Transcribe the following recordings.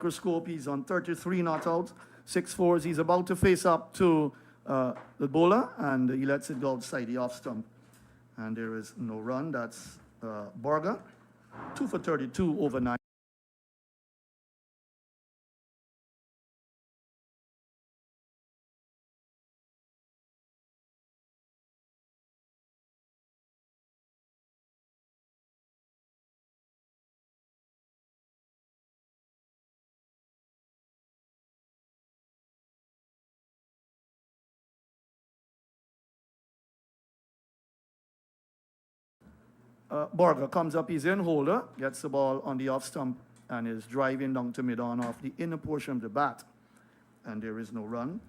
Microscope, he's on 33 not out, 6-4s. He's about to face up to the bowler, and he lets it go outside the off stump. And there is no run. That's Borger. 2 for 32 over 9. Borger comes up, he's in holder, gets the ball on the off stump and is driving down to mid-on off the inner portion of the bat. And there is no run.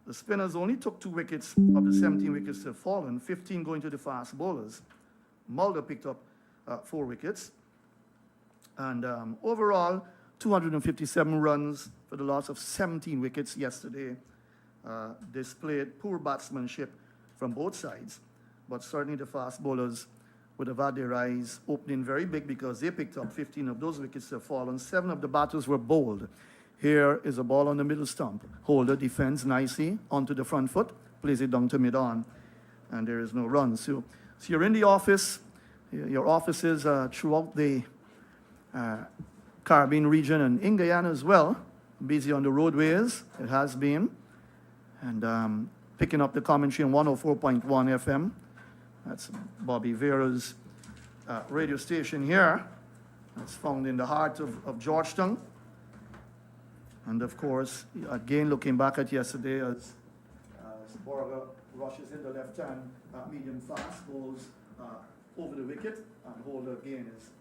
The spinners only took 2 wickets of the 17 wickets that have fallen, 15 going to the fast bowlers. Mulder picked up 4 wickets. And overall, 257 runs for the loss of 17 wickets yesterday. Displayed poor batsmanship from both sides, but certainly the fast bowlers would have had their eyes opening very big because they picked up 15 of those wickets that have fallen. 7 of the batters were bowled. Here is a ball on the middle stump. Holder defends nicely onto the front foot, plays it down to mid-on, and there is no run. So you're in the office. Your offices throughout the Caribbean region and in Guyana as well. Busy on the roadways, it has been. And picking up the commentary on 104.1 FM. That's Bobby Vera's radio station here. That's found in the heart of Georgetown. And of course, again, looking back at yesterday as Borger rushes in the left-hand medium fast, goes over the wicket, and Holder again is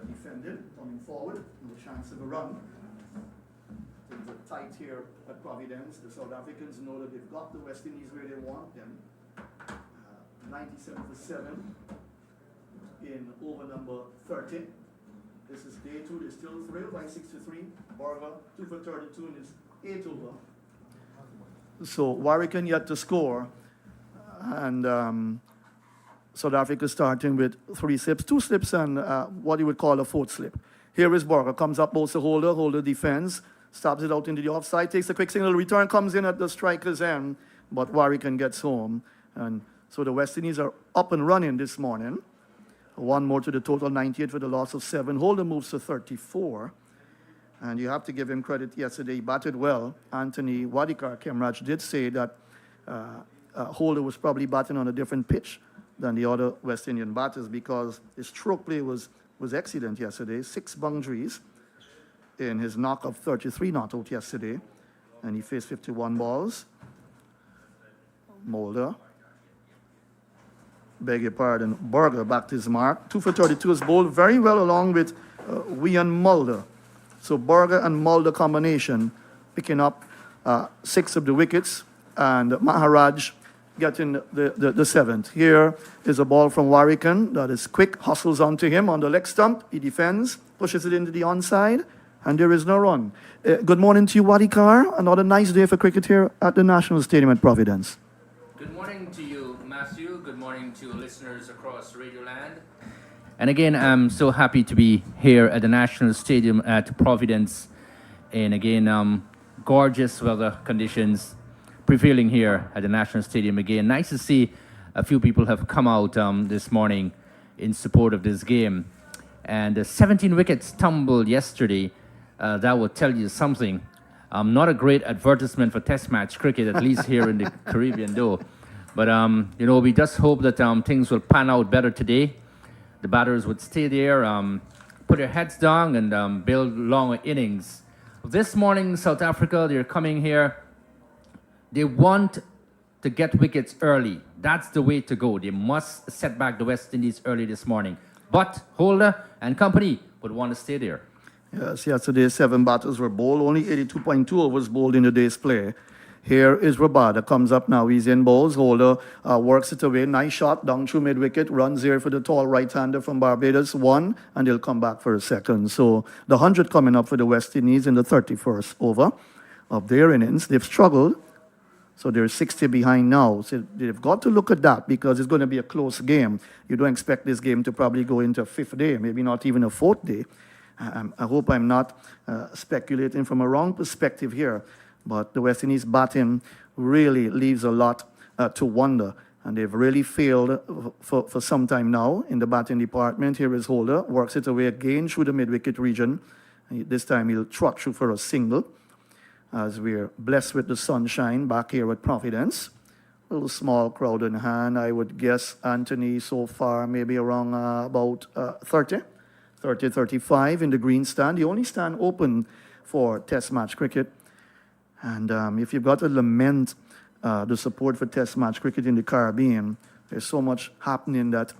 defended, coming forward, no chance of a run. Things are tight here at Providence. The South Africans know that they've got the West Indies where they want them. 97 for 7 in over number 30. This is day 2. They're still thrilled by 6-3. Borger 2 for 32 in his 8 over. So Warwick yet to score, and South Africa starting with 3 slips, 2 slips, and what you would call a 4th slip. Here is Borger, comes up, both the holder. Holder defends, stabs it out into the offside, takes a quick signal, return comes in at the striker's end, but Warwick gets home. And so the West Indies are up and running this morning. 1 more to the total, 98 for the loss of 7. Holder moves to 34. And you have to give him credit yesterday. He batted well. Anthony Wadikar Kemraj did say that Holder was probably batting on a different pitch than the other West Indian batters because his stroke play was excellent yesterday. 6 boundaries in his knock of 33 not out yesterday. And he faced 51 balls. Mulder. Beg your pardon, Borger back to his mark. 2 for 32 is bowled very well along with Wian Mulder. So Borger and Mulder combination picking up 6 of the wickets, and Maharaj getting the 7th. Here is a ball from Warwicken that is quick, hustles onto him on the leg stump. He defends, pushes it into the onside, and there is no run. Good morning to you, Wadikar. Another nice day for cricket here at the National Stadium at Providence. Good morning to you, Matthew. Good morning to listeners across Radio Land. And again, I'm so happy to be here at the National Stadium at Providence. And again, gorgeous weather conditions prevailing here at the National Stadium again. Nice to see a few people have come out this morning in support of this game. And 17 wickets tumbled yesterday. That will tell you something. Not a great advertisement for Test match cricket, at least here in the Caribbean, though. But, we just hope that things will pan out better today. The batters would stay there, put their heads down, and build longer innings. This morning, South Africa, they're coming here. They want to get wickets early. That's the way to go. They must set back the West Indies early this morning. But Holder and company would want to stay there. Yes, yesterday 7 batters were bowled. Only 82.2 overs bowled in the day's play. Here is Rabada, comes up now. He's in bowls. Holder works it away. Nice shot down through mid-wicket. Runs here for the tall right-hander from Barbados. 1, and they'll come back for a 2nd. So the 100 coming up for the West Indies in the 31st over of their innings. They've struggled. So they're 60 behind now. So they've got to look at that because it's going to be a close game. You don't expect this game to probably go into a 5th day, maybe not even a 4th day. I hope I'm not speculating from a wrong perspective here, but the West Indies batting really leaves a lot to wonder. And they've really failed for some time now in the batting department. Here is Holder, works it away again through the mid-wicket region. This time he'll trot through for a single, as we're blessed with the sunshine back here at Providence. A little small crowd in hand. I would guess Anthony so far maybe around about 30, 35 in the green stand. The only stand open for Test match cricket. And if you've got to lament the support for Test match cricket in the Caribbean, there's so much happening that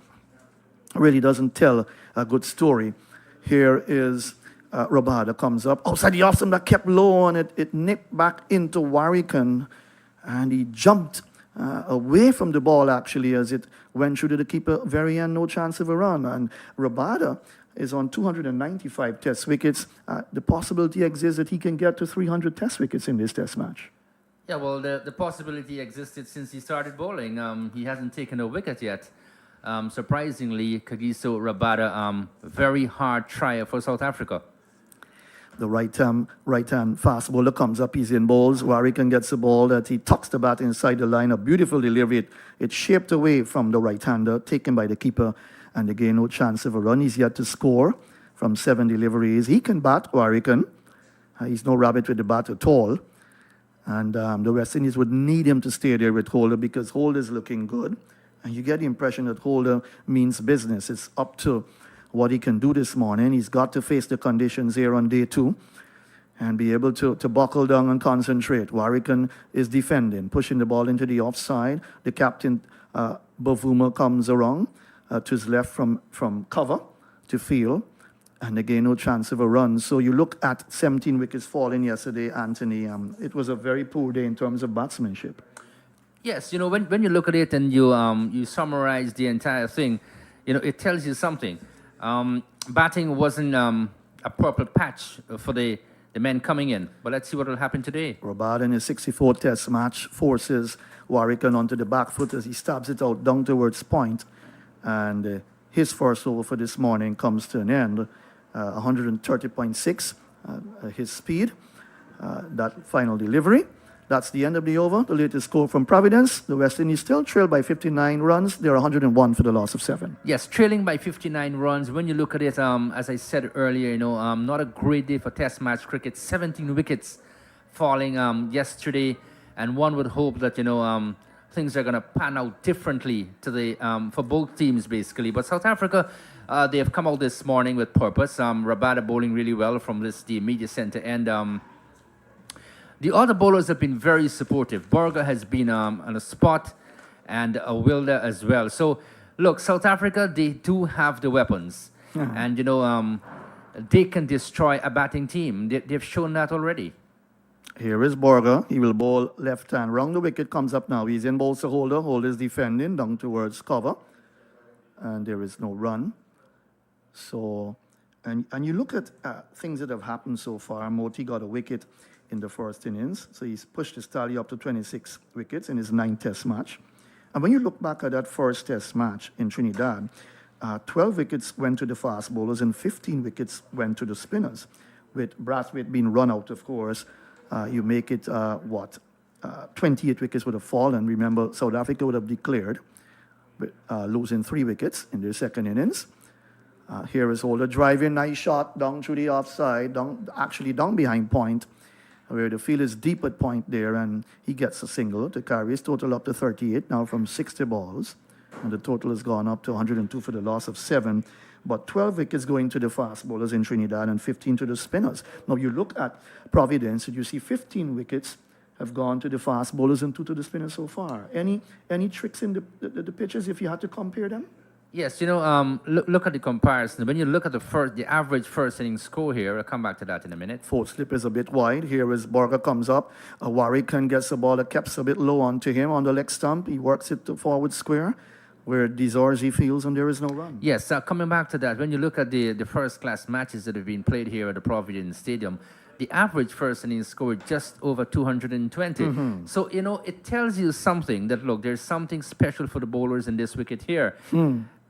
really doesn't tell a good story. Here is Rabada comes up outside the off stump that kept low, and it nipped back into Warrican, and he jumped away from the ball actually as it went through to the keeper. Very end, no chance of a run. And Rabada is on 295 Test wickets. The possibility exists that he can get to 300 Test wickets in this Test match. Yeah, well, the possibility existed since he started bowling. He hasn't taken a wicket yet. Surprisingly, Kagiso Rabada, very hard trier for South Africa. The right-hand fast bowler comes up, he's in bowls. Warrican gets the ball that he tucks the bat inside the line. A beautiful delivery. It shaped away from the right-hander, taken by the keeper. And again, no chance of a run. He's yet to score from 7 deliveries. He can bat, Warrican. He's no rabbit with the bat at all. And the West Indies would need him to stay there with Holder because Holder's looking good. And you get the impression that Holder means business. It's up to what he can do this morning. He's got to face the conditions here on day 2 and be able to buckle down and concentrate. Warrican is defending, pushing the ball into the offside. The captain, Bavuma, comes around to his left from cover to field. And again, no chance of a run. So you look at 17 wickets falling yesterday, Anthony. It was a very poor day in terms of batsmanship. Yes, you know, when you look at it and you summarize the entire thing, you know, it tells you something. Batting wasn't a proper patch for the men coming in. But let's see what will happen today. Rabada in his 64th Test match forces Warrican onto the back foot as he stabs it out down towards point. And his first over for this morning comes to an end. 130.6, his speed, that final delivery. That's the end of the over. The latest score from Providence. The West Indies still trailed by 59 runs. They're 101 for the loss of 7. Yes, trailing by 59 runs. When you look at it, as I said earlier, you know, not a great day for Test match cricket. 17 wickets falling yesterday, and one would hope that, you know, things are going to pan out differently to the for both teams basically. But South Africa, they have come out this morning with purpose. Rabada bowling really well from the immediate center end. The other bowlers have been very supportive. Borga has been on a spot, and Wilder as well. So, look, South Africa, they do have the weapons. And, you know, they can destroy a batting team. They've shown that already. Here is Borga. He will bowl left hand. Round the wicket comes up now. He's in bowls to Holder. Holder is defending down towards cover. And there is no run. So, and you look at things that have happened so far. Moti got a wicket in the first innings. So he's pushed his tally up to 26 wickets in his 9th Test match. And when you look back at that first Test match in Trinidad, 12 wickets went to the fast bowlers and 15 wickets went to the spinners. With Brathwaite being run out, of course, you make it, 28 wickets would have fallen. Remember, South Africa would have declared, losing 3 wickets in their second innings. Here is Holder driving, nice shot down through the offside, down behind point, where the field is deep at point there, and he gets a single to carry his total up to 38 now from 60 balls. And the total has gone up to 102 for the loss of 7. But 12 wickets going to the fast bowlers in Trinidad and 15 to the spinners. Now you look at Providence and you see 15 wickets have gone to the fast bowlers and 2 to the spinners so far. Any tricks in the pitches if you had to compare them? Yes, you know, look at the comparison. When you look at the average first inning score here, I'll come back to that in a minute. Fourth slip is a bit wide. Here is Borga comes up. Warrican gets the ball that keeps a bit low onto him on the leg stump. He works it to forward square, where Dizorzi feels, and there is no run. Yes, coming back to that, when you look at the first-class matches that have been played here at the Providence Stadium, the average first inning score just over 220. Mm-hmm. So, you know, it tells you something that, look, there's something special for the bowlers in this wicket here.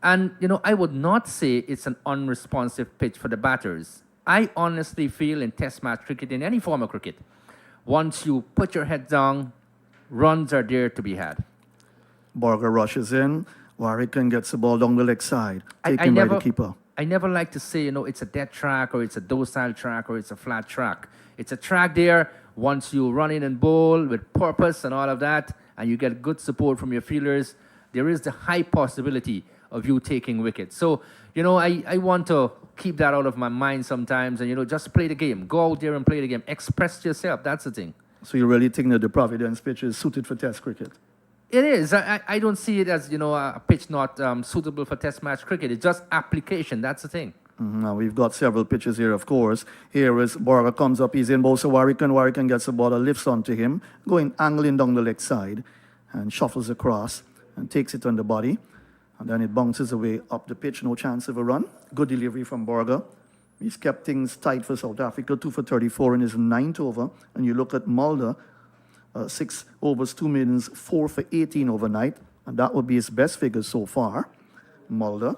And, you know, I would not say it's an unresponsive pitch for the batters. I honestly feel in Test match cricket, in any form of cricket, once you put your head down, runs are there to be had. Borger rushes in. Warrican gets the ball down the leg side, taken by the keeper. I never like to say, it's a dead track or it's a docile track or it's a flat track. It's a track there. Once you run in and bowl with purpose and all of that, and you get good support from your fielders, there is the high possibility of you taking wickets. So, I want to keep that out of my mind sometimes and, just play the game. Go out there and play the game. Express yourself. That's the thing. So you really think that the Providence pitch is suited for Test cricket? It is. I don't see it as, a pitch not suitable for Test match cricket. It's just application. That's the thing. Now, we've got several pitches here, of course. Here is Borger comes up, he's in both to Warrican. Warrican gets the ball, lifts onto him, angling down the leg side, and shuffles across and takes it on the body. And then it bounces away up the pitch, no chance of a run. Good delivery from Borger. He's kept things tight for South Africa, 2 for 34 in his 9th over. And you look at Mulder, 6 overs, 2 minutes, 4 for 18 overnight. And that would be his best figure so far, Mulder.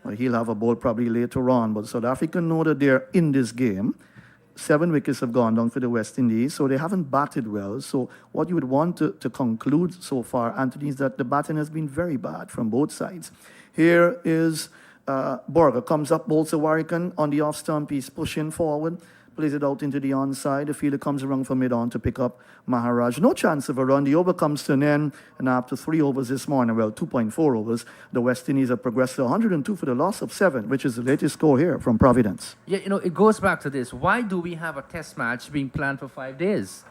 Well, he'll have a ball probably later on, but South Africa know that they're in this game. 7 wickets have gone down for the West Indies, so they haven't batted well. So what you would want to conclude so far, Anthony, is that the batting has been very bad from both sides. Here is Borger, comes up, bowls a Warrican on the off stump. He's pushing forward, plays it out into the onside. The fielder comes around for mid-on to pick up Maharaj. No chance of a run. The over comes to an end, and after 3 overs this morning, 2.4 overs, the West Indies have progressed to 102 for the loss of 7, which is the latest score here from Providence. Yeah, it goes back to this. Why do we have a Test match being planned for 5 days?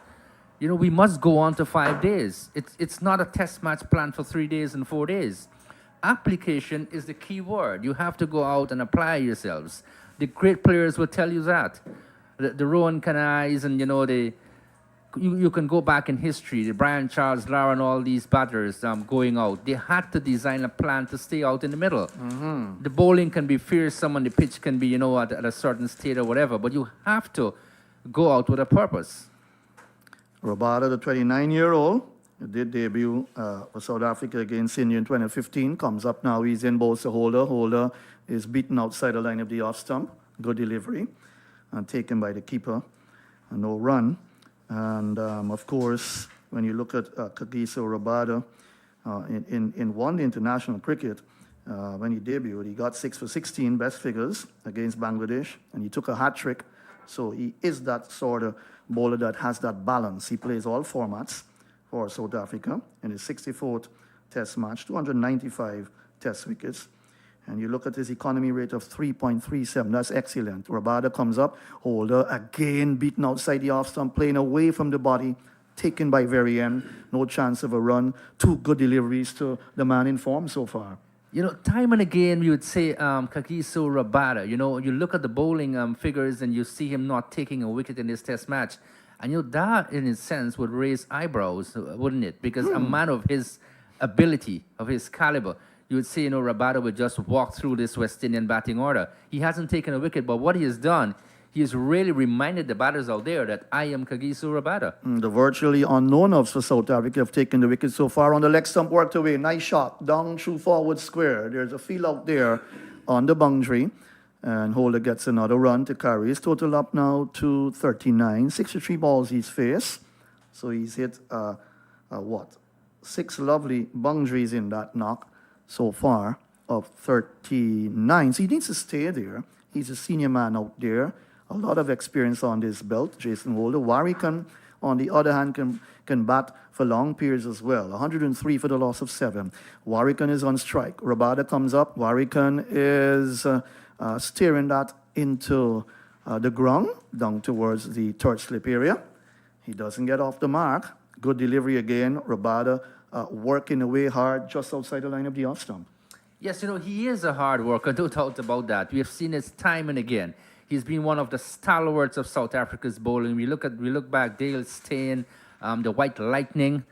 We must go on to 5 days. It's not a Test match planned for 3 days and 4 days. Application is the key word. You have to go out and apply yourselves. The great players will tell you that. The Rowan Kanais and, you can go back in history, the Brian Charles Lara and all these batters going out. They had to design a plan to stay out in the middle. Mm-hmm. The bowling can be fearsome and the pitch can be, at a certain state or whatever, but you have to go out with a purpose. Rabada, the 29-year-old, did debut for South Africa against India in 2015, comes up now, he's in bowls to Holder. Holder is beaten outside the line of the off stump. Good delivery. And taken by the keeper, no run. And of course, when you look at Kagiso Rabada in one international cricket, when he debuted, he got 6 for 16 best figures against Bangladesh, and he took a hat trick. So he is that sort of bowler that has that balance. He plays all formats for South Africa in his 64th Test match, 295 Test wickets. And you look at his economy rate of 3.37. That's excellent. Rabada comes up. Holder again beaten outside the off stump, playing away from the body, taken by very end. No chance of a run. 2 good deliveries to the man in form so far. Time and again, we would say Kagiso Rabada. You look at the bowling figures and you see him not taking a wicket in this Test match. And that, in a sense, would raise eyebrows, wouldn't it? Because a man of his ability, of his caliber, you would say, Rabada would just walk through this West Indian batting order. He hasn't taken a wicket, but what he has done, he has really reminded the batters out there that I am Kagiso Rabada. The virtually unknown offs for South Africa have taken the wicket so far. On the leg stump, worked away. Nice shot. Down through forward square. There's a field out there on the boundary. And Holder gets another run to carry his total up now to 39. 63 balls he's faced. So he's hit, 6 lovely boundaries in that knock so far of 39. So he needs to stay there. He's a senior man out there. A lot of experience on this belt, Jason Holder. Warrican, on the other hand, can bat for long periods as well. 103 for the loss of 7. Warrican is on strike. Rabada comes up. Warrican is steering that into the ground, down towards the third slip area. He doesn't get off the mark. Good delivery again. Rabada working away hard just outside the line of the off stump. Yes, he is a hard worker, no doubt about that. We have seen it time and again. He's been one of the stalwarts of South Africa's bowling. We look back, Dale Steyn, the White Lightning,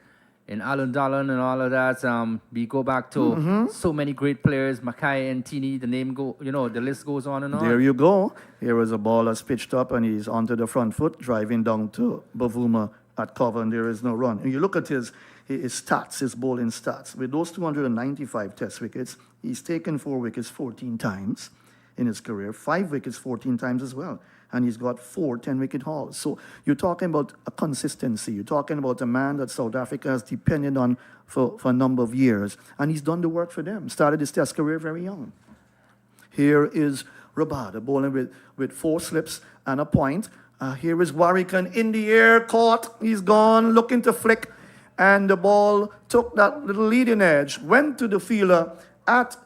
in Alan Dolan and all of that. We go back to so many great players, Mackay and Tini, the list goes on and on. There you go. Here is a ball that's pitched up and he's onto the front foot, driving down to Bavuma at cover, and there is no run. And you look at his stats, his bowling stats. With those 295 Test wickets, he's taken 4 wickets 14 times. in his career, 5 wickets 14 times as well. And he's got 4 10-wicket hauls. So you're talking about a consistency. You're talking about a man that South Africa has depended on for a number of years. And he's done the work for them. Started his Test career very young. Here is Rabada bowling with 4 slips and a point. Here is Warwickon in the air, caught. He's gone, looking to flick. And the ball took that little leading edge, went to the fielder at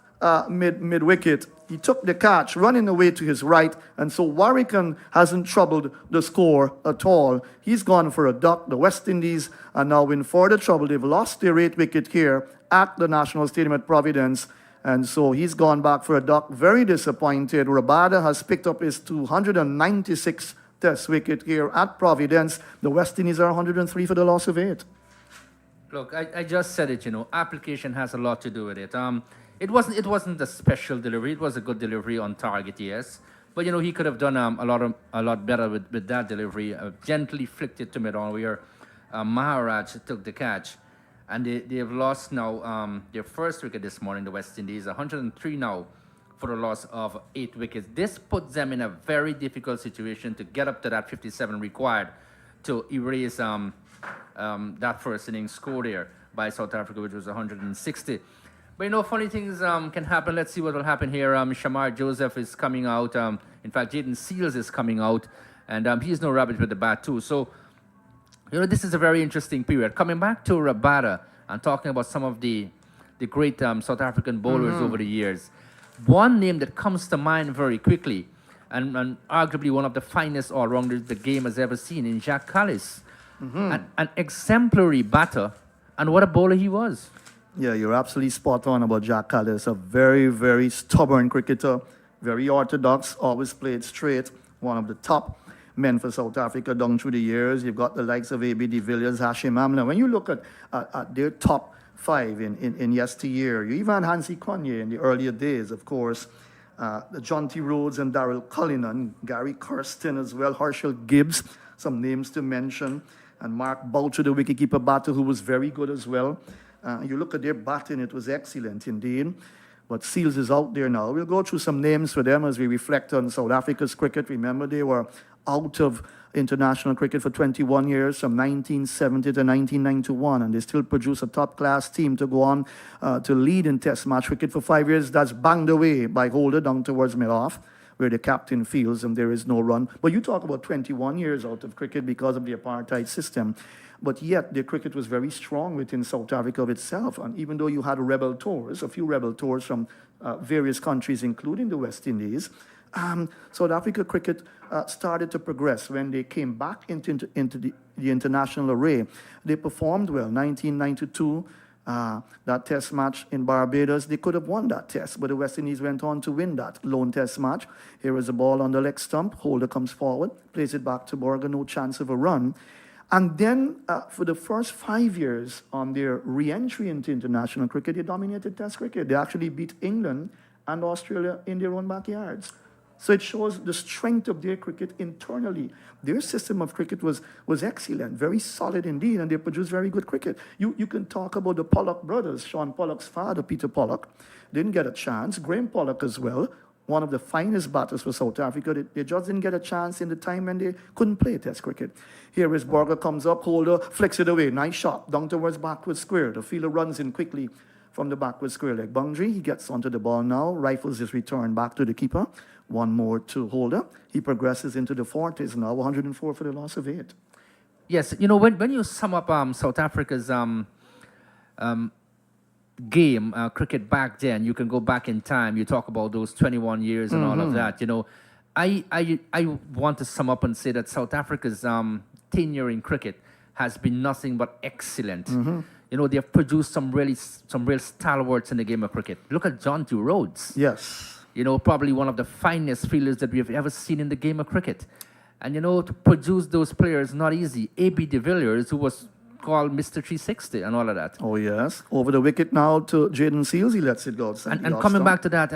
mid-wicket. He took the catch, running away to his right, and so Warwickon hasn't troubled the score at all. He's gone for a duck. The West Indies are now in further trouble. They've lost their 8th wicket here at the National Stadium at Providence, and so he's gone back for a duck. Very disappointed. Rabada has picked up his 296th Test wicket here at Providence. The West Indies are 103 for the loss of 8. Look, I just said it, application has a lot to do with it. It wasn't a special delivery. It was a good delivery on target, yes. But he could have done a lot better with that delivery. Gently flicked it to mid-on where Maharaj took the catch, and they've lost now their first wicket this morning. The West Indies 103 now for the loss of 8 wickets. This puts them in a very difficult situation to get up to that 57 required to erase that first innings score there by South Africa, which was 160. But funny things can happen. Let's see what will happen here. Shamar Joseph is coming out. In fact, Jaden Seals is coming out, and he's no rabbit with the bat too. So, this is a very interesting period. Coming back to Rabada and talking about some of the great South African bowlers over the years. One name that comes to mind very quickly, and arguably one of the finest all-rounders the game has ever seen, in Jacques Kallis. An exemplary batter, and what a bowler he was. Yeah, you're absolutely spot on about Jacques Kallis. A very, very stubborn cricketer, very orthodox, always played straight, one of the top men for South Africa down through the years. You've got the likes of A.B. de Villiers, Hashim Amla. When you look at their top 5 in yesteryear, you even had Hansi Cronje in the earlier days, of course, John T. Rhodes and Darrell Cullinan, Gary Kirsten as well, Herschel Gibbs, some names to mention, and Mark Boucher, the wicketkeeper batter, who was very good as well. You look at their batting, it was excellent indeed. But Seals is out there now. We'll go through some names for them as we reflect on South Africa's cricket. Remember, they were out of international cricket for 21 years, from 1970 to 1991, and they still produce a top-class team to go on to lead in Test match cricket for 5 years. That's banged away by Holder down towards mid-off, where the captain fields and there is no run. But you talk about 21 years out of cricket because of the apartheid system. But yet, the cricket was very strong within South Africa itself. And even though you had rebel tours, a few rebel tours from various countries, including the West Indies, South Africa cricket started to progress when they came back into the international array. They performed well. 1992, that Test match in Barbados, they could have won that Test, but the West Indies went on to win that lone Test match. Here is a ball on the leg stump. Holder comes forward, plays it back to Borger, no chance of a run. And then, for the first 5 years on their re-entry into international cricket, they dominated Test cricket. They actually beat England and Australia in their own backyards. So it shows the strength of their cricket internally. Their system of cricket was excellent, very solid indeed, and they produced very good cricket. You can talk about the Pollock brothers. Sean Pollock's father, Peter Pollock, didn't get a chance. Graham Pollock as well, one of the finest batters for South Africa. They just didn't get a chance in the time when they couldn't play Test cricket. Here is Borger, comes up, Holder, flicks it away. Nice shot, down towards backward square. The fielder runs in quickly from the backward square leg boundary. He gets onto the ball now, rifles his return back to the keeper. One more to Holder. He progresses into the 40s now, 104 for the loss of 8. Yes, when you sum up South Africa's game, cricket back then, you can go back in time. You talk about those 21 years and all of that. I want to sum up and say that South Africa's tenure in cricket has been nothing but excellent. They have produced some real stalwarts in the game of cricket. Look at John T. Rhodes. Yes. Probably one of the finest fielders that we have ever seen in the game of cricket. And, to produce those players, not easy. A.B. de Villiers, who was called Mr. 360 and all of that. Oh, yes. Over the wicket now to Jaden Seals. He lets it go. And coming back to that,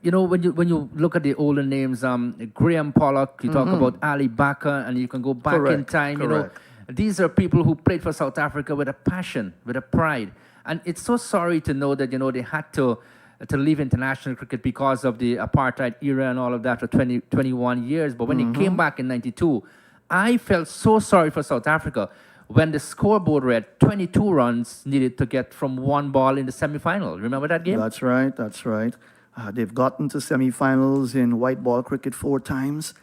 when you look at the older names, Graham Pollock, you talk about Ali Bakar, and you can go back in time. Correct. These are people who played for South Africa with a passion, with a pride. And it's so sorry to know that, they had to to leave international cricket because of the apartheid era and all of that for 21 years. But when he came back in 92, I felt so sorry for South Africa when the scoreboard read 22 runs needed to get from one ball in the semi-final. Remember that game? That's right, that's right. They've gotten to semi-finals in white ball cricket 4 times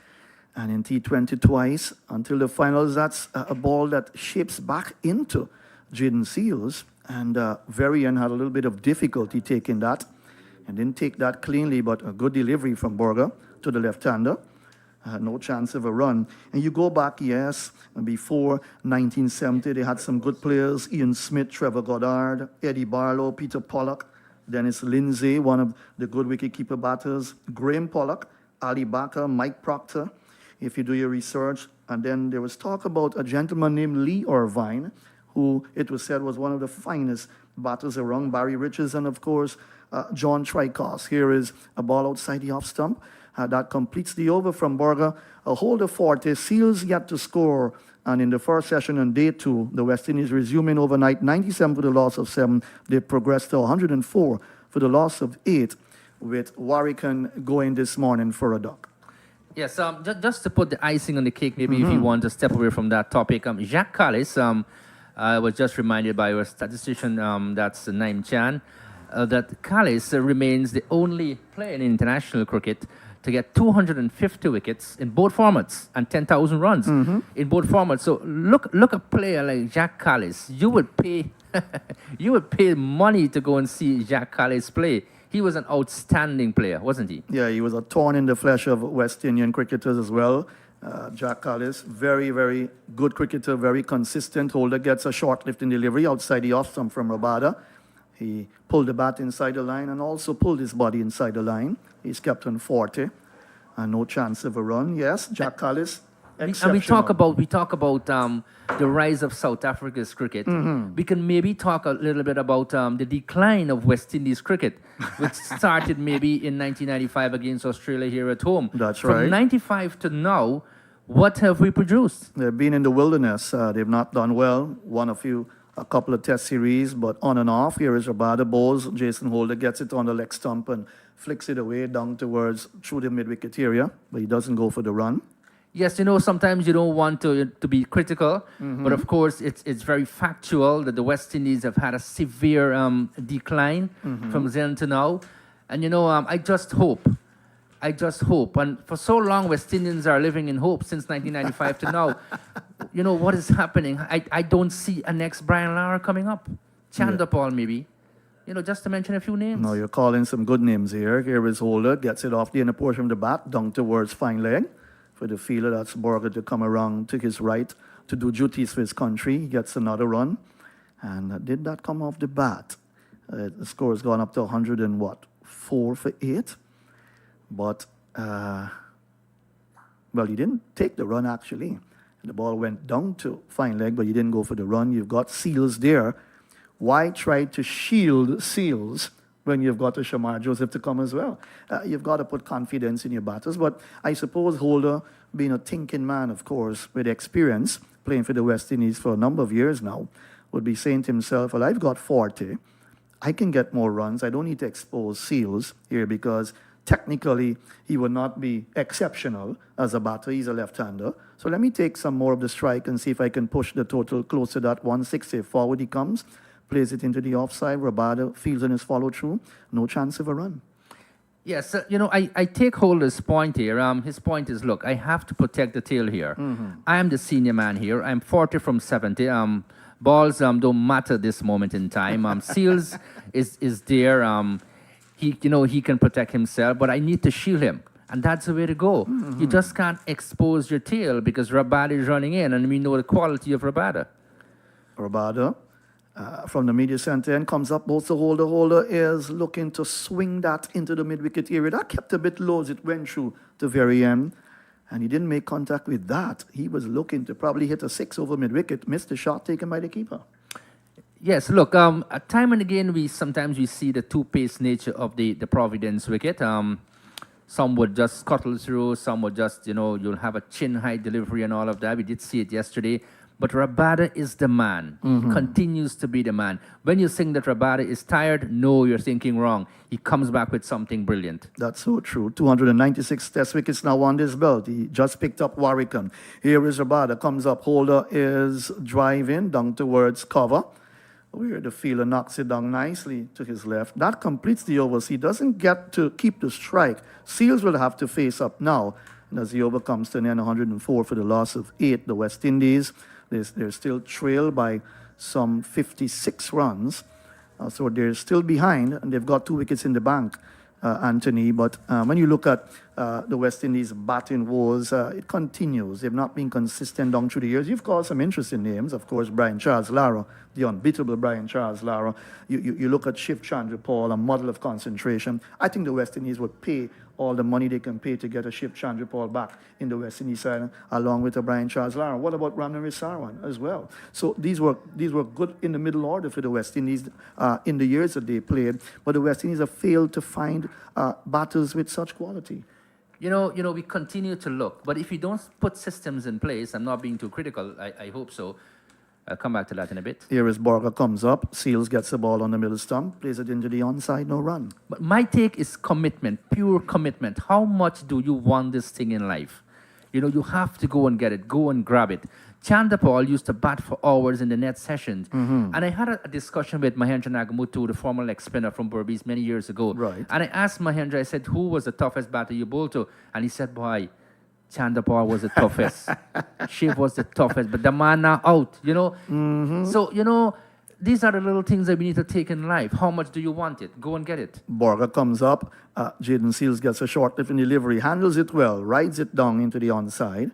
and in T20 twice. Until the finals, that's a ball that shapes back into Jaden Seals. And Varian had a little bit of difficulty taking that and didn't take that cleanly, but a good delivery from Borger to the left-hander. No chance of a run. And you go back, yes, before 1970, they had some good players: Ian Smith, Trevor Goddard, Eddie Barlow, Peter Pollock, Dennis Lindsay, one of the good wicketkeeper batters, Graham Pollock, Ali Baker, Mike Proctor, if you do your research. And then there was talk about a gentleman named Lee Irvine, who it was said was one of the finest batters around, Barry Richards, and of course, John Tricos. Here is a ball outside the off stump. That completes the over from Borger. A holder 40, Seals yet to score. And in the first session on day 2, the West Indies resuming overnight, 97 for the loss of 7. They progressed to 104 for the loss of 8, with Warwican going this morning for a duck. Yes, just to put the icing on the cake, maybe if you want to step away from that topic, Jacques Kallis, I was just reminded by your statistician, that's Naim Chan, that Kallis remains the only player in international cricket to get 250 wickets in both formats and 10,000 runs in both formats. So look a player like Jacques Kallis. You would pay you would pay money to go and see Jacques Kallis play. He was an outstanding player, wasn't he? Yeah, he was a thorn in the flesh of West Indian cricketers as well. Jacques Kallis, very, very good cricketer, very consistent. Holder gets a short lift in delivery outside the off stump from Rabada. He pulled the bat inside the line and also pulled his body inside the line. He's kept on 40 and no chance of a run. Yes, Jacques Kallis, exceptional. And we talk about the rise of South Africa's cricket. We can maybe talk a little bit about the decline of West Indies cricket, which started maybe in 1995 against Australia here at home. That's right. From 95 to now, what have we produced? They've been in the wilderness. They've not done well. Won a couple of test series, but on and off. Here is Rabada bowls. Jason Holder gets it on the leg stump and flicks it away down towards through the mid-wicket area, but he doesn't go for the run. Yes, sometimes you don't want to be critical, but of course it's very factual that the West Indies have had a severe decline from then to now. And I just hope, and for so long West Indians are living in hope since 1995 to now. What is happening? I don't see a next Brian Lara coming up. Chandapal maybe. Just to mention a few names. No, you're calling some good names here. Here is Holder, gets it off the inner portion of the bat, down towards fine leg. For the fielder, that's Borger to come around to his right to do duties for his country. He gets another run. And did that come off the bat? The score has gone up to 4 for 8. But, he didn't take the run, actually. The ball went down to fine leg, but he didn't go for the run. You've got Seals there. Why try to shield Seals when you've got a Shamar Joseph to come as well? You've got to put confidence in your batters. But I suppose Holder, being a thinking man, of course, with experience, playing for the West Indies for a number of years now, would be saying to himself, well, I've got 40. I can get more runs. I don't need to expose Seals here because technically he would not be exceptional as a batter. He's a left-hander. So let me take some more of the strike and see if I can push the total close to that 160. Forward he comes. Plays it into the offside. Rabada fields in his follow-through. No chance of a run. Yes, I take Holder's point here. His point is, look, I have to protect the tail here. I am the senior man here. I'm 40 from 70. Balls don't matter this moment in time. Seals is there. He can protect himself, but I need to shield him. And that's the way to go. You just can't expose your tail because Rabada is running in, and we know the quality of Rabada. Rabada. From the media center end comes up, both the Holder. Holder is looking to swing that into the mid-wicket area. That kept a bit low as it went through the very end. And he didn't make contact with that. He was looking to probably hit a 6 over mid-wicket, missed the shot taken by the keeper. Yes, look, time and again, sometimes we see the two-paced nature of the Providence wicket. Some would just scuttle through. Some would just, you'll have a chin-high delivery and all of that. We did see it yesterday. But Rabada is the man. He continues to be the man. When you think that Rabada is tired, no, you're thinking wrong. He comes back with something brilliant. That's so true. 296 test wickets now on this belt. He just picked up Warwickon. Here is Rabada, comes up. Holder is driving down towards cover, where the fielder knocks it down nicely to his left. That completes the overs. He doesn't get to keep the strike. Seals will have to face up now. And as the over comes to an end, 104 for the loss of 8. The West Indies, they're still trailed by some 56 runs. So they're still behind, and they've got 2 wickets in the bank, Anthony. But when you look at the West Indies batting woes, it continues. They've not been consistent down through the years. You've called some interesting names, of course, Brian Charles Lara, the unbeatable Brian Charles Lara. You look at Shiv Chandra Paul, a model of concentration. I think the West Indies would pay all the money they can pay to get a Shiv Chandra Paul back in the West Indies side, along with a Brian Charles Lara. What about Ramnavir Sarwan as well? So these were good in the middle order for the West Indies in the years that they played, but the West Indies have failed to find batters with such quality. We continue to look, but if you don't put systems in place, I'm not being too critical, I hope so. I'll come back to that in a bit. Here is Borger comes up, Seals gets the ball on the middle stump, plays it into the onside, no run. But my take is commitment, pure commitment. How much do you want this thing in life? You have to go and get it, go and grab it. Chandapal used to bat for hours in the net sessions. And I had a discussion with Mahendra Nagamutu, the former leg spinner from Berbice many years ago. Right. And I asked Mahendra, I said, who was the toughest batter you bowled to? And he said, boy, Chandapal was the toughest. Shiv was the toughest, but the man now out, So, these are the little things that we need to take in life. How much do you want it? Go and get it. Borger comes up, Jaden Seals gets a short lift in delivery, handles it well, rides it down into the onside,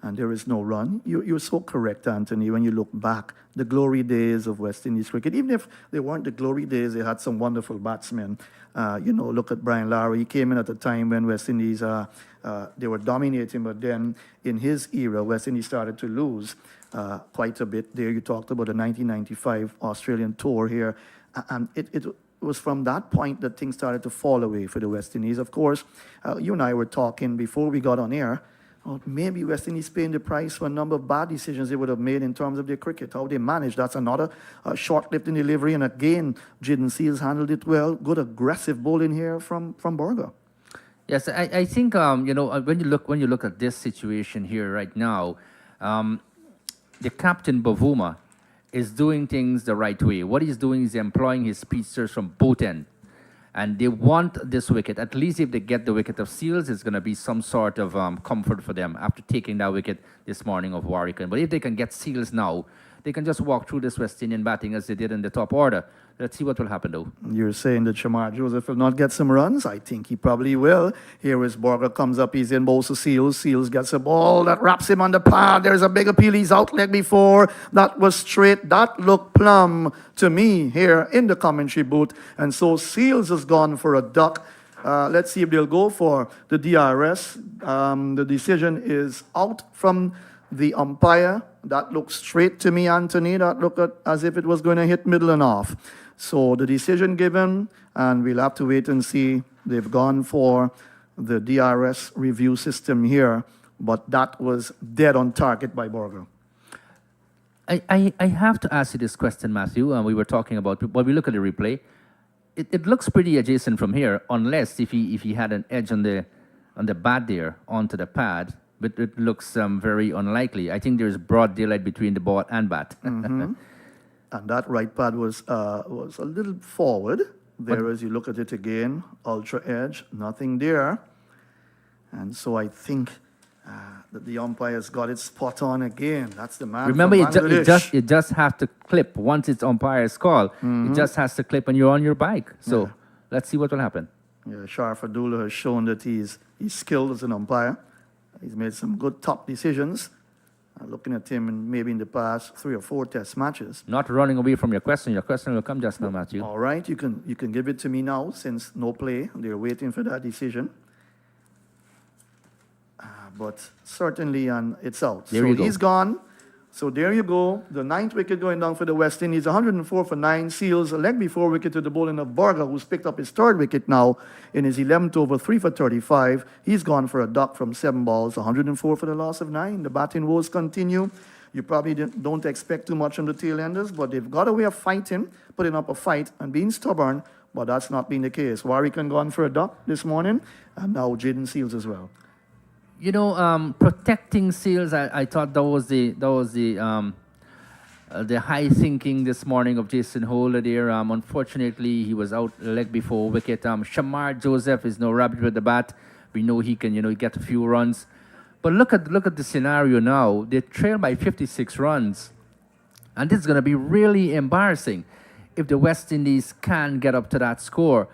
and there is no run. You're so correct, Anthony, when you look back, the glory days of West Indies cricket. Even if they weren't the glory days, they had some wonderful batsmen. Look at Brian Lara. He came in at a time when West Indies, they were dominating, but then in his era, West Indies started to lose quite a bit. There you talked about the 1995 Australian tour here, and it was from that point that things started to fall away for the West Indies. Of course, you and I were talking before we got on air. Maybe West Indies paying the price for a number of bad decisions they would have made in terms of their cricket, how they managed. That's another short lift in delivery. And again, Jaden Seals handled it well. Good aggressive bowling here from Borger. Yes, I think when you look at this situation here right now, the captain Bavuma is doing things the right way. What he's doing is employing his speedsters from both ends. And they want this wicket. At least if they get the wicket of Seals, it's going to be some sort of comfort for them after taking that wicket this morning of Warwickon. But if they can get Seals now, they can just walk through this West Indian batting as they did in the top order. Let's see what will happen, though. You're saying that Shamar Joseph will not get some runs? I think he probably will. Here is Borger, comes up, he's in bowls to Seals. Seals gets a ball that wraps him on the pad. There's a big appeal. He's out leg before. That was straight. That looked plumb to me here in the commentary booth. And so Seals has gone for a duck. Let's see if they'll go for the DRS. The decision is out from the umpire. That looked straight to me, Anthony. That looked as if it was going to hit middle and off. So the decision given, and we'll have to wait and see. They've gone for the DRS review system here, but that was dead on target by Borger. I have to ask you this question, Matthew. We were talking about, when we look at the replay, it looks pretty adjacent from here, unless if he had an edge on the bat there onto the pad. But it looks very unlikely. I think there's broad daylight between the ball and bat. And that right pad was a little forward. There, as you look at it again, ultra edge, nothing there. And so I think that the umpire's got it spot on again. That's the man. Remember, from it just has to clip once it's umpire's call. It just has to clip, and you're on your bike. So let's see what will happen. Yeah, Sharaf Abdullah has shown that he's skilled as an umpire. He's made some good top decisions. Looking at him maybe in the past 3 or 4 test matches. Not running away from your question. Your question will come just now, Matthew. All right, you can give it to me now since no play. They're waiting for that decision. But certainly, it's out. There you go. He's gone So there you go. The ninth wicket going down for the West Indies. 104 for 9. Seals a leg before wicket to the bowling of Burger, who's picked up his third wicket now in his 11th over, 3 for 35. He's gone for a duck from 7 balls. 104 for the loss of 9. The batting woes continue. You probably don't expect too much from the tail-enders, but they've got a way of fighting, putting up a fight and being stubborn, but that's not been the case. Warwick gone for a duck this morning, and now Jaden Seals as well. You know, protecting Seals, I thought that was the high thinking this morning of Jason Holder there. Unfortunately, he was out leg before wicket. Shamar Joseph is no rabbit with the bat. We know he can, get a few runs. But look at the scenario now. They trail by 56 runs. And this is going to be really embarrassing if the West Indies can get up to that score.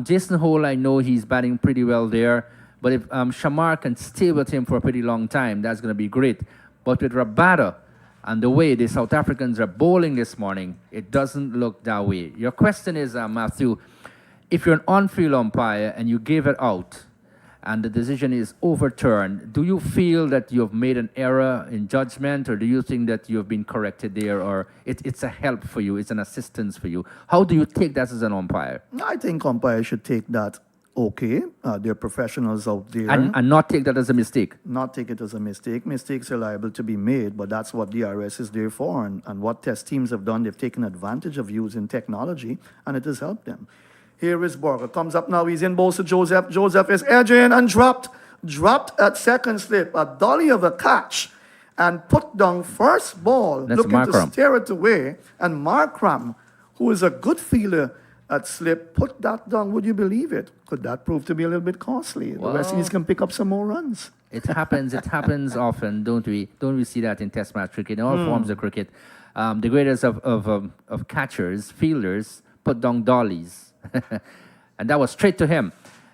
Jason Hole, I know he's batting pretty well there. But if Shamar can stay with him for a pretty long time, that's going to be great. But with Rabada and the way the South Africans are bowling this morning, it doesn't look that way. Your question is, Matthew, if you're an on-field umpire and you give it out and the decision is overturned, do you feel that you have made an error in judgment, or do you think that you have been corrected there, or it's a help for you, it's an assistance for you? How do you take that as an umpire? I think umpires should take that okay. They're professionals out there. And not take that as a mistake. Not take it as a mistake. Mistakes are liable to be made, but that's what DRS is there for. And what test teams have done, they've taken advantage of using technology, and it has helped them. Here is Burger. Comes up now. He's in balls to Joseph. Joseph is edging and dropped. Dropped at second slip. A dolly of a catch. And put down first ball. That's looking Markram. to steer it away. And Markram, who is a good fielder at slip, put that down. Would you believe it? Could that prove to be a little bit costly? Well, the West Indies can pick up some more runs. It happens often, don't we? Don't we see that in Test match cricket, in all forms of cricket? The greatest of catchers, fielders, put down dollies. And that was straight to him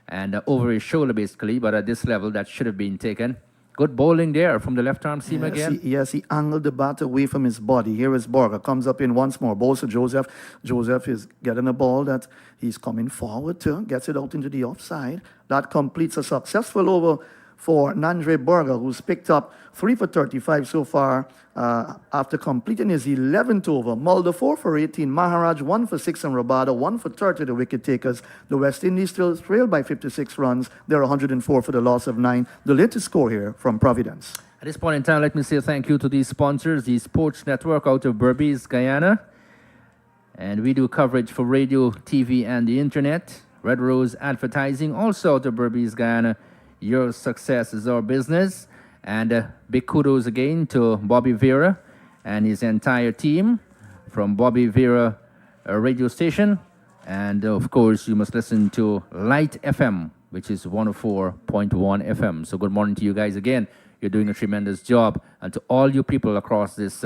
and over his shoulder, basically. But at this level, that should have been taken. Good bowling there from the left-arm seam again. He angled the bat away from his body. Here is Burger. Comes up in once more. Bowls to Joseph. Joseph is getting a ball that he's coming forward to. Gets it out into the offside. That completes a successful over for Nandre Burger, who's picked up 3 for 35 so far after completing his 11th over. Mulder 4 for 18. Maharaj 1 for 6 and Rabada 1 for 30, the wicket takers. The West Indies still trail by 56 runs. They're 104 for the loss of 9. The latest score here from Providence. At this point in time, let me say thank you to these sponsors, the Sports Network out of Berbice, Guyana. And we do coverage for radio, TV, and the internet. Red Rose Advertising, also out of Berbice, Guyana. Your success is our business. And big kudos again to Bobby Vera and his entire team from Bobby Vera radio station. And of course, you must listen to Light FM, which is 104.1 FM. So good morning to you guys again. You're doing a tremendous job. And to all you people across this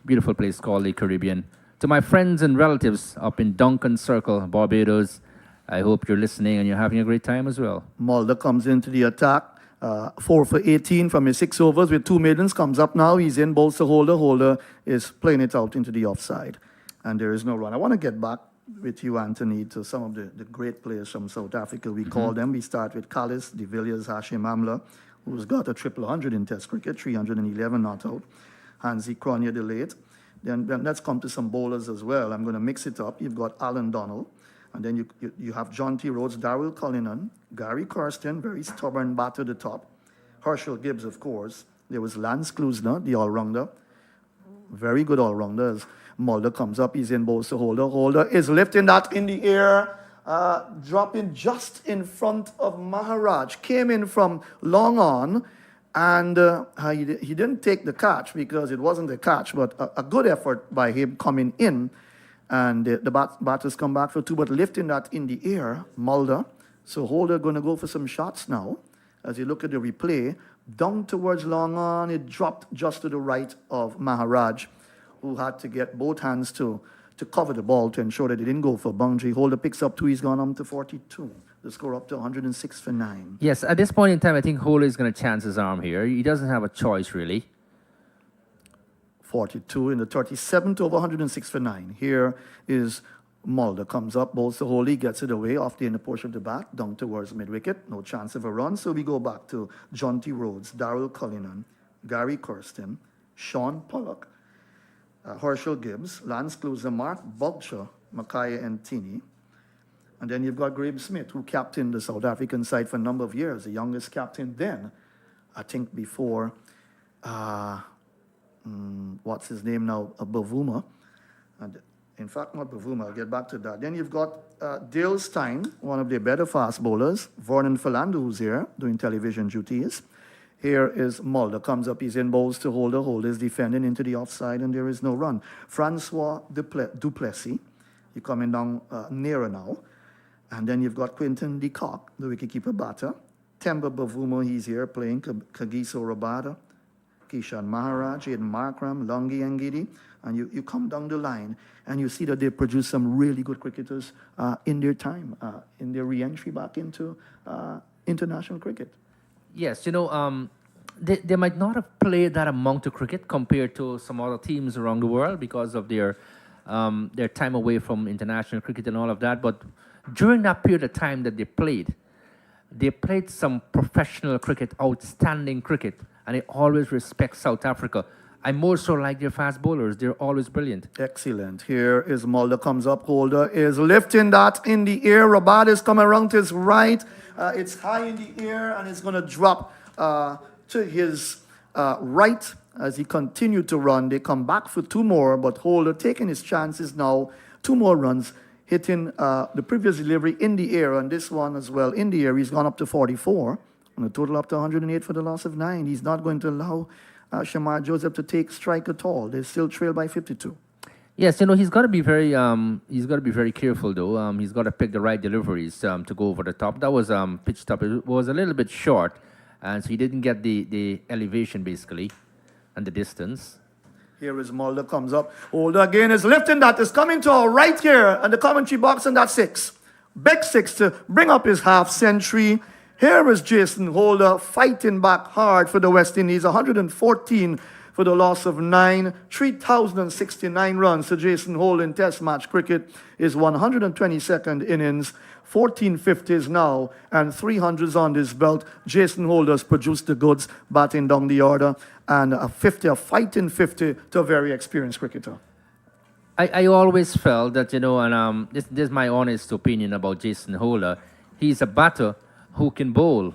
beautiful place called the Caribbean. To my friends and relatives up in Duncan Circle, Barbados, I hope you're listening and you're having a great time as well. Mulder comes into the attack. 4 for 18 from his 6 overs with 2 maidens. Comes up now. He's in balls to Holder. Holder is playing it out into the offside. And there is no run. I want to get back with you, Anthony, to some of the great players from South Africa. We call them. We start with Callis, De Villiers, Hashim Amla, who's got a triple 100 in Test cricket, 311 not out. Hansi Cronje the late. Then let's come to some bowlers as well. I'm going to mix it up. You've got Alan Donald. And then you have John T. Rhodes, Darryl Cullinan, Gary Kirsten, very stubborn bat to the top. Herschel Gibbs, of course. There was Lance Klusner, the all-rounder. Very good all-rounder. As Mulder comes up, he's in balls to Holder. Holder is lifting that in the air, dropping just in front of Maharaj. Came in from long on, and he didn't take the catch because it wasn't a catch, but a good effort by him coming in. And the batters come back for 2, but lifting that in the air, Mulder. So Holder going to go for some shots now. As you look at the replay, down towards long on, it dropped just to the right of Maharaj, who had to get both hands to cover the ball to ensure that it didn't go for boundary. Holder picks up 2, he's gone on to 42. The score up to 106 for 9. Yes, at this point in time, I think Holder is going to chance his arm here. He doesn't have a choice, really. 42 in the 37th over 106 for 9. Here is Mulder. Comes up, bowls to Holy, gets it away off the inner portion of the bat, down towards mid-wicket. No chance of a run. So we go back to John T. Rhodes, Darryl Cullinan, Gary Kirsten, Sean Pollock, Herschel Gibbs, Lance Closer, Mark Bulcher, Micaiah Antini. And then you've got Graeme Smith, who captained the South African side for a number of years, the youngest captain then, I think before, what's his name now, Bavuma. And in fact, not Bavuma, I'll get back to that. Then you've got Dale Stein, one of their better fast bowlers, Vernon Philando, who's here doing television duties. Here is Mulder, comes up, he's in bowls to Holder, Holder's defending into the offside, and there is no run. Francois Duplessis, you're coming down nearer now. And then you've got Quinton de Kock, the wicketkeeper batter. Temba Bavuma, he's here playing. Kagiso Rabada, Kishan Maharaj, Aiden Markram, Longi Ngidi. And you come down the line and you see that they produce some really good cricketers in their time, in their re-entry back into international cricket. Yes, they might not have played that amount of cricket compared to some other teams around the world because of their time away from international cricket and all of that. But during that period of time that they played some professional cricket, outstanding cricket, and they always respect South Africa. I more so like their fast bowlers. They're always brilliant. Excellent. Here is Mulder comes up. Holder is lifting that in the air. Rabada is coming around to his right. It's high in the air and it's going to drop to his right as he continued to run. They come back for two more, but Holder taking his chances now. Two more runs, hitting the previous delivery in the air and this one as well in the air. He's gone up to 44 and a total up to 108 for the loss of 9. He's not going to allow Shamar Joseph to take strike at all. They still trail by 52. Yes, he's got to be very careful though. He's got to pick the right deliveries to go over the top. That was pitched up. It was a little bit short, and so he didn't get the elevation basically, and the distance. Here is Mulder comes up. Holder again is lifting that. Is coming to our right here, and the commentary box, and that's 6. Big 6 to bring up his half century. Here is Jason Holder fighting back hard for the West Indies. 114 for the loss of 9. 3,069 runs to Jason Holder in Test match cricket. His 122nd innings. 14 50s now and 300s on his belt. Jason Holder's produced the goods, batting down the order, and a fighting 50 to a very experienced cricketer. I always felt that, and this is my honest opinion about Jason Holder. He's a batter who can bowl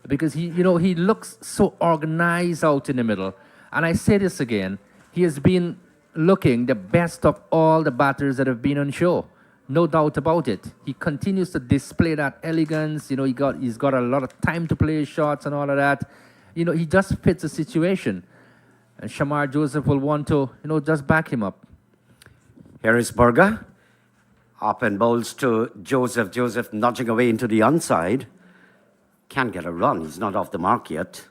because he looks so organized out in the middle. And I say this again, he has been looking the best of all the batters that have been on show. No doubt about it. He continues to display that elegance. He's got a lot of time to play his shots and all of that. He just fits the situation. And Shamar Joseph will want to, just back him up. Here is Burger. Up and bowls to Joseph. Joseph nudging away into the onside. Can't get a run. He's not off the mark yet.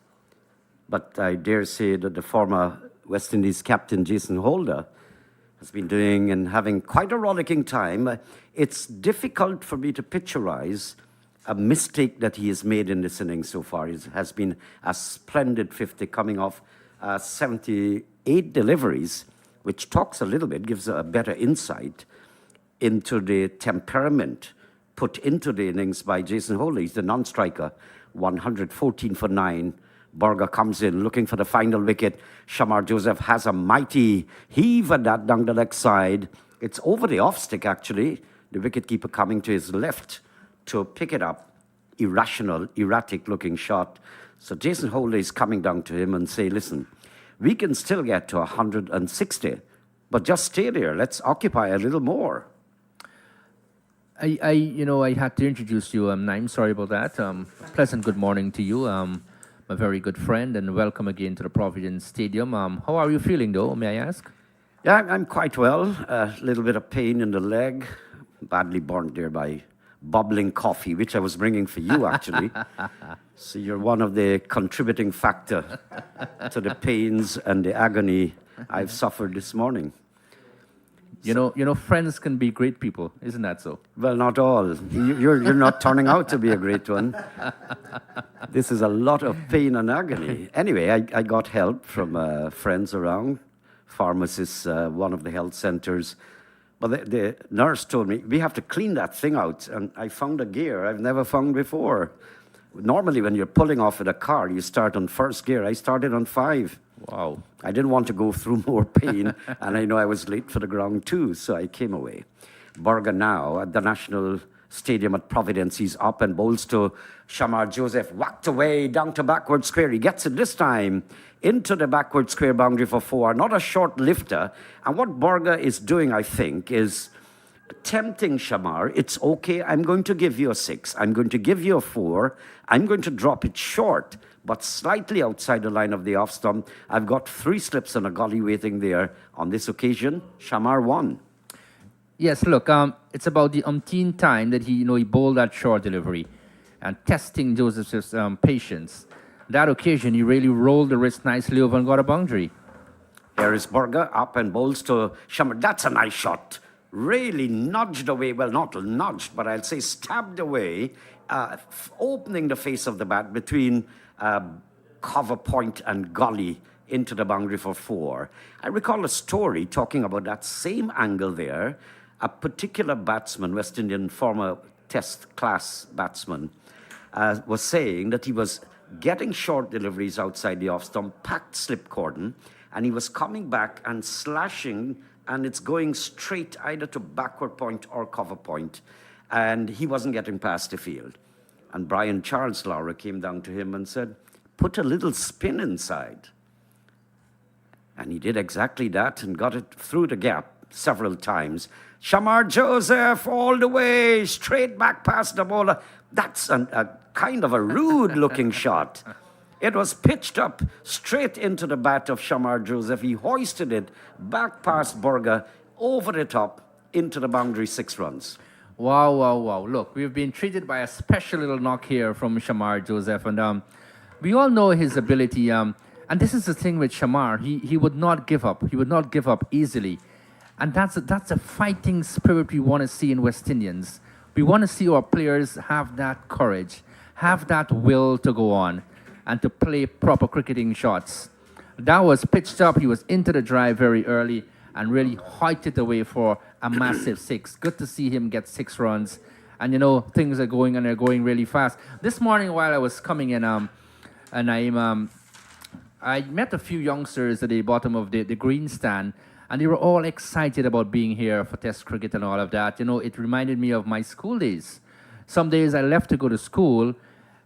But I dare say that the former West Indies captain, Jason Holder, has been doing and having quite a rollicking time. It's difficult for me to picturize a mistake that he has made in this inning so far. It has been a splendid 50 coming off 78 deliveries, which talks a little bit, gives a better insight into the temperament put into the innings by Jason Holder. He's the non-striker, 114 for 9. Burger comes in looking for the final wicket. Shamar Joseph has a mighty heave at that down the leg side. It's over the off stick actually. The wicketkeeper coming to his left to pick it up. Irrational, erratic looking shot. So Jason Holder is coming down to him and say, listen, we can still get to 160, but just stay there. Let's occupy a little more. I had to introduce you. I'm sorry about that. Pleasant good morning to you. My very good friend, and welcome again to the Providence Stadium. How are you feeling, though, may I ask? Yeah, I'm quite well. A little bit of pain in the leg, badly burnt there by bubbling coffee, which I was bringing for you, actually. So you're one of the contributing factor to the pains and the agony I've suffered this morning. Friends can be great people, isn't that so? Well, not all. You're not turning out to be a great one. This is a lot of pain and agony. Anyway, I got help from friends around, pharmacists, one of the health centers. But the nurse told me, we have to clean that thing out. And I found a gear I've never found before. Normally, when you're pulling off with a car, you start on first gear. I started on 5. Wow. I didn't want to go through more pain, and I know I was late for the ground too, so I came away. Borga now at the National Stadium at Providence. He's up and bowls to Shamar Joseph. Whacked away down to backward square. He gets it this time into the backward square boundary for 4. Not a short lifter. And what Borga is doing, I think, is tempting Shamar. It's okay, I'm going to give you a 6. I'm going to give you a 4. I'm going to drop it short, but slightly outside the line of the off stump. I've got 3 slips and a gully waiting there. On this occasion, Shamar won. Yes, look, it's about the umpteenth time that he bowled that short delivery and testing Joseph's patience. That occasion, he really rolled the wrist nicely over and got a boundary. Here is Borga up and bowls to Shamar. That's a nice shot. Really nudged away, well, not nudged, but I'll say stabbed away, opening the face of the bat between cover point and gully into the boundary for 4. I recall a story talking about that same angle there. A particular batsman, West Indian former test class batsman, was saying that he was getting short deliveries outside the off stump, packed slip cordon, and he was coming back and slashing, and it's going straight either to backward point or cover point, and he wasn't getting past the field. And Brian Charles Lara came down to him and said, put a little spin inside. And he did exactly that and got it through the gap several times. Shamar Joseph all the way, straight back past the bowler. That's a kind of a rude-looking shot. It was pitched up straight into the bat of Shamar Joseph. He hoisted it back past Borga, over the top, into the boundary, 6 runs. Wow, wow, wow. Look, we've been treated by a special little knock here from Shamar Joseph. And we all know his ability. And this is the thing with Shamar. He would not give up. He would not give up easily. And that's a fighting spirit we want to see in West Indians. We want to see our players have that courage, have that will to go on and to play proper cricketing shots. That was pitched up. He was into the drive very early and really hoiked it away for a massive 6. Good to see him get 6 runs. And, things are going and they're going really fast. This morning while I was coming in, I met a few youngsters at the bottom of the grandstand, and they were all excited about being here for Test cricket and all of that. It reminded me of my school days. Some days I left to go to school,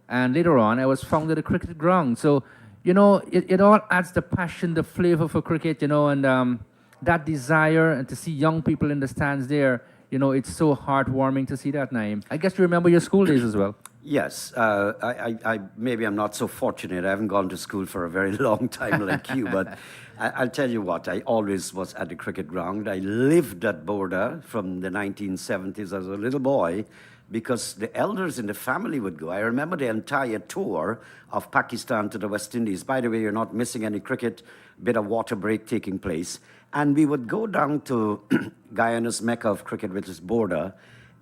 and later on I was found at a cricket ground. So, it all adds the passion, the flavor for cricket, and that desire, and to see young people in the stands there, it's so heartwarming to see that, Naeem. I guess you remember your school days as well. Yes, I maybe I'm not so fortunate. I haven't gone to school for a very long time like you, but I'll tell you what, I always was at the cricket ground. I lived at Borda from the 1970s as a little boy because the elders in the family would go. I remember the entire tour of Pakistan to the West Indies. By the way, you're not missing any cricket, bit of water break taking place. And we would go down to Guyana's mecca of cricket, which is Borda,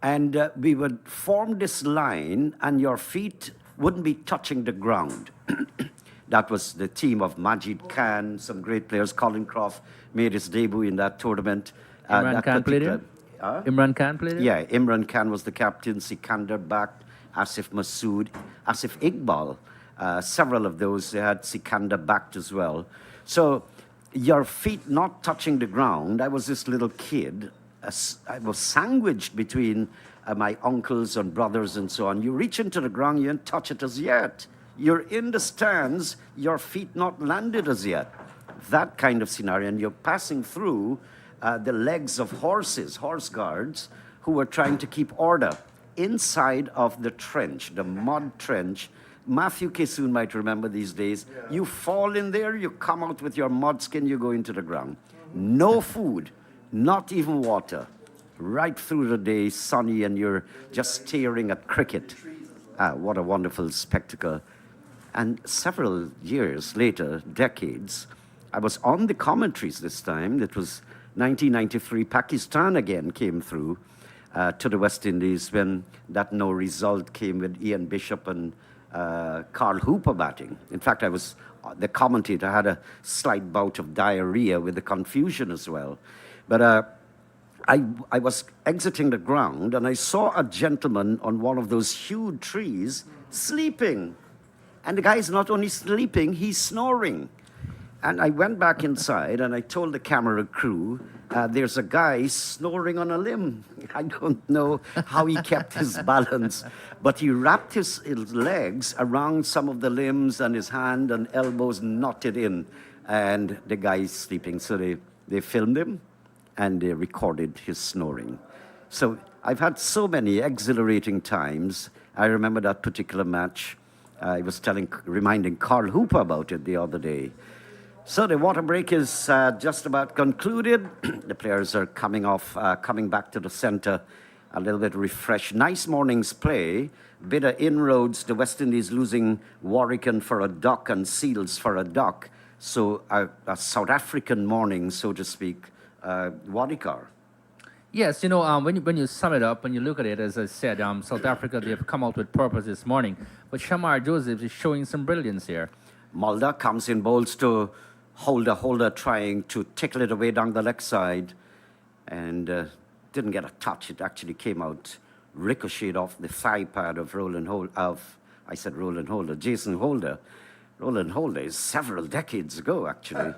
and we would form this line, and your feet wouldn't be touching the ground. That was the team of Majid Khan, some great players. Colin Croft made his debut in that tournament. Imran Khan played it? Imran Khan played it? Yeah, Imran Khan was the captain. Sikandar backed, Asif Masood, Asif Iqbal. Several of those, they had Sikandar backed as well. So your feet not touching the ground. I was this little kid. I was sandwiched between my uncles and brothers and so on. You reach into the ground, you don't touch it as yet. You're in the stands, your feet not landed as yet. That kind of scenario, and you're passing through the legs of horses, horse guards, who were trying to keep order inside of the trench, the mud trench. Matthew Kissoon might remember these days. Yeah. You fall in there, you come out with your mud skin, you go into the ground. No food, not even water. Right through the day, sunny, and you're just staring at cricket. What a wonderful spectacle. And several years later, decades, I was on the commentaries this time. It was 1993. Pakistan again came through to the West Indies when that no result came with Ian Bishop and Carl Hooper batting. In fact, I was the commentator. I had a slight bout of diarrhea with the confusion as well. But I was exiting the ground, and I saw a gentleman on one of those huge trees sleeping. And the guy's not only sleeping, he's snoring. And I went back inside and I told the camera crew, there's a guy snoring on a limb. I don't know how he kept his balance, but he wrapped his legs around some of the limbs and his hand and elbows knotted in. And the guy is sleeping. So they filmed him and they recorded his snoring. So I've had so many exhilarating times. I remember that particular match. I was reminding Carl Hooper about it the other day. So the water break is just about concluded. The players are coming back to the center, a little bit refreshed. Nice morning's play. Bit of inroads. The West Indies losing Warwican for a duck and Seals for a duck. So a South African morning, so to speak. Wadikar. Yes, when you sum it up, when you look at it, as I said, South Africa, they've come out with purpose this morning. But Shamar Joseph is showing some brilliance here. Mulder comes in, bowls to Holder trying to tickle it away down the leg side, and didn't get a touch. It actually came out, ricocheted off the thigh pad of Jason Holder. Roland Holder is several decades ago, actually.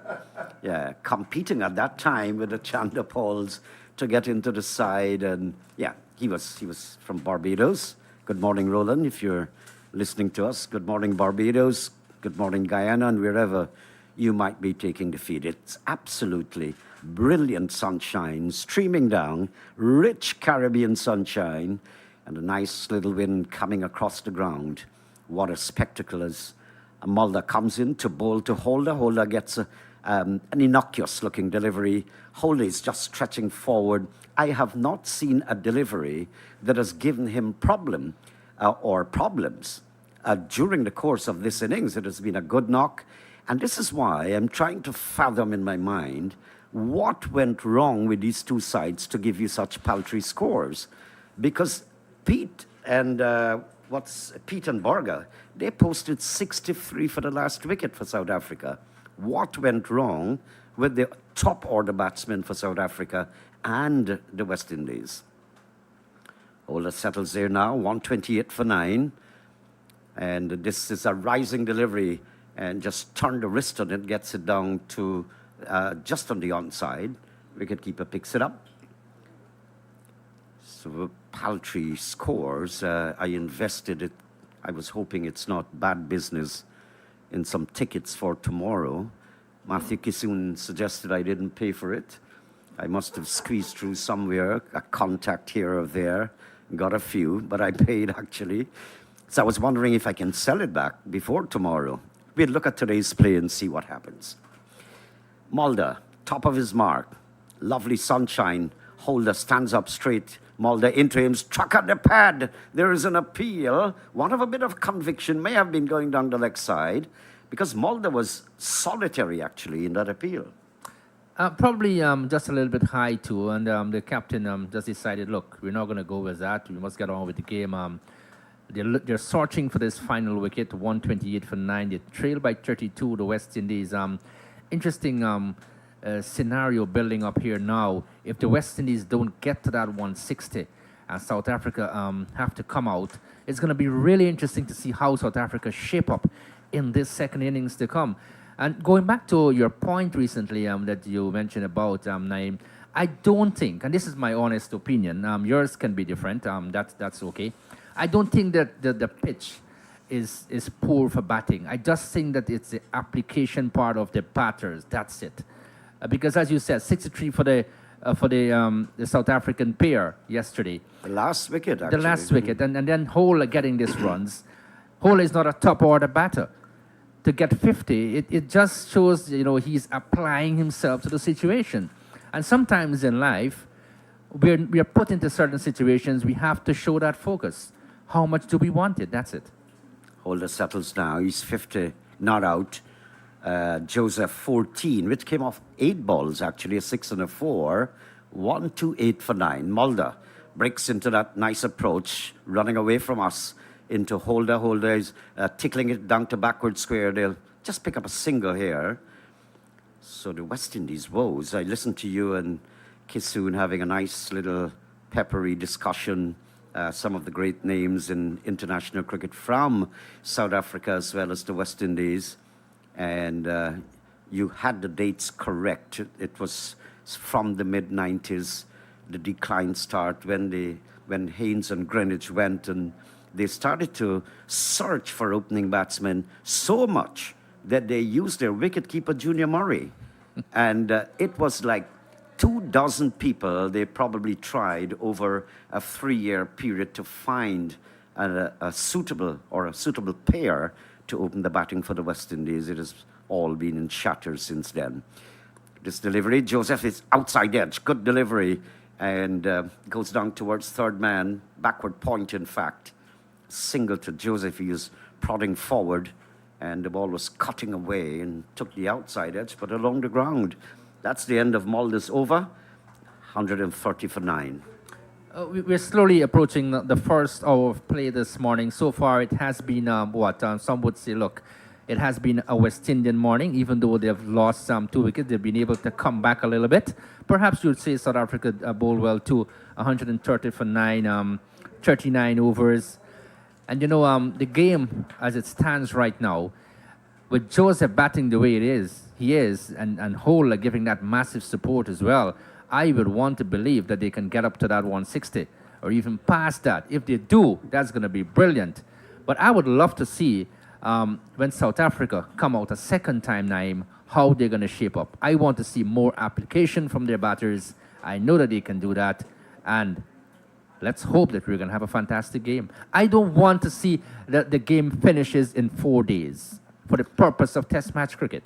Yeah, competing at that time with the Chandapals to get into the side, and yeah, he was from Barbados. Good morning, Roland, if you're listening to us. Good morning, Barbados. Good morning, Guyana, and wherever you might be taking the feed. It's absolutely brilliant sunshine streaming down, rich Caribbean sunshine, and a nice little wind coming across the ground. What a spectacle as Mulder comes in to bowl to Holder. Holder gets an innocuous-looking delivery. Holder is just stretching forward. I have not seen a delivery that has given him problems during the course of this innings. It has been a good knock. And this is why I'm trying to fathom in my mind what went wrong with these two sides to give you such paltry scores. Because Pete and Borga, they posted 63 for the last wicket for South Africa. What went wrong with the top order batsmen for South Africa and the West Indies? Holder settles there now, 128 for 9. And this is a rising delivery, and just turn the wrist on it, gets it down to just on the onside. Wicketkeeper picks it up. So paltry scores. I invested it. I was hoping it's not bad business in some tickets for tomorrow. Matthew Kisoon suggested I didn't pay for it. I must have squeezed through somewhere, a contact here or there, got a few, but I paid actually. So I was wondering if I can sell it back before tomorrow. We'll look at today's play and see what happens. Mulder, top of his mark. Lovely sunshine. Holder stands up straight. Mulder into him, struck at the pad. There is an appeal. One of a bit of conviction may have been going down the leg side, because Mulder was solitary, actually, in that appeal. Probably just a little bit high, too. And the captain just decided, look, we're not going to go with that. We must get on with the game. They're searching for this final wicket, 128 for 9. They trail by 32, the West Indies. Interesting scenario building up here now. If the West Indies don't get to that 160 and South Africa have to come out, it's going to be really interesting to see how South Africa shape up in this second innings to come. And going back to your point recently that you mentioned about Naeem, I don't think, and this is my honest opinion, yours can be different, that's okay. I don't think that the pitch is poor for batting. I just think that it's the application part of the batters. That's it. Because as you said, 63 for the South African pair yesterday. The last wicket, actually. The last wicket, and then Holder getting these runs. Holder is not a top order batter. To get 50, it just shows he's applying himself to the situation. And sometimes in life, we are put into certain situations. We have to show that focus. How much do we want it? That's it. Holder settles now. He's 50, not out. Joseph 14, which came off 8 balls, actually, a 6 and a 4. 1, 2, 8 for 9. Mulder breaks into that nice approach, running away from us into Holder. Holder is tickling it down to backward square. They'll just pick up a single here. So the West Indies woes. I listened to you and Kisoon having a nice little peppery discussion. Some of the great names in international cricket from South Africa as well as the West Indies. And you had the dates correct. It was from the mid-90s, the decline start when Haynes and Greenwich went, and they started to search for opening batsmen so much that they used their wicketkeeper, Junior Murray. And it was like 24 people they probably tried over a 3-year period to find a suitable pair to open the batting for the West Indies. It has all been in shatters since then. This delivery, Joseph is outside edge, good delivery, and goes down towards third man, backward point in fact. Single to Joseph, he is prodding forward, and the ball was cutting away and took the outside edge, but along the ground. That's the end of Mulder's over, 130 for 9. We're slowly approaching the first hour of play this morning. So far, it has been some would say, look, it has been a West Indian morning. Even though they've lost 2 wickets, they've been able to come back a little bit. Perhaps you'd say South Africa bowled well too, 130 for 9, 39 overs. And the game as it stands right now, with Joseph batting the way he is, and Holder giving that massive support as well, I would want to believe that they can get up to that 160 or even past that. If they do, that's going to be brilliant. But I would love to see when South Africa come out a second time, Naeem, how they're going to shape up. I want to see more application from their batters. I know that they can do that. And let's hope that we're going to have a fantastic game. I don't want to see that the game finishes in 4 days for the purpose of Test match cricket.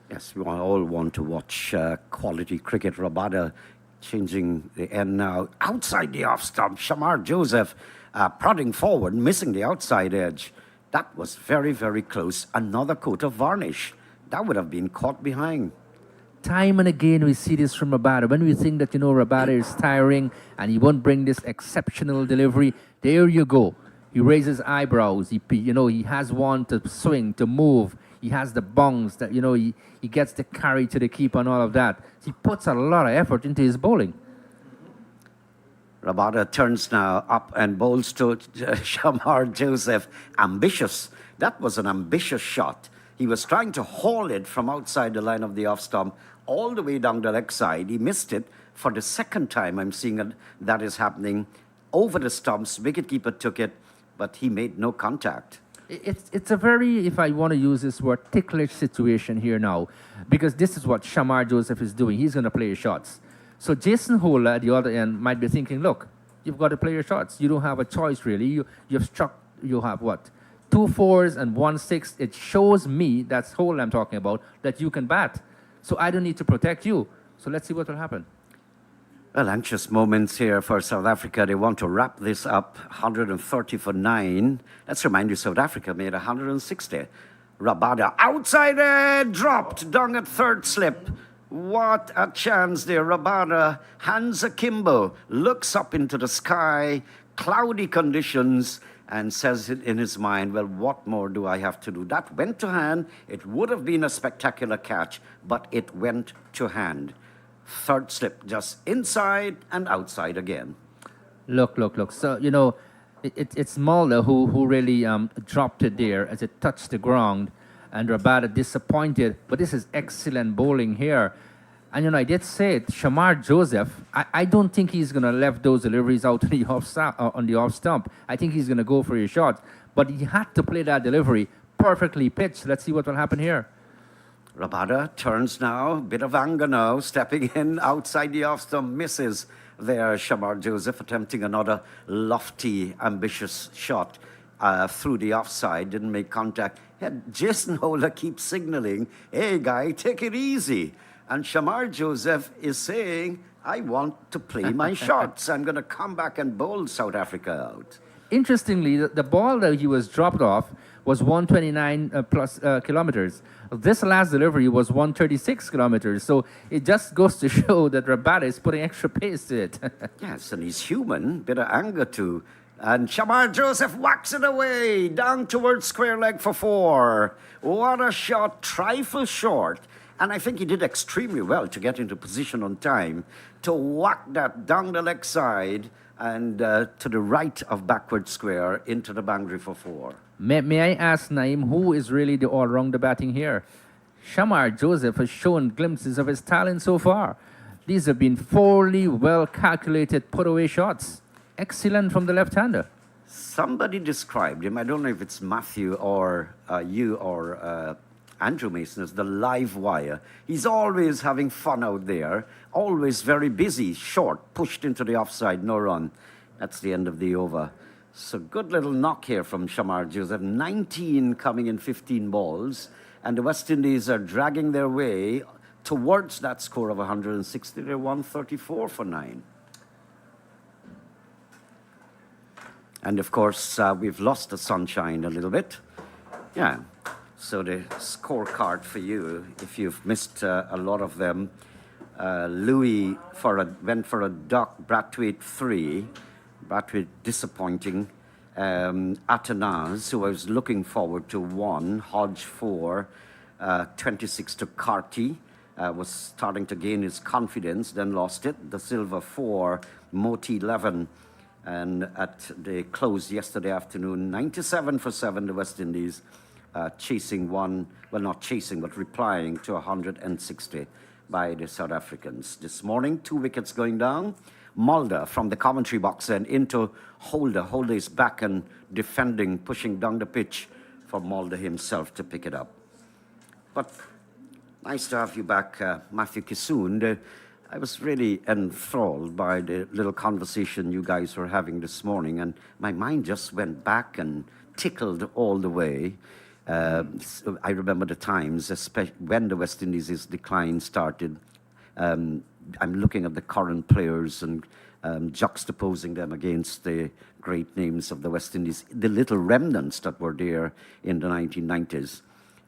Yes, we all want to watch quality cricket. Rabada changing the end now. Outside the off stump, Shamar Joseph prodding forward, missing the outside edge. That was very, very close. Another coat of varnish. That would have been caught behind. Time and again, we see this from Rabada. When we think that, Rabada is tiring and he won't bring this exceptional delivery, there you go. He raises eyebrows. He has one to swing, to move. He has the bongs that, he gets the carry to the keeper and all of that. He puts a lot of effort into his bowling. Rabada turns now up and bowls to Shamar Joseph. Ambitious. That was an ambitious shot. He was trying to haul it from outside the line of the off stump all the way down the leg side. He missed it. For the second time I'm seeing it, that is happening. Over the stumps, wicketkeeper took it, but he made no contact. It's a very, if I want to use this word, ticklish situation here now, because this is what Shamar Joseph is doing. He's going to play his shots. So Jason Holder at the other end might be thinking, look, you've got to play your shots. You don't have a choice, really. You have what? 2 4s and 1 6. It shows me, that's Holder I'm talking about, that you can bat. So I don't need to protect you. So let's see what will happen. Well, anxious moments here for South Africa. They want to wrap this up, 130 for 9. Let's remind you, South Africa made 160. Rabada outside it, dropped down at third slip. What a chance there. Rabada, hands akimbo, looks up into the sky, cloudy conditions, and says it in his mind, well, what more do I have to do? That went to hand. It would have been a spectacular catch, but it went to hand. Third slip, just inside and outside again. Look. So, it's Mulder who really dropped it there as it touched the ground. And Rabada disappointed. But this is excellent bowling here. And, I did say it, Shamar Joseph, I don't think he's going to left those deliveries out on the off stump. I think he's going to go for his shot. But he had to play that delivery perfectly pitched. Let's see what will happen here. Rabada turns now, bit of anger now, stepping in outside the off stump, misses there. Shamar Joseph attempting another lofty, ambitious shot through the offside, didn't make contact. Jason Holder keeps signaling, hey guy, take it easy. And Shamar Joseph is saying, I want to play my shots. I'm going to come back and bowl South Africa out. Interestingly, the ball that he was dropped off was 129 plus kilometers. This last delivery was 136 kilometers. So it just goes to show that Rabada is putting extra pace to it. Yes, and he's human, bit of anger too. And Shamar Joseph whacks it away, down towards square leg for 4. What a shot, trifle short. And I think he did extremely well to get into position on time to whack that down the leg side and to the right of backward square into the boundary for 4. May I ask, Naeem, who is really the all-rounder batting here? Shamar Joseph has shown glimpses of his talent so far. These have been poorly well calculated put-away shots. Excellent from the left-hander. Somebody described him, I don't know if it's Matthew or you or Andrew Mason, as the live wire. He's always having fun out there, always very busy, short, pushed into the offside, no run. That's the end of the over. So good little knock here from Shamar Joseph. 19 coming in 15 balls, and the West Indies are dragging their way towards that score of 160. They're 134 for 9. And of course, we've lost the sunshine a little bit. Yeah. So the scorecard for you, if you've missed a lot of them, Louis went for a duck, Brathwaite 3. Brathwaite disappointing. Atanaz, who I was looking forward to, 1. Hodge 4. 26 to Carty. Was starting to gain his confidence, then lost it. Da Silva 4. Moti 11. And at the close yesterday afternoon, 97 for 7, the West Indies. Chasing one, well, not chasing, but replying to 160 by the South Africans. This morning, 2 wickets going down. Mulder from the commentary box and into Holder. Holder is back and defending, pushing down the pitch for Mulder himself to pick it up. But nice to have you back, Matthew Kissoon. I was really enthralled by the little conversation you guys were having this morning, and my mind just went back and tickled all the way. So I remember the times, especially when the West Indies' decline started. I'm looking at the current players and juxtaposing them against the great names of the West Indies, the little remnants that were there in the 1990s.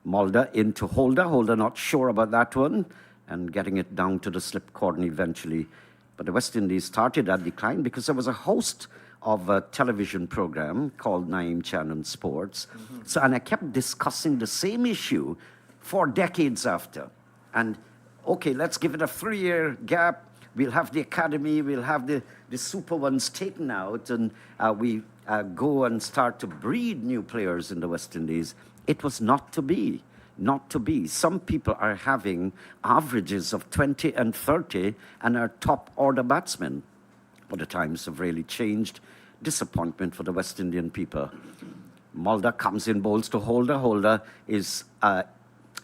Mulder into Holder. Holder not sure about that one, and getting it down to the slip cordon eventually. But the West Indies started that decline because there was a host of a television program called Naeem Channel Sports. So, and I kept discussing the same issue for decades after. And okay, let's give it a 3-year gap. We'll have the academy, we'll have the super ones taken out, and we go and start to breed new players in the West Indies. It was not to be. Not to be. Some people are having averages of 20 and 30 and are top order batsmen. But the times have really changed. Disappointment for the West Indian people. Mulder comes in, bowls to Holder. Holder is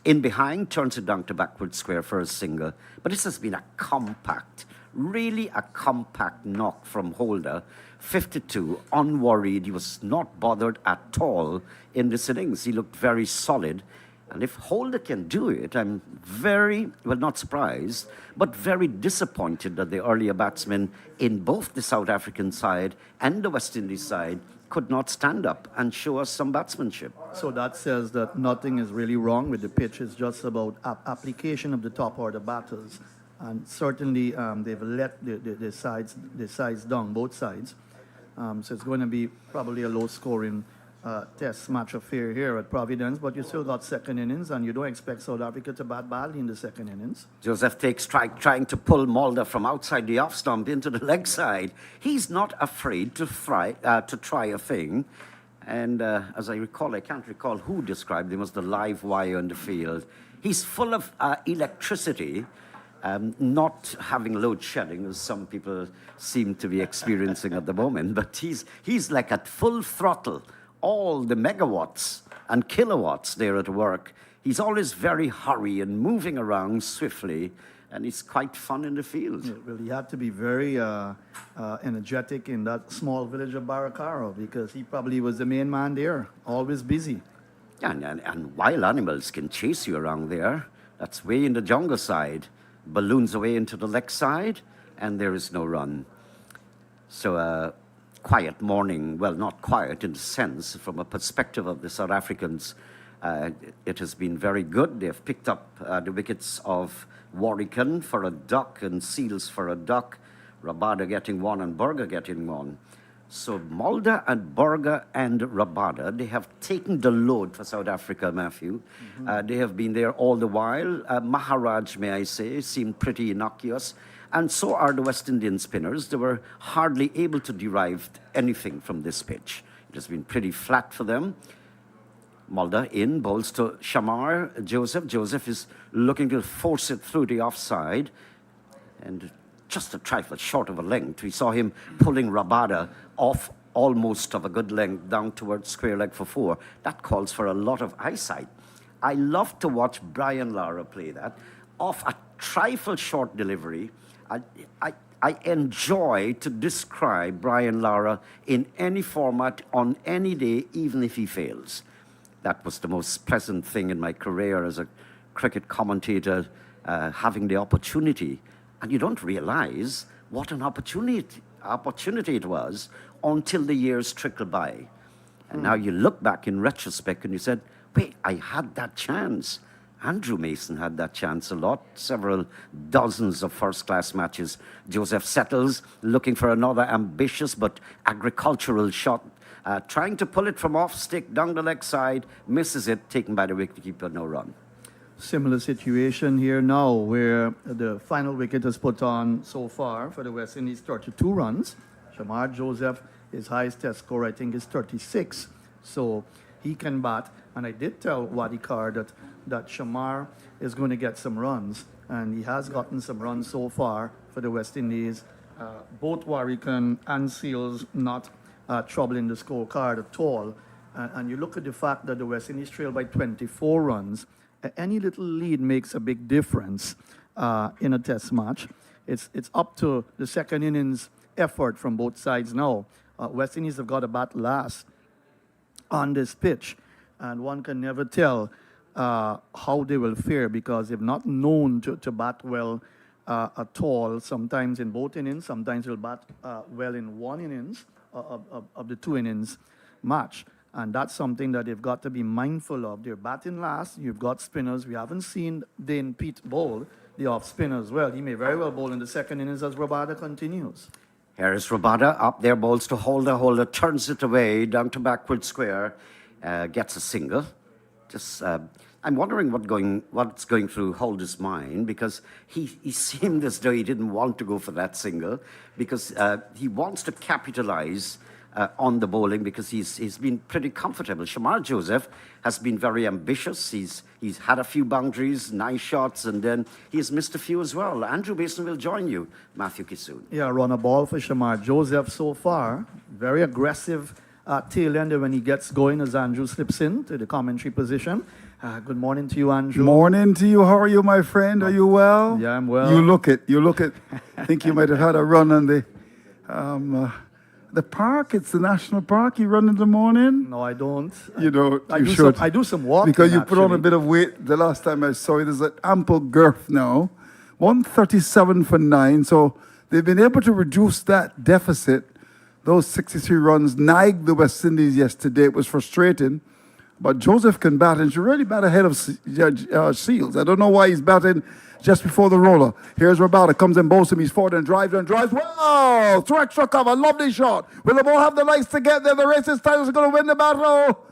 in behind, turns it down to backward square for a single. But this has been a compact, really a compact knock from Holder. 52, unworried. He was not bothered at all in this innings. He looked very solid. And if Holder can do it, I'm very, well, not surprised, but very disappointed that the earlier batsmen in both the South African side and the West Indies side could not stand up and show us some batsmanship. So that says that nothing is really wrong with the pitch. It's just about application of the top order batters. And certainly they've let the sides down, both sides. So it's going to be probably a low-scoring test match affair here at Providence, but you still got second innings, and you don't expect South Africa to bat badly in the second innings. Joseph takes strike, trying to pull Mulder from outside the off stump into the leg side. He's not afraid to try a thing. And as I recall, I can't recall who described him as the live wire in the field. He's full of electricity, not having load shedding, as some people seem to be experiencing at the moment, but he's like at full throttle. All the megawatts and kilowatts there at work. He's always very hurry and moving around swiftly, and it's quite fun in the field. Yeah, well, he had to be very energetic in that small village of Barakaro, because he probably was the main man there, always busy. And wild animals can chase you around there. That's way in the jungle side. Balloons away into the leg side, and there is no run. So, quiet morning, well, not quiet in the sense, from a perspective of the South Africans, it has been very good. They've picked up the wickets of Warrican for a duck and Seals for a duck, Rabada getting 1 and Burger getting 1. So Mulder and Burger and Rabada, they have taken the load for South Africa, Matthew. They have been there all the while. Maharaj, may I say, seemed pretty innocuous. And so are the West Indian spinners. They were hardly able to derive anything from this pitch. It has been pretty flat for them. Mulder in, bowls to Shamar Joseph. Joseph is looking to force it through the offside. And just a trifle short of a length. We saw him pulling Rabada off almost of a good length down towards square leg for 4. That calls for a lot of eyesight. I love to watch Brian Lara play that. Off a trifle short delivery. I enjoy to describe Brian Lara in any format, on any day, even if he fails. That was the most pleasant thing in my career as a cricket commentator, having the opportunity. And you don't realize what an opportunity it was until the years trickle by. And now you look back in retrospect and you said, wait, I had that chance. Andrew Mason had that chance a lot, several dozens of first-class matches. Joseph settles, looking for another ambitious but agricultural shot, trying to pull it from off stick down the leg side, misses it, taken by the wicketkeeper, no run. Similar situation here now, where the final wicket is put on so far for the West Indies, 32 runs. Shamar Joseph, his highest test score, I think, is 36. So he can bat. And I did tell Wadi Kar that Shamar is going to get some runs. And he has gotten some runs so far for the West Indies. Both Warrican and Seals not troubling the scorecard at all. And you look at the fact that the West Indies trail by 24 runs. Any little lead makes a big difference in a test match. It's up to the second innings effort from both sides now. West Indies have got to bat last on this pitch, and one can never tell how they will fare because they've not known to bat well at all. Sometimes in both innings, sometimes they'll bat well in one innings of the 2 innings match. And that's something that they've got to be mindful of. They're batting last. You've got spinners. We haven't seen Dane Pete bowl the off spinner as well. He may very well bowl in the second innings as Rabada continues. Here is Rabada up there, bowls to Holder, turns it away down to backward square, gets a single. I'm wondering what's going through Holder's mind, because he seemed as though he didn't want to go for that single, because he wants to capitalize on the bowling, because he's been pretty comfortable. Shamar Joseph has been very ambitious. He's had a few boundaries, nice shots, and then he's missed a few as well. Andrew Mason will join you, Matthew Kissoon. Yeah, run a ball for Shamar Joseph so far. Very aggressive tail ender when he gets going as Andrew slips in to the commentary position. Good morning to you, Andrew. Morning to you. How are you, my friend? Are you well? Yeah, I'm well. You look it. I think you might have had a run on the park. It's the national park. You run in the morning? No, I don't. You don't. I You do should. I do some walking, Because you put on a actually. bit of weight the last time I saw you. There's an ample girth now. 137 for 9. So they've been able to reduce that deficit. Those 63 runs nagged the West Indies yesterday. It was frustrating. But Joseph can bat, and should really bat ahead of Seals. I don't know why he's batting just before the roller. Here's Rabada, comes in, bowls him, he's forward and drives. Wow! Through extra cover, lovely shot. Will the ball have the legs to get there? The racist titles are going to win the battle.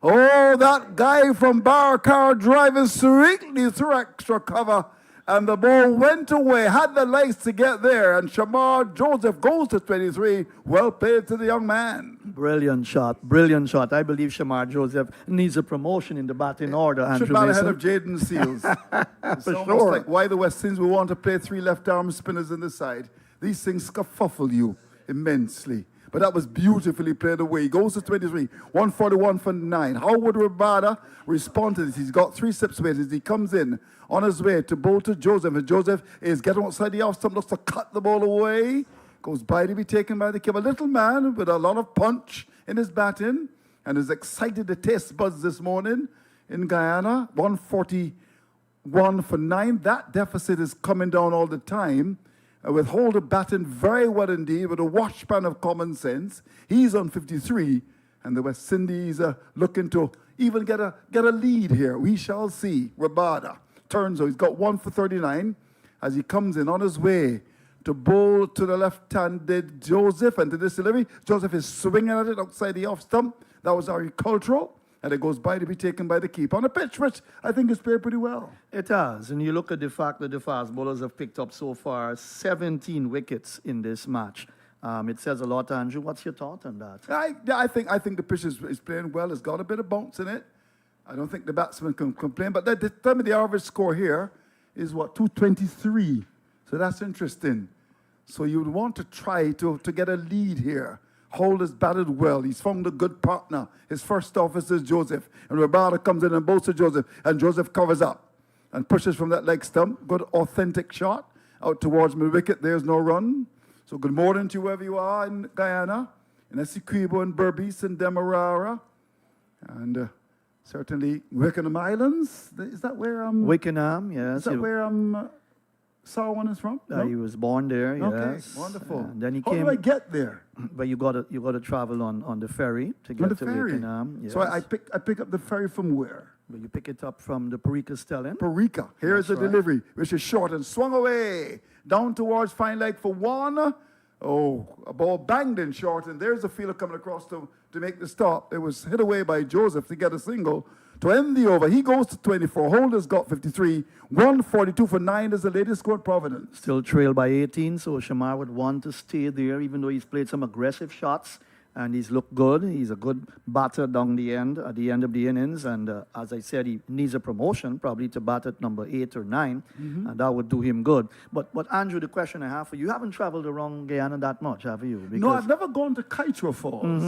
Oh, that guy from Barcar driving sweetly through extra cover. And the ball went away, had the legs to get there. And Shamar Joseph goes to 23. Well played to the young man. Brilliant shot, brilliant shot. I believe Shamar Joseph needs a promotion in the batting order, Andrew Should bat Mason. ahead of Jaden Seals. It's For almost sure. like why the West Indies will want to play 3 left-arm spinners in the side. These things kerfuffle you immensely. But that was beautifully played away. He goes to 23, 141 for 9. How would Rabada respond to this? He's got 3 steps away as he comes in on his way to bowl to Joseph. And Joseph is getting outside the off stump, looks to cut the ball away. Goes by to be taken by the keeper. A little man with a lot of punch in his batting and is excited to taste buds this morning in Guyana. 141 for 9. That deficit is coming down all the time. With Holder batting very well indeed, with a washpan of common sense. He's on 53, and the West Indies are looking to even get a lead here. We shall see. Rabada turns, he's got 1 for 39 as he comes in on his way to bowl to the left-handed Joseph, and to this delivery, Joseph is swinging at it outside the off stump. That was agricultural. And it goes by to be taken by the keeper on a pitch, which I think is played pretty well. It has. And you look at the fact that the fast bowlers have picked up so far 17 wickets in this match. It says a lot, Andrew. What's your thought on that? I think the pitch is playing well. It's got a bit of bounce in it. I don't think the batsman can complain. But tell me the average score here is what, 223. So that's interesting. So you would want to try to get a lead here. Holt has batted well. He's found a good partner. His first officer is Joseph. And Rabada comes in and bowls to Joseph. And Joseph covers up and pushes from that leg stump. Good authentic shot out towards mid wicket. There's no run. So good morning to wherever you are in Guyana. In Essequibo and Berbice and Demerara. And certainly Wickenham Islands. Is that where Wickenham, yes. Is that where Sarwan is from? No? He was born there, yes. Okay, wonderful. And then he How came. do I get there? But you gotta travel on the ferry to get On the to ferry. Wickenham. Yes. So I pick up the ferry from where? But you pick it up from the Parika Stelling. Parika. Here's the That's right. delivery, which is short and swung away down towards fine leg for one. Oh, a ball banged in short, and there's a fielder coming across to make the stop. It was hit away by Joseph to get a single to end the over. He goes to 24. Holder's got 53. 142 for 9 is the latest score at Providence. Still trailed by 18, so Shamar would want to stay there, even though he's played some aggressive shots and he's looked good. He's a good batter down the end, at the end of the innings. And as I said, he needs a promotion, probably to bat at number 8 or 9, and that would do him good. But Andrew, the question I have for you, you haven't traveled around Guyana that much, have you? No, I've never gone to Kaitra Falls.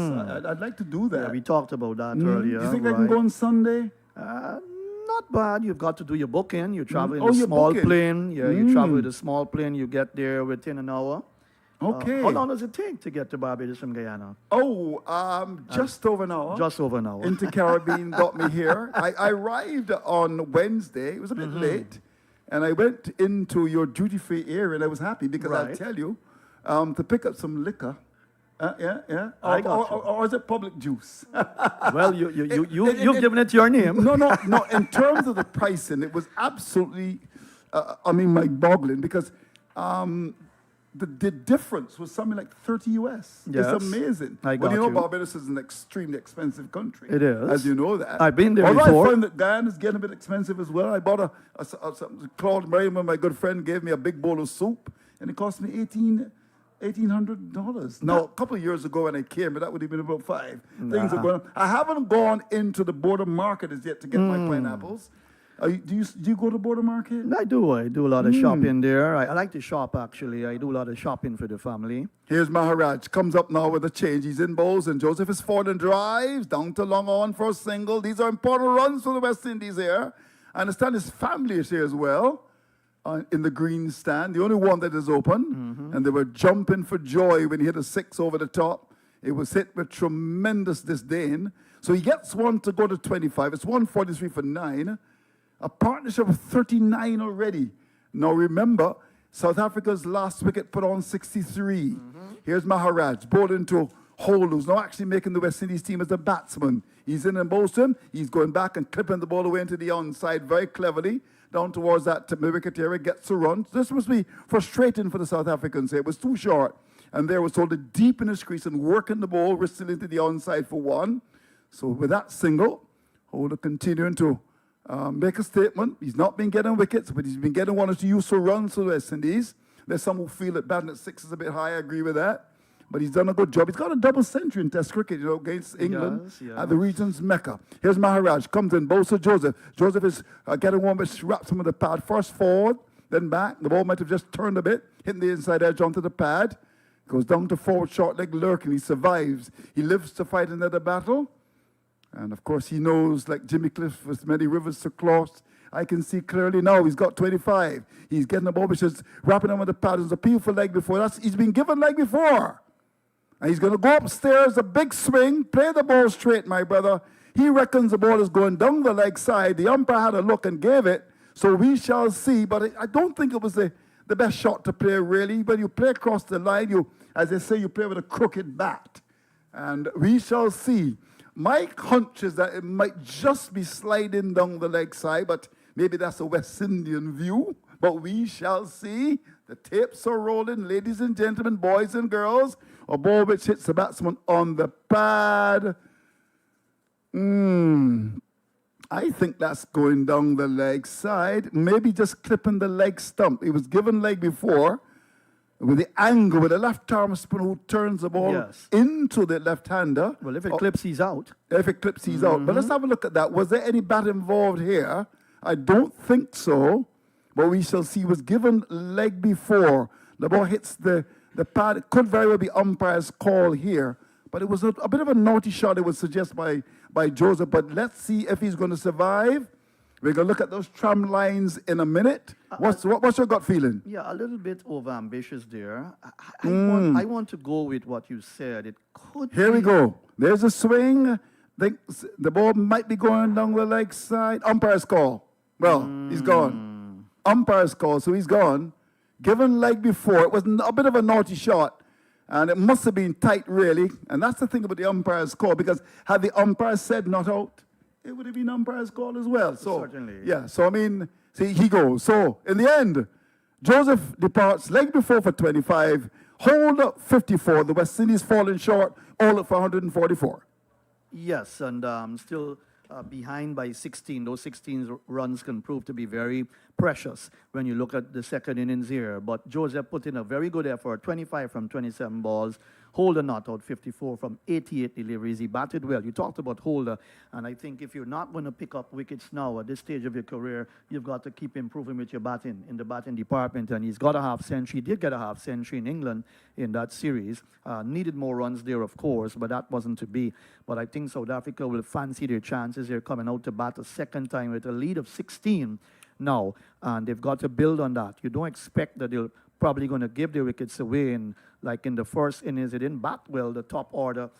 I'd like to do that. Yeah, we talked about that earlier. Do you think I can right? go on Sunday? Not bad. You've got to do your booking. You travel in Oh, a your small booking. plane. Yeah, you travel with a small plane. You get there within an hour. Okay. How long does it take to get to Barbados from Guyana? Just over an hour. Just over an hour. Into Caribbean got me here. I arrived on Wednesday. It was a bit late. And I went into your duty-free area, and I was happy because I Right. tell you, to pick up some liquor. Yeah. I got you. Or is it public juice? Well, you've given it your name. No. In terms of the pricing, it was absolutely, mind-boggling because the difference was something like 30 US. Yes. It's amazing. I Well, got you know, you. Barbados is an extremely expensive country. It is. As you know that. I've been there Although before. I find that Guyana is getting a bit expensive as well. I bought Claude Merriman, my good friend, gave me a big bowl of soup, and it cost me $1,800. Now, a couple of years ago when I came, but that would have been about 5. Things are going on. I haven't gone into the border market as yet to get my pineapples. Do you go to border market? I do a lot of shopping there. I like to shop, actually. I do a lot of shopping for the family. Here's Maharaj, comes up now with a change. He's in bowls, and Joseph is forward and drives down to long on for a single. These are important runs for the West Indies here. I understand his family is here as well, in the green stand, the only one that is open. And they were jumping for joy when he hit a 6 over the top. It was hit with tremendous disdain. So he gets one to go to 25. It's 143 for 9. A partnership of 39 already. Now remember, South Africa's last wicket put on 63. Here's Maharaj, bowled into Hole, who's now actually making the West Indies team as a batsman. He's in and bowls to him. He's going back and clipping the ball away into the onside very cleverly, down towards that wicket area, gets a run. This must be frustrating for the South Africans. It was too short. And there was told to deep in his crease and working the ball, wristle into the onside for 1. So with that single, Holder continuing to make a statement. He's not been getting wickets, but he's been getting 1 or 2 useful runs for the West Indies. There's some who feel that batting at 6 is a bit high. I agree with that. But he's done a good job. He's got a double century in Test cricket, against England does, yes. at the region's Mecca. Here's Maharaj, comes in, bowls to Joseph. Joseph is getting one which wraps him with the pad. First forward, then back. The ball might have just turned a bit, hitting the inside edge onto the pad. Goes down to forward, short leg lurking. He survives. He lives to fight another battle. And of course, he knows, like Jimmy Cliff, with many rivers to cross. I can see clearly now he's got 25. He's getting the ball, which is wrapping him with the pad. There's a appeal for leg before. He's been given leg before. And he's going to go upstairs, a big swing, play the ball straight, my brother. He reckons the ball is going down the leg side. The umpire had a look and gave it. So we shall see. But I don't think it was the best shot to play, really. When you play across the line, as they say, you play with a crooked bat. And we shall see. My hunch is that it might just be sliding down the leg side, but maybe that's a West Indian view. But we shall see. The tapes are rolling, ladies and gentlemen, boys and girls. A ball which hits the batsman on the pad. I think that's going down the leg side. Maybe just clipping the leg stump. He was given leg before. with the angle, with the left arm spinner who turns the ball Yes. into the left-hander. Well, if it clips, he's out. If it clips, he's out. But let's have a look at that. Was there any bat involved here? I don't think so. But we shall see. He was given leg before. The ball hits the pad. It could very well be umpire's call here. But it was a bit of a naughty shot, it would suggest, by Joseph. But let's see if he's going to survive. We're going to look at those tram lines in a minute. What's your gut feeling? Yeah, a little bit over-ambitious there. I want to go with what you said. It could Here we be- go. There's a swing. The ball might be going down the leg side. Umpire's call. Well, he's gone. Umpire's call, so he's gone. Given leg before. It was a bit of a naughty shot. And it must have been tight, really. And that's the thing about the umpire's call, because had the umpire said not out, it would have been umpire's call as well. So, Certainly. yeah, so I mean, see, he goes. So, in the end, Joseph departs leg before for 25, hold up 54. The West Indies falling short, all up for 144. Yes, and still behind by 16. Those 16 runs can prove to be very precious when you look at the second innings here. But Joseph put in a very good effort, 25 from 27 balls. Holder not out, 54 from 88 deliveries. He batted well. You talked about Holder, and I think if you're not going to pick up wickets now at this stage of your career, you've got to keep improving with your batting in the batting department. And he's got a half century. He did get a half century in England in that series. Needed more runs there, of course, but that wasn't to be. But I think South Africa will fancy their chances. They're coming out to bat a second time with a lead of 16 now, and they've got to build on that. You don't expect that they'll probably going to give their wickets away. And like in the first innings, they didn't bat well. The top order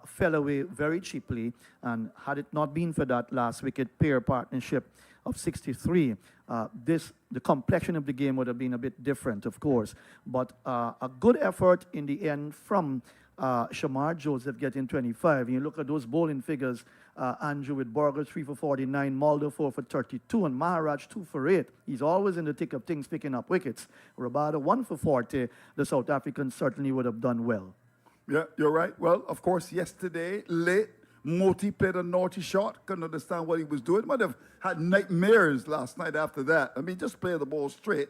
fell away very cheaply. And had it not been for that last wicket pair partnership of 63, the complexion of the game would have been a bit different, of course. But a good effort in the end from Shamar Joseph getting 25. And you look at those bowling figures, Andrew with Borger 3 for 49, Mulder 4 for 32, and Maharaj 2 for 8. He's always in the thick of things picking up wickets. Rabada 1 for 40. The South Africans certainly would have done well. Yeah, you're right. Well, of course, yesterday, late, Moti played a naughty shot. Couldn't understand what he was doing. Might have had nightmares last night after that. I mean, just play the ball straight.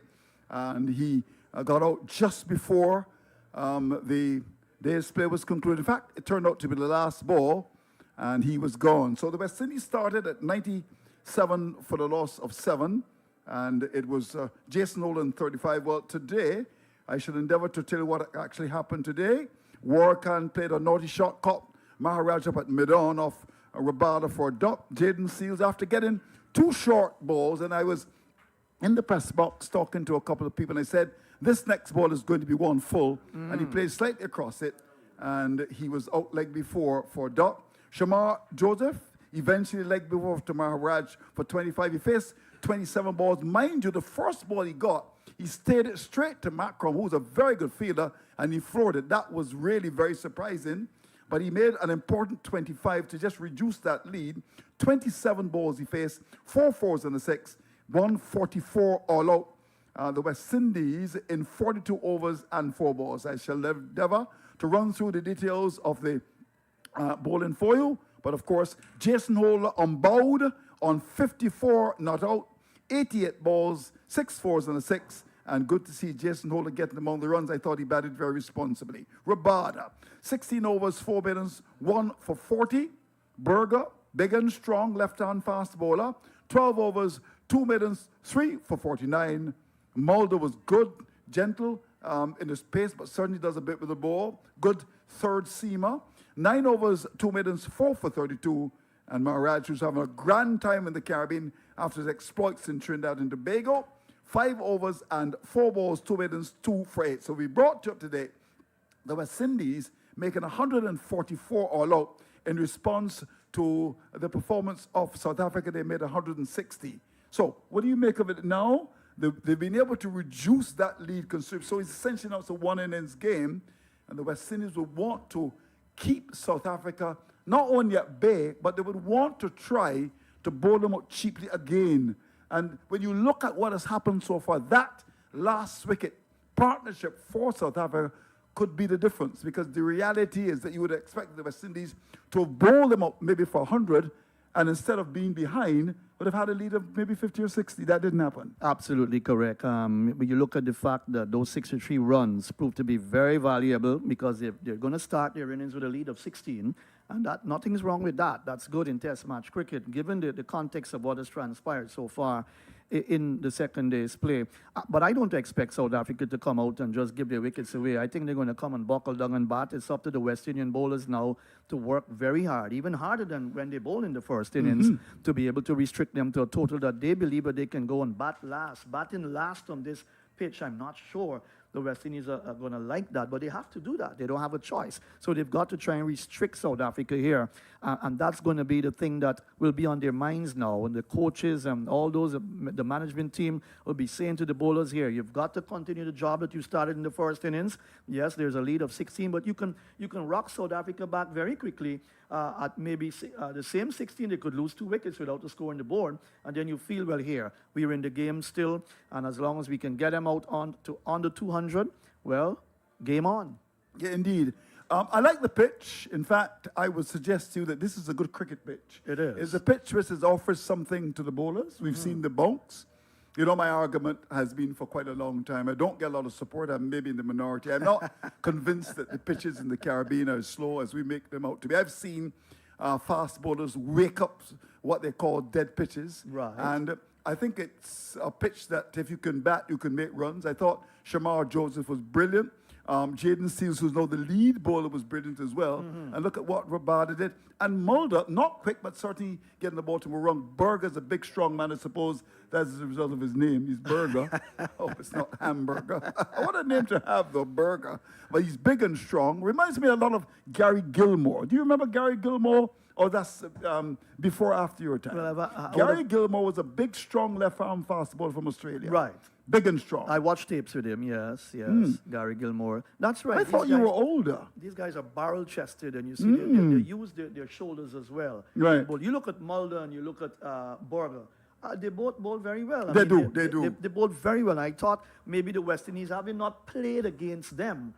And he got out just before the day's play was concluded. In fact, it turned out to be the last ball, and he was gone. So the West Indies started at 97 for the loss of 7, and it was Jason Nolan 35. Well, today, I should endeavor to tell you what actually happened today. Warkan played a naughty shot, caught Maharaj up at mid-on off Rabada for a duck. Jaden Seals, after getting 2 short balls, and I was in the press box talking to a couple of people, and I said, this next ball is going to be 1 full, and he played slightly across it, and he was out leg before for Doc. Shamar Joseph eventually leg before to Maharaj for 25. He faced 27 balls. Mind you, the first ball he got, he stayed it straight to Macron, who was a very good fielder, and he floored it. That was really very surprising, but he made an important 25 to just reduce that lead. 27 balls he faced, 4 fours and a 6, 144 all out. The West Indies in 42 overs and 4 balls. I shall endeavor to run through the details of the bowling for you. But of course, Jason Holder unbowed on 54 not out, 88 balls, 6 fours and a 6. And good to see Jason Holder getting among the runs. I thought he batted very responsibly. Rabada, 16 overs, 4 middens, 1 for 40. Berger, big and strong, left-hand fast bowler, 12 overs, 2 middens, 3 for 49. Mulder was good, gentle in his pace, but certainly does a bit with the ball. Good third seamer. 9 overs, 2 middens, 4 for 32. And Maharaj, who's having a grand time in the Caribbean after his exploits in Trinidad and Tobago. 5 overs and 4 balls, 2 middens, 2 for 8. So we brought you up to date the West Indies making 144 all out in response to the performance of South Africa. They made 160. So what do you make of it now? They've been able to reduce that lead considerably. So it's essentially now it's a 1 innings game, and the West Indies would want to keep South Africa not only at bay, but they would want to try to bowl them out cheaply again. And when you look at what has happened so far, that last wicket partnership for South Africa could be the difference, because the reality is that you would expect the West Indies to bowl them up maybe for 100, and instead of being behind, would have had a lead of maybe 50 or 60. That didn't happen. Absolutely correct. When you look at the fact that those 63 runs proved to be very valuable because they're going to start their innings with a lead of 16, and that nothing's wrong with that. That's good in Test match cricket, given the context of what has transpired so far in the second day's play. But I don't expect South Africa to come out and just give their wickets away. I think they're going to come and buckle down and bat. It's up to the West Indian bowlers now to work very hard, even harder than when they bowl in the first innings, to be able to restrict them to a total that they believe that they can go and bat last. Batting last on this pitch, I'm not sure the West Indies are going to like that, but they have to do that. They don't have a choice. So they've got to try and restrict South Africa here. And that's going to be the thing that will be on their minds now. And the coaches and all those, the management team will be saying to the bowlers here, you've got to continue the job that you started in the first innings. Yes, there's a lead of 16, but you can rock South Africa back very quickly. At maybe the same 16, they could lose 2 wickets without a score on the board. And then you feel, well, here, we're in the game still. And as long as we can get them out on the 200, well, game on. Yeah, indeed. I like the pitch. In fact, I would suggest to you that this is a good cricket pitch. It is. It's a pitch which offers something to the bowlers. We've seen the bunks. You know, my argument has been for quite a long time. I don't get a lot of support. I'm maybe in the minority. I'm not convinced that the pitches in the Caribbean are as slow as we make them out to be. I've seen fast bowlers wake up what they call dead pitches. Right. And I think it's a pitch that if you can bat, you can make runs. I thought Shamar Joseph was brilliant. Jaden Seals, who's now the lead bowler, was brilliant as well. And look at what Rabada did. And Mulder, not quick, but certainly getting the ball to a run. Berger's a big, strong man. I suppose that's as a result of his name. He's Berger. Oh, it's not Hamburger. What a name to have, though, Berger. But he's big and strong. Reminds me a lot of Gary Gilmore. Do you remember Gary Gilmore? Or that's before or after your time? Well, Gary Gilmore was a big, strong left-arm fast bowler from Australia. Right. Big and strong. I watched tapes with him, yes. Gary Gilmore. That's right. I These thought you guys- were older. These guys are barrel-chested, and you see they use their shoulders as well. Right. But you look at Mulder and you look at Borger. They both bowl very well. They do. They bowl very well. I thought maybe the West Indies, having not played against them,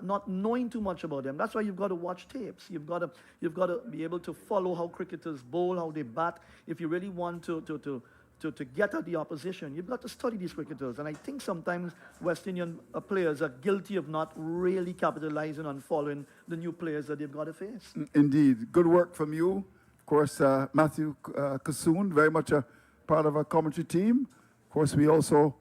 not knowing too much about them. That's why you've got to watch tapes. You've got to be able to follow how cricketers bowl, how they bat. If you really want to get at the opposition, you've got to study these cricketers. And I think sometimes West Indian players are guilty of not really capitalizing on following the new players that they've got to face. Indeed. Good work from you. Of course, Matthew Kassoon, very much a part of our commentary team. Of course, we also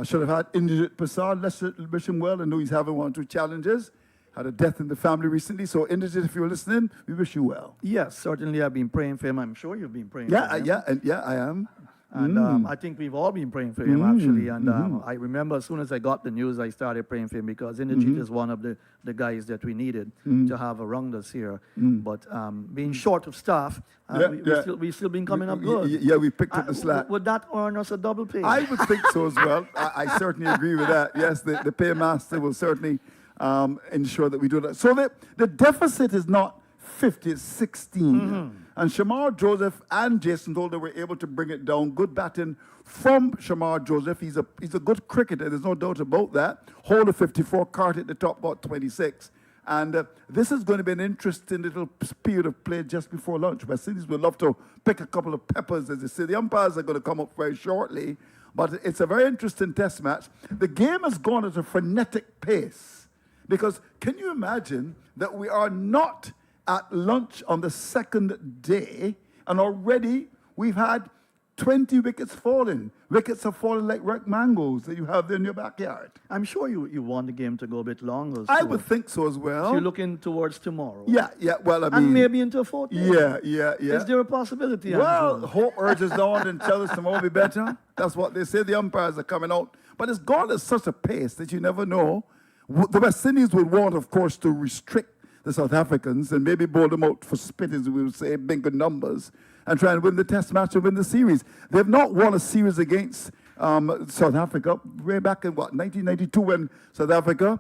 should have had Indrajit Prasad. Let's wish him well. I know he's having 1 or 2 challenges. Had a death in the family recently. So, Indrajit, if you're listening, we wish you well. Yes, certainly I've been praying for him. I'm sure you've been praying for him. I am. And I think we've all been praying for him, actually. And I remember as soon as I got the news, I started praying for him because Indrajit is one of the guys that we needed to have around us here. But being short of staff, we still been coming up good. Yeah, we picked up the slack. Would that earn us a double pay? I would think so as well. I certainly agree with that. Yes, the paymaster will certainly ensure that we do that. So the deficit is not 50, it's 16. And Shamar Joseph and Jason Holder were able to bring it down. Good batting from Shamar Joseph. He's a good cricketer, there's no doubt about that. Holder 54, Carter at the top, about 26. And this is going to be an interesting little period of play just before lunch. West Indies would love to pick a couple of peppers, as they say. The umpires are going to come up very shortly. But it's a very interesting test match. The game has gone at a frenetic pace. Because can you imagine that we are not at lunch on the second day, and already we've had 20 wickets falling. Wickets have fallen like ripe mangoes that you have there in your backyard. I'm sure you want the game to go a bit longer. I so- would think so as well. So you're looking towards tomorrow. Yeah, well, I mean... And maybe into a fortnight. Yeah. Is there a possibility? Well, Andrew? hope urges on and tell us tomorrow will be better. That's what they say. The umpires are coming out. But it's gone at such a pace that you never know. The West Indies would want, of course, to restrict the South Africans and maybe bowl them out for spit, as we would say, big good numbers, and try and win the test match and win the series. They've not won a series against South Africa way back in, 1992, when South Africa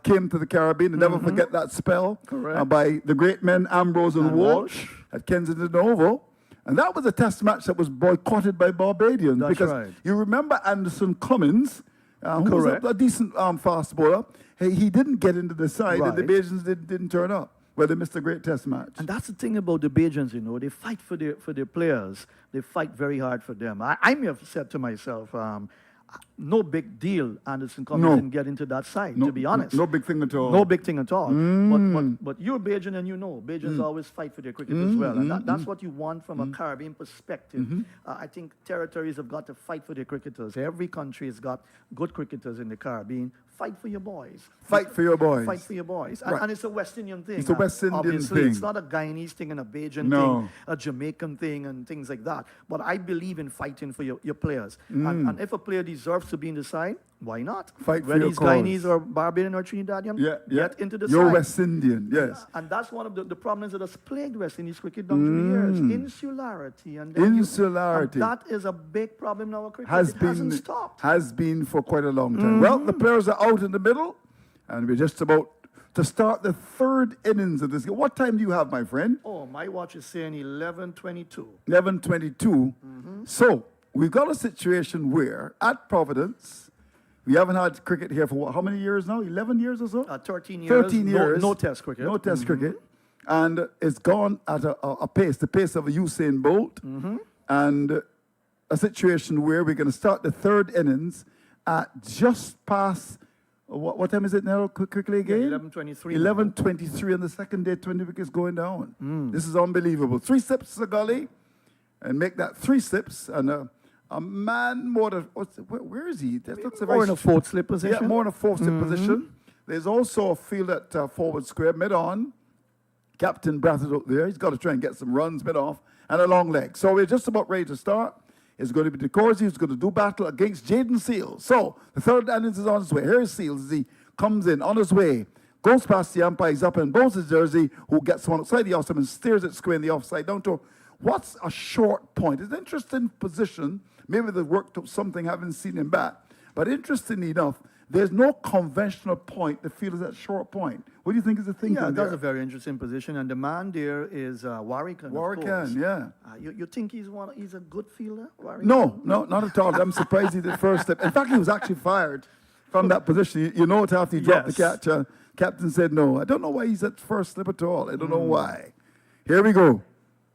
came to the Caribbean. And never forget that spell by the great men Ambrose and Walsh at Kensington Oval. And that was a test match that was boycotted by Barbadians. That's because right. you remember Anderson Cummins, who was Correct. a decent fast bowler. He didn't get into the side, and the Right. Bajans didn't turn up. Well, they missed a great test match. And that's the thing about the Bajans, you know, they fight for their players. They fight very hard for them. I may have said to myself, no big deal Anderson Cummings didn't get into that side, to be honest. No big thing at all. No big thing at all. But you're Bajan and you know, Bajans always fight for their cricket as well. And that's what you want from a Caribbean perspective. I think territories have got to fight for their cricketers. Every country has got good cricketers in the Caribbean. Fight for your boys. Fight for your boys. Fight for your boys. Right. And it's a West Indian thing. It's a West Indian obviously. thing. It's not a Guyanese thing and a Bajan No. thing, a Jamaican thing and things like that. But I believe in fighting for your players. And if a player deserves to be in the side, why not? Fight for Whether your he's cause. Guyanese or Barbadian or Trinidadian, get into the You're side. West Indian, yes. And that's one of the problems that has plagued West Indies cricket down through the years. Insularity. And then Insularity. and that is a big problem in our cricket. Has it been hasn't stopped. has been for quite a long time. Well, the players are out in the middle, and we're just about to start the third innings of this game. What time do you have, my friend? Oh, my watch is saying 11:22. 11:22. So we've got a situation where at Providence, we haven't had cricket here for what, how many years now? 11 years or so? 13 years. 13 years. No test cricket. No test cricket. And it's gone at a pace, the pace of a Usain Bolt. And a situation where we're going to start the third innings at just past, what time is it now? Quickly again? 11:23. 11:23 on the second day, 20 wickets going down. This is unbelievable. 3 sips to the gully and make that 3 sips. And a man more than, where is he? That looks a Or very in a fourth slip position. yeah, more in a fourth slip position. There's also a field at forward square, mid-on. Captain Brathwaite up there. He's got to try and get some runs mid-off and a long leg. So we're just about ready to start. It's going to be DeCourcy who's going to do battle against Jaden Seals. So the third innings is on his way. Here's Seals as he comes in on his way. Goes past the umpire. He's up in both his jersey, who gets one outside the offside and steers it square in the offside down to what's a short point. It's an interesting position. Maybe they've worked up something, haven't seen him back. But interestingly enough, there's no conventional point. The field is at short point. What do you think is the thinking Yeah, that's there? a very interesting position. And the man there is Warwican. Warwican, yeah. You think he's a good fielder, Warwican? No, not at all. I'm surprised he did first step. In fact, he was actually fired from that position. You know it after he dropped the Yes. catch. Captain said no. I don't know why he's at first slip at all. I don't know why. Here we go.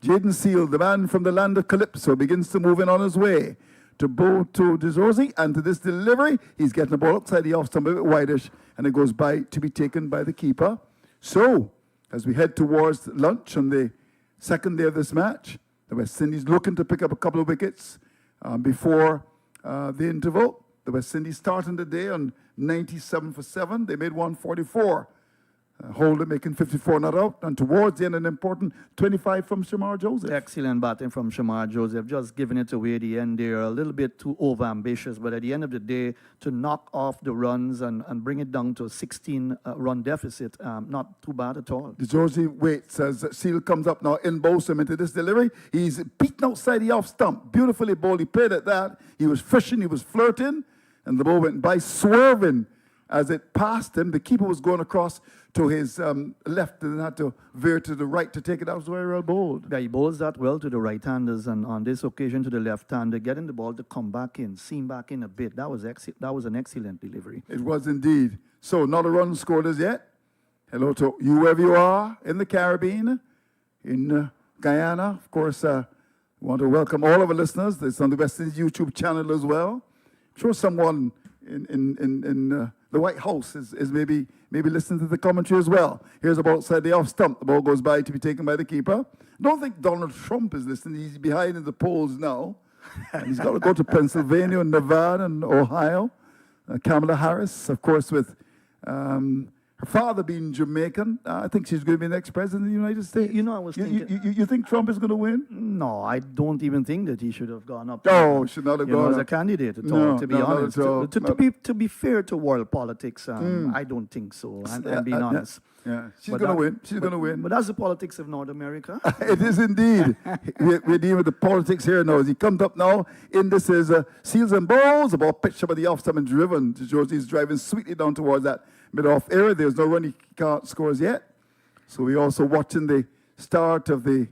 Jaden Seal, the man from the land of Calypso, begins to move in on his way to bow to DeZorzi, and to this delivery, he's getting the ball upside the off stump, a bit wideish, and it goes by to be taken by the keeper. So, as we head towards lunch on the second day of this match, the West Indies looking to pick up a couple of wickets before the interval. The West Indies starting the day on 97 for 7. They made 144. Holder making 54 not out, and towards the end an important 25 from Shamar Joseph. Excellent batting from Shamar Joseph, just giving it away at the end there, a little bit too over-ambitious, but at the end of the day, to knock off the runs and bring it down to a 16-run deficit, not too bad at all. Georgie waits as Seal comes up now in Bosom into this delivery. He's beaten outside the off stump. Beautifully bowled. He played at that. He was fishing, he was flirting, and the ball went by, swerving as it passed him. The keeper was going across to his left and had to veer to the right to take it. That was very well bowled. Yeah, he bowls that well to the right-handers, and on this occasion to the left-hander, getting the ball to come back in, seam back in a bit. That was an excellent delivery. It was indeed. So, not a run scored as yet. Hello to you, wherever you are in the Caribbean, in Guyana. Of course, we want to welcome all of our listeners. It's on the West Indies YouTube channel as well. I'm sure someone in the White House is maybe listening to the commentary as well. Here's a ball outside the off stump. The ball goes by to be taken by the keeper. I don't think Donald Trump is listening. He's behind in the polls now. And he's got to go to Pennsylvania and Nevada and Ohio. Kamala Harris, of course, with her father being Jamaican. I think she's going to be the next president of the United States. You know, I was thinking... You think Trump is going to win? No, I don't even think that he should have gone up. No, should not have you know, gone as a up. candidate at No, all, to be no, not honest. at all. To be fair to world politics, I don't think so. I'm being honest. Yeah, she's But going to that- win. She's going to win. But that's the politics of North America. It is indeed. We're dealing with the politics here now. As he comes up now, in this is Seals and Balls. The ball pitched up by the off stump and driven. Georgie's driving sweetly down towards that mid-off area. There's no run. He can't score as yet. So we're also watching the start of the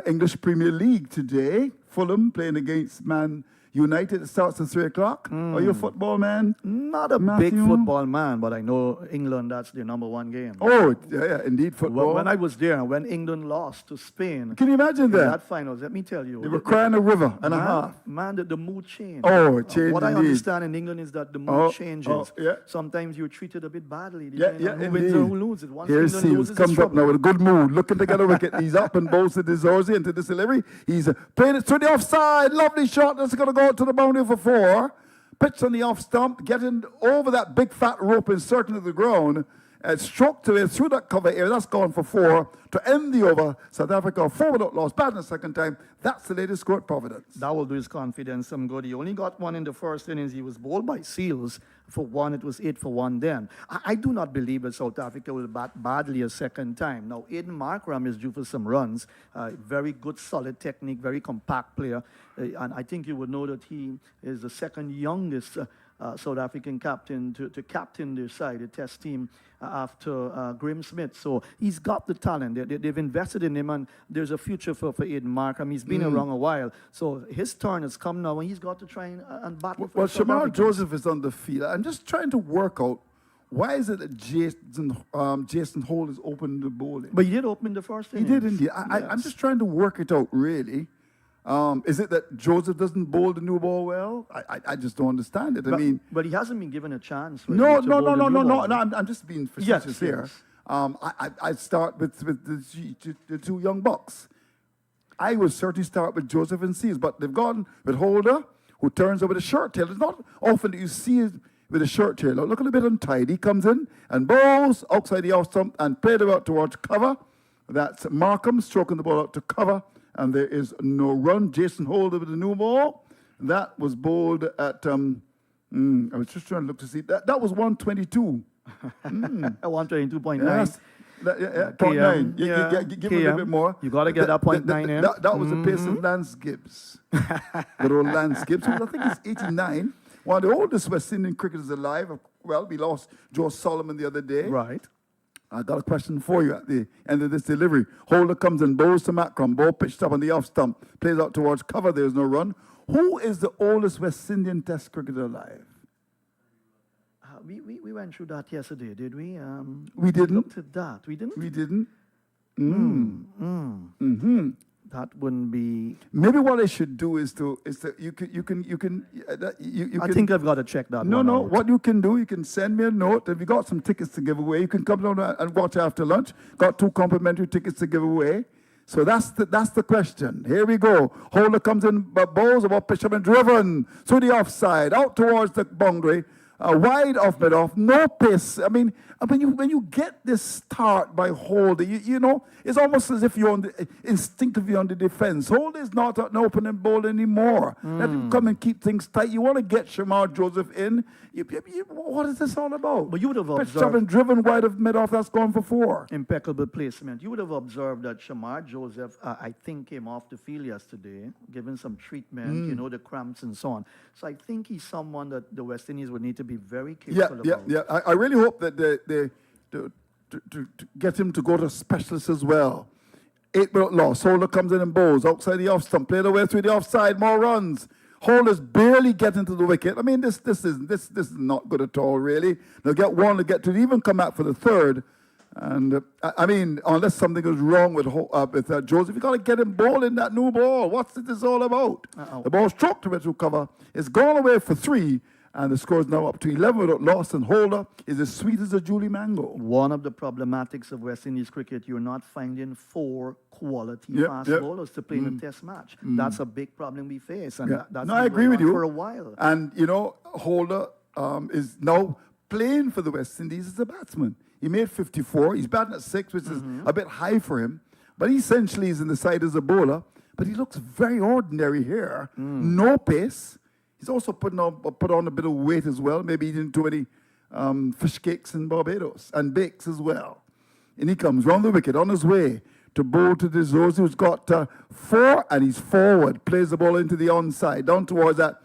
English Premier League today. Fulham playing against Man United, it starts at 3 o'clock. Are you a football man? Not a big Matthew? football man, but I know England, that's their number one game. Oh, yeah, indeed, Well, football. when I was there, when England lost to Spain, Can you imagine in that? that finals, let me tell you. They were crying a river and a man, half. Man, the mood changed. Oh, it changed What I indeed. understand in England is that the mood Oh, changes. oh, yeah. Sometimes you're treated a bit badly. Yeah, depending on yeah, who wins or indeed. who loses. Once Here's England Seals loses, it's comes up now trouble. with a good mood, looking to get a wicket. He's up and bowls to Dizorzi into this delivery. He's playing it to the offside. Lovely shot. That's going to go out to the boundary for 4. Pitch on the off stump, getting over that big fat rope inserted into the ground. And struck to it through that cover area. That's gone for 4 to end the over. South Africa 4 without loss. Bad in the second time. That's the latest score at Providence. That will do his confidence some good. He only got 1 in the first innings. He was bowled by Seals for 1. It was 8 for 1 then. I do not believe that South Africa will bat badly a second time. Now, Aiden Markram is due for some runs. Very good, solid technique, very compact player. And I think you would know that he is the second youngest South African captain to captain their side, the test team, after Graeme Smith. So he's got the talent. They've invested in him, and there's a future for Aiden Markram. He's been around a while. So his turn has come now, and he's got to try and battle for Well, the South Shamar Africans. Joseph is on the field. I'm just trying to work out why is it that Jason Hole is open to bowling. But he did open the first He innings. did indeed. I'm just trying to work it out, really. Is it that Joseph doesn't bowl the new ball well? I just don't understand it. I mean, But he hasn't been given a chance. no, really, no, to no, bowl no, the no, new no, no, ball. no. I'm just being facetious Yes, here. yes. I start with the 2 young bucks. I would certainly start with Joseph and Seals, but they've gone with Holder, who turns over the shirt tail. It's not often that you see it with a shirt tail. Looking a bit untidy. He comes in and bowls outside the off stump and played it out towards cover. That's Markham stroking the ball out to cover, and there is no run. Jason Holder with the new ball. That was bowled at, I was just trying to look to see. That was 122. 122.9. Yes. Point 9. Give me a little bit more. You got to get that point 9 in. That was the pace of Lance Gibbs. Good old Lance Gibbs, who I think is 89. One of the oldest West Indian cricketers alive. Well, we lost Joe Solomon the other day. Right. I got a question for you at the end of this delivery. Holder comes and bowls to Macron. Ball pitched up on the off stump. Plays out towards cover. There's no run. Who is the oldest West Indian Test cricketer alive? We went through that yesterday, did we? We didn't. Looked at that. We didn't? We didn't. That wouldn't be... Maybe what I should do is to you can I think I've got to check that No, one no. out. What you can do, you can send me a note. If you got some tickets to give away, you can come down and watch after lunch. Got 2 complimentary tickets to give away. So that's the question. Here we go. Holder comes in, bowls about pitch up and driven to the offside, out towards the boundary, wide off mid off, no pace. I mean, when you get this start by Holder, you know, it's almost as if you're instinctively on the defense. Holder is not an opening bowler anymore. Let him come and keep things tight. You want to get Shamar Joseph in. What is this all about? But you would have Pitched up observed and driven wide of mid off. That's gone for 4. impeccable placement. You would have observed that Shamar Joseph, I think, came off the field yesterday, given some treatment, you know, the cramps and so on. So I think he's someone that the West Indies would need to be very careful about. I really hope that they to get him to go to specialists as well. 8 without loss. Holder comes in and bowls outside the off stump. Played away through the offside. More runs. Holder's barely getting to the wicket. I mean, this is not good at all, really. They'll get 1 to get to even come back for the 3rd. And I mean, unless something is wrong with Joseph, you got to get him bowling that new ball. What's this all about? The ball struck to it through cover. It's gone away for 3. And the score is now up to 11 without loss, and Holder is as sweet as a Julie mango. One of the problematics of West Indies cricket, you're not finding 4 quality fast bowlers to play in a test match. That's a big problem we face, and that's No, I been agree going with on you. for a while. And, you know, Holder is now playing for the West Indies as a batsman. He made 54. He's batting at 6, which is a bit high for him. But he essentially is in the side as a bowler. But he looks very ordinary here. No pace. He's also put on a bit of weight as well. Maybe he didn't do any fish cakes in Barbados and bakes as well. And he comes round the wicket on his way to bowl to Dizorzi, who's got 4, and he's forward. Plays the ball into the onside, down towards that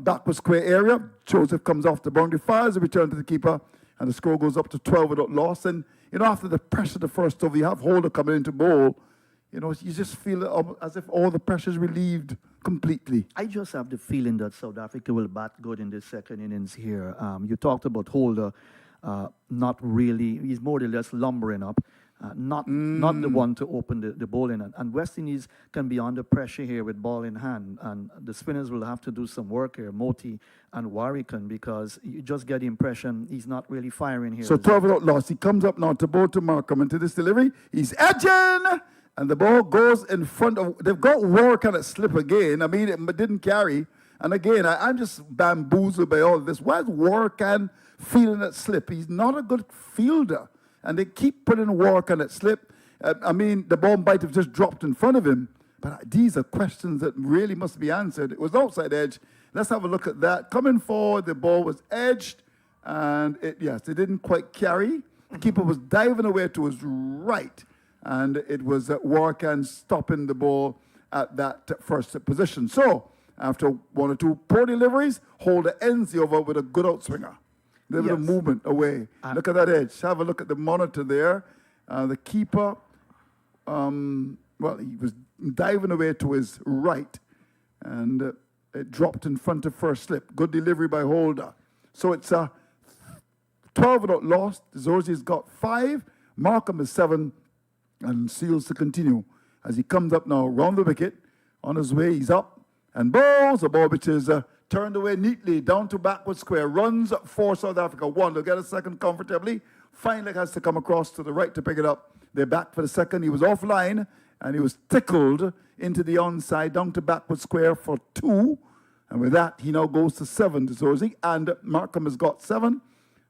backward square area. Joseph comes off the boundary, fires a return to the keeper, and the score goes up to 12 without loss. And, you know, after the pressure of the first over, you have Holder coming in to bowl. You know, you just feel as if all the pressure is relieved completely. I just have the feeling that South Africa will bat good in this second innings here. You talked about Holder, not really, he's more or less lumbering up, not the one to open the bowling. And West Indies can be under pressure here with ball in hand, and the spinners will have to do some work here, Moti and Warrican, because you just get the impression he's not really firing here. So 12 out lost. He comes up now to bowl to Markham into this delivery. He's edging! And the ball goes in front of, they've got Warrican at slip again. I mean, it didn't carry. And again, I'm just bamboozled by all of this. Why is Warrican feeling at slip? He's not a good fielder. And they keep putting Warrican at slip. I mean, the ball might have just dropped in front of him. But these are questions that really must be answered. It was outside edge. Let's have a look at that. Coming forward, the ball was edged. And it didn't quite carry. The keeper was diving away to his right. And it was Warrican stopping the ball at that first position. So, after one or two poor deliveries, Holder ends the over with a good outswinger. A little bit of movement away. Look at that edge. Have a look at the monitor there. The keeper, he was diving away to his right, and it dropped in front of first slip. Good delivery by Holder. So it's 12 without lost. Zorzi's got 5. Markham is 7. And Seals to continue as he comes up now round the wicket. On his way, he's up and bowls a ball which is turned away neatly down to backward square. Runs for South Africa. 1. They'll get a second comfortably. Finally has to come across to the right to pick it up. They're back for the second. He was offline and he was tickled into the onside down to backward square for 2. And with that, he now goes to 7 to Zorzi. And Markham has got 7.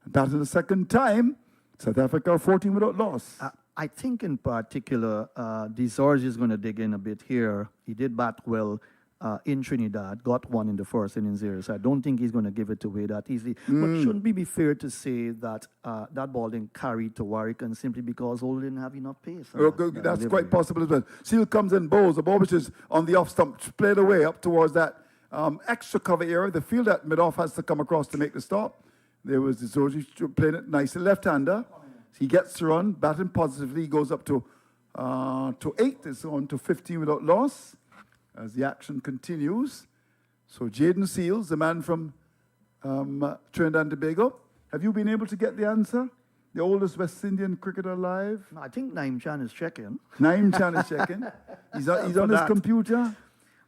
And that is the second time. South Africa are 14 without loss. I think in particular, DeZorge is going to dig in a bit here. He did bat well in Trinidad, got 1 in the first innings here, so I don't think he's going to give it away that easily. But shouldn't we be fair to say that that ball didn't carry to Warrican simply because Holder didn't have enough pace? That's quite possible as well. Seal comes in, bowls, a ball which is on the off stump, played away up towards that extra cover area. The field at mid-off has to come across to make the stop. There was DeZorge playing it nicely, left-hander. He gets to run, batting positively. He goes up to 8. It's on to 15 without loss as the action continues. So Jaden Seals, the man from Trinidad and Tobago. Have you been able to get the answer? The oldest West Indian cricketer alive? No, I think Naim Chan is checking. Naim Chan is checking. He's on his computer.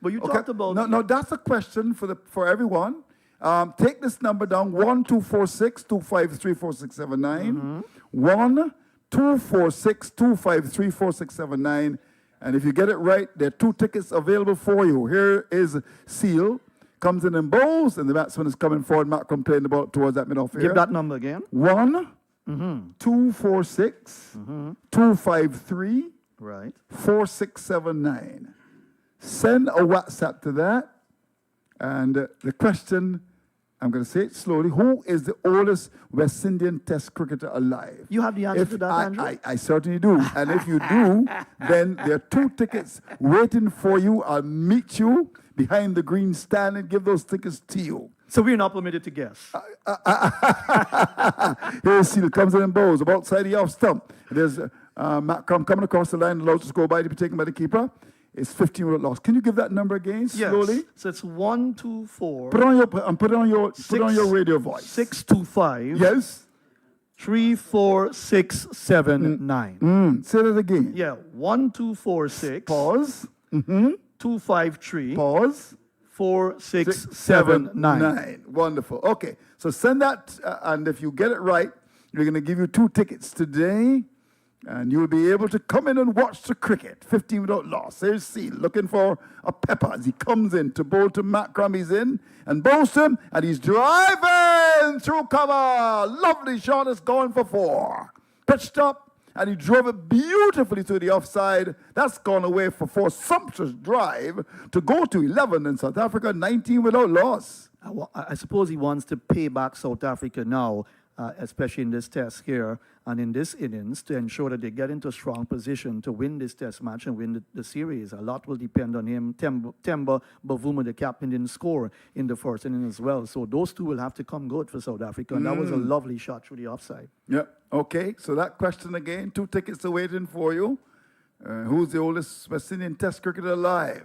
But you talked about... No, that's a question for everyone. Take this number down, 1-246-253-4679. 1-246-253-4679. And if you get it right, there are 2 tickets available for you. Here is Seal. Comes in and bowls, and the batsman is coming forward. Markham playing the ball towards that mid-off area. Give that number again. 1-246-253-4679. Right. Send a WhatsApp to that. And the question, I'm going to say it slowly, who is the oldest West Indian Test cricketer alive? You have the answer to that, Andrew? I certainly do. And if you do, then there are 2 tickets waiting for you. I'll meet you behind the green stand and give those tickets to you. So we're not permitted to guess. Here's Seal, comes in and bowls, about side the off stump. There's Macron coming across the line, allows to go by to be taken by the keeper. It's 15 without loss. Can you give that number again, slowly? Yes. So it's 124. Put it on your radio voice. 625. Yes. 34679. Say that again. Yeah, 1246. Pause. 253. Pause. 4679. Wonderful. Okay, so send that, and if you get it right, we're going to give you 2 tickets today, and you'll be able to come in and watch the cricket. 15 without loss. There's Seal looking for a pepper as he comes in to bowl to Macram. He's in and bowls him, and he's driving through cover. Lovely shot. It's going for 4. Pitched up. And he drove it beautifully to the offside. That's gone away for 4. Sumptuous drive to go to 11 in South Africa, 19 without loss. I suppose he wants to pay back South Africa now, especially in this test here and in this innings, to ensure that they get into a strong position to win this test match and win the series. A lot will depend on him. Temba Bavuma, the captain, didn't score in the first inning as well. So those 2 will have to come good for South Africa. And that was a lovely shot through the offside. Yeah, okay. So that question again, 2 tickets are waiting for you. Who's the oldest West Indian Test cricketer alive?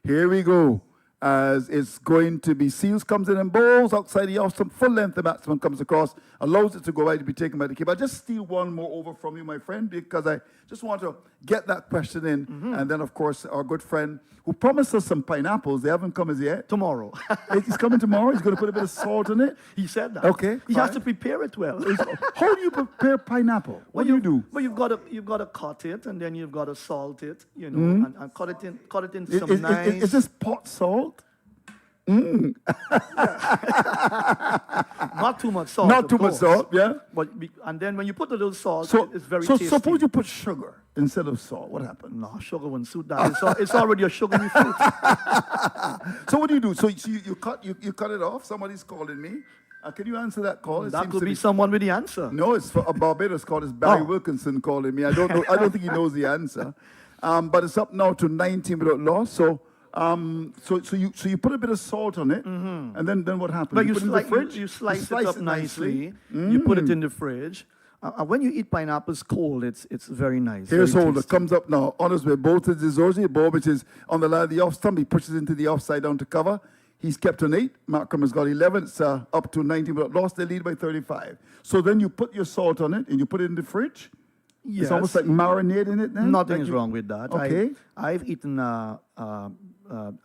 Here we go. As it's going to be Seals comes in and bowls outside the off stump, full length. The batsman comes across, allows it to go wide to be taken by the keeper. I'll just steal one more over from you, my friend, because I just want to get that question in. And then, of course, our good friend who promised us some pineapples, they haven't come as yet. Tomorrow. He's coming tomorrow. He's going to put a bit of salt in it. He said that. Okay, He has fine. to prepare it well. How do you prepare pineapple? What do you do? Well, you've got to cut it, and then you've got to salt it, you know, and cut it in some nice. Is this pot salt? Not too much salt. Not of too much course. salt, yeah? And then when you put a little salt, So, it's very so tasty. suppose you put sugar instead of salt. What happens? No, sugar wouldn't suit that. It's already a sugary fruit. So what do you do? So you cut it off. Somebody's calling me. Can you answer that call? It That seems could to be someone with the answer. No, it's for a Barbados call. It's Barry Oh. Wilkinson calling me. I don't know. I don't think he knows the answer. But it's up now to 19 without loss. So you put a bit of salt on it, and then what happens? But you put it in the fridge. you slice it up nicely. You put it in the fridge. When you eat pineapples cold, it's very nice. Here's very Holder, tasty. comes up now. On his way, both to Zorzi, the ball which is on the line of the off stump. He pushes into the offside down to cover. He's kept on 8. Markham has got 11. It's up to 19 but lost. They lead by 35. So then you put your salt on it and you put it in the fridge. Yes. It's almost like marinating it then? Nothing Like is you- wrong with that. Okay. I've eaten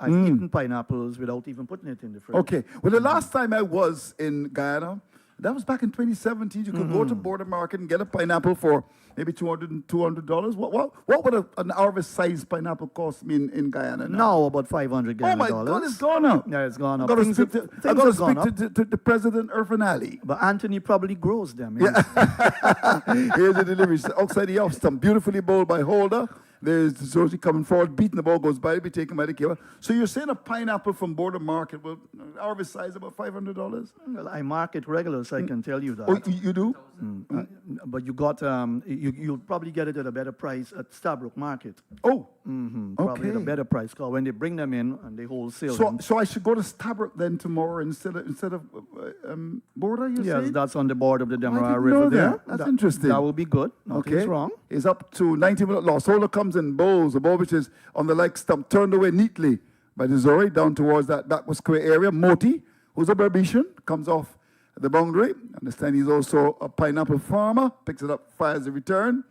eaten pineapples without even putting it in the fridge. Okay. Well, the last time I was in Guyana, that was back in 2017. You could go to Border Market and get a pineapple for maybe $200. What would an harvest-sized pineapple cost me in Guyana now? Now about $500 Oh my God, it's gone up. Yeah, it's gone up. I got to Things speak have- to, I things gotta have gone speak to President Irfan Ali. But Anthony probably grows them. Here's the delivery. Outside the off stump, beautifully bowled by Holder. There's Zosi coming forward, beating the ball, goes by, be taken by the keeper. So you're saying a pineapple from Border Market will harvest size about $500? Well, I market regular, so I can tell you that. Oh, you do? But you got you'll probably get it at a better price at Stabrook Market. Oh, Probably at a okay. better price. Because when they bring them in and they wholesale So, them. so I should go to Stabrook then tomorrow instead of Border, you Yes, say? that's on the board of the Demerara didn't River know there. that. That's interesting. That will be good. Nothing's wrong. Is up to 90-minute loss. Holder comes in, bowls. The ball which is on the leg stump, turned away neatly by the Zori down towards that backward square area. Moti, who's a Berbetian, comes off the boundary. Understand he's also a pineapple farmer. Picks it up, fires the return.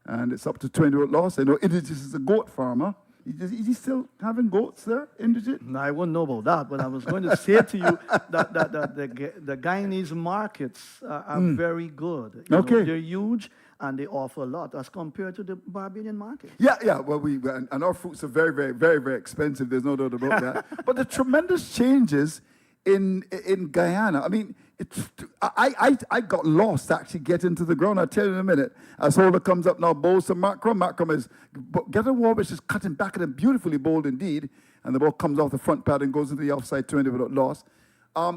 And it's up to 20-minute loss. I know Indigit is a goat farmer. Is he still having goats there, Indigit? No, I wouldn't know about that, but I was going to say to you that the Guyanese markets are very good. You know, Okay. they're huge and they offer a lot as compared to the Barbadian market. Yeah. Well, and our fruits are very, very, very, very expensive. There's no doubt about that. But the tremendous changes in Guyana. I mean, I got lost actually getting to the ground. I'll tell you in a minute. As Holder comes up now, bowls to Markram. Markram is getting Warwick is cutting back at him, beautifully bowled indeed. And the ball comes off the front pad and goes into the offside 20 without loss.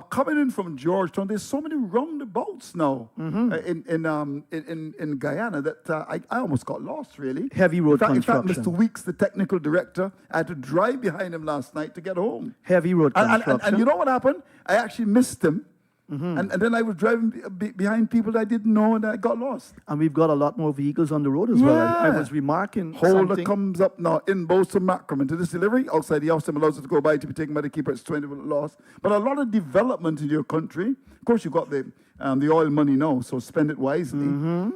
Coming in from Georgetown, there's so many roundabouts now in Guyana that I almost got lost, really. Heavy road in fact, construction. Mr. Weeks, the technical director, I had to drive behind him last night to get home. Heavy road construction. And you know what happened? I actually missed him. And then I was driving behind people that I didn't know and I got lost. And we've got a lot more vehicles on the road as well. I Yeah. was remarking Holder something. comes up now in Bolson Macram into this delivery. Outside the off-stump allows it to go by to be taken by the keeper. It's 20-minute loss. But a lot of development in your country. Of course, you've got the oil money now, so spend it wisely.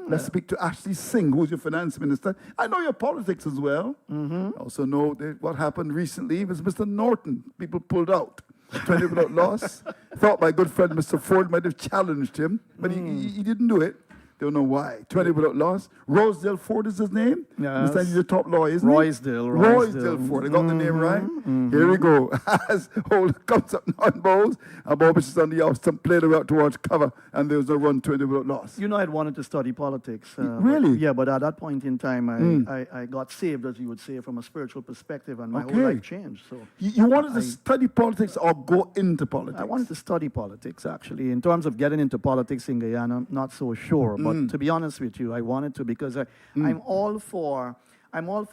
Let's speak to Ashley Singh, who's your finance minister. I know your politics as well. I also know what happened recently was Mr. Norton. People pulled out. 20-minute loss. Thought my good friend Mr. Ford might have challenged him, but he didn't do it. Don't know why. 20-minute loss. Rosedale Ford is his name. Yes. Understand he's a top lawyer, isn't he? Rosedale. Ford. I got the name right. Here we go. As Holder comes up now and bowls, and Bob is on the off stump, played out towards cover, and there's a run 20-minute loss. You know, I'd wanted to study politics. Really? But at that point in time, I got saved, as you would say, from a spiritual perspective, and my whole Okay. life changed. So You wanted to study politics or go into politics? I wanted to study politics, actually. In terms of getting into politics in Guyana, not so sure. But to be honest with you, I wanted to because I'm all for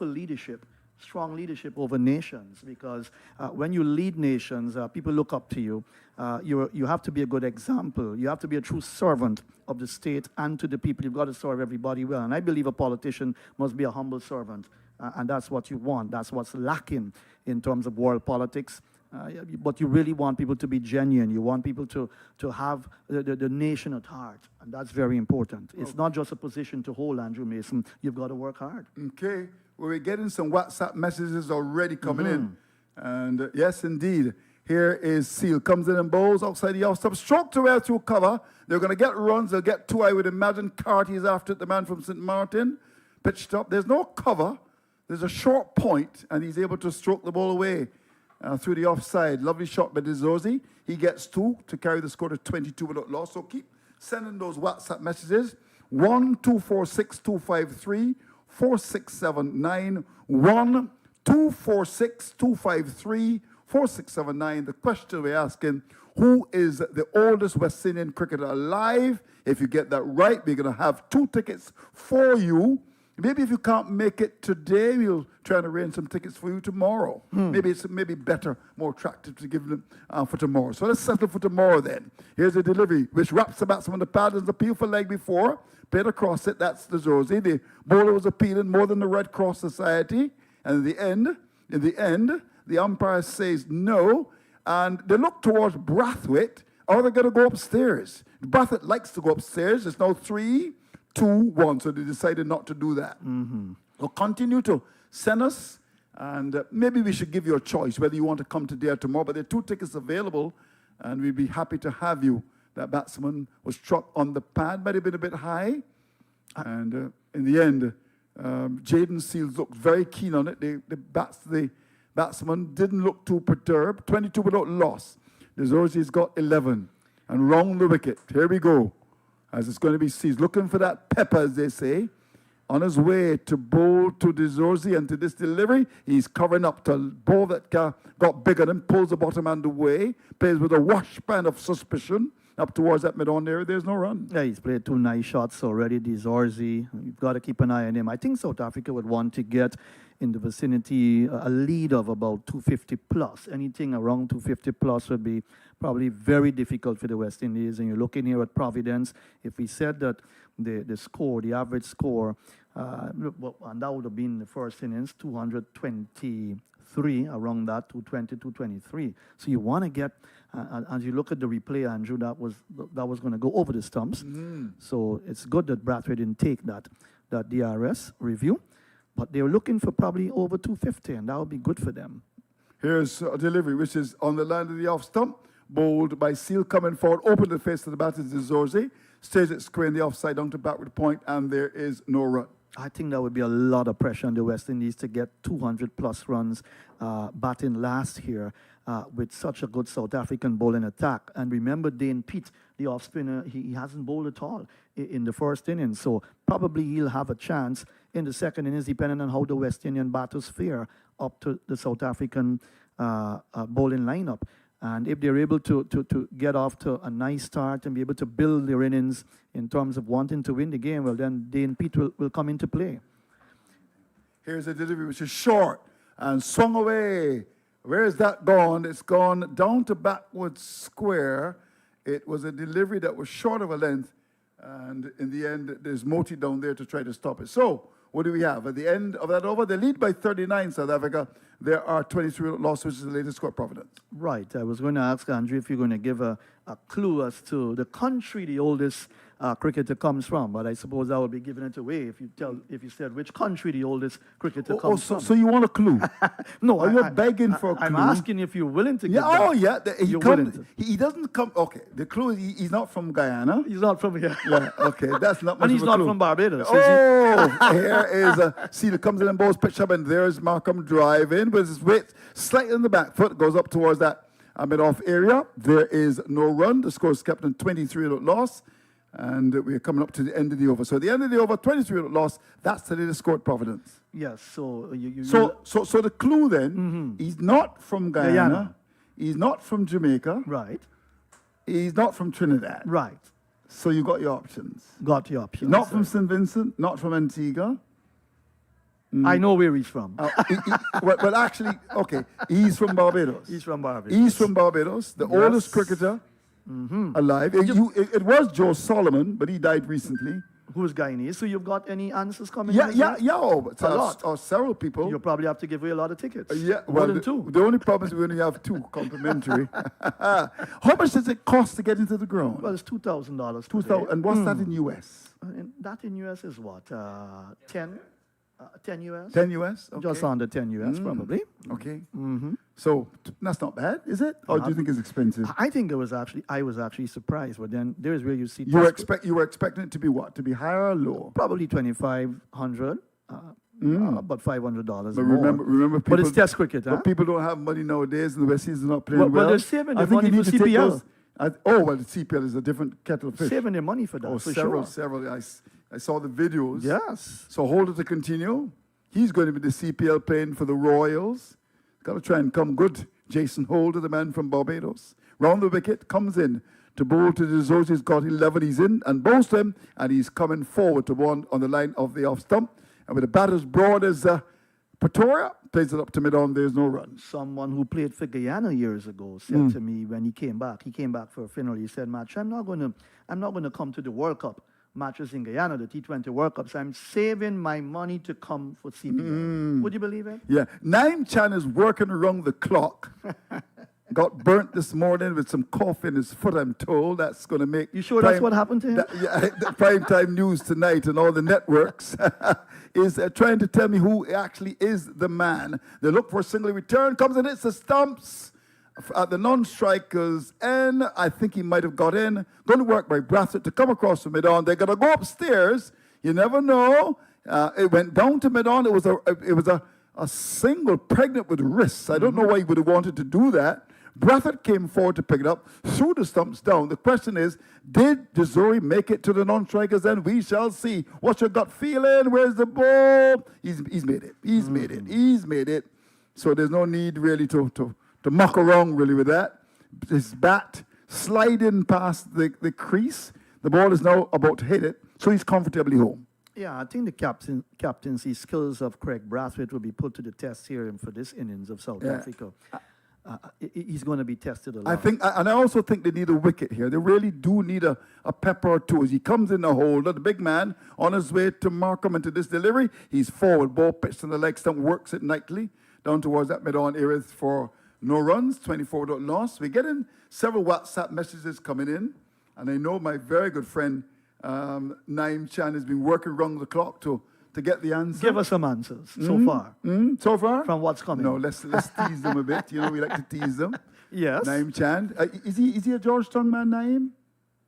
leadership, strong leadership over nations. Because when you lead nations, people look up to you. You have to be a good example. You have to be a true servant of the state and to the people. You've got to serve everybody well. And I believe a politician must be a humble servant and that's what you want. That's what's lacking in terms of world politics. But you really want people to be genuine. You want people to have the nation at heart, and that's very important. It's not just a position to hold, Andrew Mason. You've got to work hard. Okay, well, we're getting some WhatsApp messages already coming in. And yes, indeed, here is Seal. Comes in and bowls outside the off stump. Stroke to air through cover. They're going to get runs. They'll get two, I would imagine. Carty is after it, the man from St. Martin. Pitched up. There's no cover. There's a short point, and he's able to stroke the ball away through the offside. Lovely shot by DeZorzi. He gets two to carry the score to 22 without loss. So keep sending those WhatsApp messages. 1-246-253-4679. 1-246-253-4679. The question we're asking, who is the oldest West Indian cricketer alive? If you get that right, we're going to have 2 tickets for you. Maybe if you can't make it today, we'll try to arrange some tickets for you tomorrow. Maybe it's better, more attractive to give them for tomorrow. So let's settle for tomorrow then. Here's a delivery which wraps the batsman on the pad. There's appeal for leg before. Played across it. That's the Zorzi. The bowler was appealing more than the Red Cross Society. And in the end, the umpire says no. And they look towards Brathwaite. Are they going to go upstairs? Brathwaite likes to go upstairs. It's now 3-2-1, so they decided not to do that. So continue to send us, and maybe we should give you a choice whether you want to come today or tomorrow. But there are 2 tickets available, and we'd be happy to have you. That batsman was struck on the pad, might have been a bit high. And in the end, Jaden Seals looked very keen on it. The batsman didn't look too perturbed. 22 without loss. DeZorzi's got 11. And round the wicket. Here we go. As it's going to be Seals. Looking for that pepper, as they say. On his way to bowl to DeZorzi and to this delivery, he's covering up to a ball that got bigger than, pulls the bottom hand away, plays with a wash pan of suspicion up towards that mid-on area. There's no run. Yeah, he's played 2 nice shots already. DeZorzi, you've got to keep an eye on him. I think South Africa would want to get in the vicinity a lead of about 250 plus. Anything around 250 plus would be probably very difficult for the West Indies. And you're looking here at Providence. If we said that the score, the average score, and that would have been the first innings, 223, around that, 220, 223. So you want to get, as you look at the replay, Andrew, that was going to go over the stumps. So it's good that Brathwaite didn't take that DRS review. But they're looking for probably over 250, and that would be good for them. Here's a delivery, which is on the line of the off stump. Bowled by Seal coming forward. Open the face of the bat is DeZorzi. Stays it square in the offside down to backward point, and there is no run. I think that would be a lot of pressure on the West Indies to get 200 plus runs batting last here with such a good South African bowling attack. And remember Dane Peat, the off spinner, he hasn't bowled at all in the first innings. So probably he'll have a chance in the second innings, depending on how the West Indian batters fare up to the South African bowling lineup. And if they're able to get off to a nice start and be able to build their innings in terms of wanting to win the game, well, then Dane Peat will come into play. Here's a delivery which is short and swung away. Where is that gone? It's gone down to backward square. It was a delivery that was short of a length. And in the end, there's Moti down there to try to stop it. So, what do we have? At the end of that over, they lead by 39, South Africa. There are 23 losses, which is the latest score, Providence. Right. I was going to ask Andrew if you're going to give a clue as to the country the oldest cricketer comes from, but I suppose I would be giving it away if you said which country the oldest cricketer comes from. So you want a clue? No, you're begging for a clue. I'm asking if you're willing to give Yeah, that. oh yeah. You're willing to. He doesn't come. Okay, the clue is he's not from Guyana. He's not from here. Yeah, okay, that's not much And he's of a not clue. from Barbados. Is Oh, here is Seal comes in and bowls pitch up, and there's Markham driving with his weight slightly on the back foot, goes up towards that mid-off area. There is no run. The score is kept in 23 loss, and we're coming up to the end of the over. So at the end of the over, 23 loss. That's the latest score at Providence. Yes. So So the clue then, he's not from Guyana. Guyana. He's not from Jamaica. right. He's not from Trinidad. Right. So you got your options. Got your option. Not from St. Vincent, not from Antigua. I know where he's from. Well, actually, okay, he's from Barbados. He's from Barbados. He's from Barbados, the oldest cricketer alive. It was Joe Solomon, but he died recently. Who's Guyanese? So you've got any answers coming Yeah, in? yeah, yeah. Oh, A lot. Or several people. You'll probably have to give away a lot of tickets. Yeah, More well, than the, two. the only problem is we only have two complimentary. How much does it cost to get into the ground? Well, it's $2,000. 2,000. And what's that in US? That in US is what? 10? 10 US? 10 US? Okay. Just under 10 US, probably. Okay. So that's not bad, is it? Or do you think it's expensive? I think I was actually surprised, but then there's where you see You were expecting it to be what? To be higher or lower? probably 2,500, but $500 But more. remember people, But it's Test cricket, huh? but people don't have money nowadays, and the West Indies are not playing Well, well. they're saving I their think you money need for to take CPL. those. Well, the CPL is a different kettle of fish. Saving their money for that, Oh, for several, sure. several. I saw the videos. Yes. So hold it to continue. He's going to be the CPL playing for the Royals. Got to try and come good. Jason Holder, the man from Barbados. Round the wicket, comes in to bowl to De Souza. He's got 11. He's in and bowls to him, and he's coming forward to one on the line of the off stump. And with the bat as broad as Pretoria, plays it up to mid-on. There's no run. Someone who played for Guyana years ago said to me when he came back for a funeral, he said, Match, I'm not gonna come to the World Cup matches in Guyana, the T20 World Cups. I'm saving my money to come for CPL. Would you believe it? Yeah, Naim Chan is working around the clock. Got burnt this morning with some coffee in his foot, I'm told. That's going to make... You sure that's what happened to him? The primetime news tonight and all the networks is trying to tell me who actually is the man. They look for a single return, comes and hits the stumps at the non-strikers end. I think he might have got in. Going to work by Brathwaite to come across from mid-on. They're going to go upstairs. You never know. It went down to mid-on. It was a single pregnant with wrists. I don't know why he would have wanted to do that. Brathwaite came forward to pick it up, threw the stumps down. The question is, did Desori make it to the non-strikers end? We shall see. What's your gut feeling? Where's the ball? He's made it. He's made it. He's made it. So there's no need really to muck around really with that. His bat sliding past the crease. The ball is now about to hit it, so he's comfortably home. Yeah, I think the captaincy skills of Craig Brathwaite will be put to the test here for this innings of South Africa. He's going to be tested a lot. I think, and I also think they need a wicket here. They really do need a pepper or two. As he comes in the holder, the big man on his way to Markham into this delivery, he's forward, ball pitched on the leg stump, works it nightly down towards that mid-on area for no runs, 24 loss. We're getting several WhatsApp messages coming in, and I know my very good friend Naim Chan has been working around the clock to get the answer. Give us some answers so far. So far? From what's coming. No, let's tease them a bit. You know, we like to tease them. Yes. Naim Chan. Is he a Georgetown man, Naim?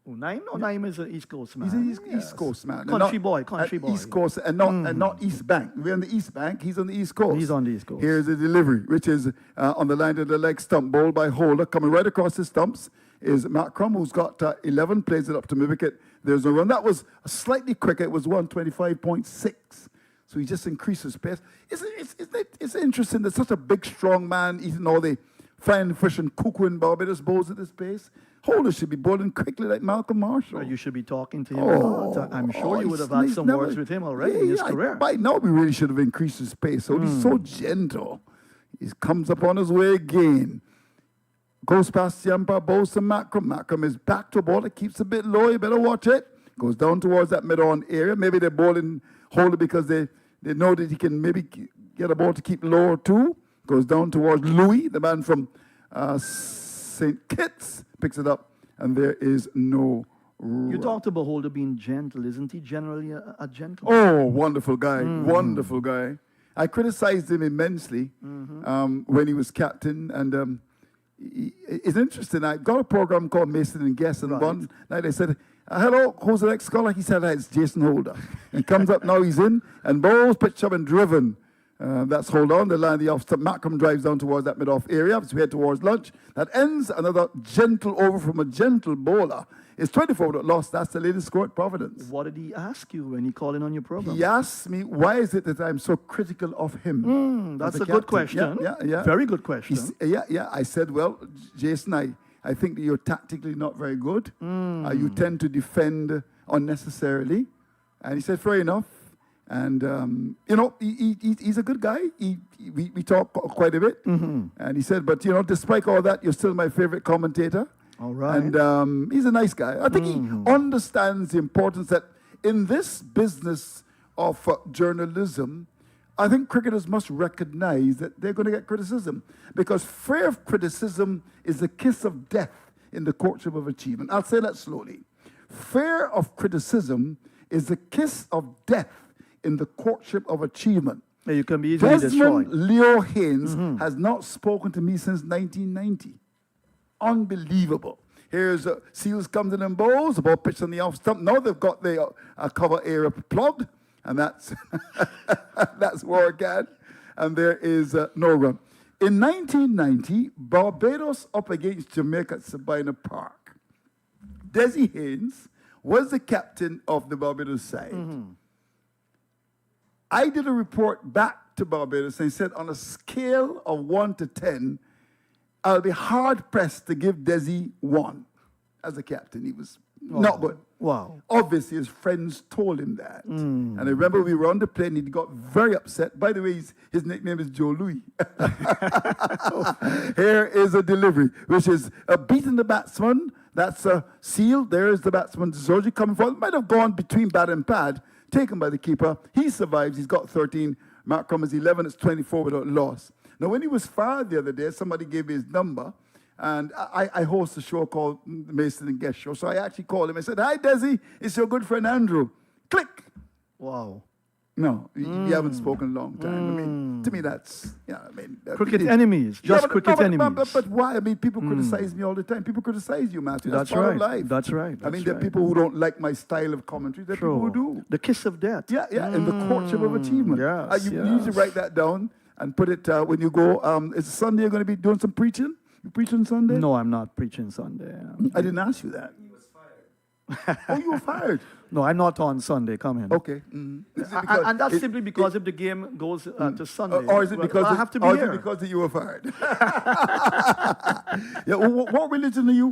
Oh, Naim? No, Naim is an East Coast man. He's an East Yes. Coast man. Country boy. East Coast and not East Bank. We're on the East Bank. He's on the East Coast. He's on the East Coast. Here's the delivery, which is on the line of the leg stump, bowled by Holder. Coming right across the stumps is Macrum, who's got 11, plays it up to mid-wicket. There's no run. That was slightly quicker. It was 125.6. So he just increases pace. It's interesting that such a big, strong man eating all the flying fish and cuckoo in Barbados bowls at this pace. Holder should be bowling quickly like Malcolm Marshall. Well, you should be talking to him a lot. I'm sure you would have had some words with him already in his career. By now, we really should have increased his pace. So he's so gentle. He comes up on his way again. Goes past the umpire, bows to Macrum. Macrum is back to a ball that keeps a bit low. You better watch it. Goes down towards that mid-on area. Maybe they're bowling Holder because they know that he can maybe get a ball to keep lower too. Goes down towards Louis, the man from St. Kitts. Picks it up, and there is no run. You talked about Holder being gentle. Isn't he generally a gentleman? Oh, wonderful guy. Wonderful guy. I criticized him immensely when he was captain, and it's interesting. I got a program called Mason and Guest, and one night I said, hello, who's the next scholar? He said, it's Jason Holder. He comes up now, he's in, and balls pitched up and driven. That's hold on, the line of the off stump. Macrum drives down towards that mid-off area as we head towards lunch. That ends another gentle over from a gentle bowler. It's 24 loss. That's the latest score at Providence. What did he ask you when he called in on your program? He asked me, why is it that I'm so critical of him? That's as a good question. Yeah. Very good question. I said, well, Jason, I think that you're tactically not very good. You tend to defend unnecessarily. And he said, fair enough. And, he's a good guy. We talk quite a bit. And he said, but, despite all that, you're still my favorite commentator. All right. And he's a nice guy. I think he understands the importance that in this business of journalism, I think cricketers must recognize that they're going to get criticism because fear of criticism is the kiss of death in the courtship of achievement. I'll say that slowly. Fear of criticism is the kiss of death in the courtship of achievement. Yeah, you can be easily Desmond destroyed. Leo Haynes has not spoken to me since 1990. Unbelievable. Here's Seals comes in and bowls, the ball pitched on the off stump. Now they've got the cover area plugged, and that's that's Warrican. And there is no run. In 1990, Barbados up against Jamaica at Sabina Park. Desi Haynes was the captain of the Barbados side. I did a report back to Barbados and said, on a scale of 1 to 10, I'll be hard-pressed to give Desi 1 as a captain. He was not good. Wow. Obviously, his friends told him that. And I remember we were on the plane, he got very upset. By the way, his nickname is Joe Louis. Here is a delivery, which is beating the batsman. That's a seal. There is the batsman, Zorji, coming forward. Might have gone between bat and pad, taken by the keeper. He survives. He's got 13. Mark Crummers 11. It's 24 without loss. Now, when he was fired the other day, somebody gave me his number. And I host a show called Mason and Guest Show. So I actually called him. I said, "Hi, Desi. It's your good friend Andrew." Click. Wow. No, you haven't spoken in a long time. I mean, to me, that's, Cricket enemies. Just cricket enemies. But why? I mean, people criticize me all the time. People criticize you, Matthew. That's part right. of life. That's right. I mean, That's there are right. people who don't like my style of commentary. There are people who do. The kiss of death. Yeah, in the courtship of achievement. Yes, You need to write that down and put it when you go. Is Sunday you're going to be doing some preaching? You preaching Sunday? No, I'm not preaching Sunday. I didn't ask you that. He was fired. Oh, you were fired? No, I'm not on Sunday. Come in. Okay. Is it because And that's it- simply because if the game goes to Sunday. Or is it because I have to be or is here. it because you were fired? Yeah. What religion are you,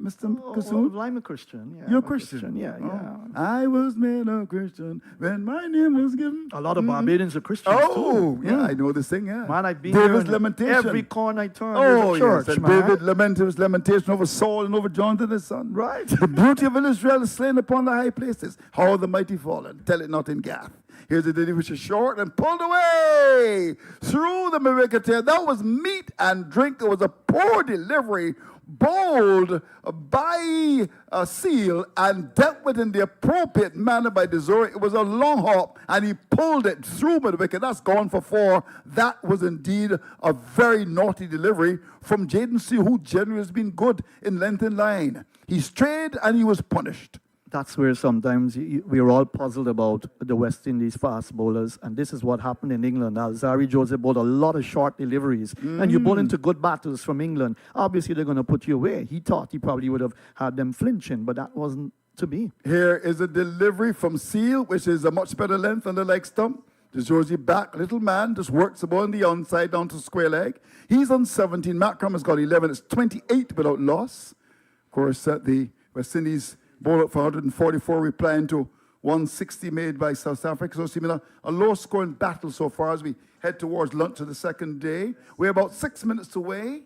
Mr. Kassoon? I'm a Christian. Yeah, You're a I'm Christian. Yeah, Oh. yeah. I was made a Christian when my name was given. A lot of Barbadians are Christians Oh, too. yeah, I know this thing. Yeah. Man, I've been David's here in lamentation. every corner I turn. Oh, there's a church, yes. And man. David lamented his lamentation over Saul and over Jonathan his son. Right. The beauty of Israel is slain upon the high places. How the mighty fallen. Tell it not in Gath. Here's a ditty which is short and pulled away through the Maricate. That was meat and drink. It was a poor delivery, bowled by a seal and dealt with in the appropriate manner by Desori. It was a long hop and he pulled it through the wicket. That's gone for 4. That was indeed a very naughty delivery from Jaden Seal, who generally has been good in length and line. He strayed and he was punished. That's where sometimes we're all puzzled about the West Indies fast bowlers, and this is what happened in England. Alzari Joseph bowled a lot of short deliveries, and you bowl into good batters from England. Obviously, they're going to put you away. He thought he probably would have had them flinching, but that wasn't to be. Here is a delivery from Seal, which is a much better length on the leg stump. The Josie back, little man, just works the ball on the onside down to square leg. He's on 17. Matt Crummers got 11. It's 28 without loss. Of course, the West Indies bowled up for 144, replying to 160 made by South Africa. So similar, a low-scoring battle so far as we head towards lunch of the second day. We're about 6 minutes away.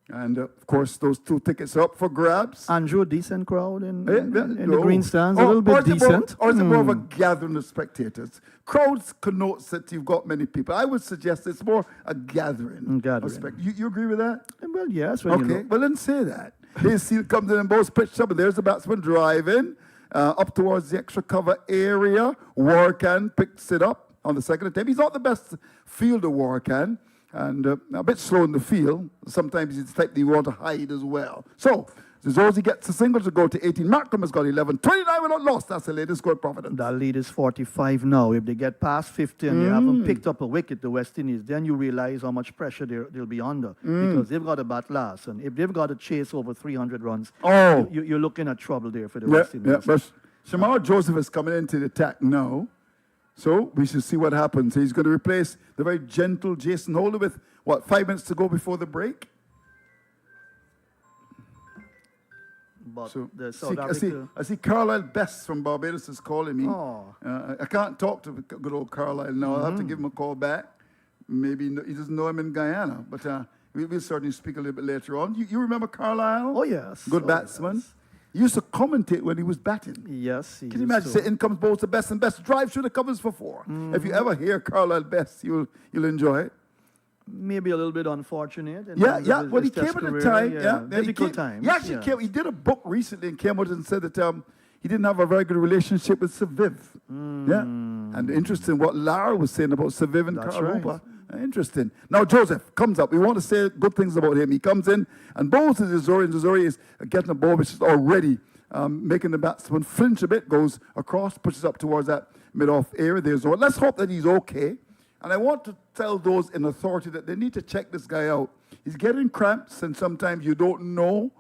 And, of course, those 2 tickets are up for grabs. Andrew, decent crowd in the No. green stands, a little bit is it decent. Or is it more of a gathering of spectators? Crowds connotes that you've got many people. I would suggest it's more a gathering. Gathering. You agree with that? Well, yes. When you Okay, look. well then say that. His seal comes in and both pitched up, and there's the batsman driving up towards the extra cover area. Warrican picks it up on the second attempt. He's not the best fielder, Warrican, and a bit slow in the field. Sometimes he's the type that you want to hide as well. So, Zozi gets a single to go to 18. Markham has got 11. 29 without loss. That's the latest score at Providence. That lead is 45 now. If they get past 50 and they haven't picked up a wicket, the West Indies, then you realize how much pressure they'll be under. Because they've got to bat last. And if they've got to chase over 300 runs, Oh. you're looking at trouble there for the Yeah, West Indies. yeah, but Shamar Joseph is coming into the attack now. So we should see what happens. He's going to replace the very gentle Jason Holder with, 5 minutes to go before the break? But So the South Africa... I see Carlisle Best from Barbados is calling me. Oh. I can't talk to good old Carlisle now. I'll have to give him a call back. Maybe he doesn't know him in Guyana, but we'll certainly speak a little bit later on. You remember Carlisle? Oh, yes. Good Oh, batsman. yes. He used to commentate when he was batting. Yes, he Can you used imagine? to. Say, in comes Bowles, the best and best. Drive through the covers for 4. If you ever hear Carlisle Best, you'll enjoy it. Maybe a little bit unfortunate. in Yeah, terms yeah. of his Well, he test came at a career, time. yeah, Yeah, he difficult came- times. He actually yeah. came. He did a book recently and came out and said that he didn't have a very good relationship with Sir Viv. Yeah, and interesting what Lara was saying about Sir Viv and That's Carl right. Hooper. Interesting. Now Joseph comes up. We want to say good things about him. He comes in and bowls to Zuri, and Zuri is getting a ball which is already making the batsman flinch a bit. Goes across, pushes up towards that mid-off area. There's no. Let's hope that he's okay. And I want to tell those in authority that they need to check this guy out. He's getting cramps, and sometimes you don't know.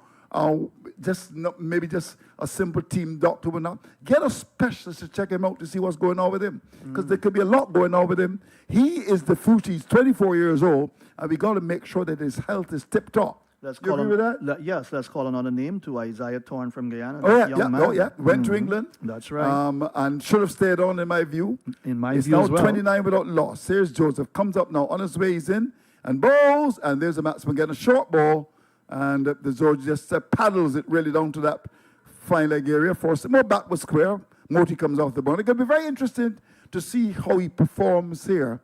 Maybe just a simple team doctor will not. Get a specialist to check him out to see what's going on with him. Because there could be a lot going on with him. He is the future. He's 24 years old, and we got to make sure that his health is tip-top. Let's You call agree with that? Yes, let's call another name to Isaiah Thorne from Guyana. Oh, that yeah, young man. oh, yeah. Went to England. That's right. And should have stayed on, in my view. In my He's view now as well. 29 without loss. Here's Joseph. Comes up now. On his way, he's in. And bowls. And there's a batsman getting a short ball. And the George just paddles it really down to that fine leg area. Force it more backward square. Moti comes off the ball. It's going to be very interesting to see how he performs here.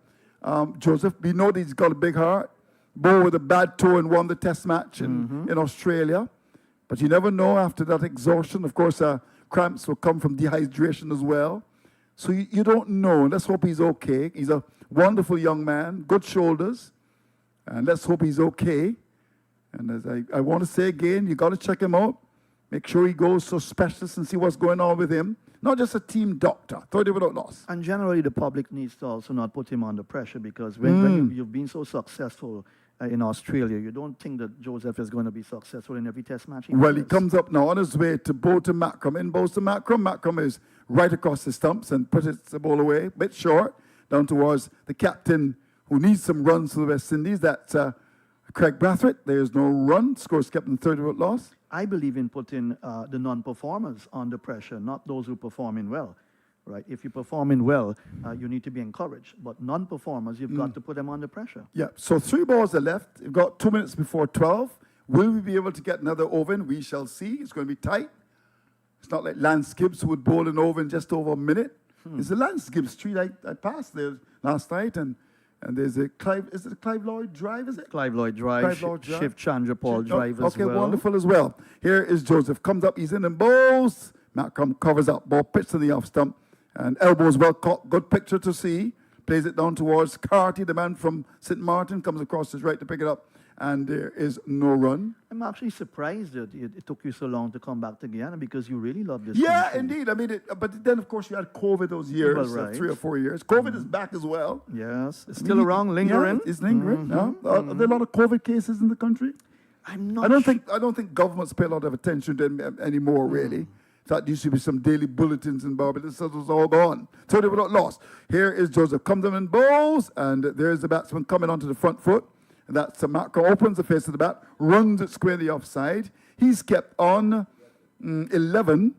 Joseph, we know that he's got a big heart. Bowl with a bad toe and won the test match in Australia. But you never know after that exhaustion. Of course, cramps will come from dehydration as well. So you don't know. Let's hope he's okay. He's a wonderful young man, good shoulders. And let's hope he's okay. And as I want to say again, you got to check him out. Make sure he goes to a specialist and see what's going on with him. Not just a team doctor. 30 without loss. And generally, the public needs to also not put him under pressure because when you've been so successful in Australia, you don't think that Joseph is going to be successful in every test match. Well, he plays. comes up now on his way to bowl to Macrom. In bowls to Macrom. Macrom is right across the stumps and puts the ball away, a bit short, down towards the captain who needs some runs for the West Indies. That's Craig Brathwaite. There's no run. Scores kept in 30 without loss. I believe in putting the non-performers under pressure, not those who performing well. Right? If you're performing well, you need to be encouraged. But non-performers, you've got to put them under pressure. Yeah, so 3 balls are left. We've got 2 minutes before 12. Will we be able to get another over in? We shall see. It's going to be tight. It's not like Lance Gibbs who would bowl an over in just over a minute. It's the Lance Gibbs street I passed there last night, and there's a Clive, is it a Clive Lloyd Drive, is it? Clive Lloyd Drive, Clive Lloyd Drive. Shiv Chandra Paul Oh, Drive as okay, well. wonderful as well. Here is Joseph. Comes up, he's in and bowls. Malcolm covers up, ball pitched in the off stump. And elbows well caught. Good picture to see. Plays it down towards Carty, the man from St. Martin. Comes across his right to pick it up. And there is no run. I'm actually surprised that it took you so long to come back to Guyana because you really love this Yeah, country. indeed. I mean, but then, of course, you had COVID those years, Well, right. 3 or 4 years. COVID is back as well. Yes, it's still around, lingering. Yeah, it's lingering. Yeah. Are there a lot of COVID cases in the country? I'm not I don't think governments pay a lot of attention to them anymore, really. That used to be some daily bulletins in Barbados. That was all gone. So they were not lost. Here is Joseph. Comes in and bowls, and there's the batsman coming onto the front foot. And that's Macro opens the face of the bat, runs it squarely offside. He's kept on 11.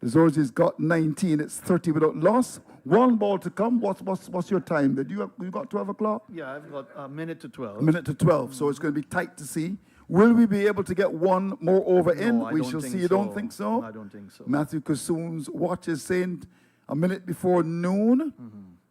The Zorzi's got 19. It's 30 without loss. 1 ball to come. What's your time? Did you got 12 o'clock? Yeah, I've got a minute to 12. A minute to 12. So it's going to be tight to see. Will we be able to get 1 more over in? No, I We don't shall think see. You don't think so? I don't think so. Matthew Kassoon's watch is saying a minute before noon.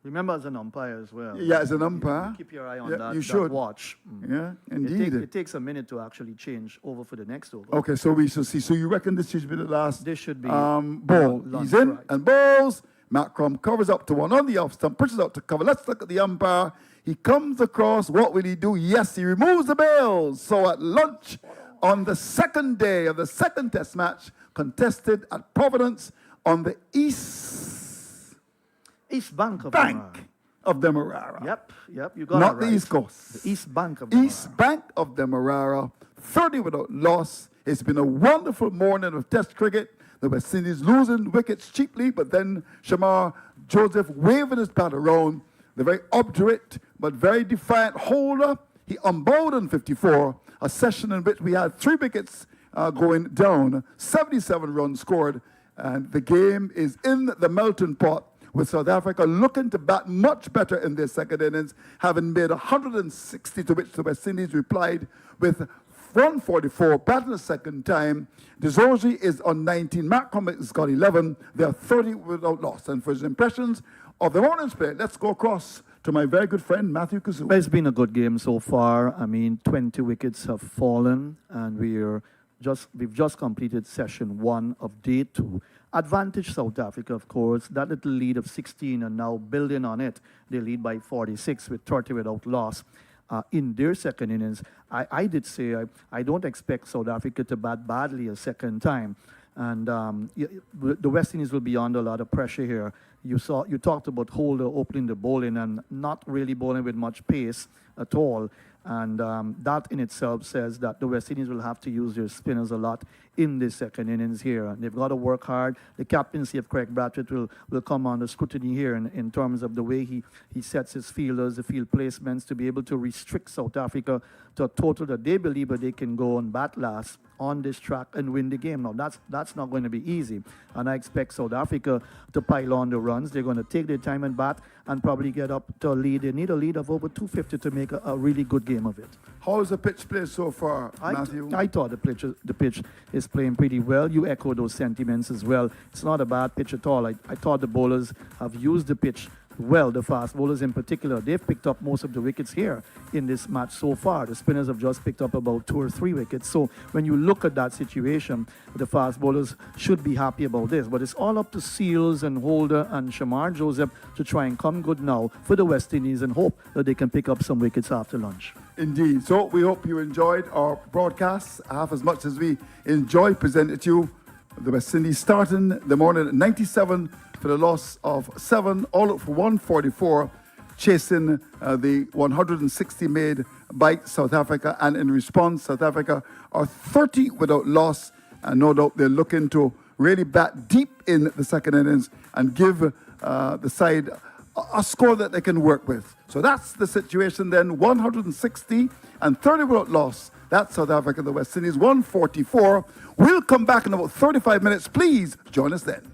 Remember, as an umpire as well. Yeah, as an umpire. Keep your eye on Yeah, that, you that should. watch. Yeah, indeed. It takes a minute to actually change over for the next over. Okay, so we shall see. So you reckon this should be the last This should be ball. lunch, He's in right. and bowls. Macrom covers up to 1 on the off stump, pushes out to cover. Let's look at the umpire. He comes across. What will he do? Yes, he removes the bails. So at lunch on the second day of the second test match, contested at Providence on the East East Bank of Bank of Demerara. Yep, you got Not it the right. East Coast. The East Bank of East Bank of Demerara, 30 without loss. It's been a wonderful morning of Test cricket. The West Indies losing wickets cheaply, but then Shamar Joseph waving his bat around. The very obdurate but very defiant holder. He unbowled on 54, a session in which we had 3 wickets going down, 77 runs scored, and the game is in the melting pot, with South Africa looking to bat much better in their second innings, having made 160, to which the West Indies replied with 144, batting the second time. DeZorzi is on 19. Mark Cummings has got 11. They are 30 without loss. And for his impressions of the morning's play, let's go across to my very good friend, Matthew Kazoo. It's been a good game so far. I mean, 20 wickets have fallen, and we've just completed session 1 of day 2. Advantage South Africa, of course. That little lead of 16, and now building on it, they lead by 46 with 30 without loss. In their second innings, I did say I don't expect South Africa to bat badly a second time. And the West Indies will be under a lot of pressure here. You talked about Holder opening the bowling and not really bowling with much pace at all. And that in itself says that the West Indies will have to use their spinners a lot in the second innings here. And they've got to work hard. The captaincy of Craig Bradford will come under scrutiny here in terms of the way he sets his fielders, the field placements, to be able to restrict South Africa to a total that they believe that they can go and bat last on this track and win the game. Now, that's not going to be easy. And I expect South Africa to pile on the runs. They're going to take their time and bat and probably get up to a lead. They need a lead of over 250 to make a really good game of it. How is the pitch played so far, Matthew? I thought the pitch is playing pretty well. You echo those sentiments as well. It's not a bad pitch at all. I thought the bowlers have used the pitch well, the fast bowlers in particular. They've picked up most of the wickets here in this match so far. The spinners have just picked up about 2 or 3 wickets. So when you look at that situation, the fast bowlers should be happy about this. But it's all up to Seals and Holder and Shamar Joseph to try and come good now for the West Indies and hope that they can pick up some wickets after lunch. Indeed. So we hope you enjoyed our broadcast half as much as we enjoyed presenting to you. The West Indies starting the morning at 97 for the loss of 7, all up for 144, chasing the 160 made by South Africa. And in response, South Africa are 30 without loss. And no doubt they're looking to really bat deep in the second innings and give the side a score that they can work with. So that's the situation then, 160 and 30 without loss. That's South Africa, the West Indies, 144. We'll come back in about 35 minutes. Please join us then.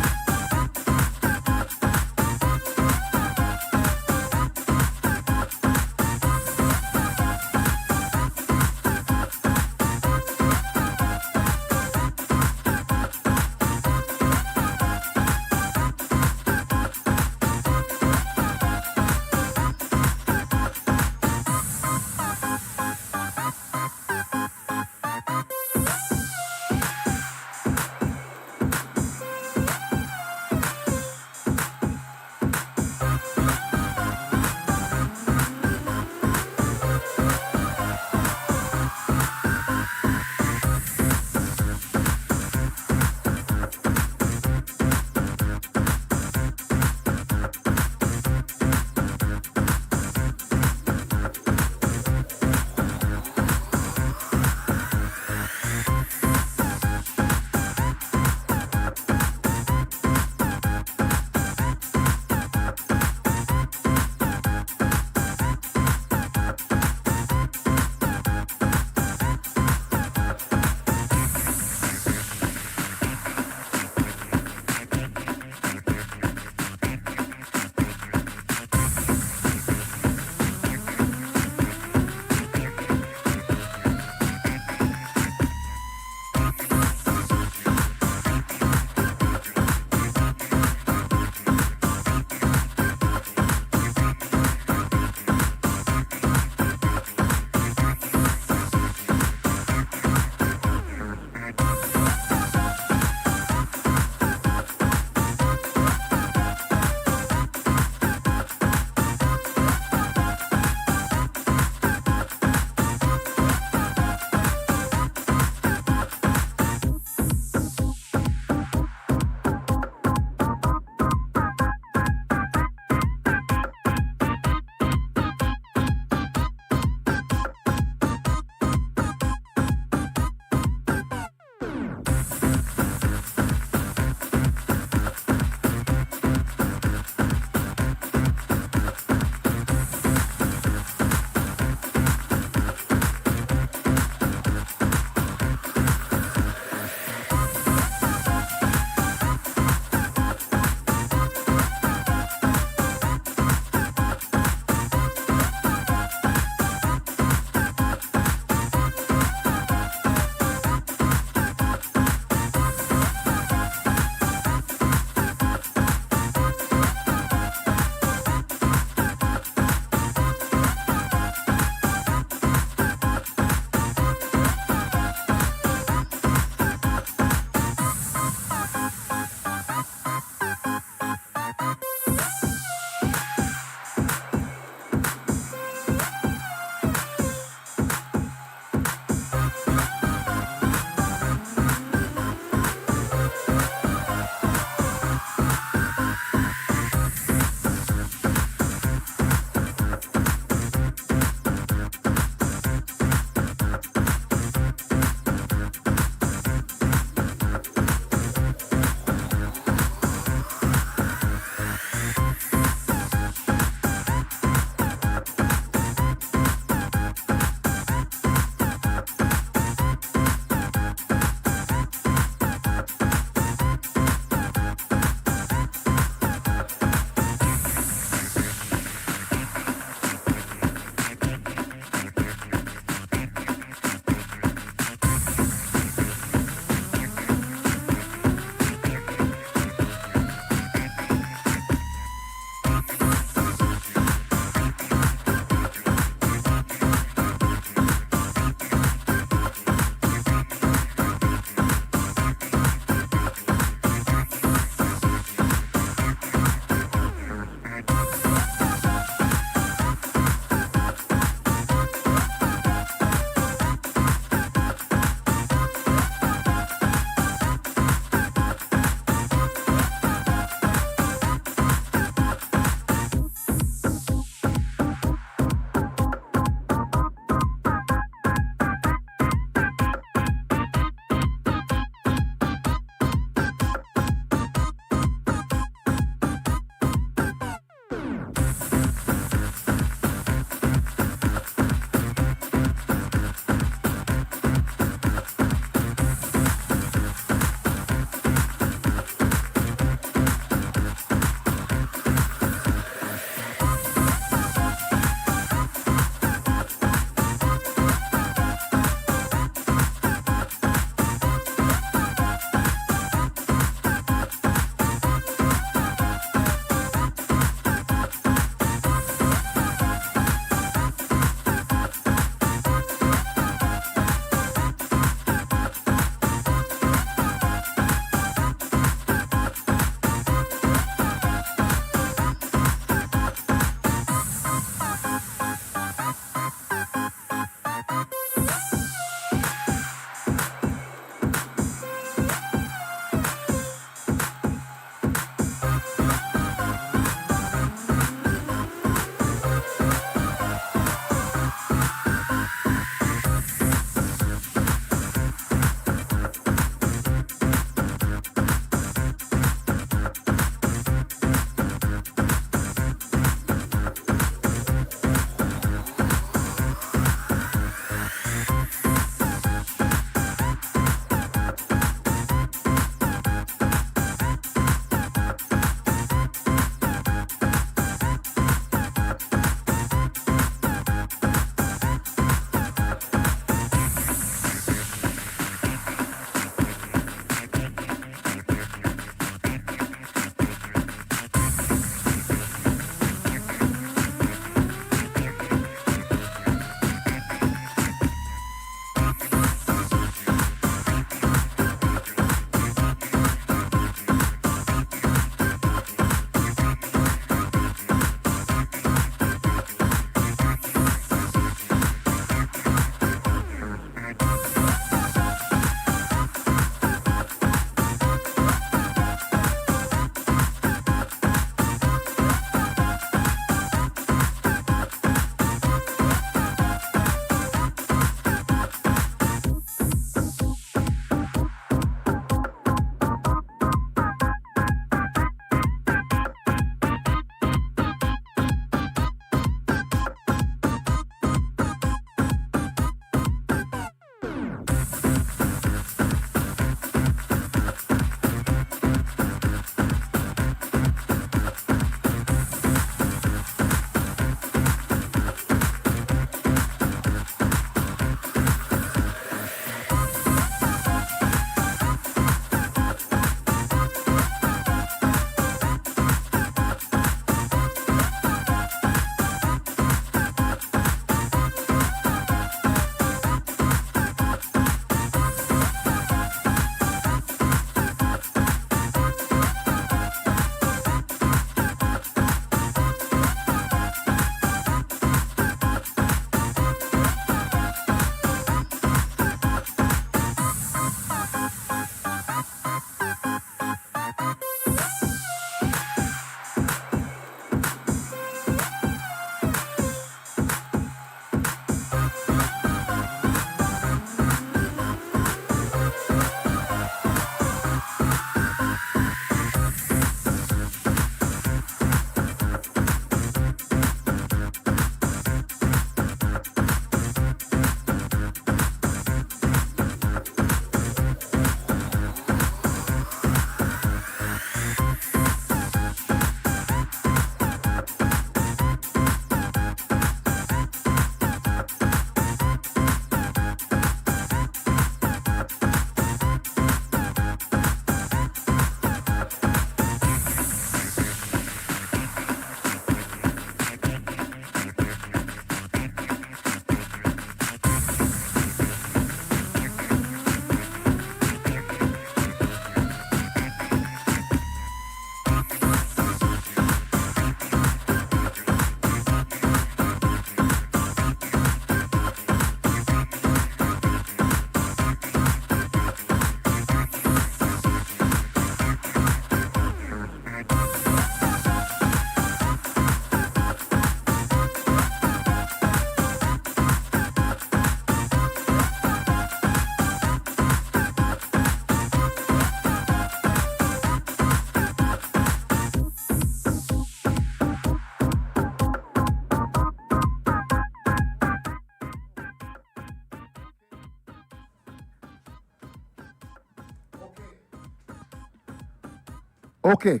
Okay.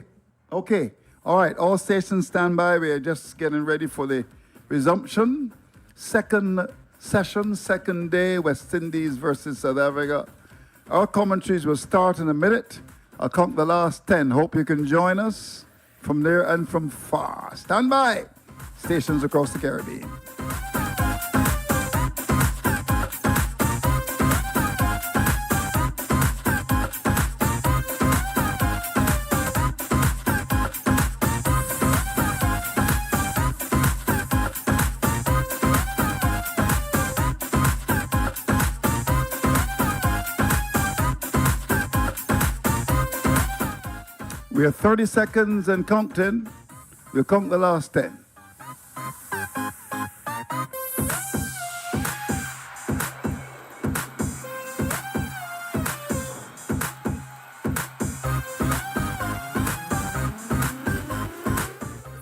Okay. All right. All stations stand by. We are just getting ready for the resumption. Second session, second day, West Indies versus South Africa. Our commentaries will start in a minute. I'll count the last 10. Hope you can join us from there and from far. Stand by. Stations across the Caribbean. We are 30 seconds and counting. We'll count the last 10.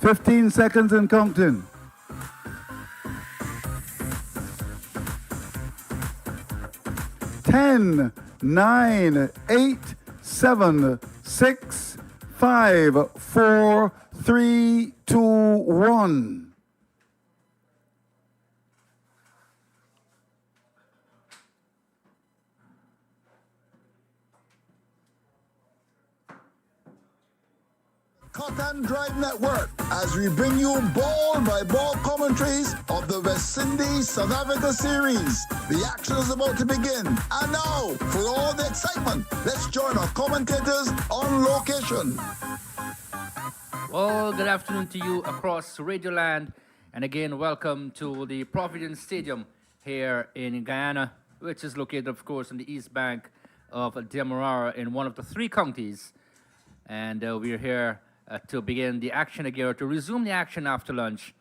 "15 seconds and counting. 10, 9, 8, 7, 6, 5, 4, 3, 2, 1. Cut and Drive Network as we bring you ball by ball commentaries of the West Indies South Africa series. The action is about to begin. And now, for all the excitement, let's join our commentators on location. Well, good afternoon to you across Radioland. And again, welcome to the Providence Stadium here in Guyana, which is located, of course, on the east bank of Demerara in one of the three counties. And we're here to begin the action again, or to resume the action after lunch,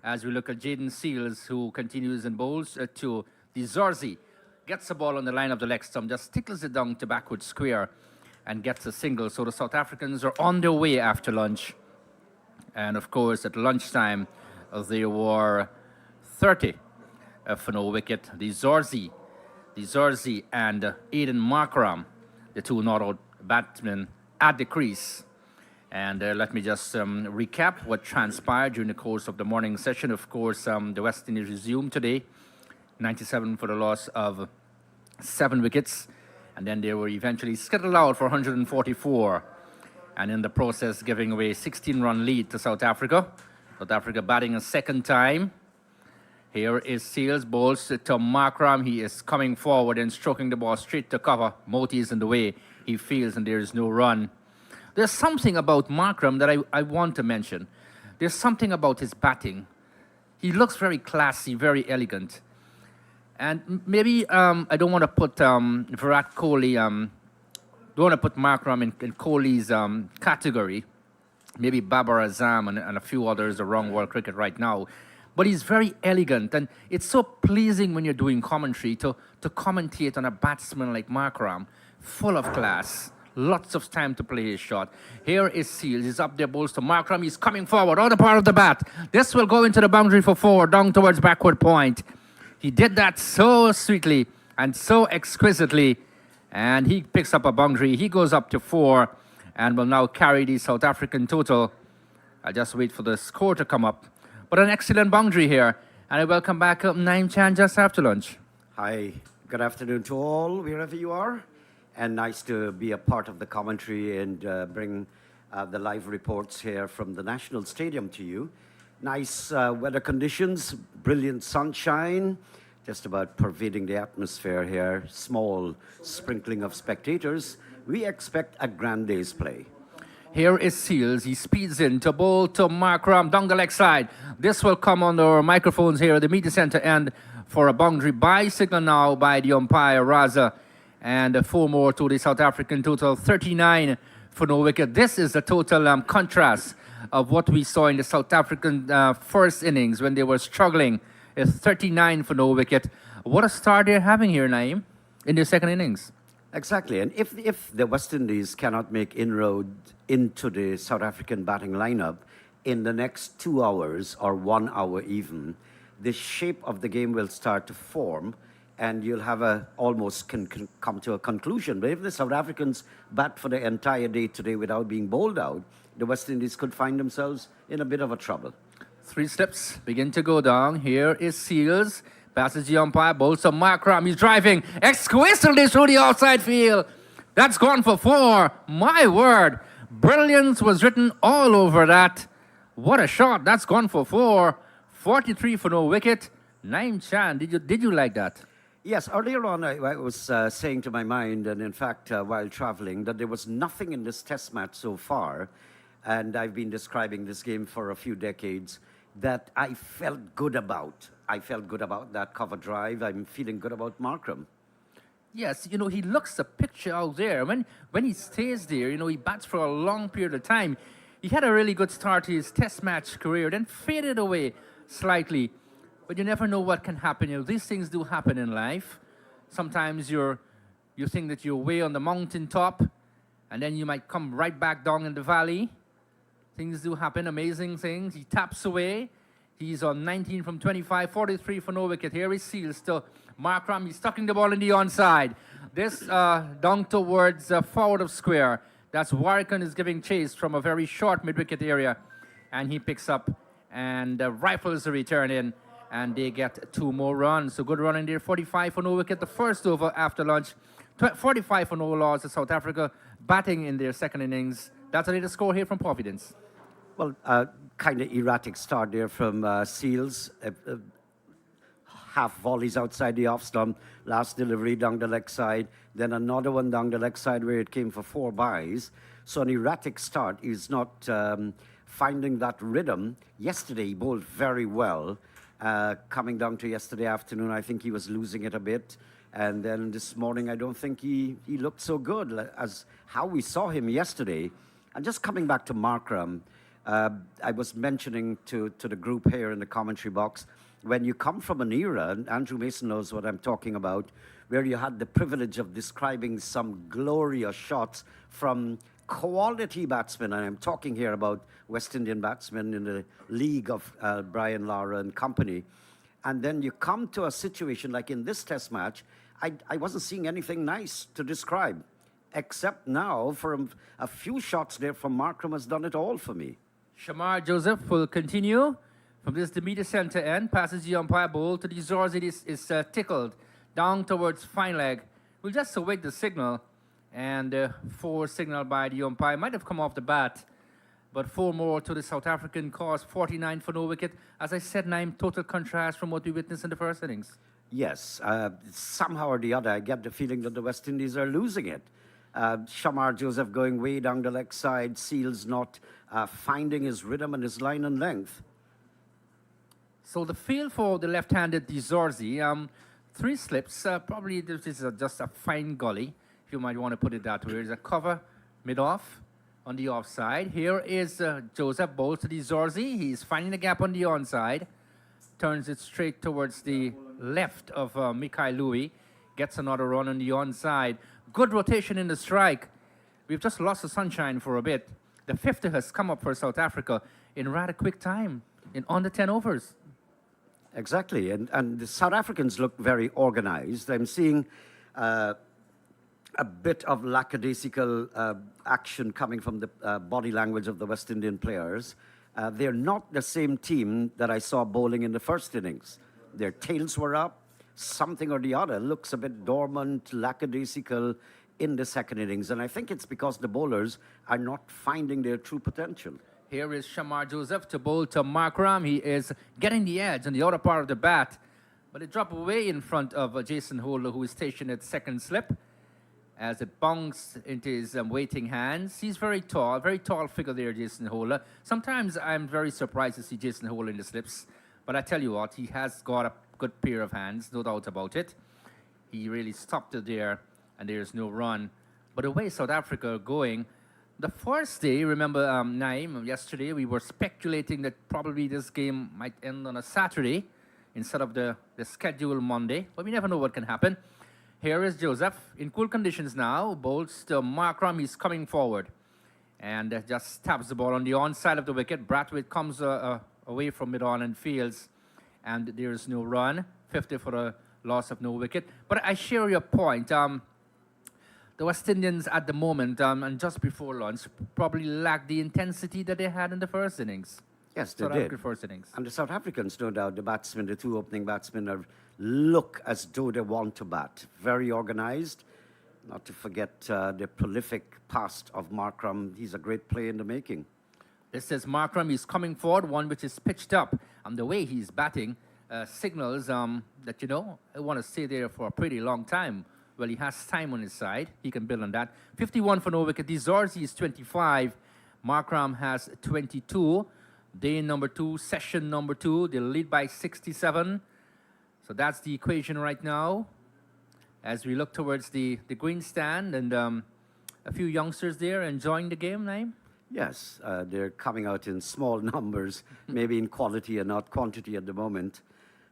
as we look at Jaden Seals, who continues and bowls to the Zorzi. Gets the ball on the line of the leg stump, just tickles it down to backward square and gets a single. So the South Africans are on their way after lunch. And of course, at lunchtime, there were 30 for no wicket. The Zorzi and Aiden Markram, the two not-out batsmen at the crease. And let me just recap what transpired during the course of the morning session. Of course, the West Indies resumed today, 97 for the loss of 7 wickets. And then they were eventually skittled out for 144. And in the process, giving away a 16-run lead to South Africa. South Africa batting a second time. Here is Seals, bowls to Markram. He is coming forward and stroking the ball straight to cover. Moti is in the way. He feels, and there is no run. There's something about Markram that I want to mention. There's something about his batting. He looks very classy, very elegant. And maybe I don't want to put Virat Kohli, don't want to put Markram in Kohli's category. Maybe Babar Azam and a few others around world cricket right now. But he's very elegant, and it's so pleasing when you're doing commentary to commentate on a batsman like Markram, full of class. Lots of time to play his shot. Here is Seals. He's up there, bowls to Markram. He's coming forward, on the part of the bat. This will go into the boundary for 4, down towards backward point. He did that so sweetly and so exquisitely. And he picks up a boundary. He goes up to 4 and will now carry the South African total. I'll just wait for the score to come up. But an excellent boundary here. And I welcome back Naeem Chan just after lunch. Hi, good afternoon to all, wherever you are. And nice to be a part of the commentary and bring the live reports here from the National Stadium to you. Nice weather conditions, brilliant sunshine, just about pervading the atmosphere here. Small sprinkling of spectators. We expect a grand day's play. Here is Seals. He speeds in to bowl to Markram down the leg side. This will come on our microphones here at the media center end for a boundary bicycle now by the umpire Raza. And 4 more to the South African total, 39 for no wicket. This is the total contrast of what we saw in the South African first innings when they were struggling. It's 39 for no wicket. What a start they're having here, Naeem, in their second innings. Exactly, and if the West Indies cannot make inroad into the South African batting lineup in the next 2 hours or 1 hour even, the shape of the game will start to form and you'll have a almost can come to a conclusion. But if the South Africans bat for the entire day today without being bowled out, the West Indies could find themselves in a bit of a trouble. 3 slips begin to go down. Here is Seals. Passes the umpire. Bowls to Markram. He's driving exquisitely through the outside field. That's gone for 4. My word. Brilliance was written all over that. What a shot. That's gone for 4. 43 for no wicket. Naim Chan, did you like that? Yes, earlier on I was saying to my mind, and in fact while traveling, that there was nothing in this test match so far, and I've been describing this game for a few decades, that I felt good about. I felt good about that cover drive. I'm feeling good about Markram. Yes, you know, he looks the picture out there. When he stays there, you know, he bats for a long period of time. He had a really good start to his test match career, then faded away slightly. But you never know what can happen. You know, these things do happen in life. Sometimes you think that you're way on the mountain top, and then you might come right back down in the valley. Things do happen, amazing things. He taps away. He's on 19 from 25, 43 for no wicket. Here he Seals to Markram. He's tucking the ball in the onside. This down towards forward of square. That's Warrican is giving chase from a very short mid-wicket area. And he picks up and rifles the return in. And they get 2 more runs. So good run in there. 45 for no wicket. The first over after lunch. 45 for no loss to South Africa. Batting in their second innings. That's the latest score here from Providence. Well, kind of erratic start there from Seals. Half volleys outside the off stump. Last delivery down the leg side. Then another one down the leg side where it came for 4 byes. So an erratic start. He's not finding that rhythm. Yesterday he bowled very well. Coming down to yesterday afternoon, I think he was losing it a bit. And then this morning, I don't think he looked so good as how we saw him yesterday. And just coming back to Markram, I was mentioning to the group here in the commentary box, when you come from an era, and Andrew Mason knows what I'm talking about, where you had the privilege of describing some glorious shots from quality batsmen, and I'm talking here about West Indian batsmen in the league of Brian Lara and company, and then you come to a situation like in this test match, I wasn't seeing anything nice to describe, except now for a few shots there from Markram has done it all for me. Shamar Joseph will continue from this Demeter center end. Passes the umpire bowl to the Zorzi. Is tickled down towards fine leg. We'll just await the signal. And 4 signal by the umpire. Might have come off the bat. But 4 more to the South African cause. 49 for no wicket. As I said, 9 total contrast from what we witnessed in the first innings. Yes, somehow or the other, I get the feeling that the West Indies are losing it. Shamar Joseph going way down the leg side. Seals not finding his rhythm and his line and length. So the field for the left-handed Zorzi, 3 slips. Probably this is just a fine gully, if you might want to put it that way. There's a cover mid-off on the offside. Here is Joseph bowls to the Zorzi. He's finding the gap on the onside. Turns it straight towards the left of Mikhail Louis. Gets another run on the onside. Good rotation in the strike. We've just lost the sunshine for a bit. The 50 has come up for South Africa in rather quick time, in under 10 overs. Exactly, and the South Africans look very organized. I'm seeing a bit of lackadaisical action coming from the body language of the West Indian players. They're not the same team that I saw bowling in the first innings. Their tails were up. Something or the other looks a bit dormant, lackadaisical in the second innings. And I think it's because the bowlers are not finding their true potential. Here is Shamar Joseph to bowl to Markram. He is getting the edge on the outer part of the bat. But it dropped away in front of Jason Holder, who is stationed at second slip. As it bounced into his waiting hands. He's very tall figure there, Jason Holder. Sometimes I'm very surprised to see Jason Holder in the slips. But I tell you what, he has got a good pair of hands, no doubt about it. He really stopped it there, and there's no run. But the way South Africa are going, the first day, remember, Naim, yesterday, we were speculating that probably this game might end on a Saturday instead of the scheduled Monday. But we never know what can happen. Here is Joseph in cool conditions now. Bowls to Markram. He's coming forward. And just stabs the ball on the onside of the wicket. Brathwaite comes away from mid-on and fields. And there's no run. 50 for the loss of no wicket. But I share your point. The West Indians at the moment and just before lunch probably lacked the intensity that they had in the first innings. Yes, they South did. African first innings. And the South Africans, no doubt, the batsmen, the two opening batsmen, look as though they want to bat. Very organized. Not to forget the prolific past of Markram. He's a great player in the making. This is Markram. He's coming forward, one which is pitched up. And the way he's batting signals that, I want to stay there for a pretty long time. Well, he has time on his side. He can build on that. 51 for no wicket. Zorzi is 25. Markram has 22. Day number 2, session number 2. They lead by 67. So that's the equation right now. As we look towards the green stand and a few youngsters there enjoying the game, Naeem? Yes, they're coming out in small numbers, maybe in quality and not quantity at the moment.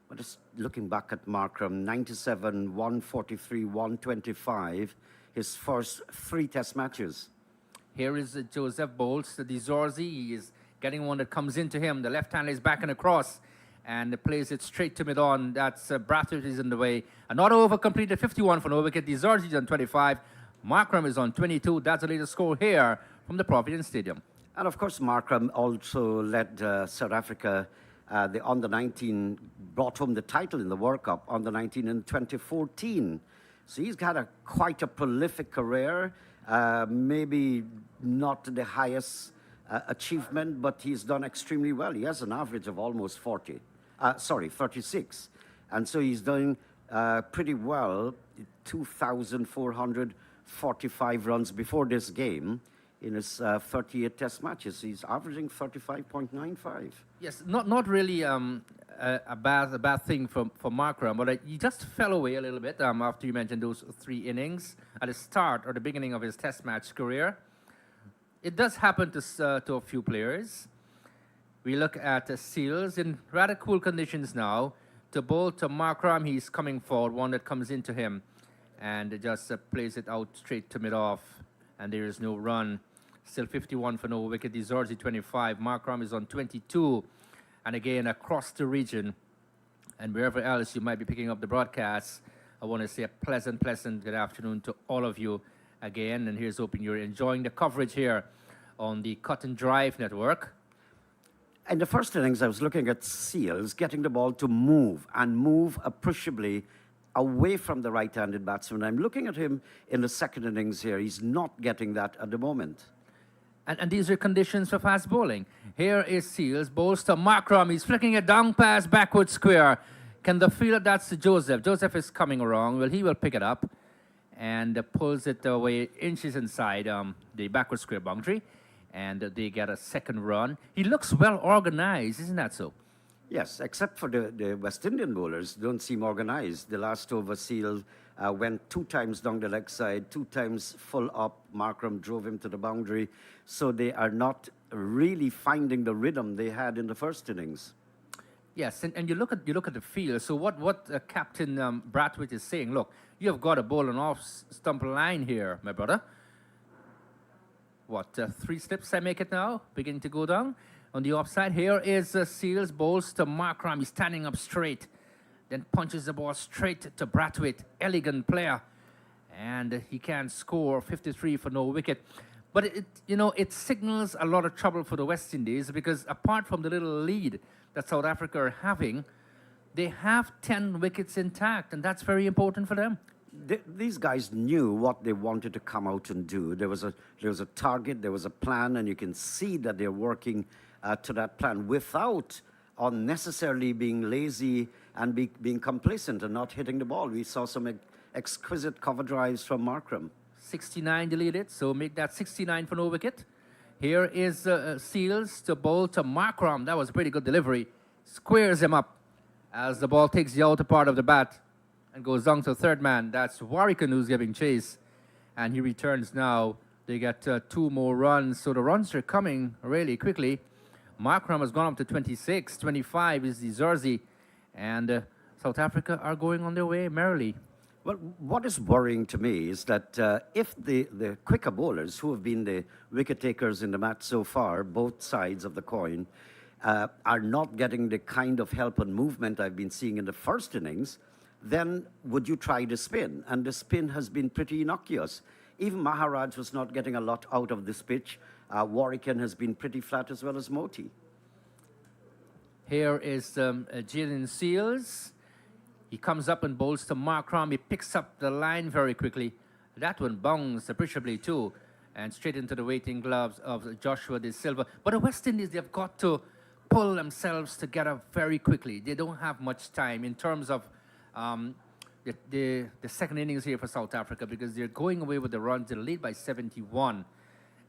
But just looking back at Markram, 97, 143, 125, his first 3 test matches. Here is Joseph Bowles, the Zorzi. He is getting one that comes into him. The left hand is back and across and plays it straight to mid-on. That's Brathwaite is in the way. Another over completed, 51 for no wicket. Zorzi is on 25. Markram is on 22. That's the latest score here from the Providence Stadium. And of course, Markram also led South Africa, the under-19, brought home the title in the World Cup, under-19 in 2014. So he's had quite a prolific career, maybe not the highest achievement, but he's done extremely well. He has an average of almost 36. And so he's doing pretty well, 2,445 runs before this game in his 38 test matches. He's averaging 35.95. Yes, not really a bad thing for Markram, but he just fell away a little bit after you mentioned those 3 innings at the start or the beginning of his test match career. It does happen to a few players. We look at Seals in rather cool conditions now. To bowl to Markram, he's coming forward, one that comes into him and just plays it out straight to mid-off, and there is no run. Still 51 for no wicket. Zorzi 25. Markram is on 22. And again, across the region and wherever else you might be picking up the broadcast, I want to say a pleasant good afternoon to all of you again. And here's hoping you're enjoying the coverage here on the Cut and Drive network. In the first innings, I was looking at Seals getting the ball to move and move appreciably away from the right-handed batsman. I'm looking at him in the second innings here. He's not getting that at the moment. And these are conditions for fast bowling. Here is Seals, bowls to Markram. He's flicking a down pass, backward square. Can the fielder, that's Joseph. Joseph is coming around. Well, he will pick it up and pulls it away inches inside the backward square boundary. And they get a second run. He looks well organized, isn't that so? Yes, except for the West Indian bowlers, don't seem organized. The last over, Seal went 2 times down the leg side, 2 times full up. Markram drove him to the boundary. So they are not really finding the rhythm they had in the first innings. Yes, and you look at the field. So what Captain Brathwaite is saying, look, you have got a ball on off stump line here, my brother. What, 3 slips I make it now? Beginning to go down. On the offside, here is Seals, bowls to Markram. He's standing up straight. Then punches the ball straight to Brathwaite. Elegant player. And he can score 53 for no wicket. But it signals a lot of trouble for the West Indies because apart from the little lead that South Africa are having, they have 10 wickets intact, and that's very important for them. These guys knew what they wanted to come out and do. There was a target, there was a plan, and you can see that they're working to that plan without unnecessarily being lazy and being complacent and not hitting the ball. We saw some exquisite cover drives from Markram. 69 deleted, so make that 69 for no wicket. Here is Seals to bowl to Markram. That was a pretty good delivery. Squares him up as the ball takes the outer part of the bat and goes down to third man. That's Warrican who's giving chase. And he returns now. They get 2 more runs. So the runs are coming really quickly. Markram has gone up to 26. 25 is the Zorzi. And South Africa are going on their way merrily. Well, what is worrying to me is that if the quicker bowlers, who have been the wicket takers in the match so far, both sides of the coin, are not getting the kind of help and movement I've been seeing in the first innings, then would you try the spin? And the spin has been pretty innocuous. Even Maharaj was not getting a lot out of this pitch. Warwicken has been pretty flat as well as Moti. Here is Jalen Seals. He comes up and bowls to Markram. He picks up the line very quickly. That one bounced appreciably too, and straight into the waiting gloves of Joshua De Silva. But the West Indies, they've got to pull themselves together very quickly. They don't have much time in terms of the second innings here for South Africa, because they're going away with the runs. They lead by 71,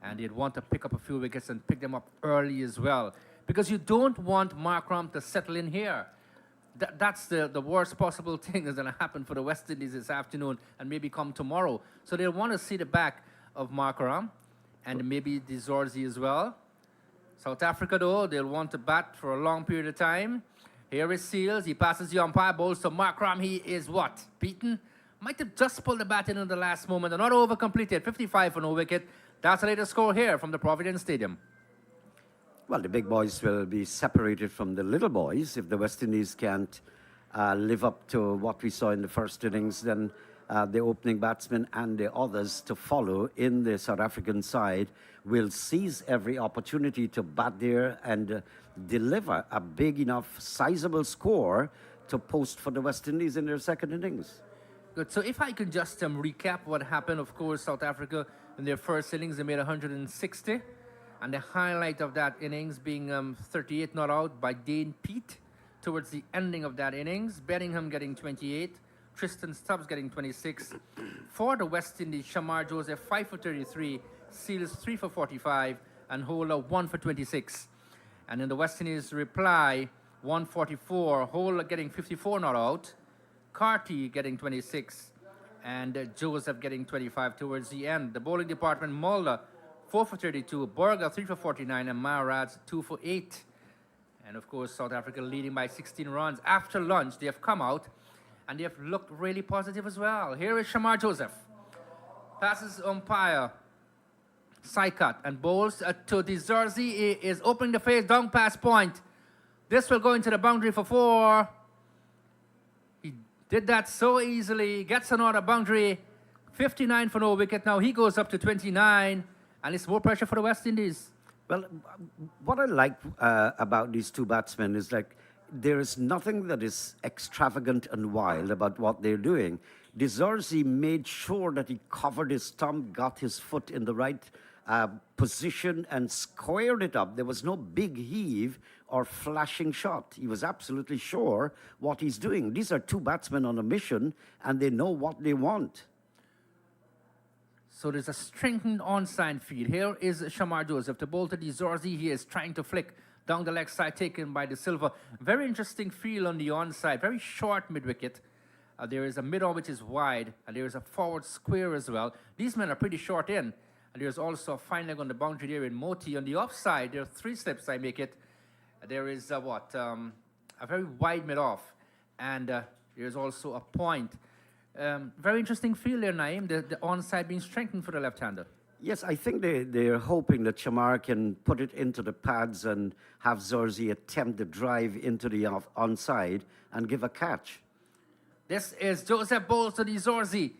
and they'd want to pick up a few wickets and pick them up early as well, because you don't want Markram to settle in here. That's the worst possible thing that's going to happen for the West Indies this afternoon and maybe come tomorrow. So they'll want to see the back of Markram and maybe De Zorzi as well. South Africa, though, they'll want to bat for a long period of time. Here is Seals. He passes the umpire, bowls to Markram. He is what? Beaten? Might have just pulled the bat in the last moment. Not over completed. 55 for no wicket. That's the latest score here from the Providence Stadium. Well, the big boys will be separated from the little boys. If the West Indies can't live up to what we saw in the first innings, then the opening batsmen and the others to follow in the South African side will seize every opportunity to bat there and deliver a big enough, sizable score to post for the West Indies in their second innings. Good. So if I can just recap what happened, of course, South Africa in their first innings, they made 160. And the highlight of that innings being 38 not out by Dane Pete towards the ending of that innings. Bellingham getting 28. Tristan Stubbs getting 26. For the West Indies, Shamar Joseph 5 for 33. Seals 3 for 45. And Holder 1 for 26. And in the West Indies reply, 144. Holder getting 54 not out. Carty getting 26. And Joseph getting 25 towards the end. The bowling department, Mulder 4 for 32, Burger 3 for 49, and Maharaj 2 for 8. And of course, South Africa leading by 16 runs. After lunch, they have come out and they have looked really positive as well. Here is Shamar Joseph. Passes umpire Saikat and bowls to De Zorzi. He is opening the face down past point. This will go into the boundary for 4. He did that so easily. Gets another boundary. 59 for no wicket. Now he goes up to 29. And it's more pressure for the West Indies. Well, what I like about these two batsmen is like there is nothing that is extravagant and wild about what they're doing. De Zorzi made sure that he covered his thumb, got his foot in the right position and squared it up. There was no big heave or flashing shot. He was absolutely sure what he's doing. These are two batsmen on a mission and they know what they want. So there's a strengthened onside field. Here is Shamar Joseph. The ball to De Zorzi. He is trying to flick down the leg side, taken by De Silva. Very interesting field on the onside. Very short mid-wicket. There is a mid-on which is wide, and there is a forward square as well. These men are pretty short in. And there's also a fine leg on the boundary there in Moti. On the offside, there are 3 slips, I make it. There is a very wide mid-off. And there's also a point. Very interesting field there, Naeem, the onside being strengthened for the left-hander. Yes, I think they're hoping that Shamar can put it into the pads and have Zorzi attempt the drive into the onside and give a catch. This is Joseph bowls to De Zorzi.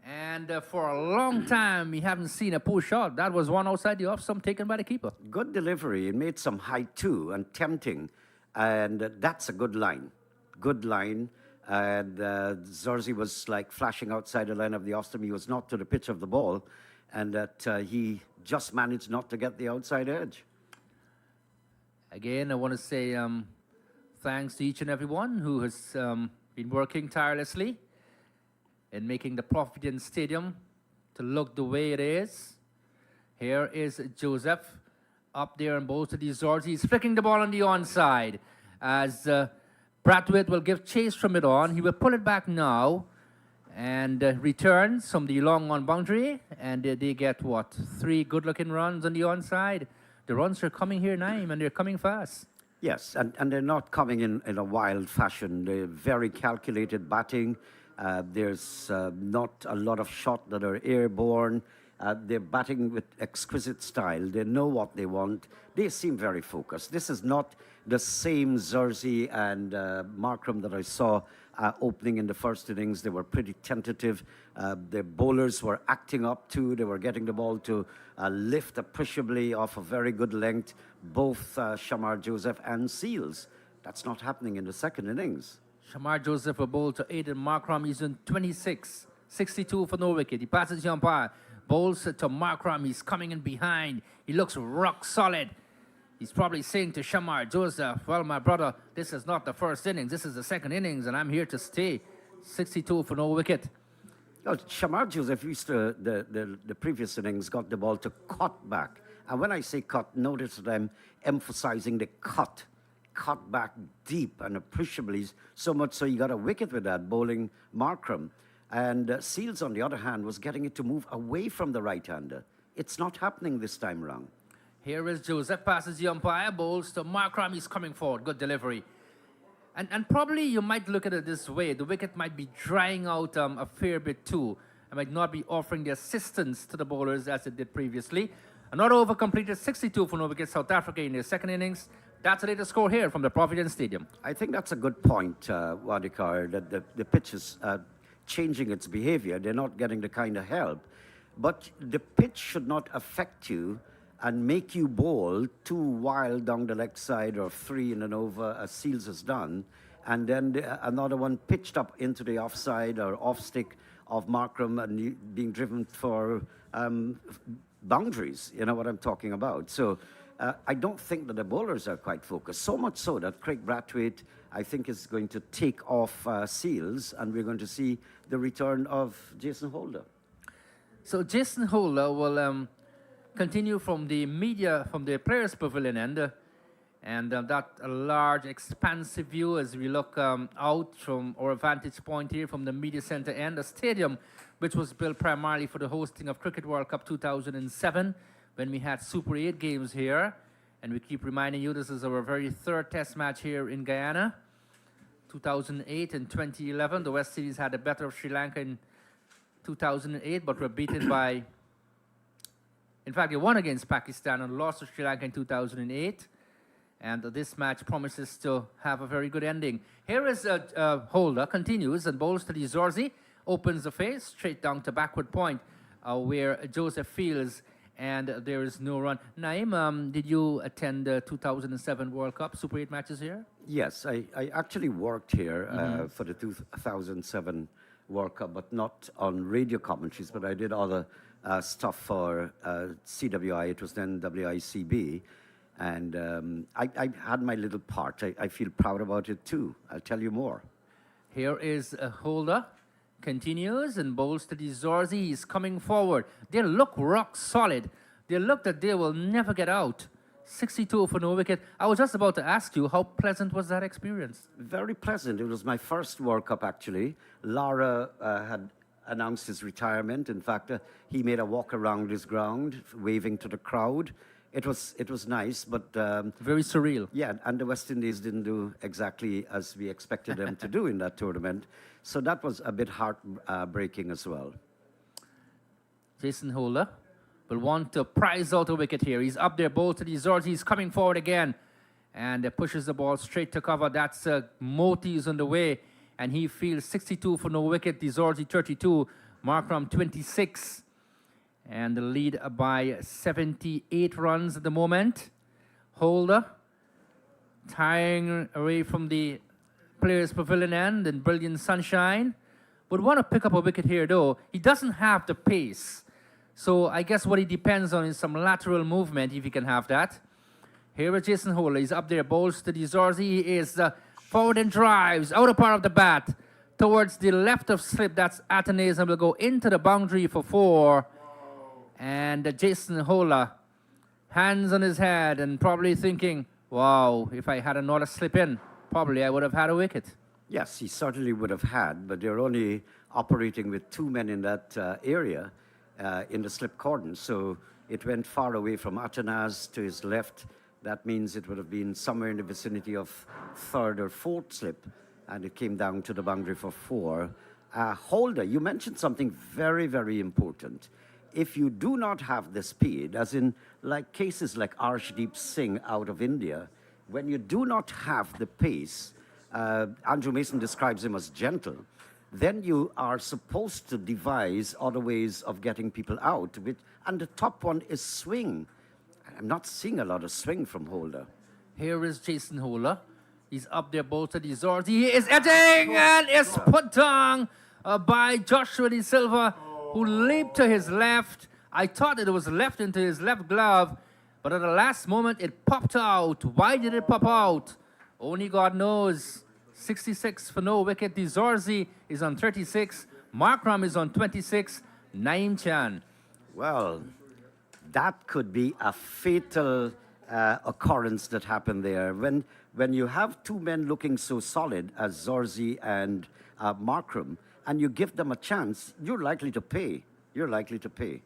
And for a long time, we haven't seen a push shot. That was one outside the off stump taken by the keeper. Good delivery. It made some height too and tempting. And that's a good line. Good line. And Zorzi was like flashing outside the line of the off stump. He was not to the pitch of the ball. And that he just managed not to get the outside edge. Again, I want to say thanks to each and everyone who has been working tirelessly in making the Providence Stadium to look the way it is. Here is Joseph up there and bowls to De Zorzi. He's flicking the ball on the onside as Brathwaite will give chase from it on. He will pull it back now and returns from the long on boundary. And they get, 3 good-looking runs on the onside. The runs are coming here, Naeem, and they're coming fast. Yes, and they're not coming in a wild fashion. They're very calculated batting. There's not a lot of shots that are airborne. They're batting with exquisite style. They know what they want. They seem very focused. This is not the same Zersey and Markram that I saw opening in the first innings. They were pretty tentative. The bowlers were acting up too. They were getting the ball to lift appreciably off a very good length, both Shamar Joseph and Seals. That's not happening in the second innings. Shamar Joseph a bowl to Aidan Markram. He's in 26, 62 for no wicket. He passes the umpire, bowls to Markram. He's coming in behind. He looks rock solid. He's probably saying to Shamar Joseph, well, my brother, this is not the first innings. This is the second innings, and I'm here to stay. 62 for no wicket. Well, Shamar Joseph used to, the previous innings, got the ball to cut back. And when I say cut, notice that I'm emphasizing the cut back deep and appreciably, so much so you got a wicket with that, bowling Markram. And Seals, on the other hand, was getting it to move away from the right-hander. It's not happening this time around. Here is Joseph, passes the umpire, bowls to Markram. He's coming forward. Good delivery. And probably you might look at it this way. The wicket might be drying out a fair bit too. It might not be offering the assistance to the bowlers as it did previously. Another over completed, 62 for no wicket, South Africa in their second innings. That's the latest score here from the Providence Stadium. I think that's a good point, Wadikar, that the pitch is changing its behavior. They're not getting the kind of help. But the pitch should not affect you and make you bowl too wild down the leg side or 3 in an over, as Seals has done, and then another one pitched up into the offside or off stick of Markram and being driven for boundaries. You know what I'm talking about. So I don't think that the bowlers are quite focused, so much so that Craig Brathwaite, I think, is going to take off Seals, and we're going to see the return of Jason Holder. So Jason Holder will continue from the media, from the players' pavilion end, and that large, expansive view as we look out from our vantage point here from the media center end, the stadium, which was built primarily for the hosting of Cricket World Cup 2007, when we had Super 8 games here. And we keep reminding you, this is our very third test match here in Guyana. 2008 and 2011, the West Indies had the better of Sri Lanka in 2008, but were beaten by... In fact, they won against Pakistan and lost to Sri Lanka in 2008. And this match promises to have a very good ending. Here is Holder, continues and bowls to the Zorzi, opens the face, straight down to backward point, where Joseph fields, and there is no run. Naeem, did you attend the 2007 World Cup Super 8 matches here? Yes, I actually worked here for the 2007 World Cup, but not on radio commentaries, but I did other stuff for CWI. It was then WICB. And I had my little part. I feel proud about it too. I'll tell you more. Here is a Holder. Continues and bowls to the Zorzi. He's coming forward. They look rock solid. They look that they will never get out. 62 for no wicket. I was just about to ask you, how pleasant was that experience? Very pleasant. It was my first World Cup, actually. Lara had announced his retirement. In fact, he made a walk around his ground, waving to the crowd. It was nice, but... very surreal. Yeah, and the West Indies didn't do exactly as we expected them to do in that tournament. So that was a bit heartbreaking as well. Jason Holder will want to prize out a wicket here. He's up there, ball to the Zorzi. He's coming forward again and pushes the ball straight to cover. That's Moti's on the way, and he fields 62 for no wicket. The Zorzi 32, Markram 26. And the lead by 78 runs at the moment. Holder tying away from the players' pavilion end in brilliant sunshine. Would want to pick up a wicket here though. He doesn't have the pace. So I guess what he depends on is some lateral movement if he can have that. Here is Jason Holder. He's up there, bowls to the Zorzi. He is forward and drives, outer part of the bat, towards the left of slip. That's Athanaze and will go into the boundary for 4. And Jason Holder, hands on his head and probably thinking, wow, if I had another slip in, probably I would have had a wicket. Yes, he certainly would have had, but they're only operating with 2 men in that area in the slip cordon. So it went far away from Atanaz to his left. That means it would have been somewhere in the vicinity of 3rd or 4th slip, and it came down to the boundary for 4. Holder, you mentioned something very, very important. if you do not have the speed, as in like cases like Arshdeep Singh out of India, when you do not have the pace, Andrew Mason describes him as gentle, then you are supposed to devise other ways of getting people out. And the top one is swing. I'm not seeing a lot of swing from Holder. Here is Jason Holder. He's up there, bolted. He's He is edging and is put down by Joshua De Silva, who leaped to his left. I thought it was left into his left glove, but at the last moment it popped out. Why did it pop out? Only God knows. 66 for no wicket. De Zorzi is on 36. Markram is on 26. Naeem Chan. Well, that could be a fatal occurrence that happened there. When you have two men looking so solid as Zorzi and Markram, and you give them a chance, you're likely to pay. You're likely to pay.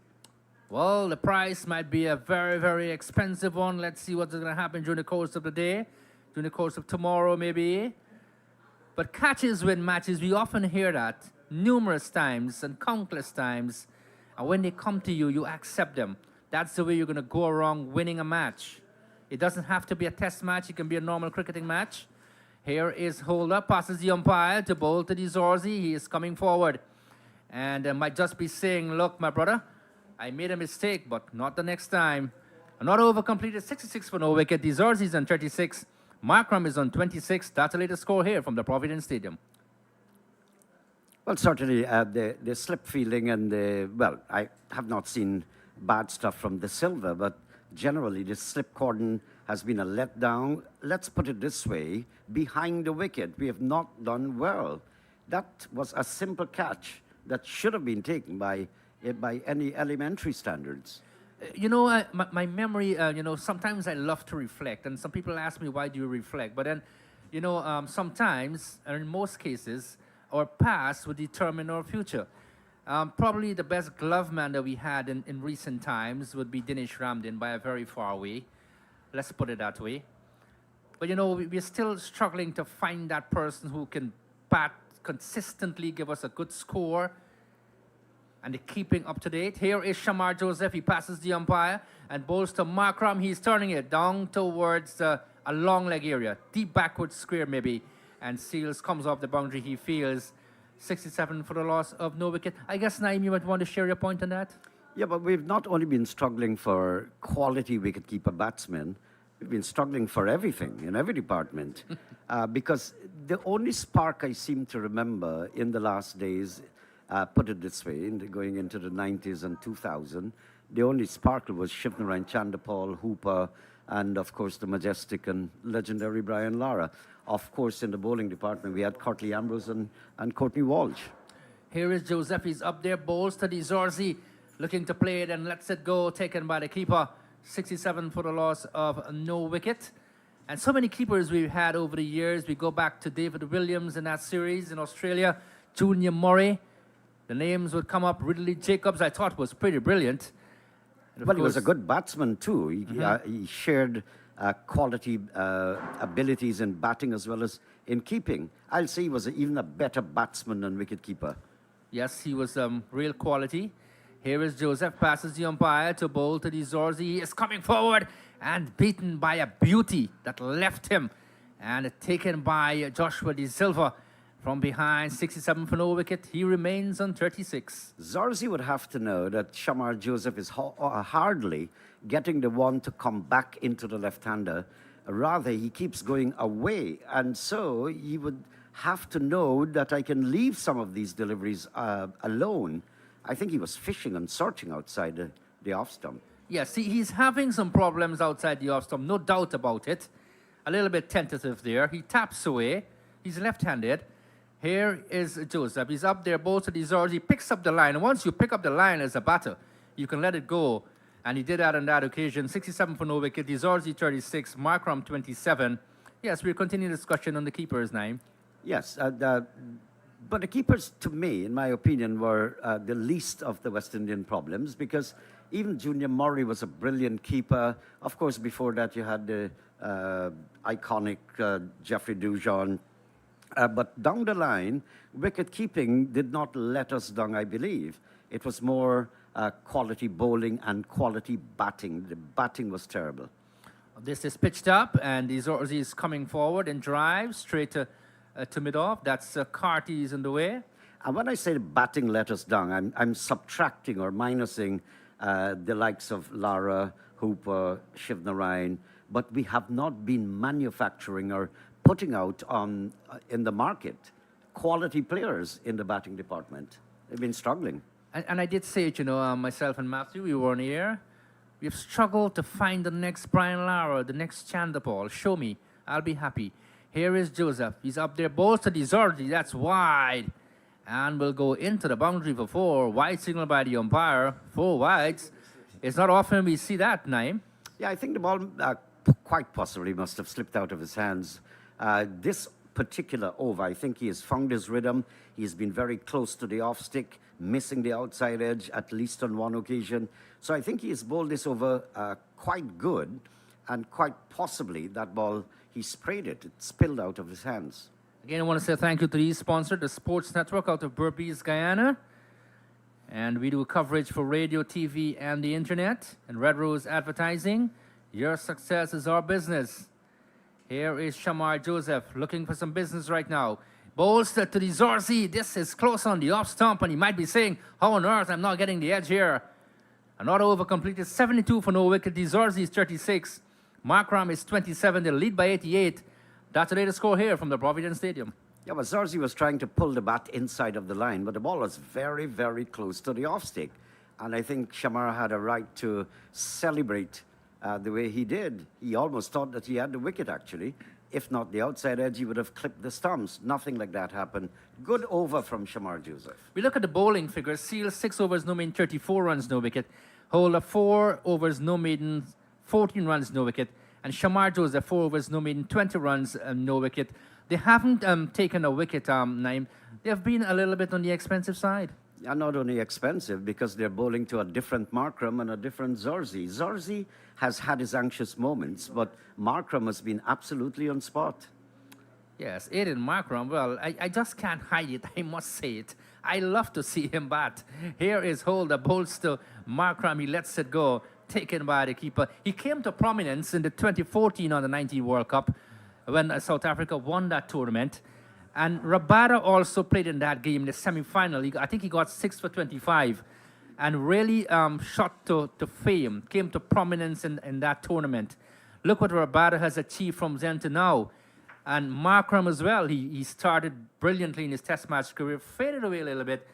Well, the price might be a very, very expensive one. Let's see what's going to happen during the course of the day, during the course of tomorrow, maybe. But catches win matches. We often hear that numerous times and countless times. And when they come to you, you accept them. That's the way you're going to go around winning a match. It doesn't have to be a test match. It can be a normal cricketing match. Here is Holder, passes the umpire to bowl to De Zorzi. He is coming forward. And might just be saying, look, my brother, I made a mistake, but not the next time. Another over completed, 66 for no wicket. De Zorzi is on 36. Markram is on 26. That's the latest score here from the Providence Stadium. Well, certainly the slip fielding and I have not seen bad stuff from De Silva, but generally the slip cordon has been a letdown. Let's put it this way, behind the wicket, we have not done well. That was a simple catch that should have been taken by any elementary standards. You know, my memory, sometimes I love to reflect, and some people ask me, why do you reflect? But then, sometimes, or in most cases, our past would determine our future. Probably the best glove man that we had in recent times would be Dinesh Ramdin by a very far way. Let's put it that way. But, we're still struggling to find that person who can bat consistently, give us a good score, and the keeping up to date. Here is Shamar Joseph. He passes the umpire and bowls to Markram. He's turning it down towards a long leg area, deep backward square maybe. And Seals comes off the boundary. He feels 67 for the loss of no wicket. I guess, Naeem, you might want to share your point on that? Yeah, but we've not only been struggling for quality wicketkeeper batsmen, we've been struggling for everything in every department. Because the only spark I seem to remember in the last days, put it this way, going into the 90s and 2000, the only sparkle was Shivnarine Chandapal, Hooper, and of course the majestic and legendary Brian Lara. Of course, in the bowling department, we had Curtly Ambrose and Courtney Walsh. Here is Joseph. He's up there, bowls to De Zorzi, looking to play it and lets it go, taken by the keeper. 67 for the loss of no wicket. And so many keepers we've had over the years. We go back to David Williams in that series in Australia, Junior Murray. The names would come up. Ridley Jacobs, I thought, was pretty brilliant. Well, he was a good batsman too. He shared quality abilities in batting as well as in keeping. I'll say he was even a better batsman than wicketkeeper. Yes, he was real quality. Here is Joseph, passes the umpire to bowl to De Zorzi. He is coming forward and beaten by a beauty that left him. And taken by Joshua De Silva from behind, 67 for no wicket. He remains on 36. Zorzi would have to know that Shamar Joseph is hardly getting the one to come back into the left-hander. Rather, he keeps going away. And so he would have to know that I can leave some of these deliveries alone. I think he was fishing and searching outside the off-stump. Yes, he's having some problems outside the off-stump, no doubt about it. A little bit tentative there. He taps away. He's left-handed. Here is Joseph. He's up there, both to De Zorzi. He picks up the line. And once you pick up the line as a batter, you can let it go. And he did that on that occasion. 67 for no wicket. De Zorzi 36. Markram 27. Yes, we'll continue the discussion on the keeper's name. Yes, but the keepers, to me, in my opinion, were the least of the West Indian problems because even Junior Murray was a brilliant keeper. Of course, before that, you had the iconic Geoffrey Dujon. But down the line, wicket keeping did not let us down, I believe. It was more quality bowling and quality batting. The batting was terrible. This is pitched up, and Zorzi is coming forward and drives straight to mid-off. That's Carty is in the way. And when I say the batting let us down, I'm subtracting or minusing the likes of Lara, Hooper, Shiv Narayan, but we have not been manufacturing or putting out on in the market quality players in the batting department. They've been struggling. And I did say it, myself and Matthew, we were on the air. We've struggled to find the next Brian Lara, the next Chandapal. Show me. I'll be happy. Here is Joseph. He's up there. Balls to Zorzi. That's wide. And will go into the boundary for 4. Wide signal by the umpire. 4 wides. It's not often we see that, Naeem. Yeah, I think the ball quite possibly must have slipped out of his hands. This particular over, I think he has found his rhythm. He's been very close to the off stick, missing the outside edge at least on one occasion. So I think he has bowled this over quite good, and quite possibly that ball, he sprayed it. It spilled out of his hands. Again, I want to say thank you to the sponsor, the Sports Network out of Berbice, Guyana. And we do coverage for radio, TV, and the internet. And Red Rose Advertising. Your success is our business. Here is Shamar Joseph looking for some business right now. Bowls to the Zorzi. This is close on the off stump, and he might be saying, how on earth I'm not getting the edge here. Another over completed, 72 for no wicket. The Zorzi is 36. Markram is 27. They lead by 88. That's the latest score here from the Providence Stadium. Yeah, but Zorzi was trying to pull the bat inside of the line, but the ball was very, very close to the off stick. And I think Shamar had a right to celebrate the way he did. He almost thought that he had the wicket, actually. If not the outside edge, he would have clipped the stumps. Nothing like that happened. Good over from Shamar Joseph. We look at the bowling figures. Seal 6 overs, no maiden, 34 runs, no wicket. Holder 4 overs, no maiden, 14 runs, no wicket. And Shamar Joseph 4 overs, no maiden, 20 runs, no wicket. They haven't taken a wicket, Naeem. They've been a little bit on the expensive side. Yeah, not only expensive, because they're bowling to a different Markram and a different Zorzi. Zorzi has had his anxious moments, but Markram has been absolutely on spot. Yes, Aiden Markram, well, I just can't hide it. I must say it. I love to see him bat. Here is Holder, bowls to Markram. He lets it go, taken by the keeper. He came to prominence in the 2014 Under-19 World Cup when South Africa won that tournament. And Rabada also played in that game, in the semi-final. I think he got 6 for 25 and really shot to fame, came to prominence in that tournament. Look what Rabada has achieved from then to now. And Markram as well, he started brilliantly in his test match career, faded away a little bit,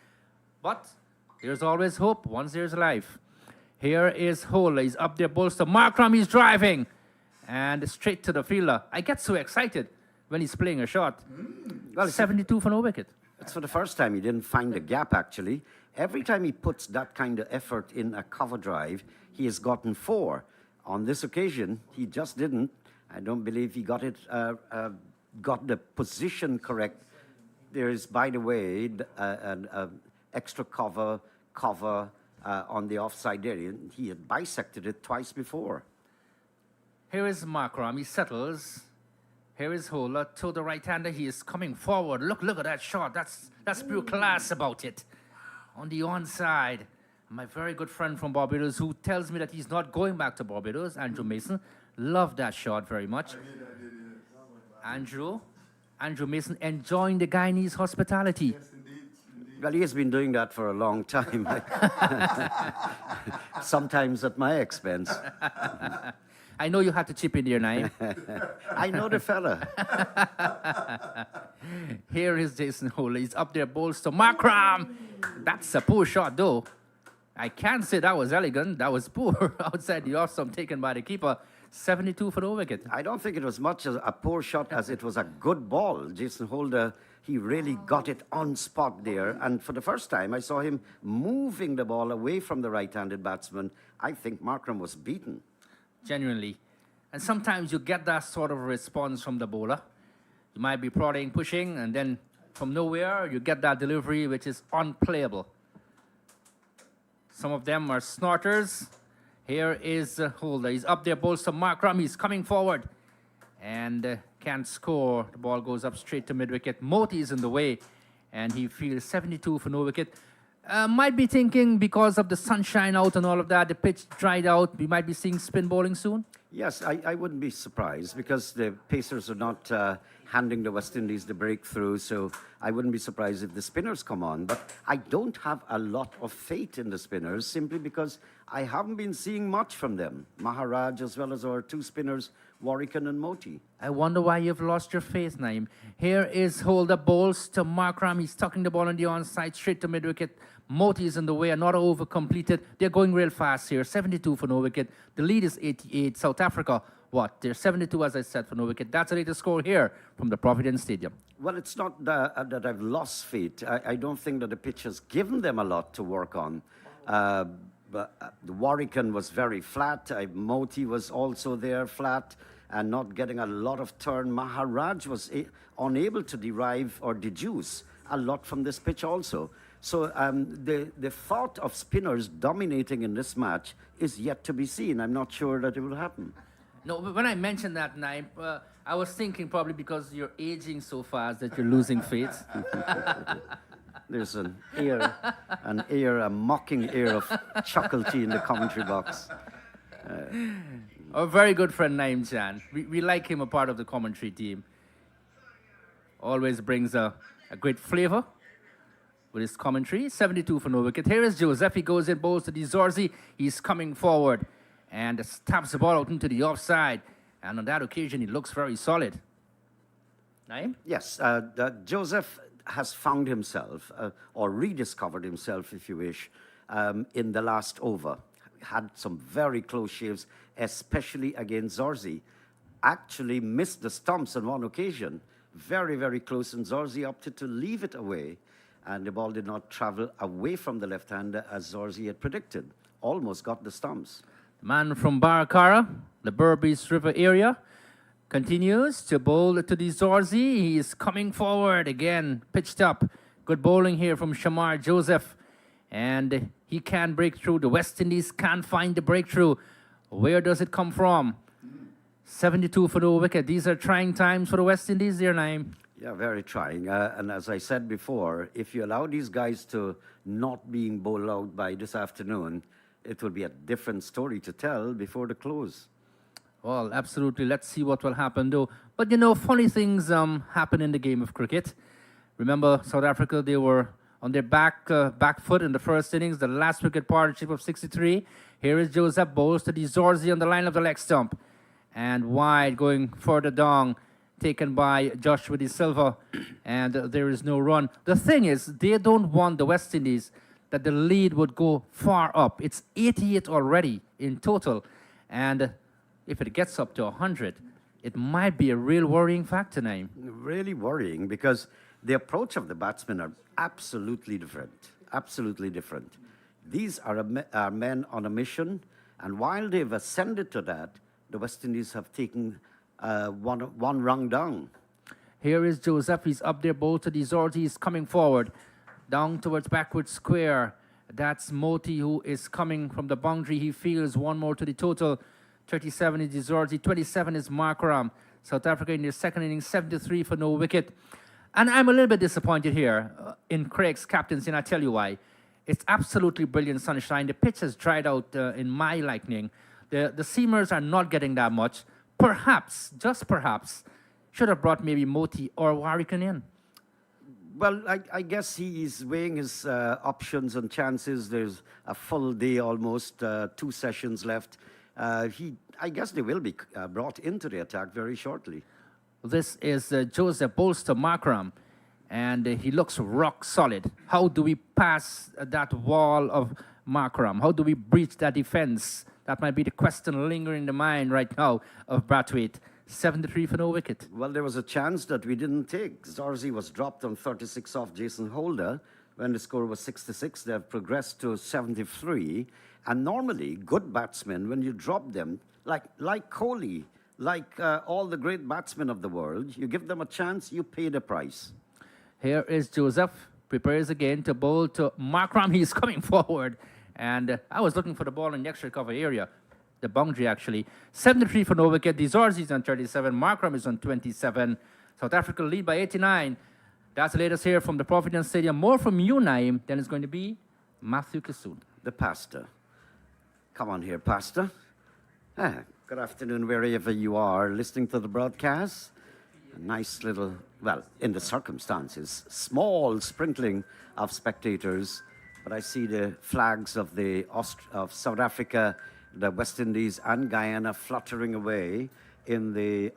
but there's always hope once there's life. Here is Holder, he's up there, bowls to Markram, he's driving, and straight to the fielder. I get so excited when he's playing a shot. Well, 72 for no wicket. It's for the first time he didn't find the gap, actually. Every time he puts that kind of effort in a cover drive, he has gotten 4. On this occasion, he just didn't. I don't believe he got got the position correct. There is, by the way, an extra cover on the offside area. He had bisected it twice before. Here is Markram, he settles. Here is Holder to the right-hander. He is coming forward. Look at that shot. That's pure class about it. On the onside. My very good friend from Barbados who tells me that he's not going back to Barbados, Andrew Mason. Loved that shot very much. Andrew Mason enjoying the Guyanese hospitality. Well, he has been doing that for a long time. Sometimes at my expense. I know you had to chip in there, Naeem. I know the fella. Here is Jason Holder. He's up there, bowls to Markram. That's a poor shot, though. I can't say that was elegant. That was poor. Outside the off stump taken by the keeper. 72 for no wicket. I don't think it was much as a poor shot as it was a good ball. Jason Holder, he really got it on spot there. And for the first time, I saw him moving the ball away from the right-handed batsman. I think Markram was beaten. Genuinely. And sometimes you get that sort of response from the bowler. You might be prodding, pushing, and then from nowhere, you get that delivery which is unplayable. Some of them are snorters. Here is Holder. He's up there, bowls to Markram. He's coming forward and can't score. The ball goes up straight to mid-wicket. Moti is in the way, and he fields 72 for no wicket. Might be thinking because of the sunshine out and all of that, the pitch dried out. We might be seeing spin bowling soon. Yes, I wouldn't be surprised because the Pacers are not handing the West Indies the breakthrough, so I wouldn't be surprised if the spinners come on. But I don't have a lot of faith in the spinners simply because I haven't been seeing much from them. Maharaj as well as our two spinners, Warrican and Moti. I wonder why you've lost your faith, Naeem. Here is holder bowls to Markram. He's tucking the ball on the onside, straight to mid-wicket. Moti is in the way, another over completed. They're going real fast here, 72 for no wicket. The lead is 88. South Africa, what? They're 72, as I said, for no wicket. That's the latest score here from the Providence Stadium. Well, it's not that I've lost faith. I don't think that the pitch has given them a lot to work on. But the Warrican was very flat. Moti was also there flat and not getting a lot of turn. Maharaj was unable to derive or deduce a lot from this pitch also. So the thought of spinners dominating in this match is yet to be seen. I'm not sure that it will happen. No, but when I mentioned that, Naeem, I was thinking probably because you're aging so fast that you're losing faith. There's a mocking air of chuckle-tea in the commentary box. Our very good friend Naeem Jan. We like him a part of the commentary team. Always brings a great flavor with his commentary. 72 for no wicket. Here is Joseph. He goes in, bowls to the Zorzi. He's coming forward and taps the ball out into the offside. And on that occasion, he looks very solid. Naeem? Yes, Joseph has found himself, or rediscovered himself, if you wish, in the last over. Had some very close shaves, especially against Zorzi. Actually missed the stumps on one occasion. Very, very close, and Zorzi opted to leave it away. And the ball did not travel away from the left-hander as Zorzi had predicted. Almost got the stumps. The man from Barakara, the Berbice River area, continues to bowl to the Zorzi. He is coming forward again, pitched up. Good bowling here from Shamar Joseph. And he can break through. The West Indies can't find the breakthrough. Where does it come from? 72 for no wicket. These are trying times for the West Indies, dear Naeem. Yeah, very trying. And as I said before, if you allow these guys to not being bowled out by this afternoon, it will be a different story to tell before the close. Well, absolutely. Let's see what will happen, though. But, you know, funny things happen in the game of cricket. Remember, South Africa, they were on their back foot in the first innings, the last wicket partnership of 63. Here is Joseph, bowls to the Zorzi on the line of the leg stump. And wide, going further down, taken by Joshua De Silva. And there is no run. The thing is, they don't want the West Indies that the lead would go far up. It's 88 already in total. And if it gets up to 100, it might be a real worrying factor, Naeem. Really worrying because the approach of the batsmen are absolutely different. Absolutely different. These are men on a mission, and while they've ascended to that, the West Indies have taken one rung down. Here is Joseph. He's up there, bowled to the Zorzi. He's coming forward, down towards backward square. That's Moti, who is coming from the boundary. He feels one more to the total. 37 is the Zorzi. 27 is Markram. South Africa in their second innings, 73 for no wicket. And I'm a little bit disappointed here in Craig's captaincy, and I'll tell you why. It's absolutely brilliant sunshine. The pitch has dried out in my liking. The seamers are not getting that much. Perhaps, just perhaps, should have brought maybe Moti or Warrican in. Well, I guess he is weighing his options and chances. There's a full day almost, 2 sessions left. I guess they will be brought into the attack very shortly. This is Joseph Bolster Markram, and he looks rock solid. How do we pass that wall of Markram? How do we breach that defense? That might be the question lingering in the mind right now of Brathwaite. 73 for no wicket. Well, there was a chance that we didn't take. Zorzi was dropped on 36 off Jason Holder. When the score was 66, they have progressed to 73. And normally, good batsmen, when you drop them, like Kohli, like all the great batsmen of the world, you give them a chance, you pay the price. Here is Joseph, prepares again to bowl to Markram. He's coming forward. And I was looking for the ball in the extra cover area, the boundary actually. 73 for no wicket. The Zorzi is on 37. Markram is on 27. South Africa lead by 89. That's the latest here from the Providence Stadium. More from you, Naeem, than it's going to be Matthew Kisoon. the pastor. Come on here, pastor. Good afternoon, wherever you are listening to the broadcast. A nice little, well, in the circumstances, small sprinkling of spectators, but I see the flags of of South Africa, the West Indies, and Guyana fluttering away in the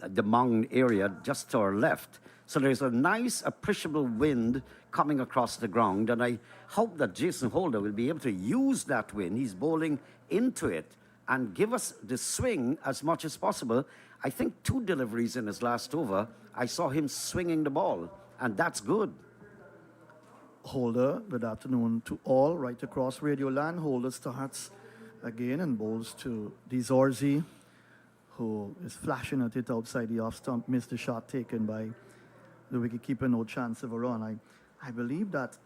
Mong area just to our left. So there's a nice, appreciable wind coming across the ground, and I hope that Jason Holder will be able to use that wind. He's bowling into it and give us the swing as much as possible. I think 2 deliveries in his last over, I saw him swinging the ball, and that's good. Holder, good afternoon to all right across Radio Land. Holder starts again and bowls to Dizorzi, who is flashing at it outside the off stump, missed the shot taken by the wicketkeeper, no chance of a run. I believe that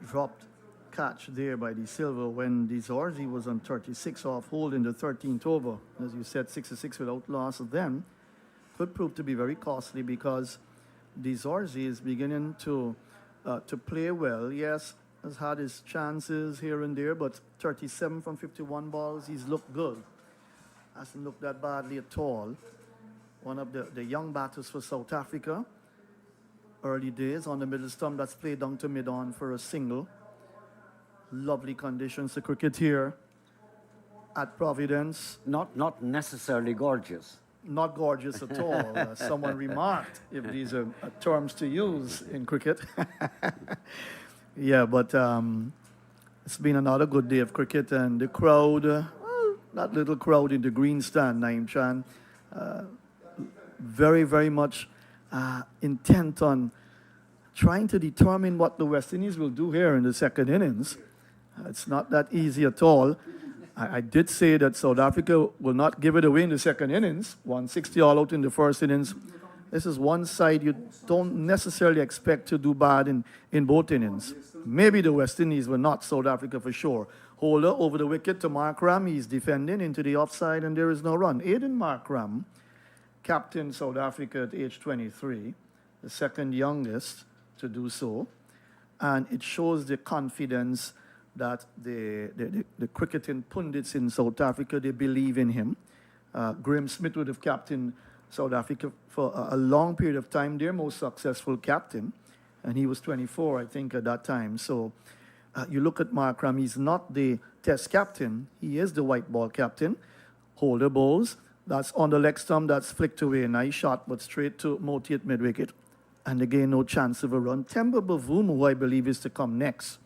dropped catch there by De Silva when Dizorzi was on 36 off hold in the 13th over. As you said, 66 without loss of them could prove to be very costly because Dizorzi is beginning to play well. Yes, has had his chances here and there, but 37 from 51 balls, he's looked good. Hasn't looked that badly at all. One of the young batters for South Africa. Early days on the middle stump, that's played down to mid-on for a single. Lovely conditions to cricket here at Providence. Not necessarily gorgeous. Not gorgeous at all. Someone remarked if these are terms to use in cricket. Yeah, but it's been another good day of cricket, and the crowd, that little crowd in the green stand, Naeem Chan, very, very much intent on trying to determine what the West Indies will do here in the second innings. It's not that easy at all. I did say that South Africa will not give it away in the second innings. 160 all out in the first innings. This is one side you don't necessarily expect to do bad in both innings. Maybe the West Indies will not, South Africa for sure. Holder over the wicket to Markram. He's defending into the offside and there is no run. Aiden Markram, captain South Africa at age 23, the second youngest to do so. And it shows the confidence that the cricketing pundits in South Africa, they believe in him. Graham Smith would have captained South Africa for a long period of time, their most successful captain. And he was 24, I think, at that time. So you look at Markram, he's not the test captain. He is the white ball captain. Holder bowls. That's on the leg stump, that's flicked away. Nice shot, but straight to Moti at mid-wicket. And again, no chance of a run. Temba Bavuma, who I believe is to come next,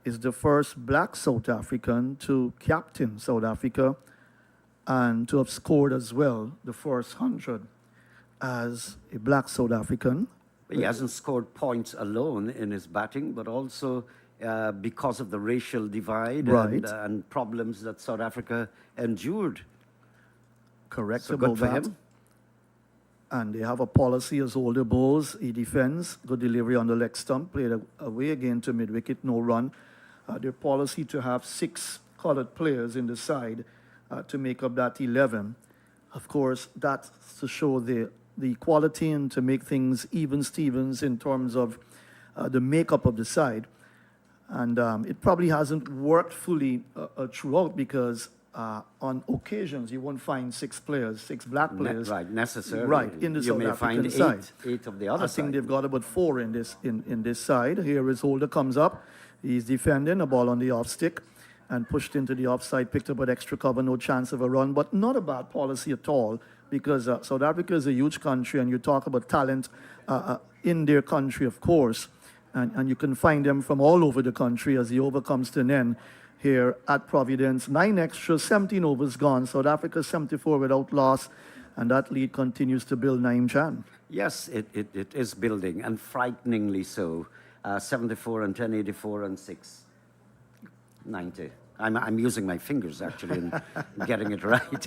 is the first black South African to captain South Africa and to have scored as well the first 100 as a black South African. He hasn't scored points alone in his batting, but also because of the racial divide Right. and problems that South Africa endured. Correct So about good for that. him. And they have a policy as Holder bowls. He defends, good delivery on the leg stump, played away again to mid-wicket, no run. Their policy to have 6 colored players in the side to make up that 11. Of course, that's to show the quality and to make things even Stevens in terms of the makeup of the side. And it probably hasn't worked fully throughout because on occasions you won't find 6 players, 6 black players. Right, necessarily. Right, in the you South may African find side. eight of the other I think side. they've got about 4 in this side. Here is Holder comes up. He's defending a ball on the off stick and pushed into the offside, picked up an extra cover, no chance of a run, but not a bad policy at all because South Africa is a huge country and you talk about talent in their country, of course, and you can find them from all over the country as the over comes to an end here at Providence. 9 extras, 17 overs gone. South Africa 74 without loss, and that lead continues to build. Naeem Chan. Yes, it is building, and frighteningly so. 74 and 10, 84 and 6. 90. I'm using my fingers actually and getting it right.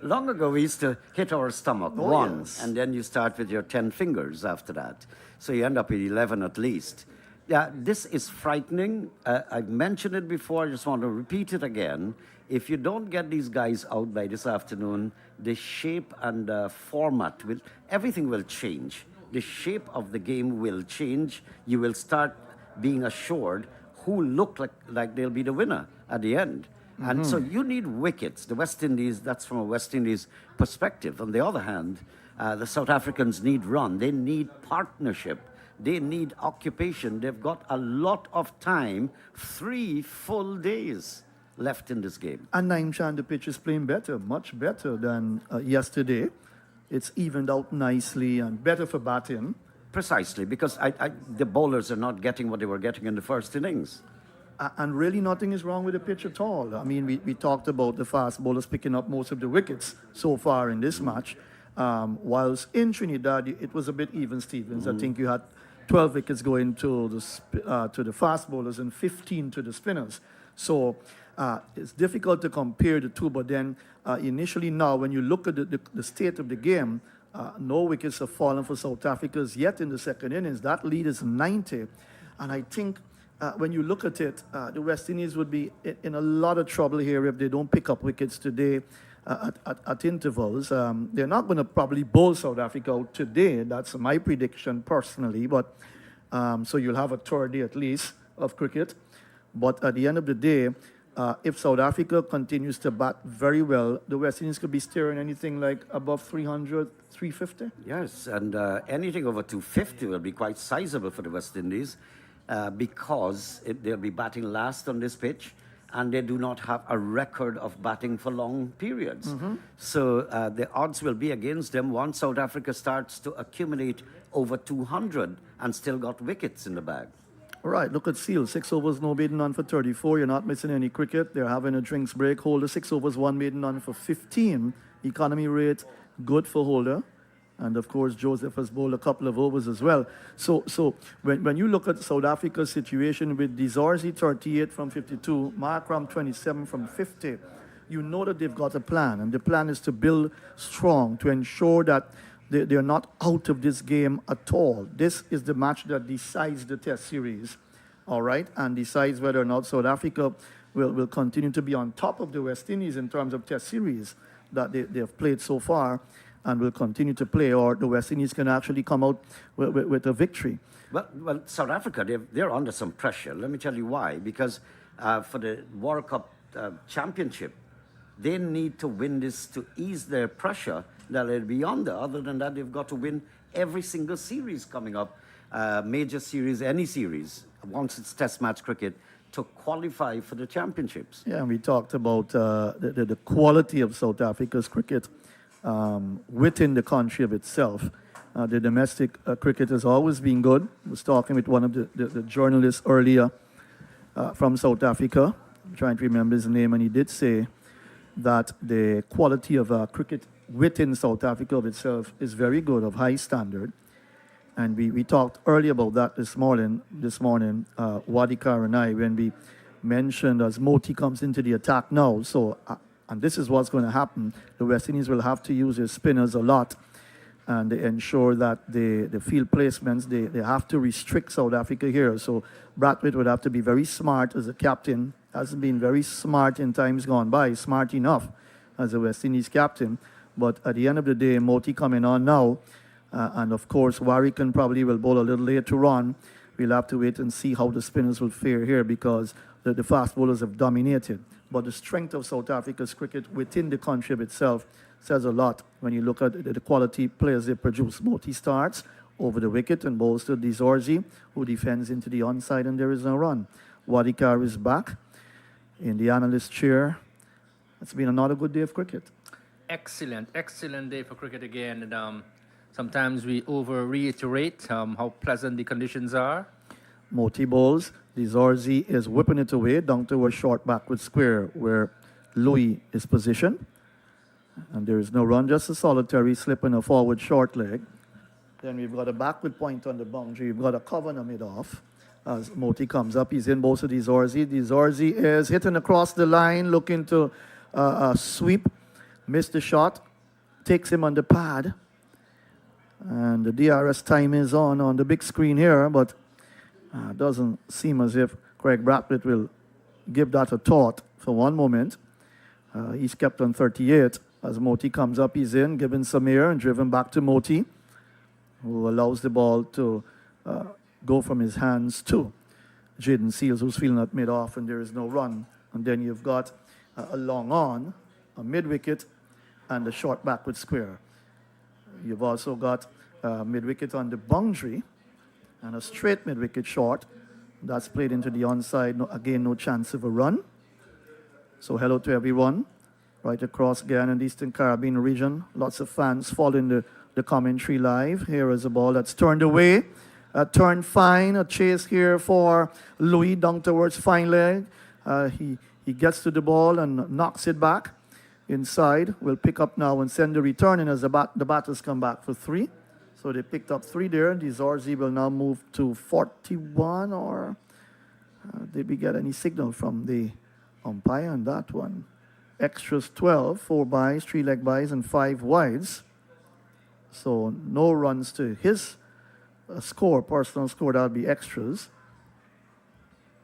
Long ago, we used to hit our stomach once, yes. and then you start with your 10 fingers after that. So you end up with 11 at least. Yeah, this is frightening. I've mentioned it before. I just want to repeat it again. If you don't get these guys out by this afternoon, the shape and format everything will change. The shape of the game will change. You will start being assured who look like they'll be the winner at the end. And so you need wickets. The West Indies, that's from a West Indies perspective. On the other hand, the South Africans need run. They need partnership. They need occupation. They've got a lot of time, 3 full days left in this game. And Naim Chan, the pitch is playing better, much better than yesterday. It's evened out nicely and better for batting. Precisely, because the bowlers are not getting what they were getting in the first innings. And really nothing is wrong with the pitch at all. I mean, we talked about the fast bowlers picking up most of the wickets so far in this match. Whilst in Trinidad, it was a bit even, Stevens. I think you had 12 wickets going to the fast bowlers and 15 to the spinners. So it's difficult to compare the two, but then initially now, when you look at the state of the game, no wickets have fallen for South Africa as yet in the second innings. That lead is 90. And I think when you look at it, the West Indies would be in a lot of trouble here if they don't pick up wickets today at intervals. They're not going to probably bowl South Africa out today. That's my prediction personally. But so you'll have a third day at least of cricket. But at the end of the day, if South Africa continues to bat very well, the West Indies could be steering anything like above 300, 350. Yes, and anything over 250 will be quite sizable for the West Indies because they'll be batting last on this pitch and they do not have a record of batting for long periods. So the odds will be against them once South Africa starts to accumulate over 200 and still got wickets in the bag. All right, look at Seal. 6 overs, no maiden none for 34. You're not missing any cricket. They're having a drinks break. Holder, 6 overs, 1 maiden none for 15. Economy rate, good for Holder. And of course, Joseph has bowled a couple of overs as well. So when you look at South Africa's situation with Dizorzi 38 from 52, Markram 27 from 50, you know that they've got a plan. And the plan is to build strong, to ensure that they're not out of this game at all. This is the match that decides the Test series, all right, and decides whether or not South Africa will continue to be on top of the West Indies in terms of Test series that they have played so far and will continue to play, or the West Indies can actually come out with a victory. Well, South Africa, they're under some pressure. Let me tell you why. Because for the World Cup Championship, they need to win this to ease their pressure that they'll be under. Other than that, they've got to win every single series coming up, major series, any series, once it's Test match cricket, to qualify for the championships. Yeah, and we talked about the quality of South Africa's cricket within the country of itself. The domestic cricket has always been good. I was talking with one of the journalists earlier from South Africa. I'm trying to remember his name, and he did say that the quality of cricket within South Africa of itself is very good, of high standard. And we talked earlier about that this morning, Wadikar and I, when we mentioned as Moti comes into the attack now. So, and this is what's going to happen. The West Indies will have to use their spinners a lot and they ensure that the field placements, they have to restrict South Africa here. So Brathwaite would have to be very smart as a captain. Hasn't been very smart in times gone by, smart enough as a West Indies captain. But at the end of the day, Moti coming on now, and of course, Warrican probably will bowl a little later on. We'll have to wait and see how the spinners will fare here because the fast bowlers have dominated. But the strength of South Africa's cricket within the country of itself says a lot when you look at the quality players they produce. Moti starts over the wicket and bowls to Dizorzi, who defends into the onside, and there is no run. Wadikar is back in the analyst chair. It's been another good day of cricket. Excellent day for cricket again. And sometimes we over-reiterate how pleasant the conditions are. Moti bowls. Dizorzi is whipping it away down to a short backward square where Louis is positioned. And there is no run, just a solitary slip and a forward short leg. Then we've got a backward point on the boundary. We've got a cover in the mid-off. As Moti comes up, he's in both to Dizorzi. Dizorzi is hitting across the line, looking to sweep. Missed the shot. Takes him on the pad. And the DRS time is on the big screen here, but doesn't seem as if Craig Brathwaite will give that a thought for one moment. He's kept on 38. As Moti comes up, he's in, given some air and driven back to Moti, who allows the ball to go from his hands too. Jaden Seals, who's feeling at mid-off, and there is no run. And then you've got a long on, a mid-wicket, and a short backward square. You've also got mid-wicket on the boundary, and a straight mid-wicket short. That's played into the onside. No, again, no chance of a run. So hello to everyone right across Guyana and Eastern Caribbean region. Lots of fans following the commentary live. Here is a ball that's turned away. Turned fine. A chase here for Louis down towards fine leg. He gets to the ball and knocks it back inside. We'll pick up now and send the return in as the batters come back for 3. So they picked up 3 there. The Zorzi will now move to 41, or did we get any signal from the umpire on that one? Extras 12, 4 byes, 3 leg byes, and 5 wides. So no runs to his score, personal score. That would be extras.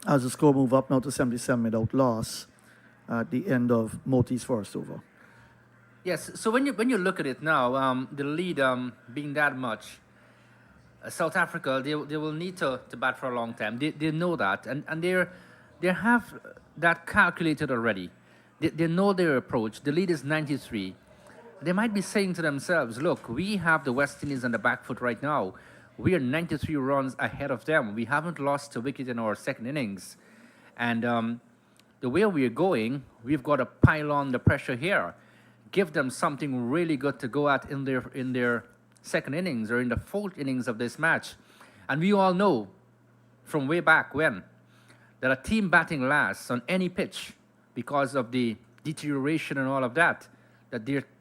As the score move up now to 77 without loss at the end of Moti's first over. Yes, so when you look at it now, the lead being that much, South Africa, they will need to bat for a long time. They know that, and they have that calculated already. They know their approach. The lead is 93. They might be saying to themselves, look, we have the West Indies on the back foot right now. We are 93 runs ahead of them. We haven't lost a wicket in our second innings. And the way we are going, we've got to pile on the pressure here. Give them something really good to go at in their second innings or in the fourth innings of this match. And we all know from way back when that a team batting last on any pitch because of the deterioration and all of that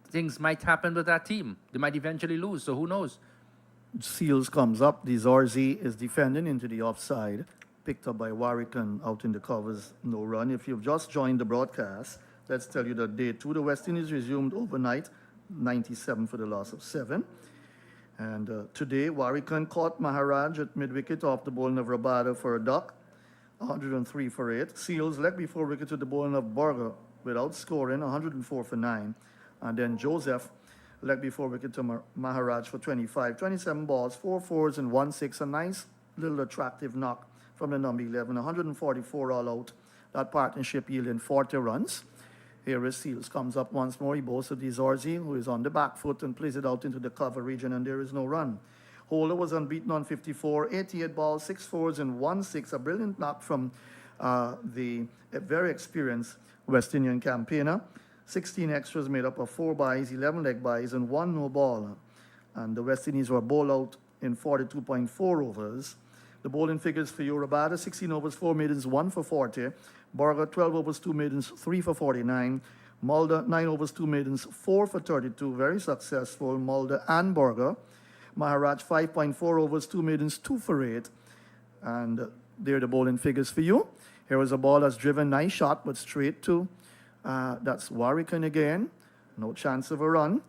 things might happen with that team. They might eventually lose, so who knows? Seals comes up. The Zorzi is defending into the offside. Picked up by Warwick and out in the covers, no run. If you've just joined the broadcast, let's tell you that day 2, the West Indies resumed overnight, 97 for the loss of 7. And today, Warwick caught Maharaj at mid-wicket off the bowling of Rabada for a duck, 103 for 8. Seals leg before wicket to the bowling of Burger without scoring, 104 for 9. And then Joseph leg before wicket to Maharaj for 25. 27 balls, 4 fours and 1 6. A nice little attractive knock from the number 11, 144 all out. That partnership yielding 40 runs. Here is Seals, comes up once more. He bowls to Zorzi, who is on the back foot and plays it out into the cover region, and there is no run. Holder was unbeaten on 54, 88 balls, 6 fours and 1 6. A brilliant knock from the very experienced West Indian campaigner. 16 extras made up of 4 byes, 11 leg byes, and 1 no ball. And the West Indies were bowled out in 42.4 overs. The bowling figures for Rabada: 16 overs, 4 maidens, 1 for 40. Burger, 12 overs, 2 maidens, 3 for 49. Mulder, 9 overs, 2 maidens, 4 for 32. Very successful, Mulder and Burger. Maharaj, 5.4 overs, 2 maidens, 2 for 8. And there are the bowling figures for you. Here is a ball that's driven, nice shot, but straight to, that's Warwick again. No chance of a run.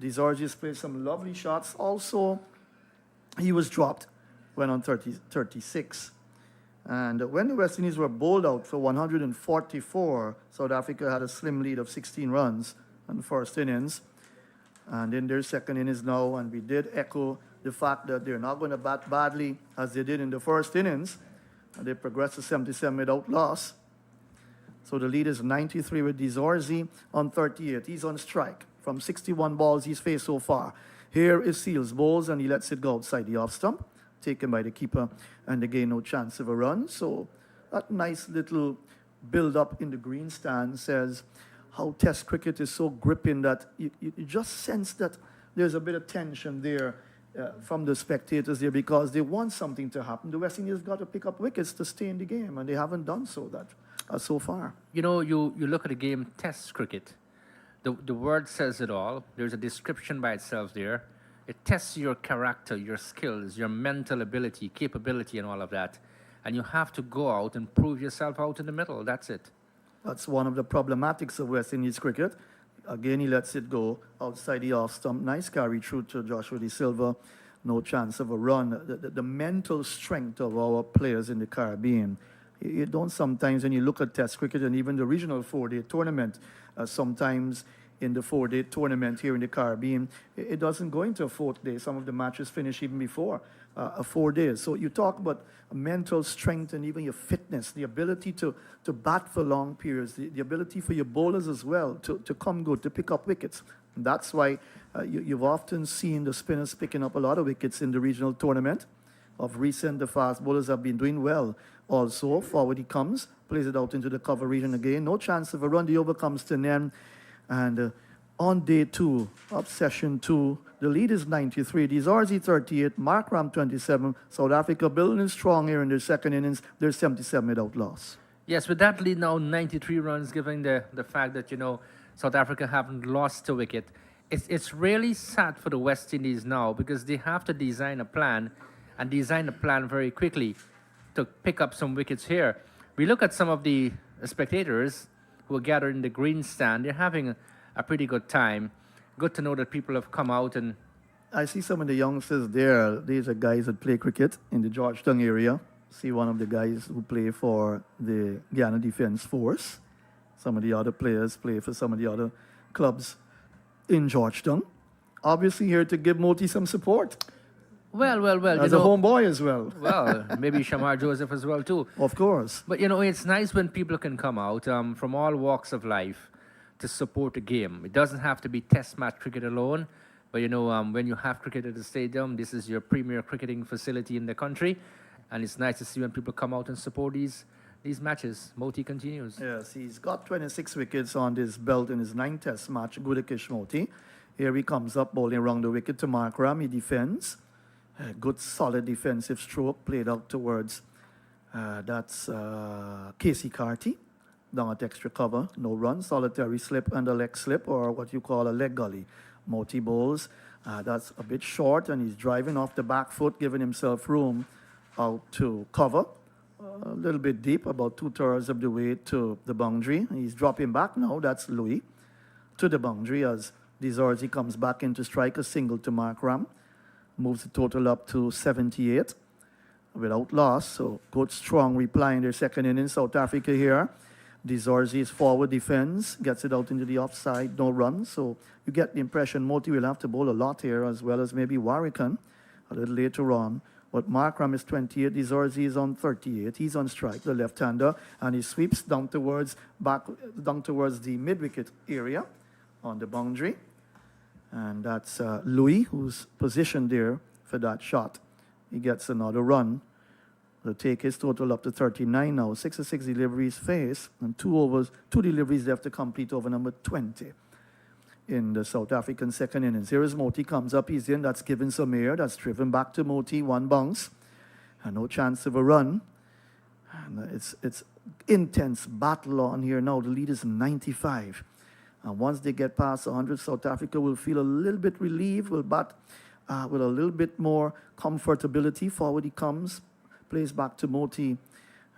Zorzi's played some lovely shots. Also, he was dropped, went on 36. And when the West Indies were bowled out for 144, South Africa had a slim lead of 16 runs in the first innings. And in their second innings now, and we did echo the fact that they're not going to bat badly as they did in the first innings. And they progressed to 77 without loss. So the lead is 93 with Zorzi on 38. He's on strike. From 61 balls he's faced so far. Here is Seals, bowls, and he lets it go outside the off stump. Taken by the keeper, and again, no chance of a run. So that nice little build-up in the green stand says how Test cricket is so gripping that you just sense that there's a bit of tension there from the spectators there because they want something to happen. The West Indies have got to pick up wickets to stay in the game, and they haven't done so so far. You know, you look at the game Test cricket. The word says it all. There's a description by itself there. It tests your character, your skills, your mental ability, capability, and all of that. And you have to go out and prove yourself out in the middle. That's it. That's one of the problematics of West Indies cricket. Again, he lets it go outside the off stump. Nice carry through to Joshua De Silva. No chance of a run. The mental strength of our players in the Caribbean. You don't sometimes, when you look at Test cricket and even the regional 4-day tournament, sometimes in the 4-day tournament here in the Caribbean. It doesn't go into a 4th day. Some of the matches finish even before 4 days. So you talk about mental strength and even your fitness, the ability to bat for long periods, the ability for your bowlers as well to come good, to pick up wickets. And that's why you've often seen the spinners picking up a lot of wickets in the regional tournament. Of recent, the fast bowlers have been doing well. Also, forward he comes, plays it out into the cover region again. No chance of a run. The over comes to an end. And on day 2 of session 2, the lead is 93. These RZ 38, Markram 27. South Africa building strong here in their second innings. They're 77 without loss. Yes, with that lead now 93 runs, given the fact that, South Africa haven't lost a wicket, it's really sad for the West Indies now because they have to design a plan very quickly to pick up some wickets here. We look at some of the spectators who are gathered in the green stand. They're having a pretty good time. Good to know that people have come out and... I see some of the youngsters there. These are guys that play cricket in the Georgetown area. See one of the guys who play for the Guyana Defence Force. Some of the other players play for some of the other clubs in Georgetown. Obviously here to give Moti some support. Well. As a homeboy as well. Well, maybe Shamar Joseph as well too. Of course. But it's nice when people can come out from all walks of life to support the game. It doesn't have to be test match cricket alone. But when you have cricket at the stadium, this is your premier cricketing facility in the country. And it's nice to see when people come out and support these matches. Moti continues. Yes, he's got 26 wickets on his belt in his 9th test match, Gudakish Moti. Here he comes up, bowling around the wicket to Markram. He defends. A good, solid defensive stroke played out towards, that's Casey Carty. Down at extra cover, no run, solitary slip and a leg slip, or what you call a leg gully. Moti bowls, that's a bit short, and he's driving off the back foot, giving himself room out to cover. A little bit deep, about 2/3 of the way to the boundary. He's dropping back now, that's Louis, to the boundary as Dizorzi comes back into strike, a single to Markram. Moves the total up to 78 without loss. So good, strong reply in their second innings. South Africa here. Dizorzi's forward defense gets it out into the offside, no run. So you get the impression Moti will have to bowl a lot here, as well as maybe Warrican a little later on. But Markram is 28, Dizorzi is on 38. He's on strike, the left-hander, and he sweeps down towards the mid-wicket area on the boundary. And that's Louis, who's positioned there for that shot. He gets another run. He'll take his total up to 39 now. 66 deliveries faced, and 2 deliveries left to complete over number 20 in the South African second innings. Here is Moti, comes up, he's in. That's given some air. That's driven back to Moti, 1 bounce. And no chance of a run. And it's intense battle on here now. The lead is 95. And once they get past 100, South Africa will feel a little bit relieved, will bat with a little bit more comfortability. Forward he comes, plays back to Moti,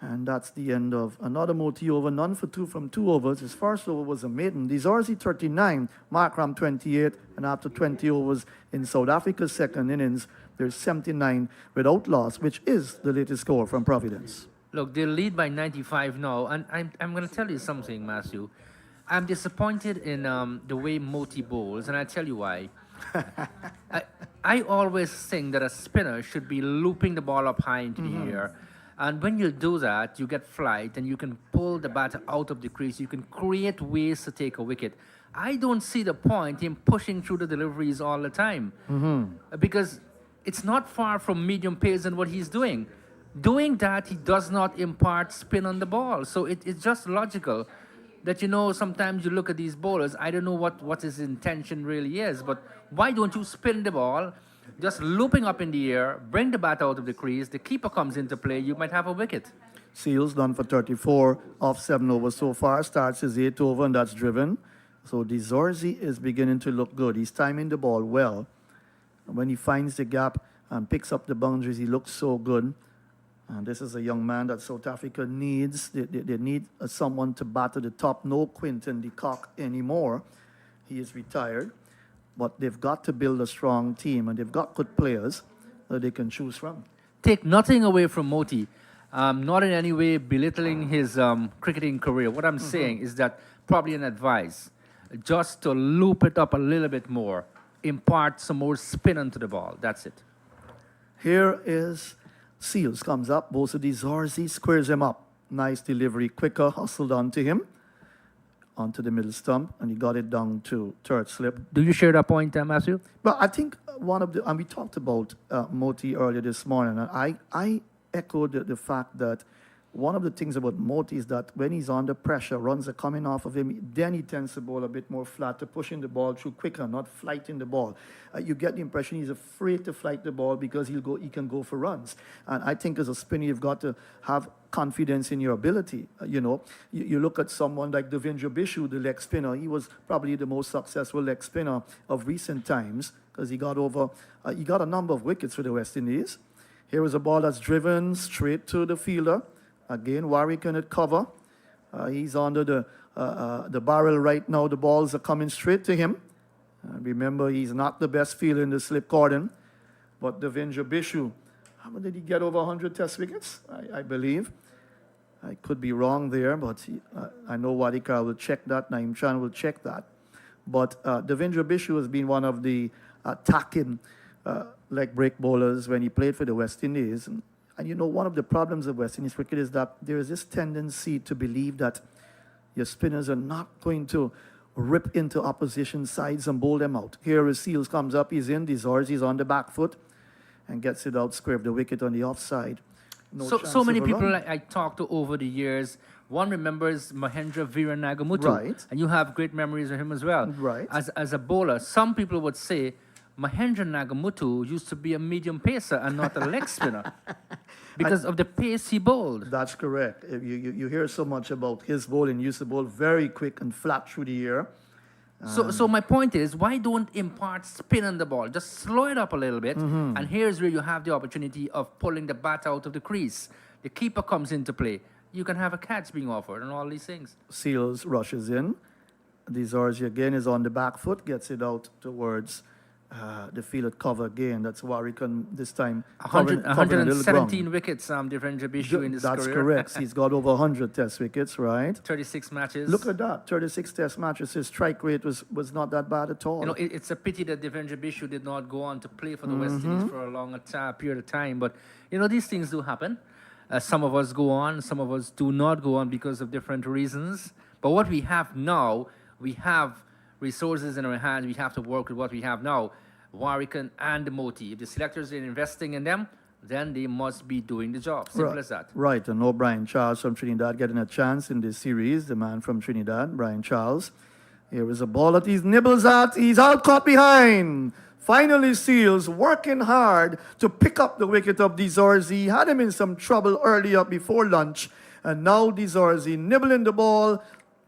and that's the end of another Moti over. None for 2 from 2 overs. His first over was a maiden. Dizorzi 39, Markram 28, and after 20 overs in South Africa's second innings, there's 79 without loss, which is the latest score from Providence. Look, they lead by 95 now, and I'm going to tell you something, Matthew. I'm disappointed in the way Moti bowls, and I'll tell you why. I always think that a spinner should be looping the ball up high into the air. And when you do that, you get flight, and you can pull the batter out of the crease. You can create ways to take a wicket. I don't see the point in pushing through the deliveries all the time. Because it's not far from medium pace in what he's doing. Doing that, he does not impart spin on the ball. So it's just logical that, sometimes you look at these bowlers, I don't know what his intention really is, but why don't you spin the ball, just looping up in the air, bring the bat out of the crease, the keeper comes into play, you might have a wicket. Seals done for 34 off 7 overs so far, starts his 8th over, and that's driven. So Dizorzi is beginning to look good. He's timing the ball well. When he finds the gap and picks up the boundaries, he looks so good. And this is a young man that South Africa needs. They need someone to bat at the top. No Quinton de Kock anymore. He is retired. But they've got to build a strong team, and they've got good players that they can choose from. Take nothing away from Moti. Not in any way belittling his cricketing career. What I'm saying is that probably an advice. just to loop it up a little bit more, impart some more spin onto the ball. That's it. Here is Seals comes up. Both of these Zorzi squares him up. Nice delivery, quicker, hustled onto him, onto the middle stump, and he got it down to third slip. Do you share that point, Matthew? But I think one of the, and we talked about Moti earlier this morning, and I echoed the fact that one of the things about Moti is that when he's under pressure, runs are coming off of him, then he tends to bowl a bit more flat, to pushing the ball through quicker, not flighting the ball. You get the impression he's afraid to flight the ball because he can go for runs. And I think as a spinner, you've got to have confidence in your ability. You look at someone like Devendra Bishu, the leg spinner. He was probably the most successful leg spinner of recent times because he got a number of wickets for the West Indies. Here is a ball that's driven straight to the fielder. Again, Warwick at cover. He's under the barrel right now. The balls are coming straight to him. Remember, he's not the best fielder in the slip cordon. But Devendra Bishu, how did he get over 100 test wickets? I believe. I could be wrong there, but I know Wadikar will check that. Naeem Chan will check that. But Devendra Bishu has been one of the attacking leg break bowlers when he played for the West Indies. And one of the problems of West Indies cricket is that there is this tendency to believe that your spinners are not going to rip into opposition sides and bowl them out. Here is Seals comes up, he's in, he's on the back foot and gets it out, square of the wicket on the offside. So many people I talked to over the years, one remembers Mahendra Veeranagamutu. Right. And you have great memories of him as well. Right. As a bowler, some people would say Mahendra Nagamutu used to be a medium pacer and not a leg spinner because of the pace he bowled. That's correct. You hear so much about his bowling. He used to bowl very quick and flat through the air. So my point is, why don't impart spin on the ball? Just slow it up a little bit, and here's where you have the opportunity of pulling the bat out of the crease. The keeper comes into play. You can have a catch being offered and all these things. Seals rushes in. Dizorzi again is on the back foot, gets it out towards the fielded cover again. That's Warwick this time covering a little 117 ground. wickets, Devendra Bishu in his That's career. correct. He's got over 100 test wickets, right? 36 matches. Look at that, 36 test matches. His strike rate was not that bad at all. It's a pity that Devendra Bishu did not go on to play for the West Indies for a longer period of time. But, these things do happen. Some of us go on, some of us do not go on because of different reasons. But what we have now, we have resources in our hands. We have to work with what we have now. Warwick and Moti. If the selectors are investing in them, then they must be doing the job. Simple as that. Right, and no Brian Charles from Trinidad getting a chance in this series. The man from Trinidad, Brian Charles. Here is a ball that he nibbles at. He's out caught behind. Finally, Seals working hard to pick up the wicket of Dizorzi. He had him in some trouble earlier before lunch. And now Dizorzi nibbling the ball.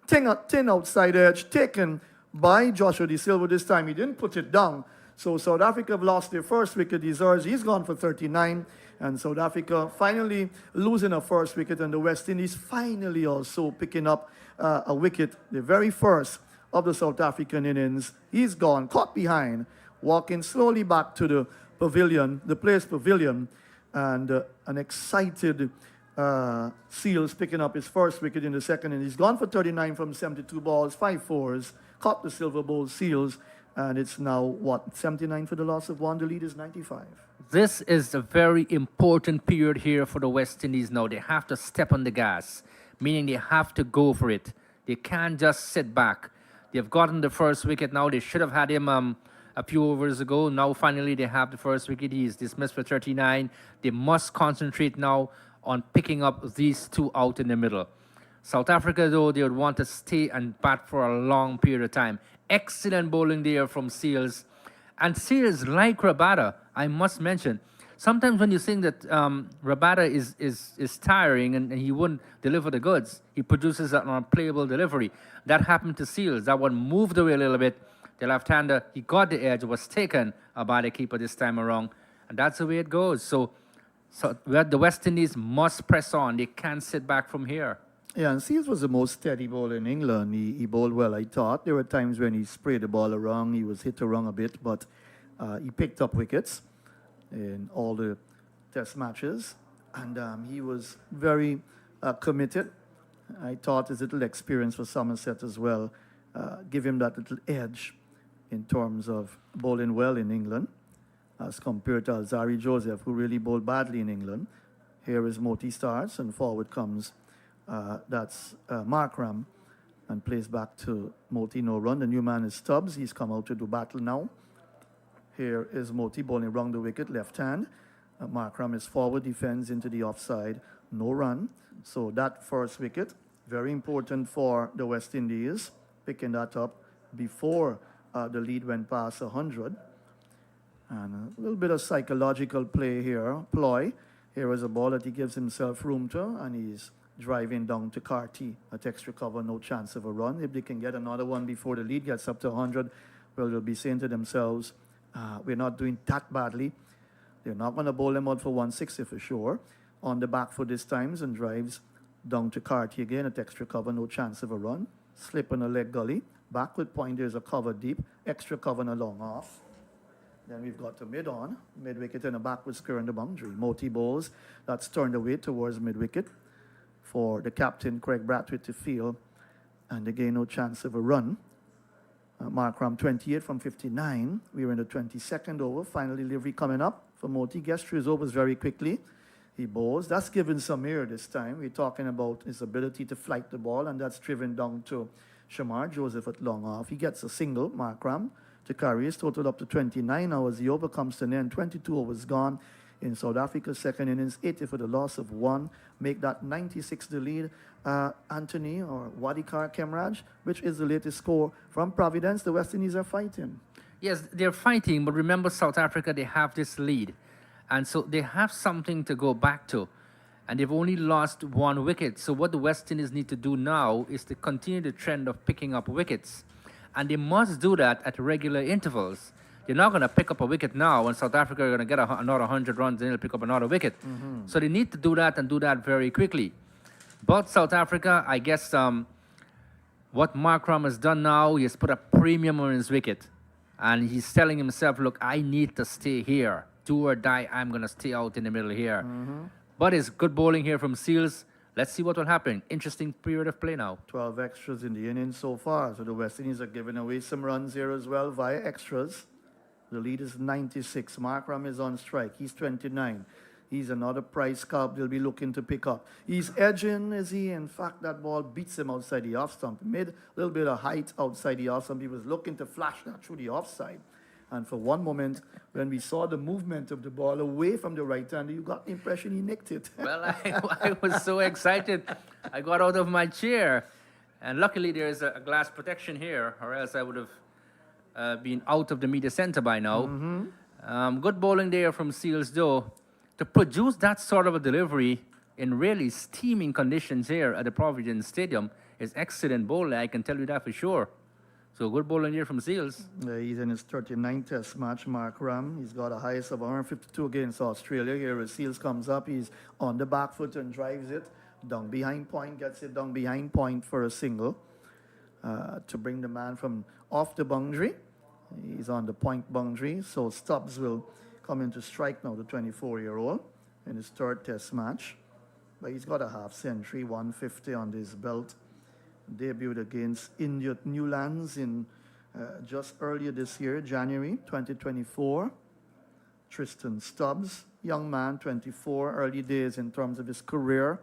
Thin outside edge taken by Joshua De Silva this time. He didn't put it down. So South Africa have lost their first wicket. He's gone for 39. And South Africa finally losing a first wicket. And the West Indies finally also picking up a wicket, the very first of the South African innings. He's gone, caught behind, walking slowly back to the pavilion, the players' pavilion. And an excited Seals picking up his first wicket in the second. And he's gone for 39 from 72 balls, 5 fours, caught the silver bowl Seals. And it's now, 79 for the loss of one. The lead is 95. This is a very important period here for the West Indies now. They have to step on the gas, meaning they have to go for it. They can't just sit back. They've gotten the first wicket now. They should have had him a few overs ago. Now, finally, they have the first wicket. He is dismissed for 39. They must concentrate now on picking up these two out in the middle. South Africa, though, they would want to stay and bat for a long period of time. Excellent bowling there from Seals. And Seals, like Rabada, I must mention, sometimes when you think that Rabada is tiring and he wouldn't deliver the goods, he produces an unplayable delivery. That happened to Seals. That one moved away a little bit. The left-hander, he got the edge, was taken by the keeper this time around. And that's the way it goes. So the West Indies must press on. They can't sit back from here. Yeah, and Seals was the most steady bowler in England. He bowled well, I thought. There were times when he sprayed the ball around. He was hit around a bit, but he picked up wickets in all the test matches. And he was very committed. I thought his little experience for Somerset as well give him that little edge in terms of bowling well in England as compared to Alzari Joseph, who really bowled badly in England. Here is Moti starts, and forward comes, that's Markram, and plays back to Moti, no run. The new man is Stubbs. He's come out to do battle now. Here is Moti bowling round the wicket, left hand. Markram is forward, defends into the offside, no run. So that first wicket, very important for the West Indies, picking that up before the lead went past 100. And a little bit of psychological play here, ploy. Here is a ball that he gives himself room to, and he's driving down to Carty at extra cover, no chance of a run. If they can get another one before the lead gets up to 100, well, they'll be saying to themselves, we're not doing that badly. They're not going to bowl him out for 160 for sure. On the back foot this time, and drives down to Carty again at extra cover, no chance of a run. Slip on a leg gully. Backward point, there's a cover deep. Extra cover and a long off. Then we've got to mid-on. Mid-wicket and a backward square in the boundary. Moti bowls. That's turned away towards mid-wicket for the captain, Craig Brathwaite, to field. And again, no chance of a run. Markram 28 from 59. We were in the 22nd over. Final delivery coming up for Moti. Gets through his overs very quickly. He bowls. That's given some air this time. We're talking about his ability to flight the ball, and that's driven down to Shamar Joseph at long off. He gets a single, Markram, to carry his total up to 29 hours. The over comes to an end. 22 overs gone in South Africa's second innings. 80 for the loss of 1. Make that 96 the lead. Anthony or Wadikar Kemraj, which is the latest score from Providence. The West Indies are fighting. Yes, they're fighting, but remember South Africa, they have this lead. And so they have something to go back to. And they've only lost 1 wicket. So what the West Indies need to do now is to continue the trend of picking up wickets. And they must do that at regular intervals. They're not going to pick up a wicket now, and South Africa are going to get another 100 runs, and they'll pick up another wicket. So they need to do that and do that very quickly. But South Africa, I guess what Markram has done now, he has put a premium on his wicket. And he's telling himself, look, I need to stay here. Do or die, I'm going to stay out in the middle here. But it's good bowling here from Seals. Let's see what will happen. Interesting period of play now. 12 extras in the innings so far. So the West Indies are giving away some runs here as well via extras. The lead is 96. Markram is on strike. He's 29. He's another price scalp they'll be looking to pick up. He's edging, is he? In fact, that ball beats him outside the off stump. Made a little bit of height outside the off stump. He was looking to flash that through the offside. And for one moment, when we saw the movement of the ball away from the right hander, you got the impression he nicked it. Well, I was so excited. I got out of my chair. And luckily, there's a glass protection here, or else I would have been out of the media center by now. Good bowling there from Seals, though. To produce that sort of a delivery in really steaming conditions here at the Providence Stadium is excellent bowling, I can tell you that for sure. So good bowling here from Seals. He's in his 39th test match, Markram. He's got a highest of 152 against Australia. Here as Seals comes up, he's on the back foot and drives it down behind point, gets it down behind point for a single to bring the man from off the boundary. He's on the point boundary, so Stubbs will come into strike now, the 24-year-old, in his 3rd test match. But he's got a half century, 150 on his belt. Debuted against India Newlands in just earlier this year, January 2024. Tristan Stubbs, young man, 24, early days in terms of his career.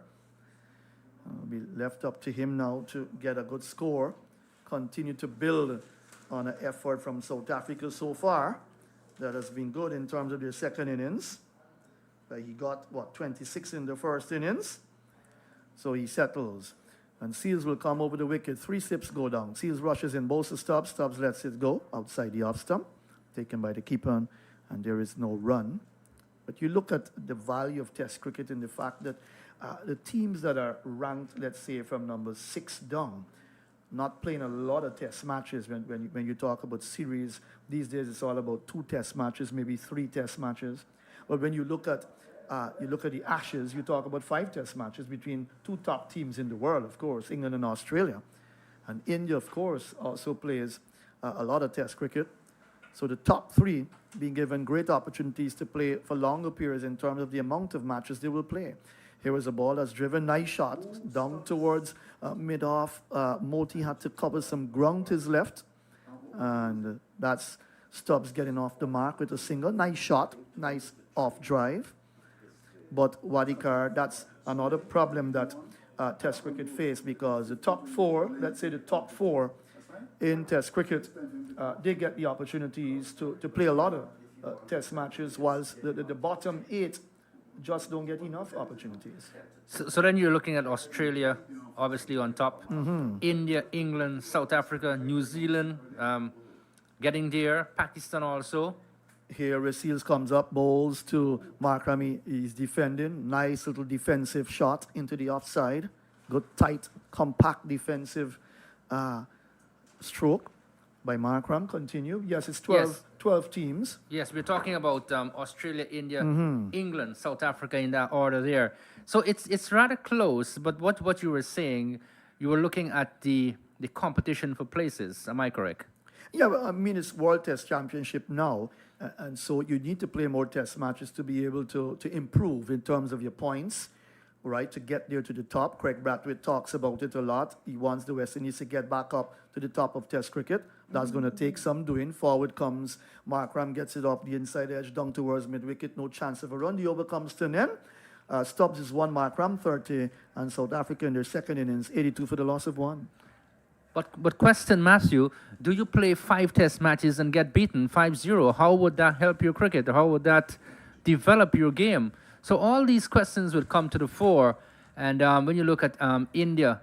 It'll be left up to him now to get a good score, continue to build on an effort from South Africa so far that has been good in terms of their second innings. He got, 26 in the first innings. So he settles. And Seals will come over the wicket. 3 slips go down. Seals rushes in both the Stubbs. Stubbs lets it go outside the off stump, taken by the keeper, and there is no run. But you look at the value of Test cricket in the fact that the teams that are ranked, let's say, from number 6 down, not playing a lot of Test matches. When you talk about series, these days it's all about 2 Test matches, maybe 3 Test matches. But when you look at the Ashes, you talk about 5 Test matches between 2 top teams in the world, of course, England and Australia. And India, of course, also plays a lot of Test cricket. So the top 3 being given great opportunities to play for longer periods in terms of the amount of matches they will play. Here was a ball that's driven, nice shot, down towards mid-off. Moti had to cover some ground to his left, and that's Stubbs getting off the mark with a single. Nice shot, nice off drive. But Wadikar, that's another problem that Test cricket face, because the top four, let's say the top four in Test cricket, they get the opportunities to play a lot of Test matches, whilst the bottom 8 just don't get enough opportunities. So then you're looking at Australia, obviously on top. India, England, South Africa, New Zealand, getting there. Pakistan also. Here, Rasils comes up, bowls to Markram. He's defending. Nice little defensive shot into the offside. Good, tight, compact defensive stroke by Markram. Continue. Yes, it's 12, Yes. 12 teams. Yes, we're talking about Australia, India, England, South Africa in that order there. So it's rather close, but what you were saying, you were looking at the competition for places. Am I correct? Yeah, well, I mean, it's World Test Championship now, and so you need to play more Test matches to be able to improve in terms of your points, right, to get there to the top. Craig Brathwaite talks about it a lot. He wants the West Indies to get back up to the top of Test cricket. That's going to take some doing. Forward comes Markram, gets it off the inside edge, down towards mid-wicket, no chance of a run. The over comes to an end. Stubbs is 1, Markram 30, and South Africa in their second innings, 82 for the loss of 1. But question, Matthew, do you play 5 Test matches and get beaten 5-0? How would that help your cricket? How would that develop your game? So all these questions will come to the fore. And when you look at India,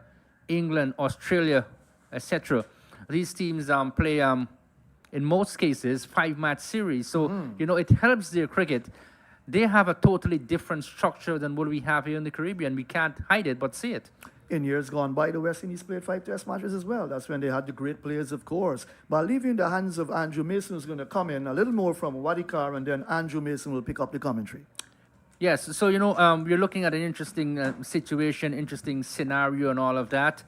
England, Australia, etc., these teams play, in most cases, 5-match series. So, it helps their cricket. They have a totally different structure than what we have here in the Caribbean. We can't hide it, but see it. In years gone by, the West Indies played 5 Test matches as well. That's when they had the great players, of course. But I'll leave you in the hands of Andrew Mason, who's going to come in a little more from Wadikar, and then Andrew Mason will pick up the commentary. Yes, so we're looking at an interesting situation, interesting scenario, and all of that.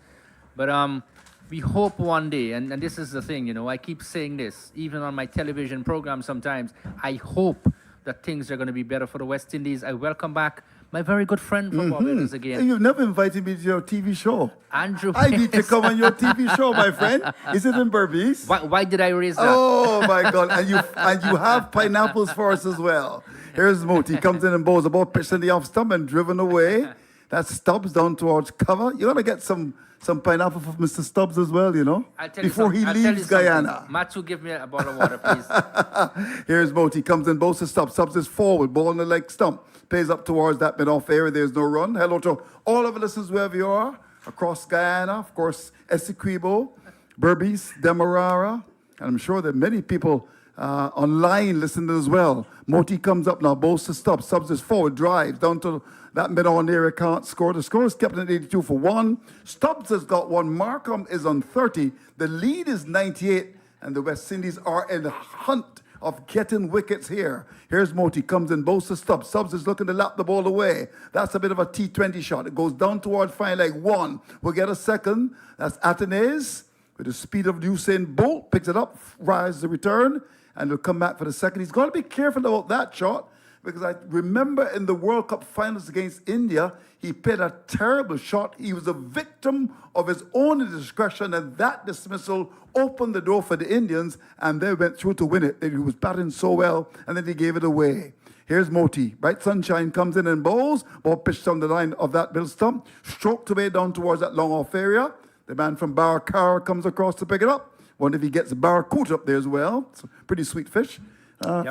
But we hope one day, and this is the thing, I keep saying this, even on my television program sometimes, I hope that things are going to be better for the West Indies. I welcome back my very good friend from Barbados again, You've never invited me to your TV show. Andrew. I need to come on your TV show, my friend. Is it in Berbice? Why did I raise that? Oh my God! And you have pineapples for us as well. Here's Moti, comes in and bowls a ball pitched in the off stump and driven away. That Stubbs down towards cover. You gotta get some pineapple for Mr. Stubbs as well, I'll tell before you he I'll tell you leaves something. Guyana. Matthew, give me a bottle of water, please. Here's Moti, comes in, bowls to Stubbs. Stubbs is forward, ball on the leg stump. Plays up towards that mid-off area. There's no run. Hello to all of the listeners wherever you are. Across Guyana, of course, Essequibo, Berbice, Demerara. And I'm sure that many people online listening as well. Moti comes up now, bowls to Stubbs. Stubbs is forward, drives down to that mid-on area, can't score. The score is kept at 82 for 1. Stubbs has got 1. Markham is on 30. The lead is 98. And the West Indies are in the hunt of getting wickets here. Here's Moti, comes in, bowls to Stubbs. Stubbs is looking to lap the ball away. That's a bit of a T20 shot. It goes down towards fine leg 1. We'll get a second. That's Atenes with the speed of Usain Bolt. Picks it up, rises the return, and will come back for the second. He's got to be careful about that shot, because I remember in the World Cup finals against India, he played a terrible shot. He was a victim of his own indiscretion, and that dismissal opened the door for the Indians, and they went through to win it. He was batting so well, and then he gave it away. Here's Moti. Bright Sunshine comes in and bowls. Ball pitched on the line of that middle stump. Stroked away down towards that long off area. The man from Barracara comes across to pick it up. Wonder if he gets Barracuda up there as well. It's a pretty sweet fish.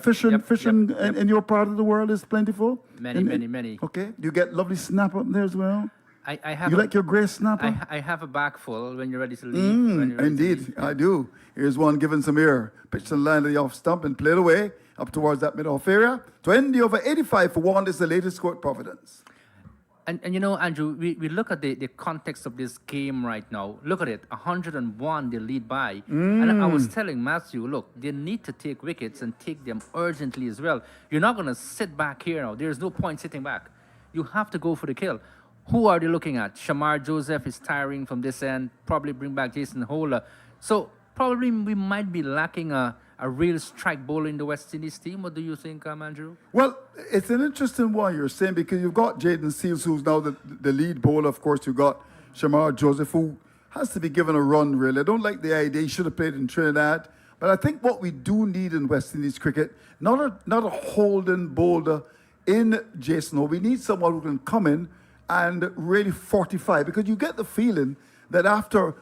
Fishing in your part of the world is plentiful? Many. Okay. You get lovely snapper up there as well? I have You like your grey snapper? I have a bag full when you're ready to leave. when you're ready to Indeed, leave. I do. Here's one given some air. Pitched on the line of the off stump and played away up towards that mid-off area. 20 over 85 for 1 is the latest score at Providence. And Andrew, we look at the context of this game right now. Look at it, 101 they lead by. And I was telling Matthew, look, they need to take wickets and take them urgently as well. You're not going to sit back here now. There's no point sitting back. You have to go for the kill. Who are they looking at? Shamar Joseph is tiring from this end. Probably bring back Jason Holder. So probably we might be lacking a a real strike bowler in the West Indies team? What do you think, Andrew? Well, it's an interesting one you're saying because you've got Jaden Seals, who's now the lead bowler. Of course, you've got Shamar Joseph, who has to be given a run, really. I don't like the idea. He should have played in Trinidad. But I think what we do need in West Indies cricket, not a holding bowler in Jason. We need someone who can come in and really fortify, because you get the feeling that after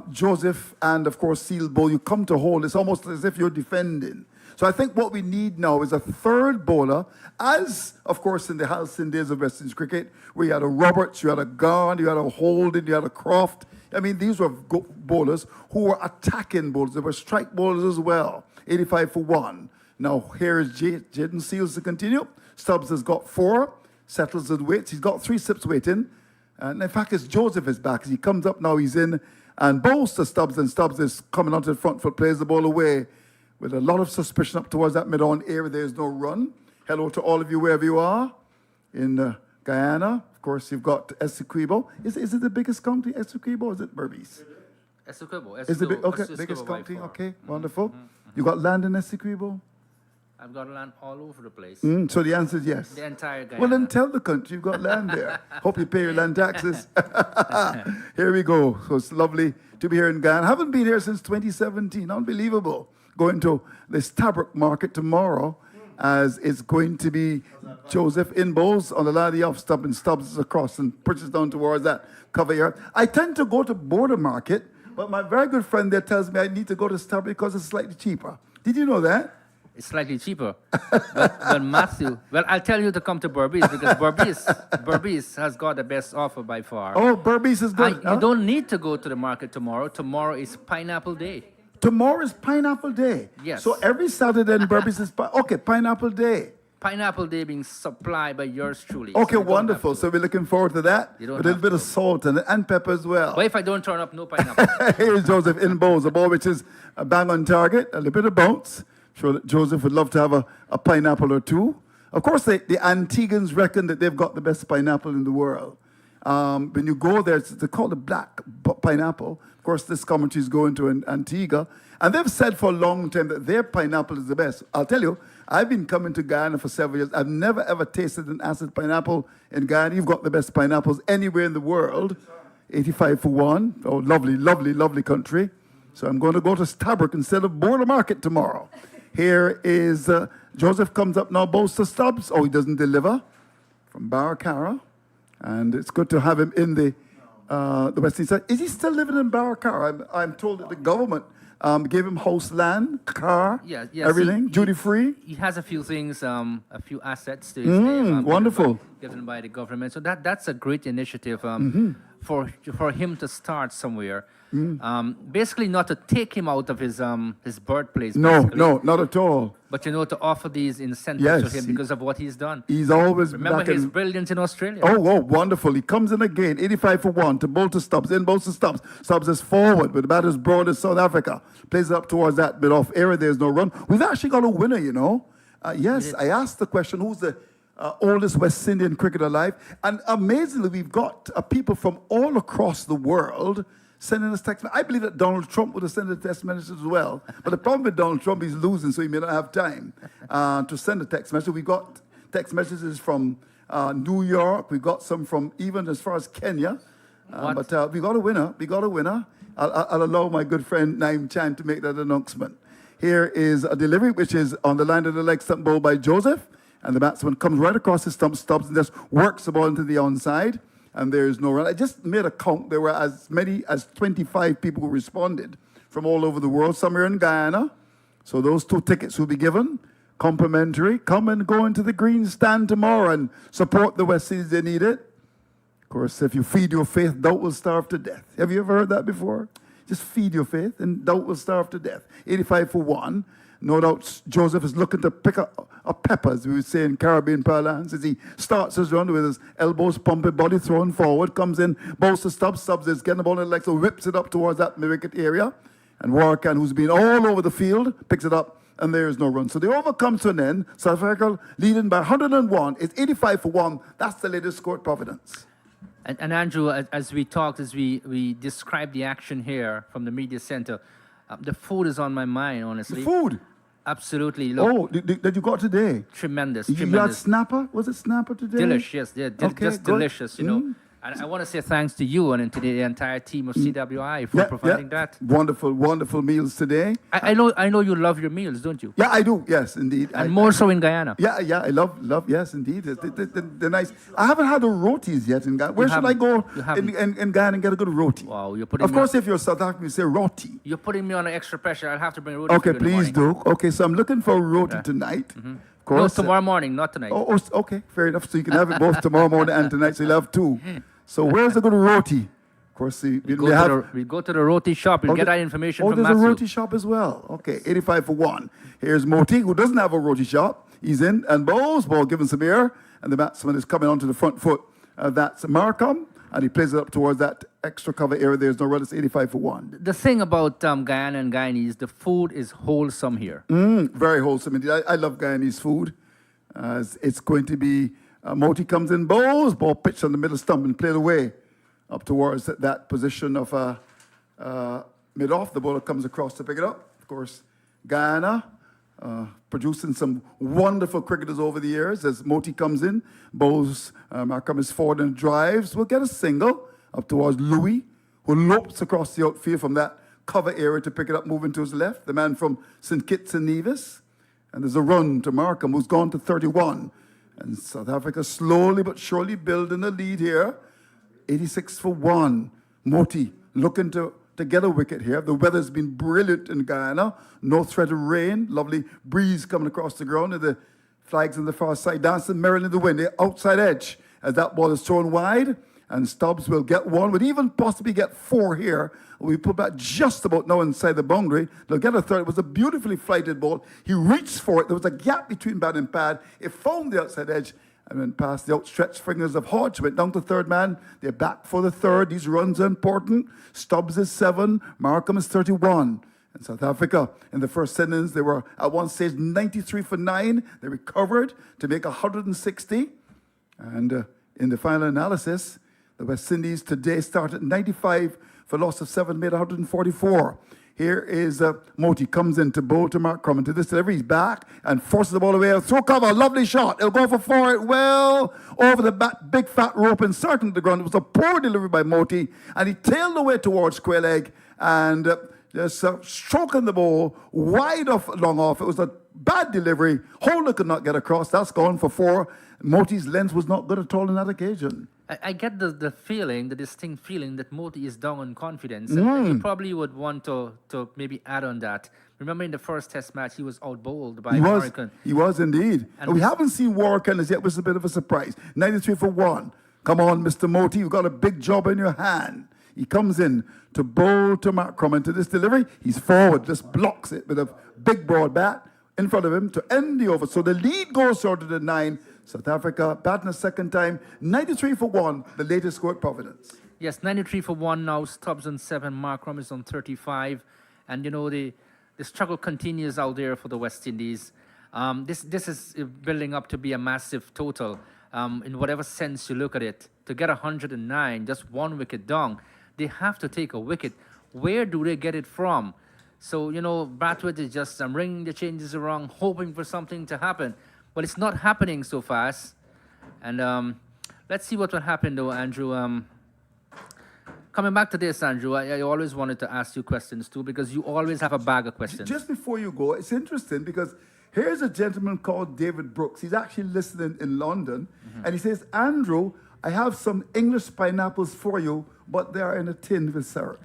Joseph and, of course, Seal bowl, you come to hold. It's almost as if you're defending. So I think what we need now is a third bowler, as, of course, in the halcyon days of West Indies cricket, where you had a Roberts, you had a Garn, you had a Holden, you had a Croft. I mean, these were bowlers who were attacking bowlers. They were strike bowlers as well. 85 for 1. Now, here is Jaden Seals to continue. Stubbs has got 4. Settles and waits. He's got 3 sips waiting. And in fact, it's Joseph is back. As he comes up now, he's in and bowls to Stubbs. And Stubbs is coming onto the front foot, plays the ball away with a lot of suspicion up towards that mid-on area. There's no run. Hello to all of you, wherever you are. In Guyana, of course, you've got Essequibo. Is it the biggest county, Essequibo, or is it Berbice? Essequibo. Is it biggest county? Okay, wonderful. You got land in Essequibo? I've got land all over the place. So the answer is yes. The entire Guyana. Well, then tell the country you've got land there. Hope you pay your land taxes. Here we go. So it's lovely to be here in Guyana. Haven't been here since 2017. Unbelievable. Going to the Stabroek market tomorrow, as it's going to be Joseph in bowls on the laddy off stub and Stubbs across and pushes down towards that cover here. I tend to go to Border Market, but my very good friend there tells me I need to go to Stabroek because it's slightly cheaper. Did you know that? It's slightly cheaper. but Matthew, well, I'll tell you to come to Berbice, because Berbice has got the best offer by far. Oh, Berbice is good. You don't need to go to the market tomorrow. Tomorrow is Pineapple Day. Tomorrow is Pineapple Day. Yes. So every Saturday in Berbice is Pineapple Day. Pineapple Day being supplied by yours truly. Okay, so you don't wonderful. have to. So we're looking forward to that. You don't With a little have bit to. of salt and pepper as well. But if I don't turn up, no pineapple. Here's Joseph in bowls, a ball which is a bang on target, a little bit of bounce. Sure that Joseph would love to have a pineapple or two. Of course, the Antiguans reckon that they've got the best pineapple in the world. When you go there, they call it black pineapple. Of course, this commentary is going to Antigua. And they've said for a long time that their pineapple is the best. I'll tell you, I've been coming to Guyana for several years. I've never ever tasted an acid pineapple in Guyana. You've got the best pineapples anywhere in the world. 85 for 1. Oh, lovely, lovely, lovely country. So I'm going to go to Stabroek instead of Border Market tomorrow. Here is Joseph comes up now, bowls to Stubbs. Oh, he doesn't deliver from Baracara. And it's good to have him in the West Indies side. Is he still living in Baracara? I'm told that the government gave him house, land, car, Yes, everything, duty free. He has a few things, a few assets to his name. Wonderful. Given by the government. So that's a great initiative for him to start somewhere. Basically, not to take him out of his birthplace. No, basically, no, not at all. But to offer these incentives Yes, to him because of what he's done. He's always Remember back his in. brilliance in Australia. Oh, wonderful. He comes in again, 85 for 1, to bowl to Stubbs, in bowls to Stubbs. Stubbs is forward, but the batter's broad as South Africa. Plays it up towards that bit off area, there's no run. We've actually got a winner, you know. Yes, I asked the question, who's the oldest West Indian cricketer alive? And amazingly, we've got people from all across the world sending us text. I believe that Donald Trump would have sent a text message as well. But the problem with Donald Trump, he's losing, so he may not have time to send a text message. We got text messages from New York. We got some from even as far as Kenya. But we got a winner. We got a winner. I'll allow my good friend Naim Chan to make that announcement. Here is a delivery, which is on the line of the leg stump ball by Joseph. And the batsman comes right across his stump, Stubbs, and just works the ball into the onside. And there is no run. I just made a count. There were as many as 25 people who responded from all over the world. Some are in Guyana. So those 2 tickets will be given. Complimentary. Come and go into the green stand tomorrow and support the West Indies. They need it. Of course, if you feed your faith, doubt will starve to death. Have you ever heard that before? Just feed your faith and doubt will starve to death. 85 for 1. No doubt Joseph is looking to pick up a pepper, as we would say in Caribbean parlance, as he starts his run with his elbows pumping, body thrown forward, comes in, bowls to Stubbs. Stubbs is getting the ball in the leg, so whips it up towards that mid-wicket area. And Warkan, who's been all over the field, picks it up, and there is no run. So the over comes to an end. South Africa leading by 101. It's 85 for 1. That's the latest score at Providence. And Andrew, as we talked, as we described the action here from the media center, the food is on my mind, honestly. The food. Absolutely. Look, Oh, that you got today? tremendous, You had tremendous. snapper? Was it snapper today? Delish, yes, yeah, Okay, just good. delicious, you know. And I want to say thanks to you and to the entire team of CWI for providing that. Wonderful, wonderful meals today. I know you love your meals, don't you? Yeah, I do. Yes, indeed. And more so in Guyana. Yeah, I love. Yes, indeed. They're nice. I haven't had the rotis yet in Ghana. Where should I go You haven't. in Ghana and get a good roti? Wow, you're putting Of me course, if you're South African, you say roti. You're putting me under extra pressure. I'll have to bring roti Okay, for you in the please morning. do. Okay, so I'm looking for roti tonight. Of No, course. tomorrow morning, not tonight. Okay, fair enough. So you can have it both tomorrow morning and tonight. So you'll have two. So where's the good roti? Of course, we We go to the roti shop. You'll get that information from there's Matthew. a roti shop as well. Okay, 85 for one. Here's Moti, who doesn't have a roti shop. He's in, and Bowles, ball given some air, and the batsman is coming onto the front foot. That's Markham, and he plays it up towards that extra cover area. There's no run. It's 85 for one. The thing about Guyana and Guyanese, the food is wholesome here. Very wholesome indeed. I love Guyanese food. It's going to be Moti comes in, Bowles, ball pitched on the middle stump and played away up towards that position of mid-off. The bowler comes across to pick it up. Of course, Guyana producing some wonderful cricketers over the years. As Moti comes in, Bowles, Markham is forward and drives. We'll get a single up towards Louis, who lopes across the outfield from that cover area to pick it up, moving to his left. The man from St. Kitts and Nevis. And there's a run to Markham, who's gone to 31. And South Africa slowly but surely building the lead here. 86 for one. Moti looking to get a wicket here. The weather's been brilliant in Guyana. No threat of rain. Lovely breeze coming across the ground. And the flags on the far side dancing merrily in the wind. The outside edge as that ball is thrown wide. And Stubbs will get one, would even possibly get four here. We put that just about now inside the boundary. They'll get a third. It was a beautifully flighted ball. He reached for it. There was a gap between bat and pad. It found the outside edge and went past the outstretched fingers of Hodge. Went down to third man. They're back for the third. These runs are important. Stubbs is 7. Markham is 31. And South Africa, in the first innings, they were at one stage 93 for 9. They recovered to make 160. And in the final analysis, the West Indies today started 95 for loss of 7, made 144. Here is Moti, comes in to bowl to Mark Crum. To this delivery, he's back and forces the ball away. Throw cover, lovely shot. It'll go for 4, well over the big fat rope and certain to the ground. It was a poor delivery by Moti, and he tailed away towards square leg and just stroking the ball wide off, long off. It was a bad delivery. Holder could not get across. That's gone for 4. Moti's lens was not good at all on that occasion. I get the feeling, the distinct feeling that Moti is down on confidence. And you probably would want to maybe add on that. Remember in the first test match, he was outbowled by Warwick. He was indeed. And we haven't seen Warwick as yet, which is a bit of a surprise. 93 for 1. Come on, Mr. Moti, you've got a big job in your hand. He comes in to bowl to Mark Crum. And to this delivery, he's forward, just blocks it with a big broad bat in front of him to end the over. So the lead goes shorter than 9. South Africa batting a second time, 93 for 1, the latest score at Providence. Yes, 93 for 1 now. Stubbs on 7, Mark Crum is on 35. And, you know, the struggle continues out there for the West Indies. This is building up to be a massive total. In whatever sense you look at it, to get 109, just 1 wicket down, they have to take a wicket. Where do they get it from? So, you know, Brathwaite is just ringing the changes around, hoping for something to happen. But it's not happening so fast. And let's see what will happen, though, Andrew. Coming back to this, Andrew, I always wanted to ask you questions, too, because you always have a bag of questions. Just before you go, it's interesting because here's a gentleman called David Brooks. He's actually listening in London. And he says, Andrew, I have some English pineapples for you, but they are in a tin with syrup.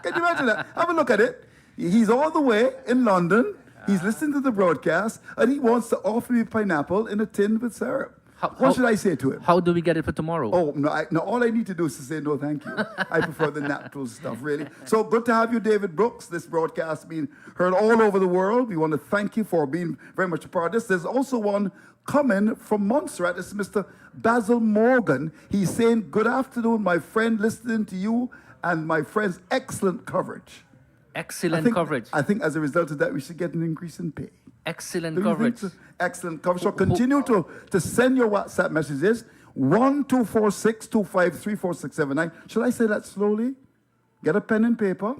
Can you imagine that? Have a look at it. He's all the way in London. He's listening to the broadcast, and he wants to offer me pineapple in a tin with syrup. What should I say to him? How do we get it for tomorrow? Oh, no, all I need to do is to say no, thank you. I prefer the natural stuff, really. So good to have you, David Brooks. This broadcast being heard all over the world. We want to thank you for being very much a part of this. There's also one coming from Montserrat. It's Mr. Basil Morgan. He's saying, good afternoon, my friend, listening to you and my friend's excellent coverage. Excellent coverage. I think as a result of that, we should get an increase in pay. Excellent Do you coverage. think so? Excellent coverage. So continue to send your WhatsApp messages. 1-246-253-4679. Should I say that slowly? Get a pen and paper.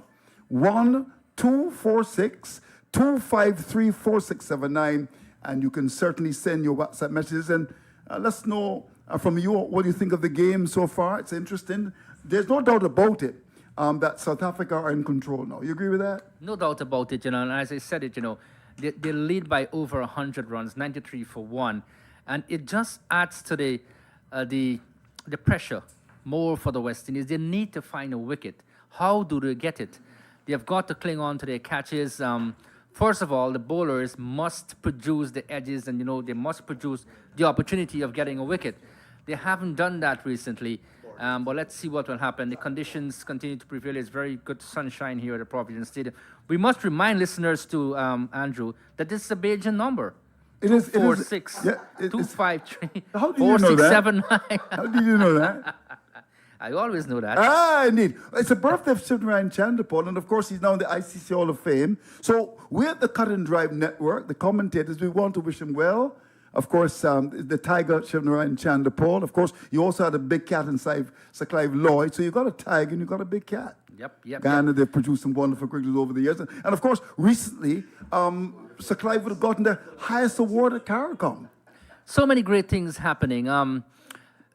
1-246-253-4679. 253-4679, and you can certainly send your WhatsApp messages and let us know from you what you think of the game so far. It's interesting. There's no doubt about it that South Africa are in control now. You agree with that? No doubt about it, and as I said it, they lead by over 100 runs, 93 for 1, and it just adds to the pressure more for the West Indies. They need to find a wicket. How do they get it? They've got to cling on to their catches. First of all, the bowlers must produce the edges, and they must produce the opportunity of getting a wicket. They haven't done that recently. But let's see what will happen. The conditions continue to prevail. It's very good sunshine here at the Providence Stadium. We must remind listeners to Andrew that this is a Bajan number. It is. 246 Yeah, it is. 253 How do you know that? 4679. How did you know that? I always know that. Indeed. It's a birthday of Shivnarine Chanderpaul, and of course he's now in the ICC Hall of Fame. So we're at the Cut and Drive Network, the commentators, we want to wish him well. Of course, the Tiger, Shivnarine Chanderpaul. Of course, you also had a big cat in Sir Clive Lloyd. So you've got a tiger and you've got a big cat. Yep. Ghana, they've produced some wonderful cricketers over the years. And of course, recently, Sir Clive would have gotten the highest award at CARICOM. So many great things happening. I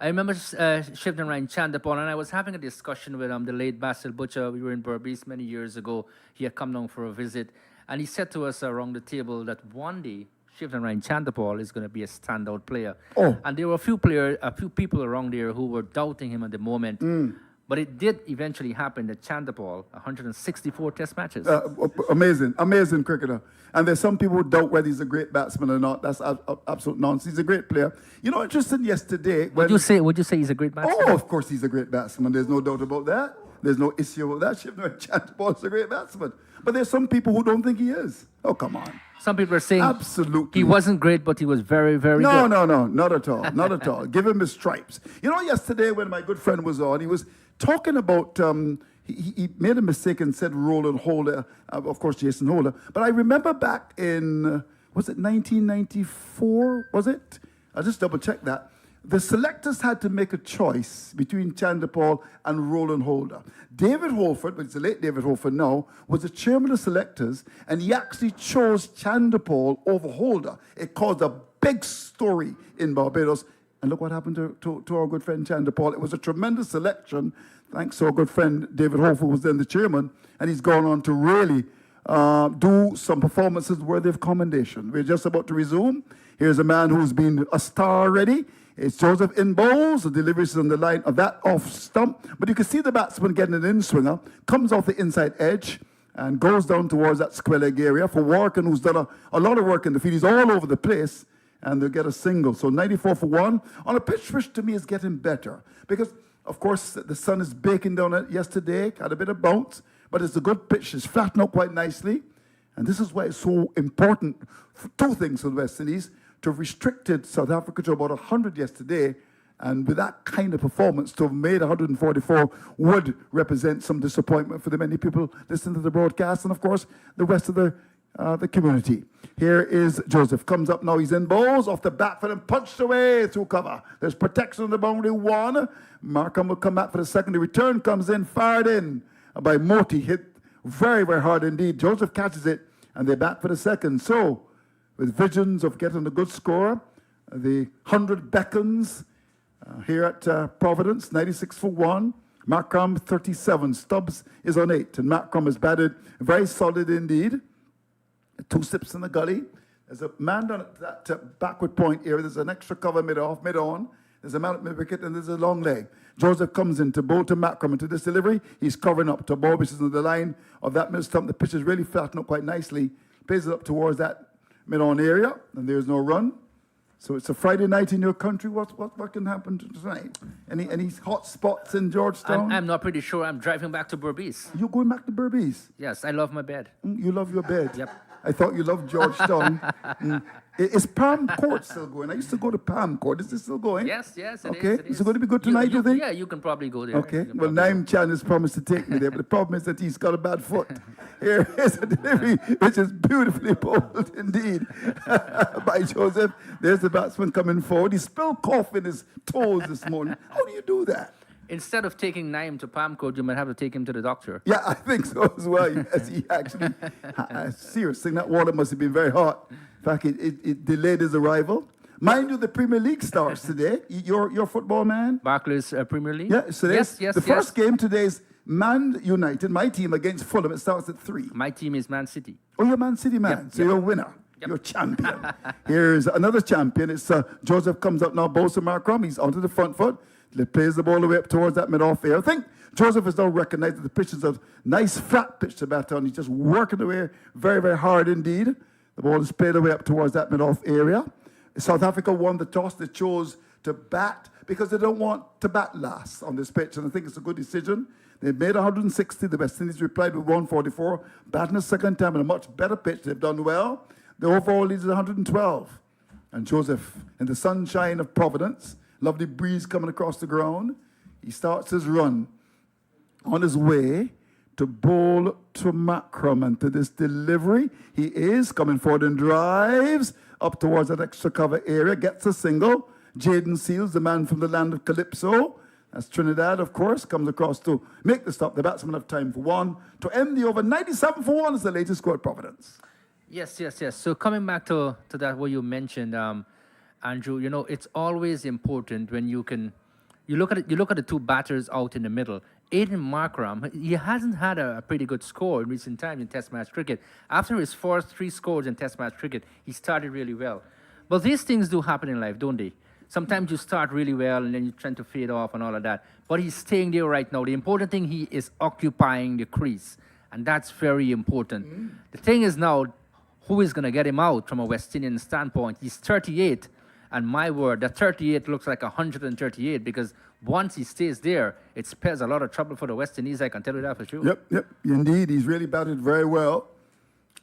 remember Shivnarine Chanderpaul, and I was having a discussion with the late Basil Butcher. We were in Berbice many years ago. He had come down for a visit, and he said to us around the table that one day Shivnarine Chanderpaul is going to be a standout player. Oh. And there were a few people around there who were doubting him at the moment. But it did eventually happen that Chanderpaul, 164 test matches. Amazing cricketer. And there's some people who doubt whether he's a great batsman or not. That's absolute nonsense. He's a great player. Interesting yesterday. Would you say he's a great batsman? Oh, of course he's a great batsman. There's no doubt about that. There's no issue about that. Shivnarine Chanderpaul is a great batsman. But there's some people who don't think he is. Oh, come on. Some people are saying Absolutely. he wasn't great, but he was very, very No, good. not at all. Not at all. Give him his stripes. Yesterday when my good friend was on, he was talking about, he made a mistake and said Roland Holder, of course, Jason Holder. But I remember back in, was it 1994? Was it? I'll just double check that. The selectors had to make a choice between Chanderpaul and Roland Holder. David Holford, but it's the late David Holford now, was the chairman of selectors, and he actually chose Chanderpaul over Holder. It caused a big story in Barbados. And look what happened to our good friend Chanderpaul. It was a tremendous selection, thanks to our good friend David Holford, who was then the chairman, and he's gone on to really do some performances worthy of commendation. We're just about to resume. Here's a man who's been a star already. It's Joseph in bowls. The delivery is on the line of that off stump. But you can see the batsman getting an in-swinger, comes off the inside edge and goes down towards that square leg area. For Warken, who's done a lot of work in the field, he's all over the place, and they'll get a single. So 94 for 1 on a pitch which to me is getting better. Because, of course, the sun is baking down it yesterday, had a bit of bounce, but it's a good pitch. It's flattened out quite nicely. And this is why it's so important for two things for the West Indies. To have restricted South Africa to about 100 yesterday, and with that kind of performance, to have made 144 would represent some disappointment for the many people listening to the broadcast, and of course, the rest of the community. Here is Joseph. Comes up now, he's in bowls, off the bat foot and punched away through cover. There's protection on the boundary, 1. Markham will come back for the second. The return comes in, fired in by Moti, hit very, very hard indeed. Joseph catches it, and they're back for the second. So, with visions of getting a good score, the 100 beckons here at Providence, 96 for 1. Markram 37. Stubbs is on 8, and Markram has batted very solid indeed. 2 sips in the gully. There's a man down at that backward point area. There's an extra cover mid-off, mid-on. There's a man at mid-wicket, and there's a long leg. Joseph comes in to bowl to Markram. Into this delivery, he's covering up to ball, which is on the line of that mid-stump. The pitch is really flattened up quite nicely. Plays it up towards that mid-on area, and there's no run. So it's a Friday night in your country. What can happen tonight? Any hot spots in Georgetown? I'm not pretty sure. I'm driving back to Berbice. You're going back to Berbice? Yes, I love my bed. You love your bed? Yep. I thought you loved Georgetown. Is Palm Court still going? I used to go to Palm Court. Is this still going? Yes, it is. Okay. It Is it going to be good tonight, you think? Yeah, you can probably go there. Okay. You can Well, probably Naim Chan has promised to take me there, but the problem is that he's got a bad foot. Here is a delivery which is beautifully bowled indeed by Joseph. There's the batsman coming forward. He spilled cough in his toes this morning. How do you do that? Instead of taking Naim to Palmcourt, you might have to take him to the doctor. Yeah, I think so as well. As he actually, serious thing, that water must have been very hot. In fact, it delayed his arrival. Mind you, the Premier League starts today. You're a football man? Barclays Premier League? Yeah, so yes. the first game today is Man United, my team, against Fulham. It starts at 3. My team is Man City. Oh, you're Man City man. Yep, So yep. you're a winner. Yep. You're a champion. Here's another champion. It's Joseph comes up now. Bosa Markram. He's onto the front foot. He plays the ball the way up towards that mid-off area. I think Joseph has now recognized that the pitch is a nice flat pitch to bat on. He's just working away very, very hard indeed. The ball is played away up towards that mid-off area. South Africa won the toss. They chose to bat because they don't want to bat last on this pitch, and I think it's a good decision. They made 160. The West Indies replied with 144. Batting a second time on a much better pitch. They've done well. The overall lead is 112. And Joseph, in the sunshine of Providence, lovely breeze coming across the ground, he starts his run on his way to bowl to Macram, and to this delivery. He is coming forward and drives up towards that extra cover area, gets a single. Jaden Seals, the man from the land of Calypso, that's Trinidad, of course, comes across to make the stop. The batsman have time for 1 to end the over. 97 for 1 is the latest score at Providence. Yes. So coming back to that, what you mentioned, Andrew, you know, it's always important when you look at the two batters out in the middle. Aiden Markram, he hasn't had a pretty good score in recent times in Test match cricket. After his first 3 scores in Test match cricket, he started really well. But these things do happen in life, don't they? Sometimes you start really well and then you tend to fade off and all of that. But he's staying there right now. The important thing, he is occupying the crease. And that's very important. The thing is now, who is going to get him out from a West Indian standpoint? He's 38. And my word, that 38 looks like 138 because once he stays there, it spares a lot of trouble for the West Indies. I can tell you that for sure. Yep. Indeed, he's really batted very well.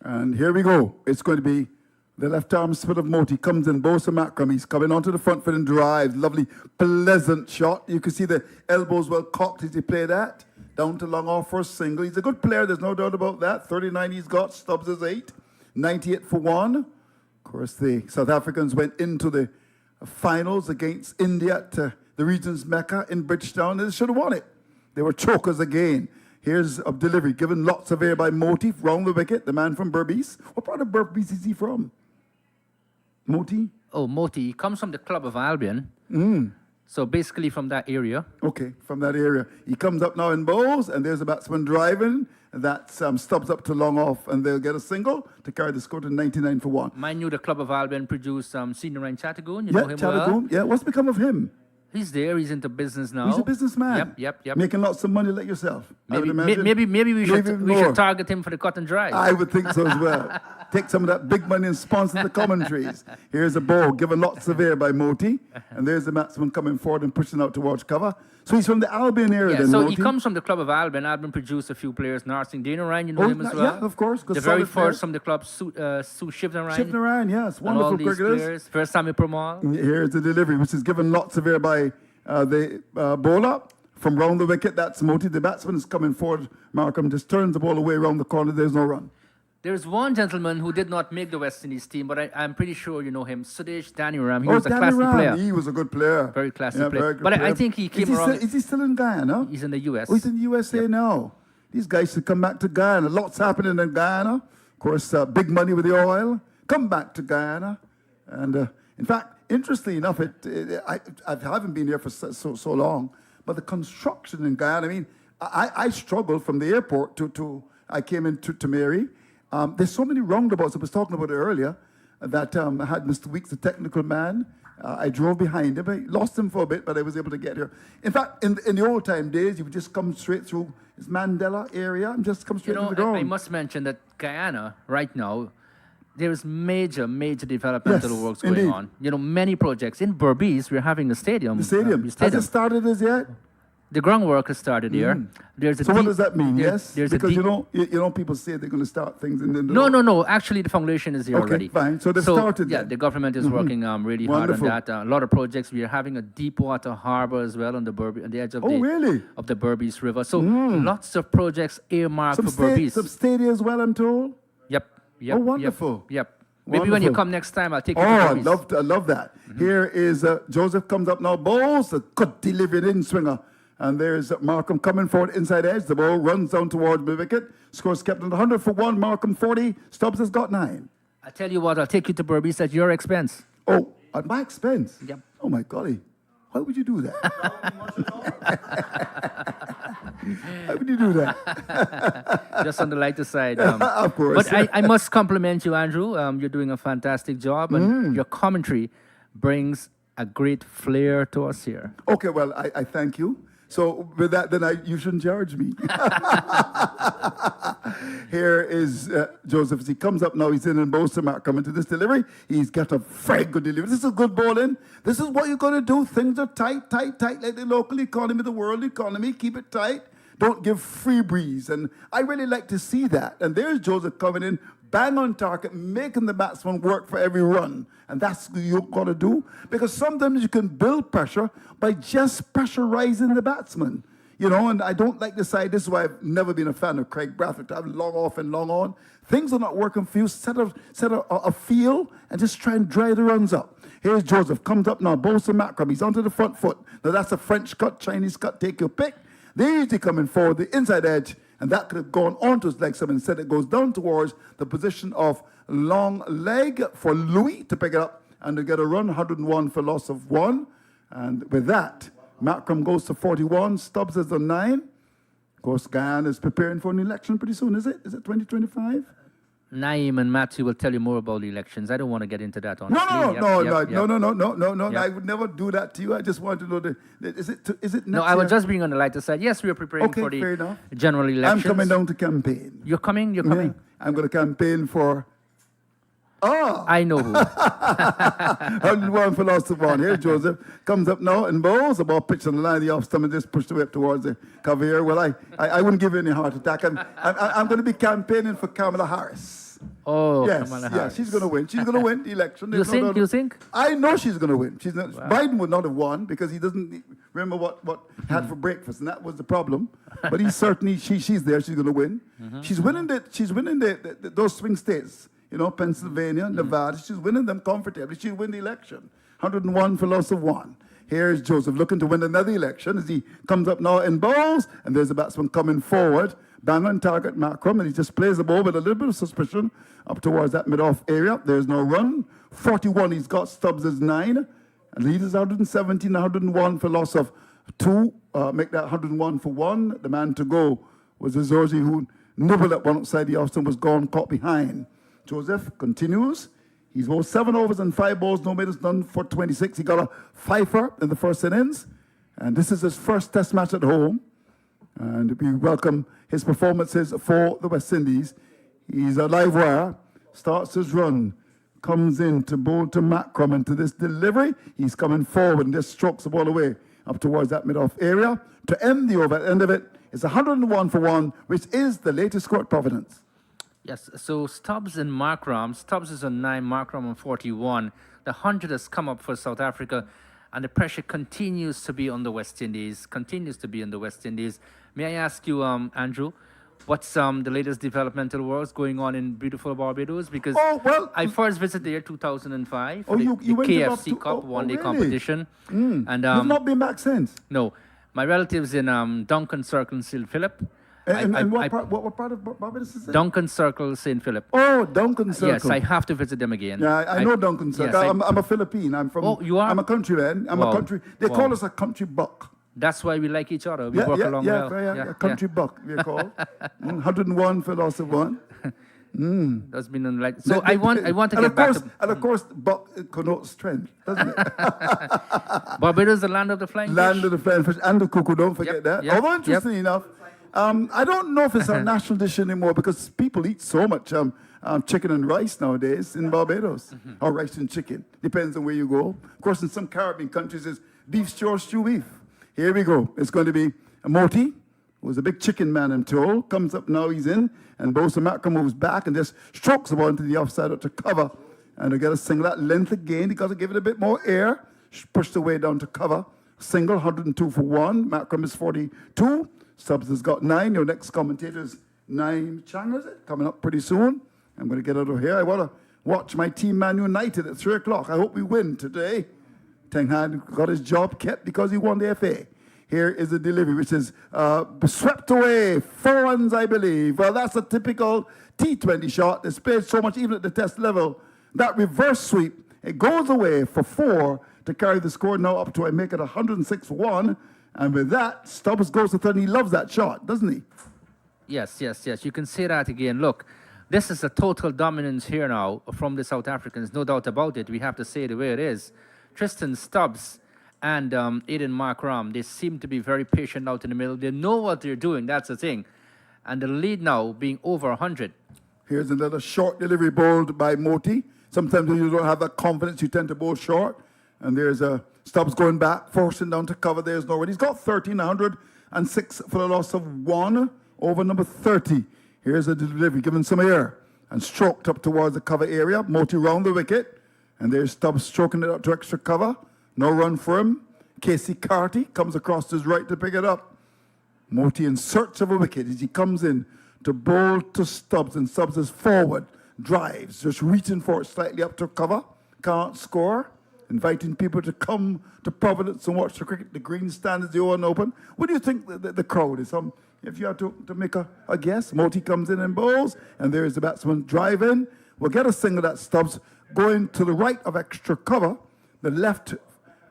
And here we go. It's going to be the left arm spin of Moti. Comes in, Bosa Macram. He's coming onto the front foot and drives. Lovely, pleasant shot. You can see the elbows well cocked as he played that. Down to long off for a single. He's a good player, there's no doubt about that. 39 he's got, Stubbs is 8. 98 for 1. Of course, the South Africans went into the finals against India at the region's Mecca in Bridgetown. They should have won it. They were chokers again. Here's a delivery given lots of air by Moti round the wicket, the man from Berbice. What part of Berbice is he from? Moti? Oh, Moti. He comes from the Club of Albion. So basically from that area. Okay, from that area. He comes up now in bowls, and there's a batsman driving. That Stubbs up to long off, and they'll get a single to carry the score to 99 for 1. Mind you, the Club of Albion produced Senior Ryan Chattagoon. You know him Chattagoon. well. Yeah, what's become of him? He's there. He's into business now. He's a businessman. Yep. Making lots of money like yourself. I would Maybe, imagine. maybe we should more. target him for the cut and dry. I would think so as well. Take some of that big money and sponsor the commentaries. Here's a ball given lots of air by Moti. And there's the batsman coming forward and pushing out towards cover. So he's from the Albion area Yeah, then, so Moti? he comes from the Club of Albion. Albion produced a few players. Narsingh Dana Ryan, you know him as well. Yeah, of course. The very first from the club, Sue Shivnarayan. Shivnarayan, yes. And all Wonderful these cricketers. players. First Sammy Pramal. Here's the delivery, which is given lots of air by the bowler from round the wicket. That's Moti. The batsman is coming forward. Markham just turns the ball away around the corner. There's no run. There's one gentleman who did not make the West Indies team, but I'm pretty sure you know him, Sudesh Daniram. He was a Danny classy Ram, player. He was a good player. Very classy Yeah, player. very good But I player. think he came is he around. Still, is he still in Guyana? He's in the US. Oh, he's in the USA now. These guys should come back to Guyana. Lots happening in Guyana. Of course, big money with the oil. Come back to Guyana. And in fact, interestingly enough, I haven't been here for so long, but the construction in Guyana, I mean, I struggled from the airport to I came into to Mary. There's so many roundabouts. I was talking about it earlier that I had Mr. Weeks, the technical man. I drove behind him. I lost him for a bit, but I was able to get here. In fact, in the old time days, you would just come straight through this Mandela area and just come straight to the ground. I must mention that Guyana, right now, there is major developmental Yes, works going indeed. on. You know, many projects. In Berbice, we're having a stadium. The stadium. Has it started as yet? The groundwork has started here. There's a So what deep- does that mean? there- Yes? There's Because a deep, you know people say they're going to start things and then they No, don't. no. Actually, the foundation is here Okay, already. fine. So they've started Yeah, then. the government is working really Wonderful. hard on that. A lot of projects. We are having a deep water harbor as well on the on the edge of Oh, really? of the Berbice River. So lots of projects earmarked Some, for Berbice. some stadia as well, I'm told. Yep. Oh, wonderful. Yep. Maybe when you Wonderful. come next time, I'll take you Oh, to I Berbice. love that. Here is Joseph comes up now, bowls, a good delivered in swinger. And there's Markham coming forward inside edge. The ball runs down towards the wicket. Scores kept on 100 for 1. Markham 40. Stubbs has got 9. I tell you what, I'll take you to Berbice at your expense. Oh, at my expense? Yep. Oh, my golly. Why would you do that? Why would you do that? Just on the lighter side. Of course. But I must compliment you, Andrew. You're doing a fantastic job, and your commentary brings a great flair to us here. Okay, well, I thank you. So with that, then you shouldn't charge me. Here is Joseph. As he comes up now, he's in and Bosa Mark coming to this delivery. He's got a very good delivery. This is a good bowling. This is what you're going to do. Things are tight, tight, tight, like the local economy, the world economy. Keep it tight. Don't give free breeze. And I really like to see that. And there's Joseph coming in, bang on target, making the batsman work for every run. And that's what you've got to do. Because sometimes you can build pressure by just pressurizing the batsman. You know, and I don't like the side. This is why I've never been a fan of Craig Brathwaite. I've long off and long on. Things are not working for you. Set a field and just try and dry the runs up. Here's Joseph. Comes up now. Bosa Macram. He's onto the front foot. Now that's a French cut, Chinese cut. Take your pick. They're usually coming forward, the inside edge. And that could have gone onto his leg. So instead it goes down towards the position of long leg for Louis to pick it up and to get a run. 101 for loss of 1. And with that, Macram goes to 41. Stubbs is on 9. Of course, Guyana is preparing for an election pretty soon, is it? Is it 2025? Naeem and Matthew will tell you more about the elections. I don't want to get into that, honestly. No. Yep. I would never do that to you. I just want to know, is it next No, I was year? just being on the lighter side. Yes, we are preparing for Okay, fair the enough. general elections. I'm coming down to campaign. You're coming? You're Yeah. coming? I'm going to campaign for... I know who. 101 for loss of 1. Here, Joseph comes up now and bowls. The ball pitched on the line of the off stump and just pushed the whip towards the cover here. Well, I wouldn't give you any heart attack. I'm going to be campaigning for Kamala Harris. Oh, Yes, Kamala yeah, Harris. she's going to win. She's going to win the election. You There's no think? doubt. You think? I know she's going to win. She's not, Biden would not have won because he doesn't remember what he had for breakfast, and that was the problem. But he's certainly she's there. She's going to win. She's winning those swing states. You know, Pennsylvania, Nevada. She's winning them comfortably. She'll win the election. 101 for loss of 1. Here's Joseph looking to win another election as he comes up now in bowls, and there's a batsman coming forward. Bang on target, Macram, and he just plays the ball with a little bit of suspicion up towards that mid-off area. There's no run. 41 he's got. Stubbs is 9. And lead is 117, 101 for loss of 2. Make that 101 for 1. The man to go was Azorzi, who nibbled at one outside the off stump, was gone, caught behind. Joseph continues. He's bowled 7 overs and 5 balls, no middles, none for 26. He got a fifer in the first innings. And this is his first test match at home. And we welcome his performances for the West Indies. He's a live wire, starts his run, comes in to bowl to Macram into this delivery. He's coming forward and just strokes the ball away up towards that mid-off area. To end the over, at the end of it, it's 101 for 1, which is the latest score at Providence. Yes, so Stubbs and Markram. Stubbs is on 9, Markram on 41. The 100 has come up for South Africa, and the pressure continues to be on the West Indies, May I ask you, Andrew, what's the latest developmental works going on in beautiful Barbados? Because I first visited there 2005 for the went KFC Cup one-day really? competition. And You've not been back since? No. My relatives in Duncan Circle in St. Philip. And what part of Barbados is it? Duncan Circle, St. Philip. Oh, Duncan Circle. Yes, I have to visit them again. Yeah, I know Duncan Circle. Yes, I'm a Philippine. I'm from. Oh, you are? I'm a countryman. I'm a country. They call us a country buck. That's why we like each other. We work along well. A country buck, we're called. 101 for loss of 1. That's been like so. I want to get back to. And of course, buck connotes strength, doesn't it? Barbados, the land of the flying Land fish. of the flying fish and the cuckoo. Don't forget Yep, that. yep, Although interestingly enough, I don't know if it's our national dish anymore because people eat so much chicken and rice nowadays in Barbados, or rice and chicken, depends on where you go. Of course, in some Caribbean countries, it's beef stew beef. Here we go. It's going to be Moti, who's a big chicken man, I'm told. Comes up now, he's in. And Bosa Macram moves back and just strokes the ball into the offside to cover. And to get a single at length again. He got to give it a bit more air. Pushed the way down to cover. Single, 102 for 1. Macram is 42. Stubbs has got 9. Your next commentator is Naeem Chang, is it? Coming up pretty soon. I'm going to get out of here. I want to watch my team, Man United, at 3 o'clock. I hope we win today. Ten Hag got his job kept because he won the FA. Here is a delivery, which is swept away. 4 runs, I believe. Well, that's a typical T20 shot. It's played so much, even at the test level. That reverse sweep, it goes away for 4 to carry the score now up to, I make it 106 for 1. And with that, Stubbs goes to third. He loves that shot, doesn't he? Yes. You can say that again. Look, this is a total dominance here now from the South Africans, no doubt about it. We have to say it the way it is. Tristan Stubbs and Aiden Markram, they seem to be very patient out in the middle. They know what they're doing, that's the thing. And the lead now being over 100. Here's another short delivery bowled by Moti. Sometimes when you don't have that confidence, you tend to bowl short. And there's a Stubbs going back, forcing down to cover. There's no one. He's got 1,306 for the loss of 1 over number 30. Here's a delivery given some air and stroked up towards the cover area. Moti round the wicket. And there's Stubbs stroking it up to extra cover. No run for him. Casey Carty comes across to his right to pick it up. Moti in search of a wicket as he comes in to bowl to Stubbs, and Stubbs is forward, drives, just reaching for it slightly up to cover, can't score, inviting people to come to Providence and watch the cricket. The grandstand is the open. What do you think the crowd is? If you had to make a guess, Moti comes in and bowls, and there is the batsman driving. We'll get a single that Stubbs going to the right of extra cover, the left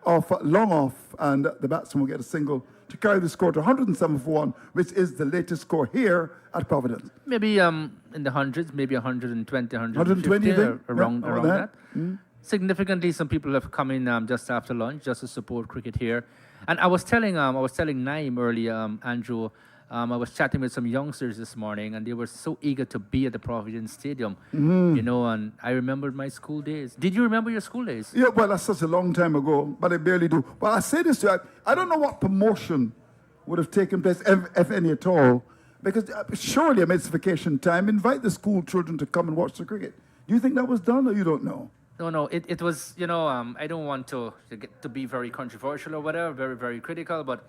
off, long off, and the batsman will get a single to carry the score to 107 for 1, which is the latest score here at Providence. Maybe in the hundreds, maybe 120, 120, around that. Mm. Significantly, some people have come in just after lunch just to support cricket here. And I was telling Naeem earlier, Andrew, I was chatting with some youngsters this morning, and they were so eager to be at the Providence Stadium. You know, and I remembered my school days. Did you remember your school days? Yeah, well, that's such a long time ago, but I barely do. But I say this to you, I don't know what promotion would have taken place, if any at all, because surely amidst vacation time, invite the school children to come and watch the cricket. Do you think that was done, or you don't know? No, it was, you know, I don't want to be very controversial or whatever, very, very critical, but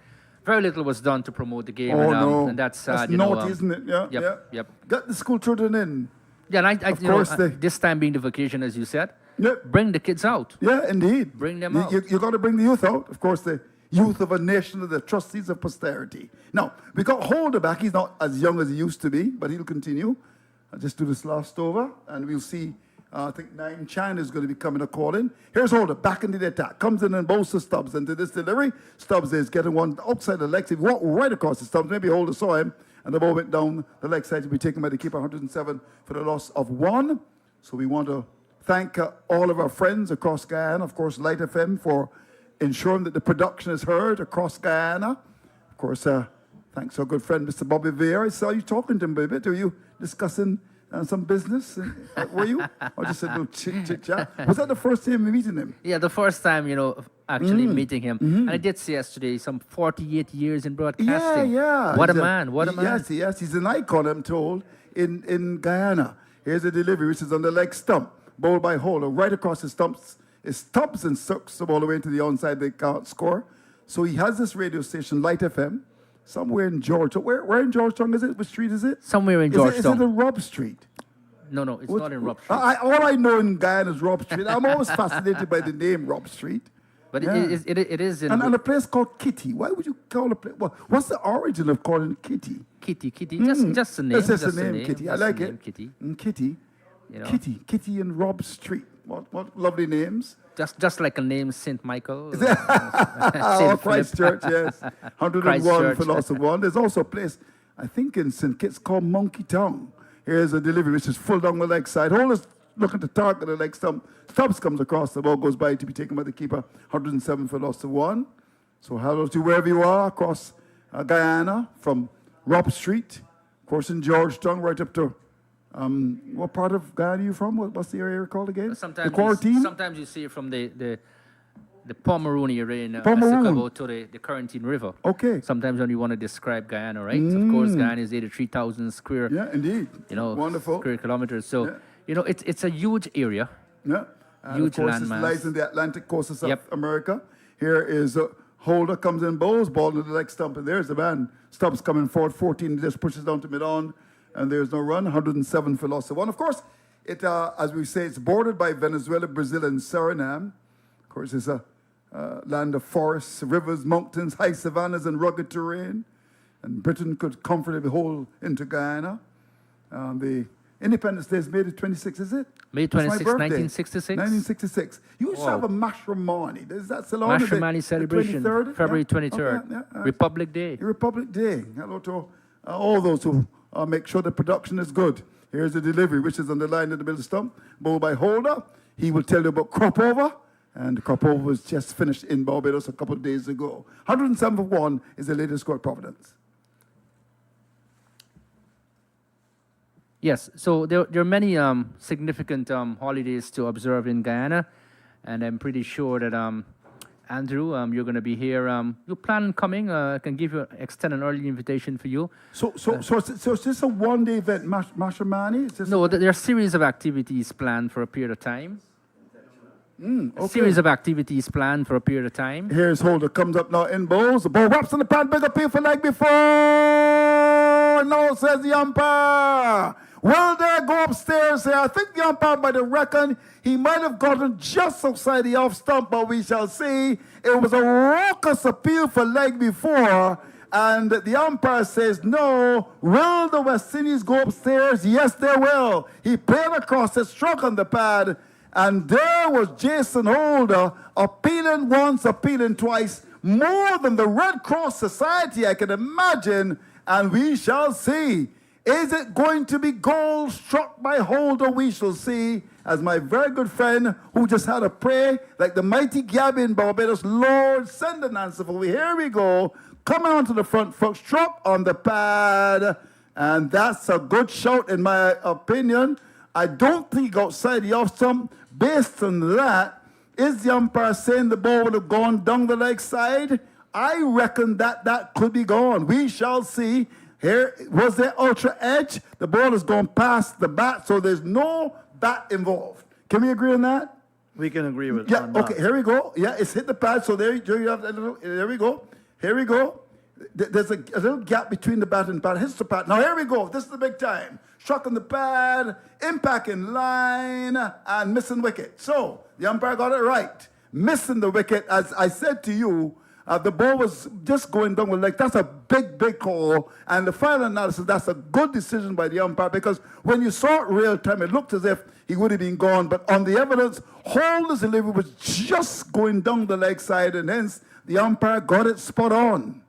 very little was done to promote the game. Oh, and, no. and that's naughty, you know, isn't it? Yeah, Yep. Get the school children in. Yeah, and I Of you know, course they- this time being the vacation, as you said, Yep. bring the kids out. Yeah, indeed. Bring them You- out. You got to bring the youth out. Of course, the youth of a nation are the trustees of posterity. Now, we got Holder back. He's not as young as he used to be, but he'll continue. I'll just do this last over, and we'll see. I think 9 China is going to be coming a call in. Here's Holder back into the attack. Comes in and bowls to Stubbs into this delivery. Stubbs is getting one outside the legs. He walked right across the Stubbs. Maybe Holder saw him, and the ball went down the leg side to be taken by the keeper, 107 for the loss of 1. So we want to thank all of our friends across Guyana, of course, Light FM, for ensuring that the production is heard across Guyana. Of course, thanks to our good friend, Mr. Bobby Vieira. I saw you talking to him a bit. Were you discussing some business? Were you? Or just a little chit chat? Was that the first time meeting him? Yeah, the first time, you know, actually meeting him. And I did say yesterday, some 48 years in broadcasting. Yeah. What a He's man, what a man. Yes, he's an icon, I'm told, in Guyana. Here's a delivery, which is on the leg stump, bowled by Holder, right across his stumps. It stops and sucks the ball away to the onside, they can't score. So he has this radio station, Light FM, somewhere in Georgetown. Where in Georgetown is it? Which street is it? Somewhere in Is Georgetown. it in Rob Street? No, it's not in Rob Street. All I know in Guyana is Rob Street. I'm always fascinated by the name Rob Street. But Yeah. it is in And a place called Kitty. Why would you call a place? Well, what's the origin of calling it Kitty? Kitty. Just a name. It's just a name, Kitty. I just a like name, it. Kitty. Kitty. You know? Kitty and Rob Street. What lovely names. Just like a name, Saint Michael. Oh, Christchurch, yes. 101 Christchurch. for loss of 1. There's also a place, I think in St. Kitts, called Monkey Town. Here's a delivery which is full down the leg side. Holder's looking to target the leg stump. Stubbs comes across, the ball goes by to be taken by the keeper. 107 for loss of 1. So hello to wherever you are across Guyana, from Rob Street, of course in Georgetown, right up to, what part of Guyana are you from? What's the area called again? Sometimes the quarantine? Sometimes you see it from the Pomeroon area in Pomeroon. Essequibo to the Quarantine River. Okay. Sometimes when you want to describe Guyana, right? Of course, Guyana is 83,000 square, Yeah, indeed. you know, Wonderful. square kilometers. So, Yeah. you know, it's a huge area. Yeah. And Huge of course, landmass. it lies in the Atlantic coast of South Yep. America. Here is Holder comes in, bowls, ball into the leg stump, and there's the man. Stubbs coming forward, 14, just pushes down to mid-on, and there's no run, 107 for loss of 1. Of course, it, as we say, it's bordered by Venezuela, Brazil, and Suriname. Of course, it's a land of forests, rivers, mountains, high savannas, and rugged terrain. And Britain could comfortably hold into Guyana. The Independence Day is May the 26th, is it? May It's my 26, birthday. 1966. 1966. You used to have a Mashramani. Is that still on? Mashramani celebration, The 23rd? February Yeah. 23rd, Okay, yeah. Republic Day. Republic Day. Hello to all those who make sure the production is good. Here's the delivery, which is on the line in the middle stump. Bowled by Holder. He will tell you about crop over. And crop over was just finished in Barbados a couple of days ago. 107 for 1 is the latest score at Providence. Yes, so there are many significant holidays to observe in Guyana, and I'm pretty sure that Andrew, you're going to be here. You plan on coming? I can extend an early invitation for you. So is this a one-day event, Mashramani? Is this No, there are a series of activities planned for a period of time. A okay. series of activities planned for a period of time. Here's Holder, comes up now in bowls. The ball wraps on the pad, big appeal for like before. No, says the umpire. Will they go upstairs here? I think the umpire, by the reckon, he might have gotten just outside the off stump, but we shall see. It was a raucous appeal for leg before, and the umpire says no. Will the West Indies go upstairs? Yes, they will. He played across it, struck on the pad, and there was Jason Holder appealing once, appealing twice, more than the Red Cross Society, I can imagine, and we shall see. Is it going to be goal struck by Holder? We shall see. As my very good friend who just had a prayer like the mighty Gabby in Barbados, Lord, send an answer for me. Here we go. Coming onto the front foot, struck on the pad. And that's a good shout in my opinion. I don't think outside the off stump. Based on that, is the umpire saying the ball would have gone down the leg side? I reckon that could be gone. We shall see. Here was the ultra edge. The ball has gone past the bat, so there's no bat involved. Can we agree on that? We can agree with Yeah, on that. okay, here we go. Yeah, it's hit the pad, so there you have that little, there we go. Here we go. There's a little gap between the bat and pad. Hits the pad. Now here we go. This is the big time. Struck on the pad, impact in line, and missing wicket. So the umpire got it right. Missing the wicket, as I said to you, the ball was just going down with leg. That's a big, big call. And the final analysis, that's a good decision by the umpire because when you saw it real time, it looked as if he would have been gone. But on the evidence, Holder's delivery was just going down the leg side, and hence the umpire got it spot on.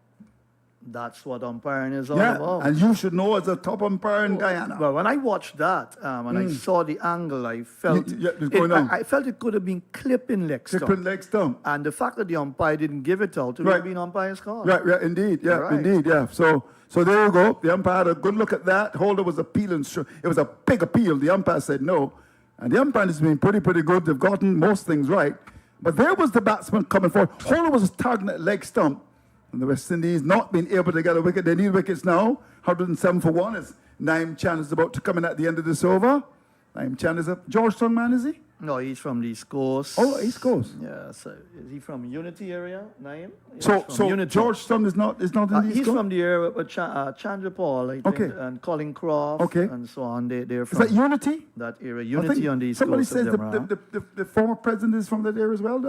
That's what umpiring is all Yeah, about. and you should know as a top umpire in Guyana. Well, when I watched that and I saw the angle, I felt Yeah, it was going on. I felt it could have been clipping leg stump. Different leg stump. And the fact that the umpire didn't give it out, it would Right. have been umpire's call. Right, indeed, yeah, Right. indeed, yeah. So there you go. The umpire had a good look at that. Holder was appealing. It was a big appeal. The umpire said no. And the umpire has been pretty good. They've gotten most things right. But there was the batsman coming forward. Holder was targeting that leg stump. And the West Indies not being able to get a wicket. They need wickets now. 107 for 1 as Naim Chan is about to come in at the end of this over. Naim Chan is a Georgetown man, is he? No, he's from the East Coast. Oh, East Coast. Yeah, so is he from Unity area, Naim? He's So from Unity. Georgetown is not in the East He's Coast? from the area with Chandra Paul, I think, Okay. and Colin Croft, Okay. and so on. They're Is from that Unity? that area. I Unity think on the East somebody Coast says of Demerara. the former president is from that area as well.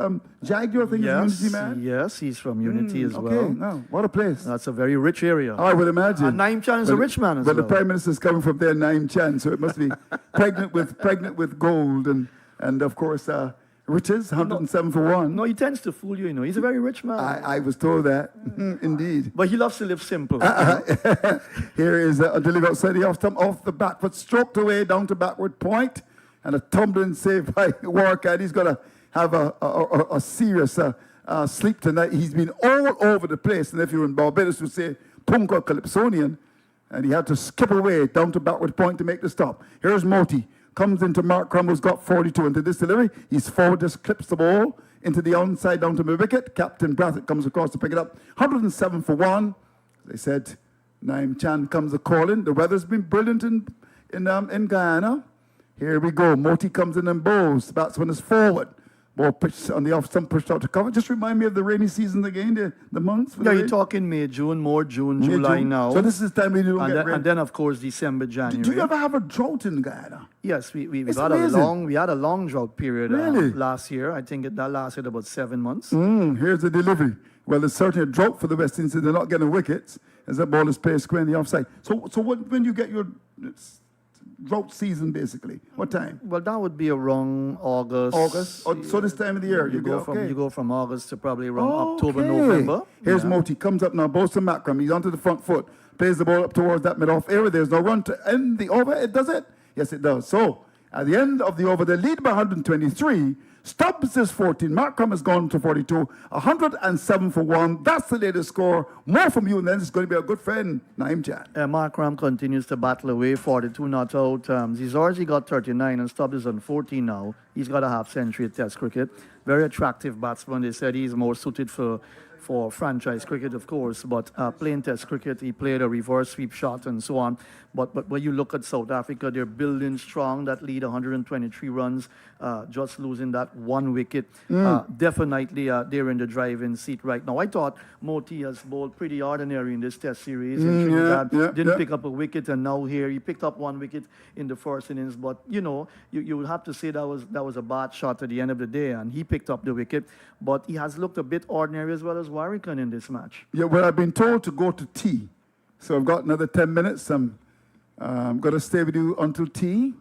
Jaguar, I think, Yes, is Unity man. yes, he's from Unity as Okay, well. no, what a place. That's a very rich area. I would imagine. And Naim Chan is a rich man as well. well. The prime minister is coming from there, Naim Chan, so it must be pregnant with gold and of course riches. 107 for 1. No, he tends to fool you, you know. He's a very rich man. I was told that. Indeed. But he loves to live simple. Here is a delivery outside the off stump, off the bat, but stroked away down to backward point, and a tumbling save by Warcat. He's going to have a serious sleep tonight. He's been all over the place, and if you're in Barbados, you say Punka Calypsonian, and he had to skip away down to backward point to make the stop. Here's Moti. Comes into Mark Crum, who's got 42 into this delivery. He's forward, just clips the ball into the onside down to the wicket. Captain Brathwaite comes across to pick it up. 107 for 1. They said Naim Chan comes a calling. The weather's been brilliant in Guyana. Here we go. Moti comes in and bowls. The batsman is forward. Ball pitched on the off stump, pushed out to cover. Just remind me of the rainy season again, the months. For Yeah, the you're rain. talking May, June, more June, May, July June. now. So this is the time when you don't and, get then, rain. and then, of course, December, January. Do you ever have a drought in Guyana? Yes, we It's got amazing. we had a long drought period Really? last year. I think that lasted about 7 months. Here's the delivery. Well, there's certainly a drought for the West Indies. They're not getting wickets as that ball is played square in the offside. So when you get your drought season, basically, what time? Well, that would be around August. August? Oh, so this time of the year, You go from okay. you go from August to probably around October, Okay. November. Here's Yeah. Moti, comes up now, Bosa Makram. He's onto the front foot, plays the ball up towards that mid-off area. There's no run to end the over. It does it? Yes, it does. So at the end of the over, they lead by 123. Stubbs is 14. Markham has gone to 42. 107 for 1. That's the latest score. More from you, and then it's going to be a good friend, Naim Chan. Mark Ram continues to battle away, 42 not out. Zizorzi got 39 and Stubbs is on 14 now. He's got a half century at Test cricket. Very attractive batsman. They said he's more suited for franchise cricket, of course, but playing Test cricket, he played a reverse sweep shot and so on. But when you look at South Africa, they're building strong. That lead 123 runs, just losing that 1 wicket. Definitely, they're in the driving seat right now. I thought Moti has bowled pretty ordinary in this Test series. In Trinidad. Didn't pick up a wicket, and now here he picked up 1 wicket in the first innings. But you know, you would have to say that was a bad shot at the end of the day, and he picked up the wicket. But he has looked a bit ordinary as well as Warrington in this match. Yeah, well, I've been told to go to tea. So I've got another 10 minutes. I'm going to stay with you until tea.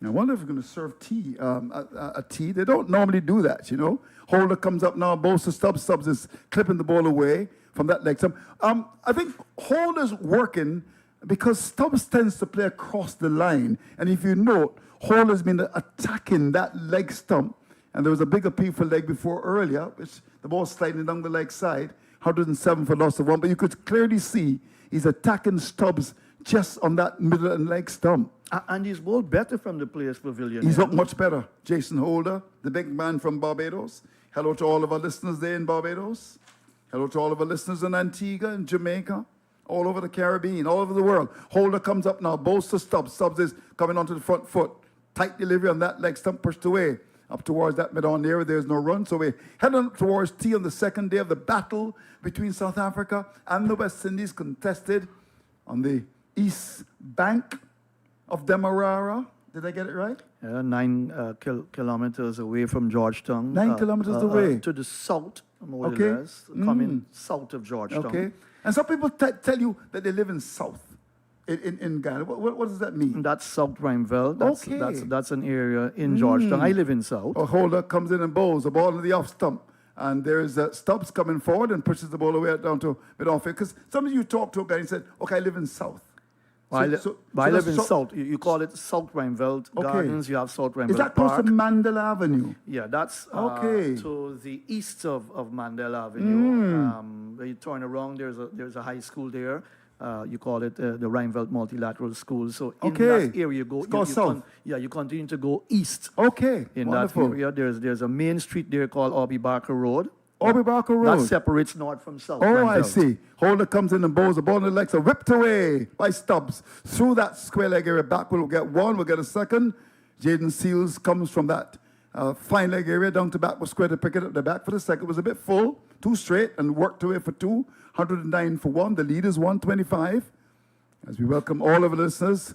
I wonder if we're going to serve tea, a tea. They don't normally do that, you know. Holder comes up now, Bosa Stubbs is clipping the ball away from that leg stump. I think Holder's working because Stubbs tends to play across the line. And if you note, Holder's been attacking that leg stump. And there was a big appeal for leg before earlier, which the ball sliding down the leg side, 107 for loss of 1. But you could clearly see he's attacking Stubbs just on that middle and leg stump. And he's bowled better from the players' pavilion. He's up much better. Jason Holder, the big man from Barbados. Hello to all of our listeners there in Barbados. Hello to all of our listeners in Antigua and Jamaica, all over the Caribbean, all over the world. Holder comes up now, bowls to Stubbs. Stubbs is coming onto the front foot. Tight delivery on that leg stump, pushed away. Up towards that mid-on area, there's no run. So we're heading up towards tea on the second day of the battle between South Africa and the West Indies, contested on the east bank of Demerara. Did I get it right? 9 kilometers away from Georgetown. 9 kilometers away. To the south, more Okay. or less, coming south of Georgetown. Okay. And some people tell you that they live in South in Ghana. What does that mean? That's South Rhymeville. Okay. That's an area in Georgetown. I live in South. A holder comes in and bowls the ball in the off stump. And there's Stubbs coming forward and pushes the ball away down to mid-off. Because some of you talk to a guy and said, okay, I live in South. I live in that's South. You call it South Rhymeville Gardens. You have South Rhymeville Is that close to Park. Mandela Avenue? Yeah, that's Okay. to the east of Mandela Avenue. When you turn around, there's a high school there. You call it the Rhymeville Multilateral School. So in Okay. that area, you go. It's called south. You continue to go east. Okay, In wonderful. that area, there's a main street there called Aubrey Barker Road. Aubrey Barker Road. That separates north from south. Oh, I Rhymeville. see. Holder comes in and bowls the ball in the legs, are whipped away by Stubbs. Through that square leg area back, we'll get 1, we'll get a second. Jaden Seals comes from that fine leg area down to back, was square to pick it up the back for the second. Was a bit full, 2 straight, and worked away for 2. 109 for 1. The lead is 125. As we welcome all of our listeners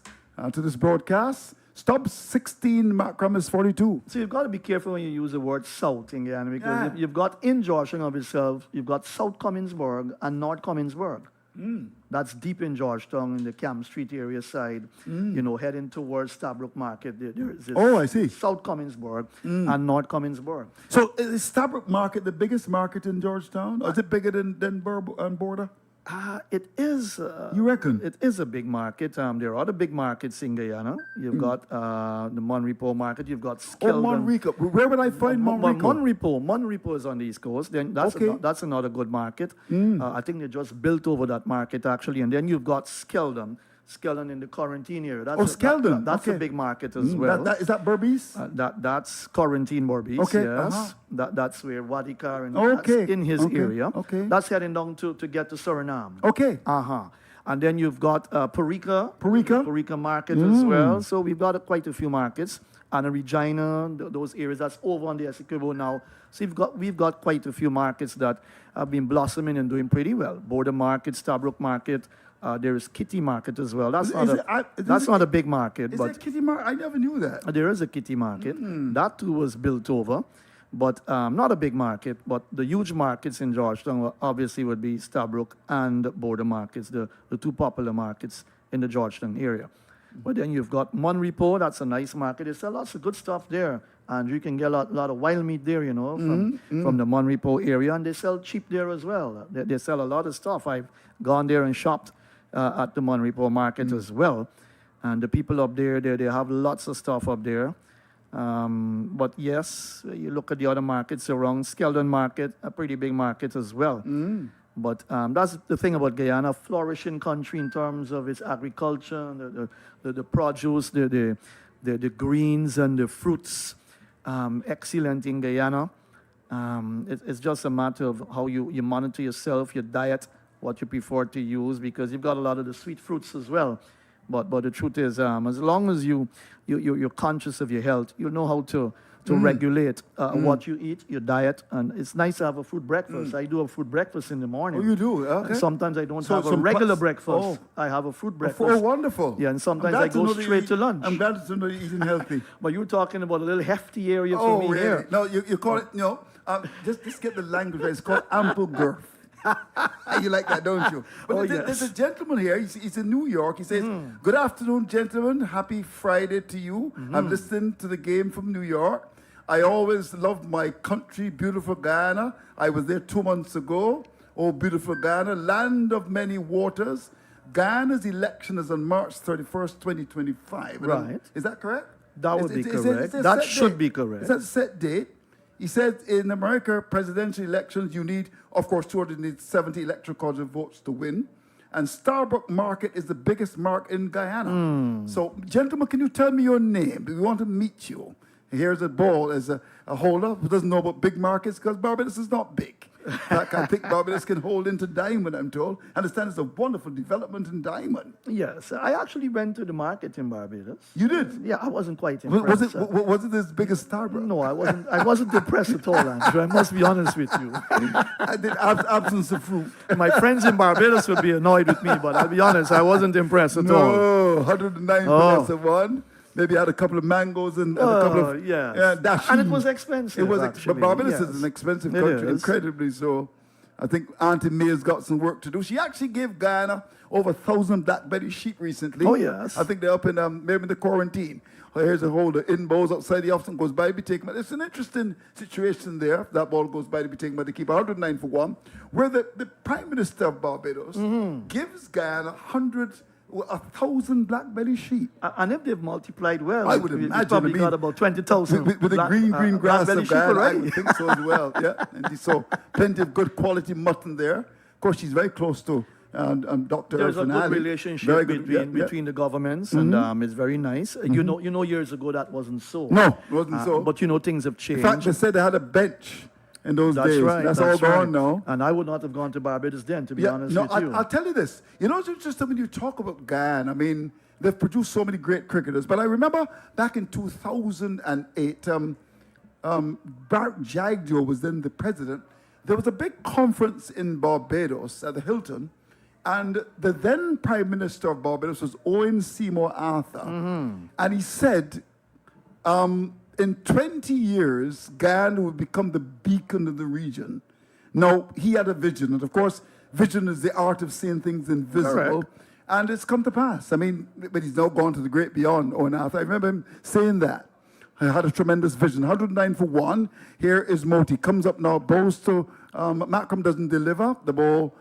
to this broadcast. Stubbs 16, Markram is 42. So you've got to be careful when you use the word south in Guyana because Yeah. you've got in Georgetown of itself, you've got South Comminsburg and North Comminsburg. That's deep in Georgetown in the Camp Street area side, you know, heading towards Stabrook Market. There's this Oh, I see. South Comminsburg and North Comminsburg. So is Stabrook Market the biggest market in Georgetown? Or is it bigger than Border? It is. You reckon? It is a big market. There are other big markets in Guyana. You've got the Monrepo market. You've got Oh, Skeldon. Monrico. Where would I find Monrico? Monrepo is on the East Coast. Then that's Okay. that's another good market. I think they just built over that market actually. And then you've got Skeldon. Skeldon in the Quarantine area. That's Oh, Skeldon. that's Okay. a big market as well. Is that Berbice? That's Quarantine Berbice, Okay, yes. That's where Wadikar and Okay, that's in his okay, area. okay. That's heading down to get to Suriname. Okay. And then you've got Parika Parika? market as well. So we've got quite a few markets. Anna Regina, those areas that's over on the Essequibo now. So we've got quite a few markets that have been blossoming and doing pretty well. Border Market, Stabrook Market. There is Kitty Market as well. That's not a big market, Is but that Kitty Market? I never knew that. there is a Kitty Market. That too was built over, but not a big market. But the huge markets in Georgetown obviously would be Stabrook and Border Markets, the two popular markets in the Georgetown area. But then you've got Monrepo, that's a nice market. They sell lots of good stuff there. And you can get a lot of wild meat there, you know, from the Monrepo area. And they sell cheap there as well. They sell a lot of stuff. I've gone there and shopped at the Monrepo market as well. And the people up there, they have lots of stuff up there. But yes, you look at the other markets around, Skeldon Market, a pretty big market as well. But that's the thing about Guyana, flourishing country in terms of its agriculture, the produce, the greens and the fruits. Excellent in Guyana. It's just a matter of how you monitor yourself, your diet, what you prefer to use, because you've got a lot of the sweet fruits as well. But the truth is, as long as you're conscious of your health, you know how to regulate what you eat, your diet, and it's nice to have a fruit breakfast. I do a fruit breakfast in the morning. Oh, you do? And Okay. sometimes I don't So have a some regular cuts- breakfast. oh. I have a fruit breakfast. Oh, wonderful. Yeah, and sometimes I'm glad I go to know that straight you to eat- lunch. I'm glad to know you're eating healthy. But you're talking about a little hefty area for Oh, me really? here. No, you call it, just get the language right. It's called ample girth. You like that, don't you? But Oh, there's yes. a gentleman here. He's in New York. He says, "Good afternoon, gentlemen. Happy Friday to you. I'm listening to the game from New York. I always loved my country, beautiful Guyana. I was there 2 months ago. Oh, beautiful Guyana, land of many waters. Guyana's election is on March 31st, 2025. Right. Is that correct? That would be correct. It's a That set should date. be correct. It's a set date. He said in America, presidential elections, you need, of course, 270 electoral college votes to win. And Stabrook Market is the biggest market in Guyana. So, gentlemen, can you tell me your name? We want to meet you. Here's a ball as a holder who doesn't know about big markets because Barbados is not big. I think Barbados can hold into diamond, I'm told. I understand it's a wonderful development in diamond. Yes, I actually went to the market in Barbados. You did? Yeah, I wasn't quite Was impressed. it as big as Stabrook? No, I wasn't. I wasn't impressed at all, Andrew. I must be honest with you. I did absence of fruit. My friends in Barbados would be annoyed with me, but I'll be honest, I wasn't impressed at all. No, 109 Oh. for one. Maybe had a couple of mangoes and a couple of yes. dasheen. And it was expensive. It was, actually. but Barbados yes. is an expensive It country, is. incredibly so. I think Auntie May's got some work to do. She actually gave Guyana over 1,000 blackberry sheep recently. Oh, yes. I think they're up in maybe in the quarantine. Well, here's a holder in balls outside the office and goes by to be taken. It's an interesting situation there. That ball goes by to be taken by the keeper. 109 for one. Where the Prime Minister of Barbados gives Guyana 1,000 blackberry sheep. And if they've multiplied well, I would we imagine. probably I mean, got about 20,000. with the green grass blackberry of sheep Guyana, I already. would think so as well. Yeah, and so plenty of good quality mutton there. Of course, she's very close to Dr. There's a Irfan good Ali. relationship Very good, between the governments, and it's very nice. You know, years ago that wasn't so. No, it wasn't so. But things have changed. In fact, they said they had a bench in those That's days. right. That's all right. gone now. And I would not have gone to Barbados then, to be honest no, with you. I'll tell you this. You know, it's interesting when you talk about Guyana. I mean, they've produced so many great cricketers. But I remember back in 2008, Bart Jagdeo was then the president. There was a big conference in Barbados at the Hilton, and the then Prime Minister of Barbados was Owen Seymour Arthur. And he said, in 20 years, Guyana will become the beacon of the region. Now, he had a vision, and of course, vision is the art of seeing things invisible. Correct. And it's come to pass. I mean, but he's now gone to the great beyond, Owen Arthur. I remember him saying that. I had a tremendous vision. 109 for one. Here is Moti. Comes up now, bowls to Macram, doesn't deliver. The ball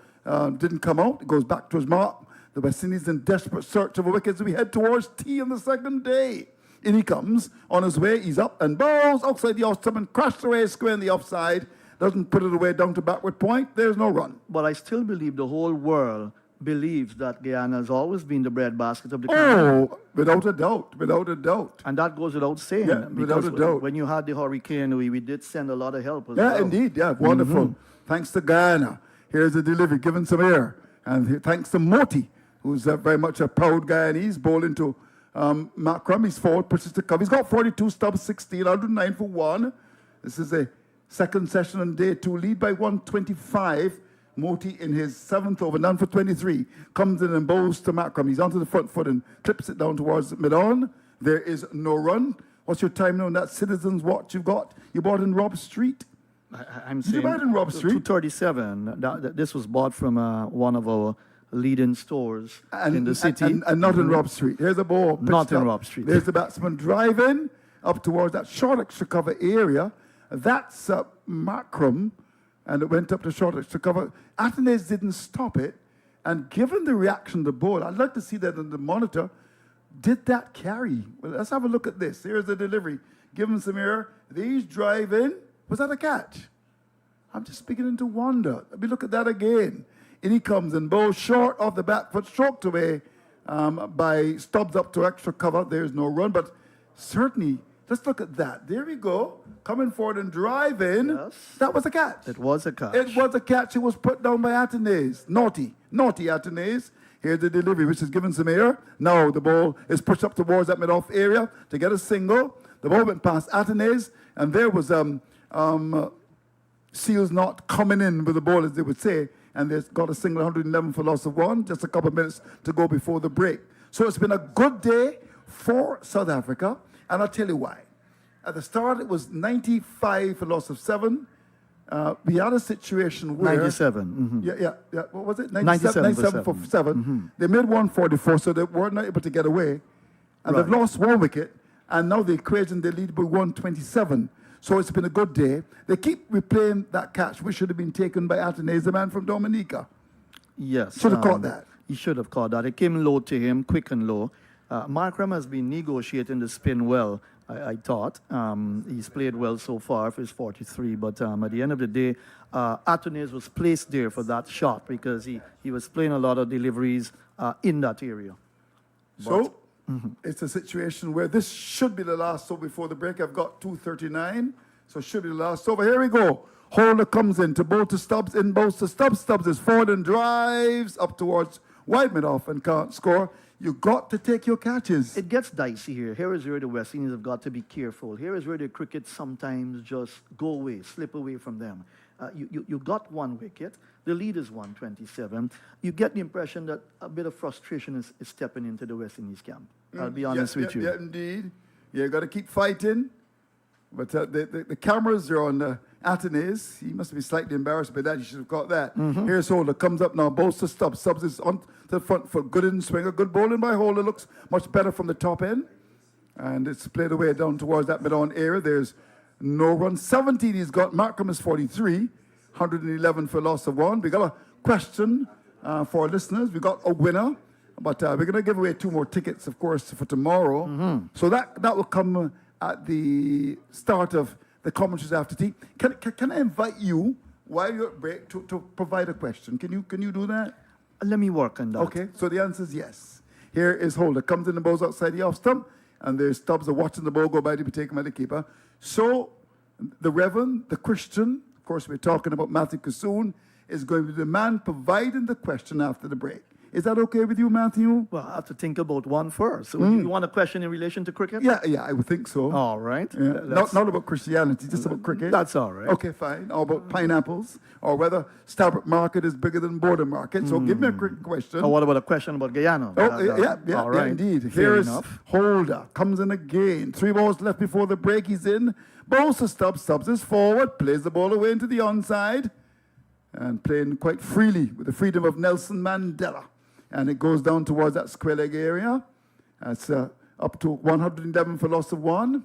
didn't come out. It goes back to his mark. The West Indies in desperate search of a wicket as we head towards tea on the second day. In he comes. On his way, he's up and bowls outside the off stump and crashed away square in the offside. Doesn't put it away down to backward point. There's no run. But I still believe the whole world believes that Guyana has always been the breadbasket of the country. Oh, without a doubt. Without a doubt. And that goes without saying. Yeah, without because a doubt. when you had the hurricane, we did send a lot of help as Yeah, well. indeed. Yeah, wonderful. Thanks to Guyana. Here's a delivery, given some air. And thanks to Moti, who's very much a proud Guyanese, bowling to Markram, he's forward, pushes the cover. He's got 42, Stubbs 16, 109 for 1. This is a second session on day 2. Lead by 125. Moti in his 7th over, none for 23. Comes in and bowls to Markram. He's onto the front foot and clips it down towards mid-on. There is no run. What's your time now on that Citizens Watch you've got? You bought in Rob Street? I'm Did you saying buy it in Rob Street? 237. This was bought from one of our leading stores in the city. And not in Rob Street. Here's the ball. pitched Not in up. Rob Street. There's the batsman driving up towards that short extra cover area. That's Markram. And it went up to short extra cover. Athanaze didn't stop it. And given the reaction of the ball, I'd like to see that on the monitor. Did that carry? Well, let's have a look at this. Here's the delivery. Give him some air. These drive in. Was that a catch? I'm just beginning to wonder. Let me look at that again. In he comes and bowls short of the back foot, stroked away by Stubbs up to extra cover. There's no run, but certainly, let's look at that. There we go. Coming forward and driving. Yes. That was a catch. It was a catch. It was a catch. It was put down by Athanaze. Naughty Athanaze. Here's the delivery, which is given some air. Now the ball is pushed up towards that mid-off area to get a single. The ball went past Athanaze, and there was Seals not coming in with the ball, as they would say, and they've got a single 111 for loss of 1. Just a couple of minutes to go before the break. So it's been a good day for South Africa, and I'll tell you why. At the start, it was 95 for loss of 7. We had a situation where 97. yeah. What was it? 97 for 97 for 7. They made 144, so they weren't able to get away. And they've Right. lost 1 wicket, and now the equation, they lead by 127. So it's been a good day. They keep replaying that catch, which should have been taken by Athanaze, the man from Dominica. Yes. Should have caught that. He should have caught that. It came low to him, quick and low. Markram has been negotiating the spin well, I thought. He's played well so far for his 43, but at the end of the day, Athanaze was placed there for that shot because he was playing a lot of deliveries in that area. So it's a situation where this should be the last over before the break. I've got 2:39, so it should be the last over. Here we go. Holder comes in to bowl to Stubbs, in bowls to Stubbs. Stubbs is forward and drives up towards wide mid-off and can't score. You got to take your catches. It gets dicey here. Here is where the West Indies have got to be careful. Here is where the cricket sometimes just go away, slip away from them. You got 1 wicket. The lead is 127. You get the impression that a bit of frustration is stepping into the West Indies camp. I'll be honest with you. Yeah, indeed. You got to keep fighting. But the cameras are on Athanaze. He must be slightly embarrassed by that. He should have got that. Here's Holder. Comes up now. Bowls to Stubbs. Stubbs is on the front foot. Good in swinger. Good bowling by Holder. Looks much better from the top end. And it's played away down towards that mid-on area. There's no run. 17 he's got. Markram is 43. 111 for loss of 1. We got a question for our listeners. We got a winner. But we're going to give away 2 more tickets, of course, for tomorrow. So that will come at the start of the commentaries after tea. Can I invite you, while you're at break, to provide a question? Can you do that? Let me work on that. Okay, so the answer is yes. Here is Holder. Comes in and bowls outside the off stump, and there's Stubbs are watching the ball go by to be taken by the keeper. So the Reverend, the Christian, of course we're talking about Matthew Kassoon, is going to be the man providing the question after the break. Is that okay with you, Matthew? Well, I have to think about one first. So you want a question in relation to cricket? Yeah, I would think so. All right. Yeah. Not about Christianity, just about cricket. That's all right. Okay, fine. Or about pineapples, or whether Starbuck Market is bigger than Border Market. So give me a quick question. What about a question about Guyana? All right. Indeed. Fair Here's enough. Holder. Comes in again. 3 balls left before the break. He's in. Bowls to Stubbs. Stubbs is forward. Plays the ball away into the onside. And playing quite freely with the freedom of Nelson Mandela. And it goes down towards that square leg area. That's up to 111 for loss of 1.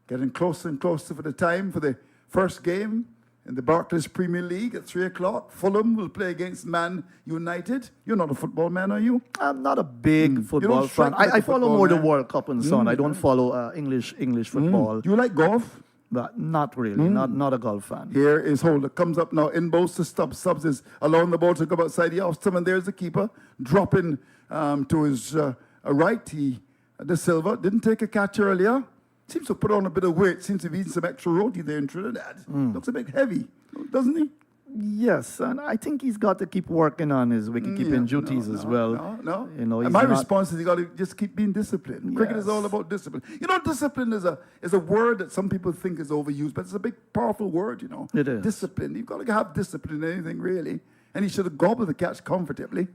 Getting closer and closer for the time for the first game in the Barclays Premier League at 3 o'clock. Fulham will play against Man United. You're not a football man, are you? I'm not a big football don't strike fan. like a I follow football more the man. World Cup and so on. I don't follow English football, Do you like golf? but not really. Not a golf fan. Here is Holder. Comes up now in bowls to Stubbs. Stubbs is allowing the ball to go outside the off stump, and there's the keeper dropping to his right. De Silva didn't take a catch earlier. Seems to put on a bit of weight. Seems to be eating some extra roti there in Trinidad. Looks a bit heavy, doesn't he? Yes, and I think he's got to keep working on his wicket-keeping duties as well. No. You know, and he's my not- response is you got to just keep being disciplined. Cricket is Yes. all about discipline. You know, discipline is a word that some people think is overused, but it's a big, powerful word, you know. It is. Discipline. You've got to have discipline in anything, really. And he should have gobbled the catch comfortably.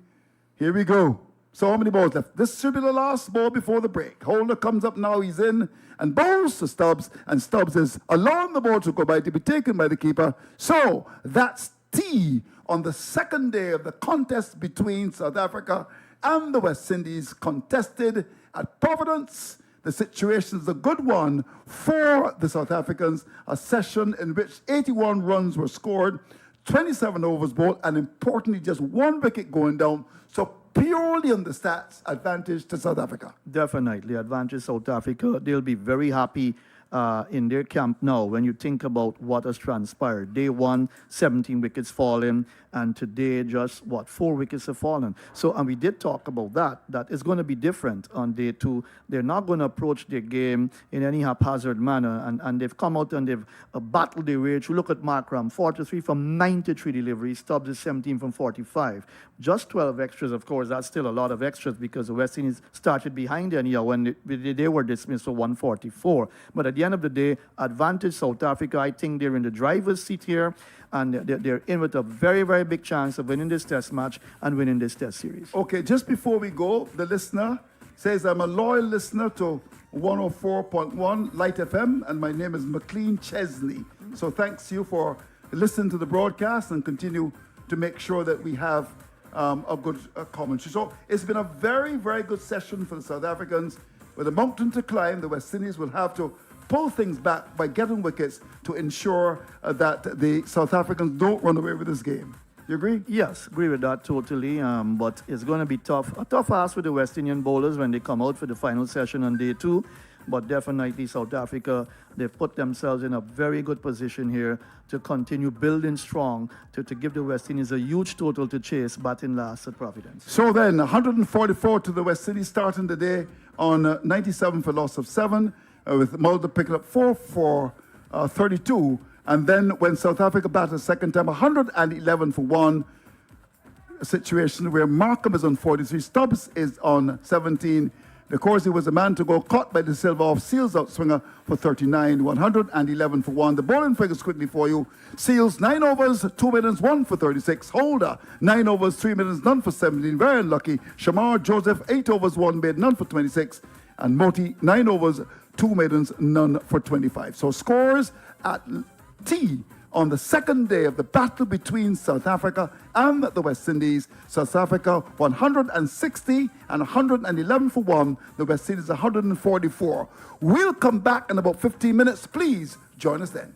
Here we go. So how many balls left? This should be the last ball before the break. Holder comes up now, he's in, and bowls to Stubbs, and Stubbs is allowing the ball to go by to be taken by the keeper. So that's tea on the second day of the contest between South Africa and the West Indies, contested at Providence. The situation is a good one for the South Africans, a session in which 81 runs were scored, 27 overs bowled, and importantly, just one wicket going down. So purely on the stats, advantage to South Africa. Definitely, advantage South Africa. They'll be very happy in their camp now when you think about what has transpired. Day one, 17 wickets fallen, and today just, 4 wickets have fallen. So, and we did talk about that it's going to be different on day two. They're not going to approach their game in any haphazard manner, and they've come out and they've battled their way through. Look at Markram, 43 from 93 deliveries, Stubbs is 17 from 45. Just 12 extras, of course, that's still a lot of extras because the West Indies started behind anyhow when they were dismissed for 144. But at the end of the day, advantage South Africa. I think they're in the driver's seat here, and they're in with a very, very big chance of winning this test match and winning this test series. Okay, just before we go, the listener says, I'm a loyal listener to 104.1 Light FM, and my name is McLean Chesley. So thanks to you for listening to the broadcast and continue to make sure that we have a good commentary. So it's been a very, very good session for the South Africans. With a mountain to climb, the West Indies will have to pull things back by getting wickets to ensure that the South Africans don't run away with this game. You agree? Yes, agree with that totally. But it's going to be tough. A tough ask for the West Indian bowlers when they come out for the final session on day two. But definitely South Africa, they've put themselves in a very good position here to continue building strong, to give the West Indies a huge total to chase, batting last at Providence. So then, 144 to the West Indies, starting the day on 97 for loss of 7, with Mulder picking up 4 for 32. And then when South Africa batted a second time, 111 for 1. A situation where Markham is on 43, Stubbs is on 17. Of course, he was a man to go, caught by the Silva off Seals out swinger for 39, 111 for 1. The bowling figures quickly for you. Seals, 9 overs, 2 minutes, 1 for 36. Holder, 9 overs, 3 minutes, none for 17. Very unlucky. Shamar Joseph, 8 overs, 1 made, none for 26. And Moti, 9 overs, 2 maidens, none for 25. So scores at T on the second day of the battle between South Africa and the West Indies. South Africa 160 and 111 for 1. The West Indies 144. We'll come back in about 15 minutes. Please join us then.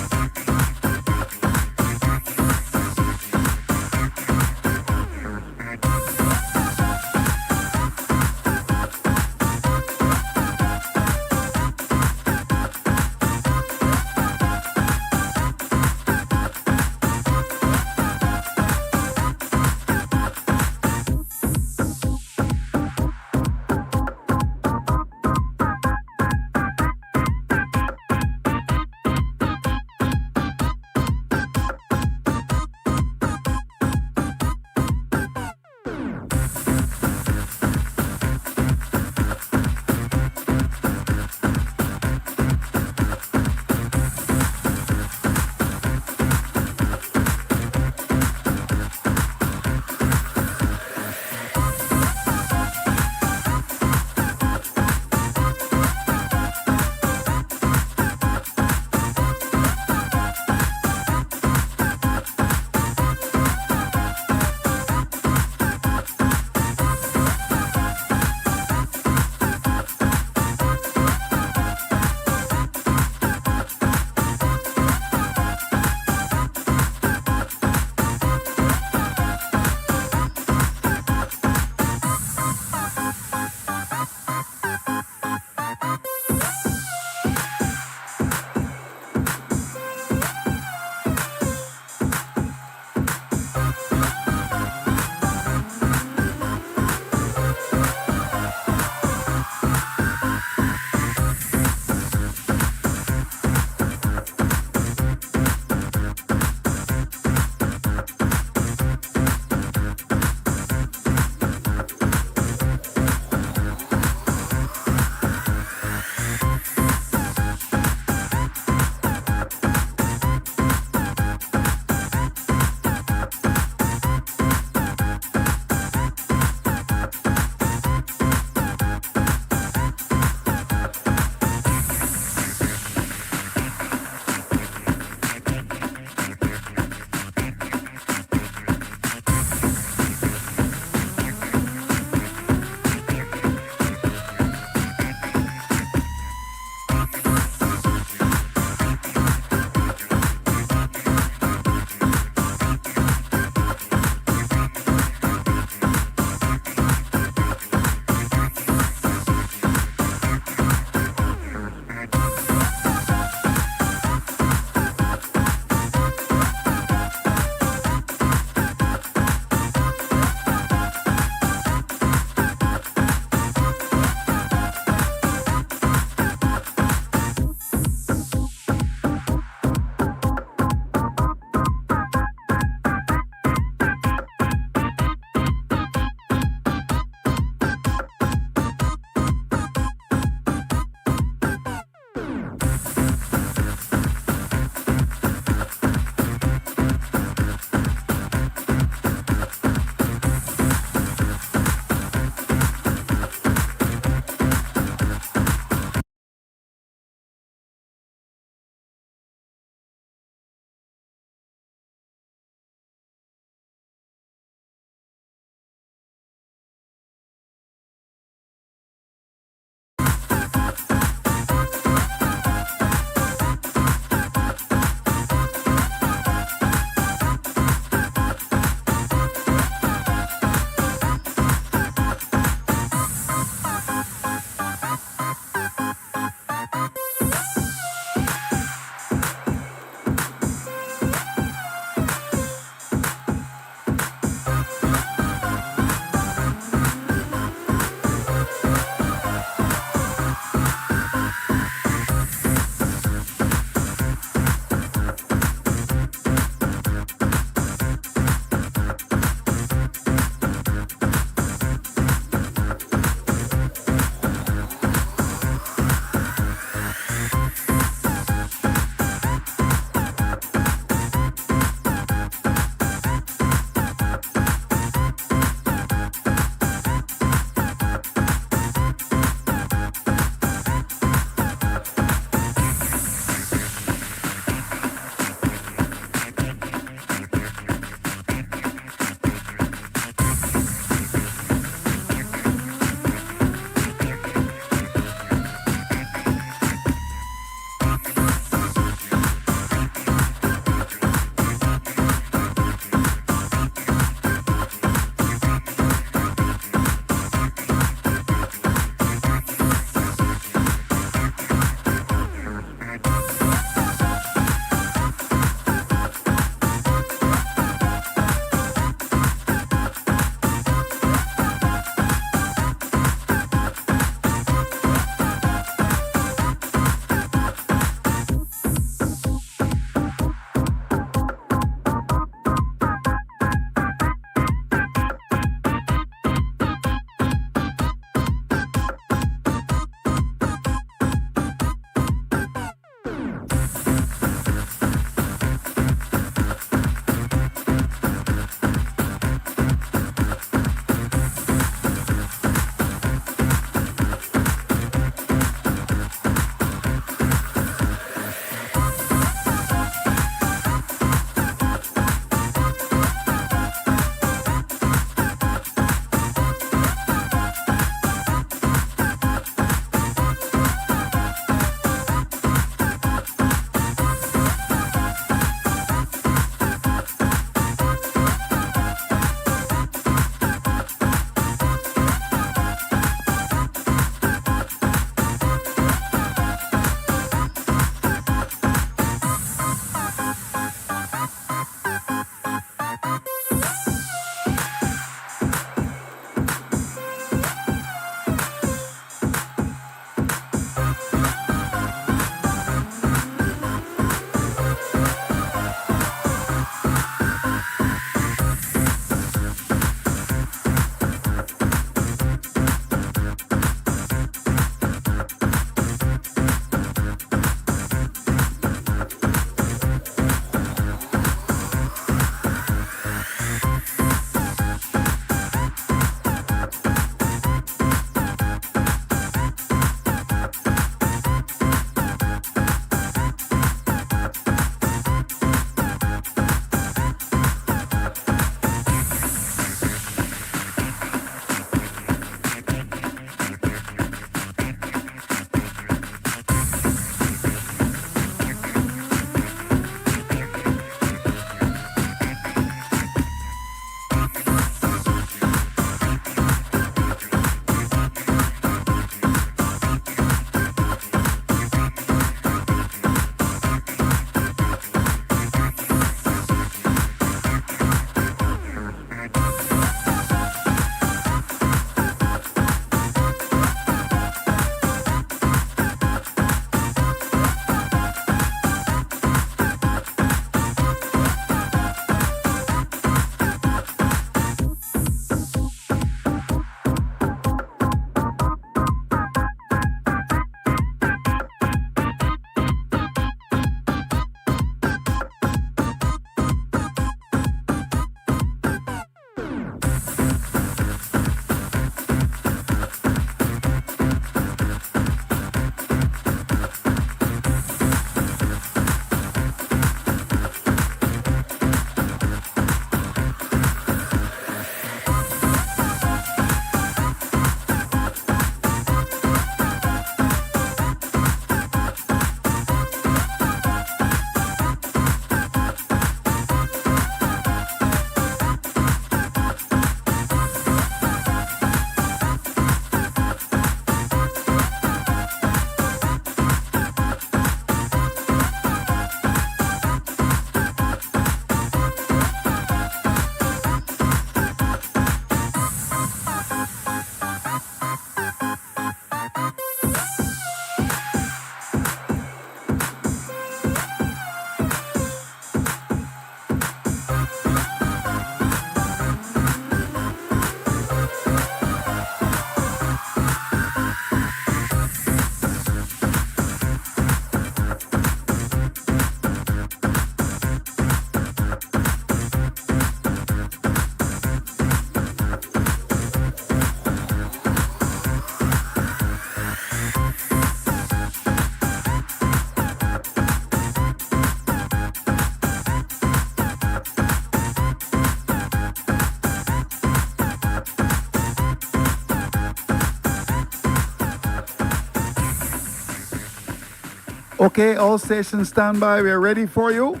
Okay, all stations stand by. We are ready for you.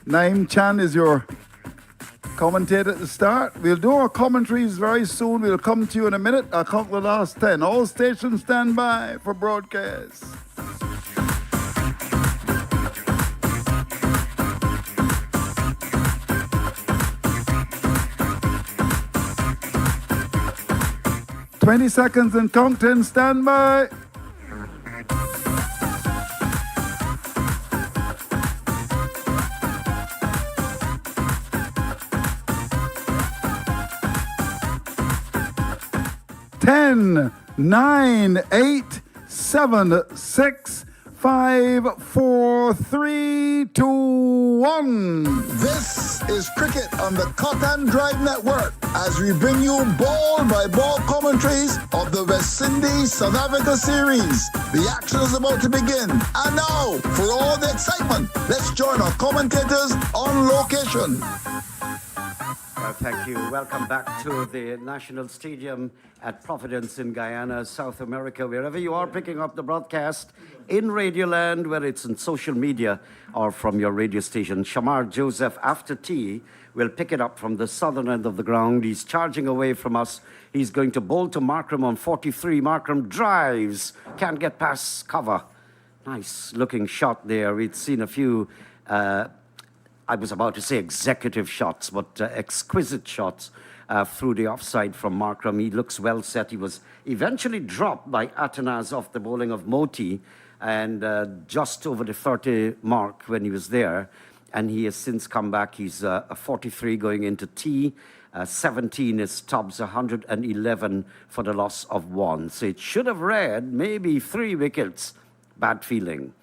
Naim Chan is your commentator at the start. We'll do our commentaries very soon. We'll come to you in a minute. I'll count the last 10. All stations stand by for broadcast. "20 seconds and counting, stand by." Ten, 9, 8, 7, 6, 5, 4, 3, 2, 1. This is cricket on the Cut and Drive Network as we bring you ball by ball commentaries of the West Indies South Africa series. The action is about to begin. And now, for all the excitement, let's join our commentators on location. Well, thank you. Welcome back to the National Stadium at Providence in Guyana, South America, wherever you are picking up the broadcast in Radioland, whether it's on social media or from your radio station. Shamar Joseph, after tea, will pick it up from the southern end of the ground. He's charging away from us. He's going to bowl to Markram on 43. Markram drives, can't get past cover. Nice looking shot there. We'd seen a few I was about to say executive shots, but exquisite shots through the offside from Markram. He looks well set. He was eventually dropped by Atanaz off the bowling of Moti, and just over the 30 mark when he was there. And he has since come back. He's a 43 going into tea. 17 is Stubbs, 111 for the loss of 1. So it should have read maybe 3 wickets. Bad feeling.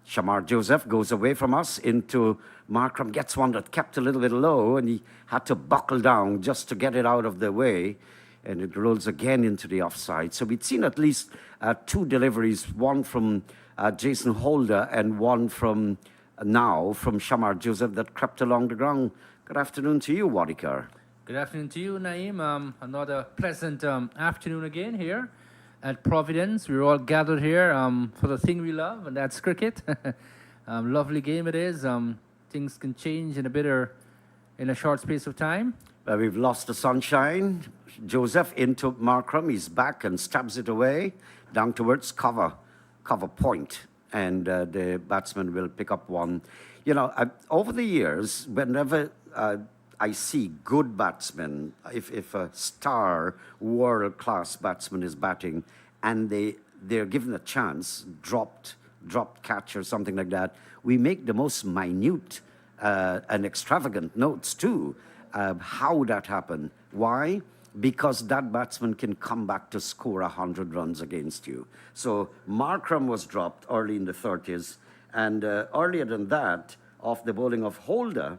Shamar Joseph goes away from us into Markram, gets one that kept a little bit low, and he had to buckle down just to get it out of the way, and it rolls again into the offside. So we'd seen at least 2 deliveries, one from Jason Holder and one from Shamar Joseph that crept along the ground. Good afternoon to you, Wadikar. Good afternoon to you, Naeem. Another pleasant afternoon again here at Providence. We're all gathered here for the thing we love, and that's cricket. Lovely game it is. Things can change in a short space of time. We've lost the sunshine. Joseph into Markram. He's back and stabs it away down towards cover point. And the batsman will pick up one. You know, over the years, whenever I see good batsmen, if a star world-class batsman is batting and they're given a chance, dropped catch or something like that, we make the most minute and extravagant notes too. How that happened. Why? Because that batsman can come back to score 100 runs against you. So Markram was dropped early in the 30s, and earlier than that, off the bowling of Holder,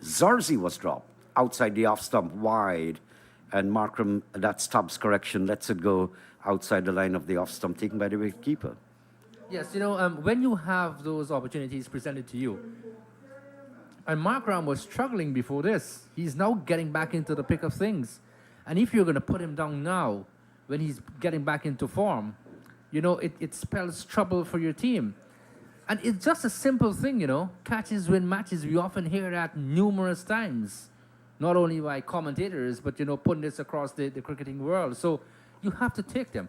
Zarzi was dropped outside the off stump wide, and Markram, that Stubbs correction, lets it go outside the line of the off stump, taken by the wicketkeeper. Yes, you know, when you have those opportunities presented to you, and Markram was struggling before this, he's now getting back into the pick of things. And if you're going to put him down now, when he's getting back into form, you know, it spells trouble for your team. And it's just a simple thing, you know. Catches win matches. We often hear that numerous times, not only by commentators, but, you know, putting this across the cricketing world. So you have to take them.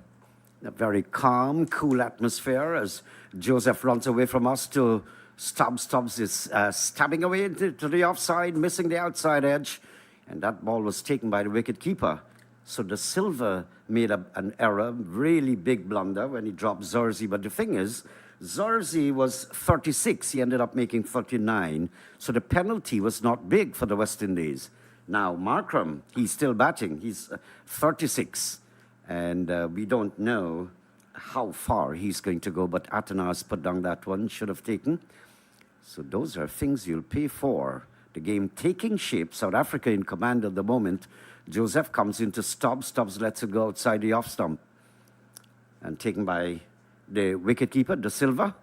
A very calm, cool atmosphere as Joseph runs away from us to Stubbs. Stubbs is stabbing away to the offside, missing the outside edge, and that ball was taken by the wicketkeeper. So De Silva made an error, really big blunder when he dropped Zarzi. But the thing is, Zarzi was 36. He ended up making 39. So the penalty was not big for the West Indies. Now, Markram, he's still batting. He's 36. And we don't know how far he's going to go. But Atanas put down that one, should have taken. So those are things you'll pay for. The game taking shape. South Africa in command at the moment. Joseph comes into Stubbs. Stubbs lets it go outside the off stump. And taken by the wicketkeeper, De Silva.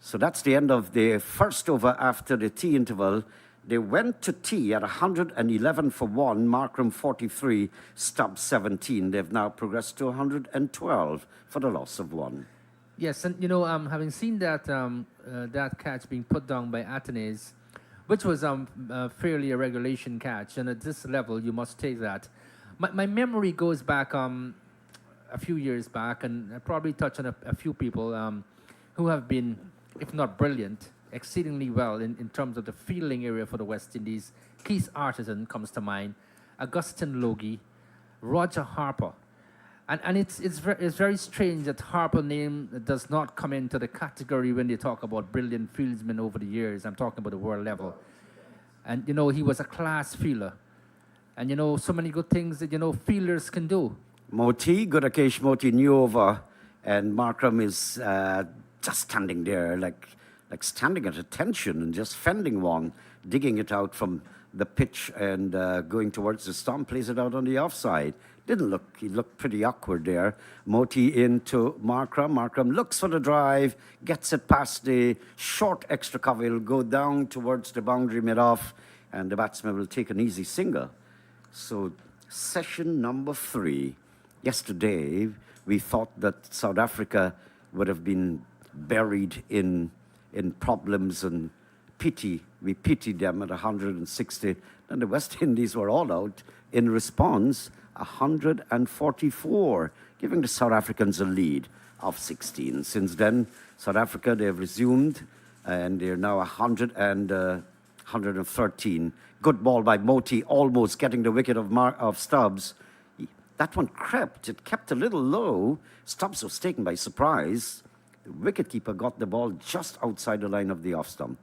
So that's the end of the first over after the tea interval. They went to tea at 111 for 1, Markram 43, Stubbs 17. They've now progressed to 112 for the loss of 1. Yes, and having seen that catch being put down by Athenes, which was fairly a regulation catch, and at this level you must take that. My memory goes back a few years back, and I probably touch on a few people who have been, if not brilliant, exceedingly well in terms of the fielding area for the West Indies. Keith Artisan comes to mind, Augustin Logie, Roger Harper. And it's very strange that Harper name does not come into the category when they talk about brilliant fieldsmen over the years. I'm talking about the world level. And, he was a class fielder. And, so many good things that, fielders can do. Moti, Gudakesh Moti Nuova, and Markram is just standing there like standing at attention and just fending one, digging it out from the pitch and going towards the stump, plays it out on the offside. He looked pretty awkward there. Moti into Markram. Markram looks for the drive, gets it past the short extra cover. It'll go down towards the boundary mid-off, and the batsman will take an easy single. So, session number 3. Yesterday, we thought that South Africa would have been buried in problems and pity. We pitied them at 160. And the West Indies were all out. In response, 144, giving the South Africans a lead of 16. Since then, South Africa, they have resumed, and they're now 113. Good ball by Moti, almost getting the wicket of Stubbs. That one crept. It kept a little low. Stubbs was taken by surprise. The wicketkeeper got the ball just outside the line of the off stump.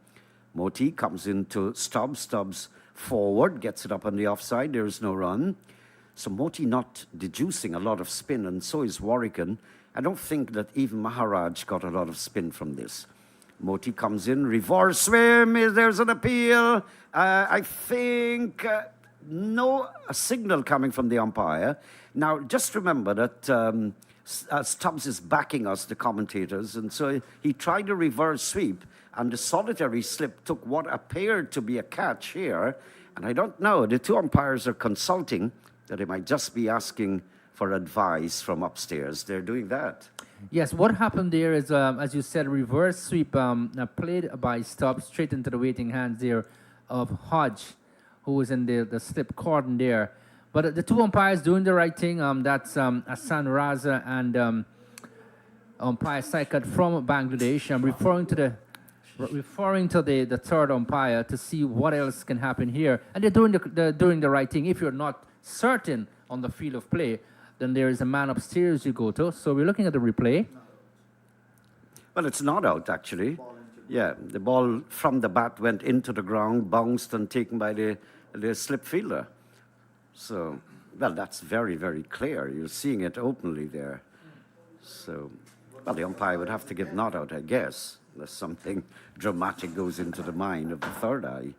Moti comes into Stubbs. Stubbs forward, gets it up on the offside. There is no run. So Moti not deducing a lot of spin, and so is Warrican. I don't think that even Maharaj got a lot of spin from this. Moti comes in, reverse swim, there's an appeal. I think no signal coming from the umpire. Now, just remember that Stubbs is backing us, the commentators, and so he tried a reverse sweep, and the solitary slip took what appeared to be a catch here. And I don't know, the two umpires are consulting that they might just be asking for advice from upstairs. They're doing that. Yes, what happened there is, as you said, reverse sweep played by Stubbs straight into the waiting hands there of Hodge, who was in the slip cordon there. But the two umpires doing the right thing, that's Hassan Raza and umpire Saikat from Bangladesh. I'm referring to the third umpire to see what else can happen here. And they're doing the right thing. If you're not certain on the field of play, then there is a man upstairs you go to. So we're looking at the replay. Well, it's not out, actually. Yeah, the ball from the bat went into the ground, bounced and taken by the slip fielder. So, well, that's very, very clear. You're seeing it openly there. So, well, the umpire would have to give not out, I guess, unless something dramatic goes into the mind of the third eye.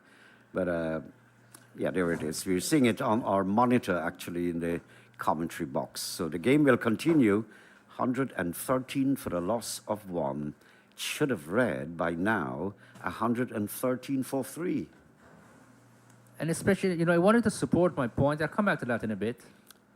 But, yeah, there it is. We're seeing it on our monitor, actually, in the commentary box. So the game will continue. 113 for a loss of 1. It should have read by now 113 for 3. And especially, I wanted to support my point. I'll come back to that in a bit.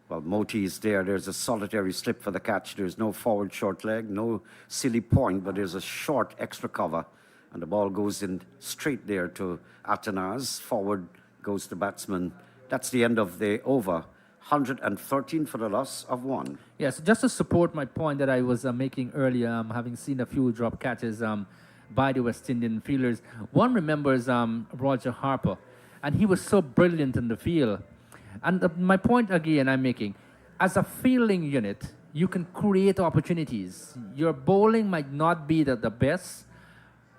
Well, Moti is there. There's a solitary slip for the catch. There's no forward short leg, no silly point, but there's a short extra cover. And the ball goes in straight there to Atanas. Forward goes the batsman. That's the end of the over. 113 for the loss of 1. Yes, just to support my point that I was making earlier, having seen a few drop catches by the West Indian fielders. One remembers Roger Harper, and he was so brilliant in the field. And my point again I'm making, as a fielding unit, you can create opportunities. Your bowling might not be the best,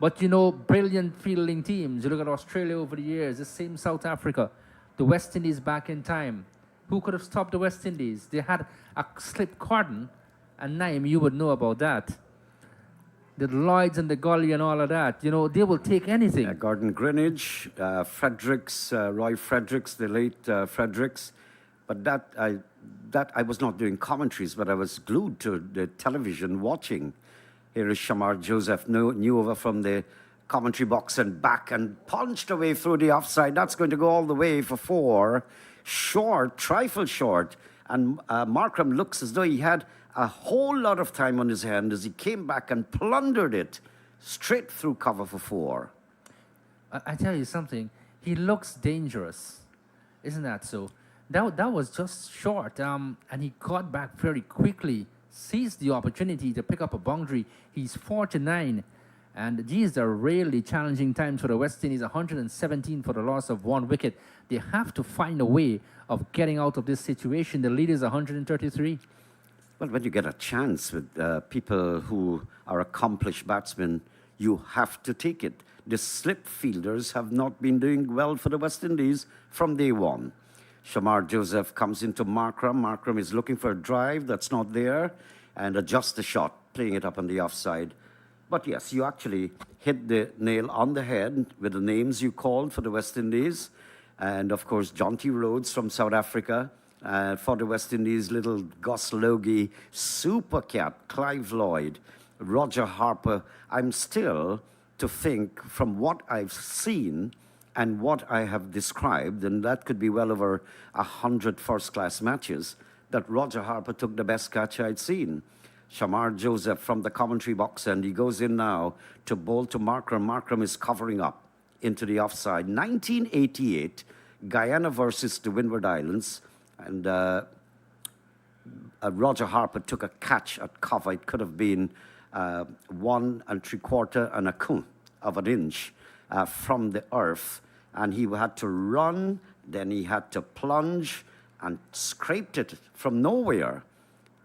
but brilliant fielding teams. You look at Australia over the years, the same South Africa, the West Indies back in time. Who could have stopped the West Indies? They had a slip cordon, and Naim, you would know about that. The Lloyds and the Gully and all of that, they will take anything. Gordon Greenwich, Fredericks, Roy Fredericks, the late Fredericks. But that I was not doing commentaries, but I was glued to the television watching. Here is Shamar Joseph, new over from the commentary box and back and punched away through the offside. That's going to go all the way for 4. Short, trifle short. And Markram looks as though he had a whole lot of time on his hand as he came back and plundered it straight through cover for 4. I tell you something, he looks dangerous. Isn't that so? That was just short, and he got back very quickly, seized the opportunity to pick up a boundary. He's 49, and these are really challenging times for the West Indies. 117 for the loss of 1 wicket. They have to find a way of getting out of this situation. The lead is 133. Well, when you get a chance with people who are accomplished batsmen, you have to take it. The slip fielders have not been doing well for the West Indies from day one. Shamar Joseph comes into Markram. Markram is looking for a drive that's not there and adjusts the shot, playing it up on the offside. But yes, you actually hit the nail on the head with the names you called for the West Indies. And of course, Jonty Rhodes from South Africa. For the West Indies, little Gus Logie, Super Cat, Clive Lloyd, Roger Harper. I'm still to think from what I've seen and what I have described, and that could be well over 100 first-class matches, that Roger Harper took the best catch I'd seen. Shamar Joseph from the commentary box, and he goes in now to bowl to Markram. Markram is covering up into the offside. 1988, Guyana versus the Windward Islands, and Roger Harper took a catch at cover. It could have been 1 3/4 and a coup of an inch from the earth, and he had to run, then he had to plunge and scraped it from nowhere.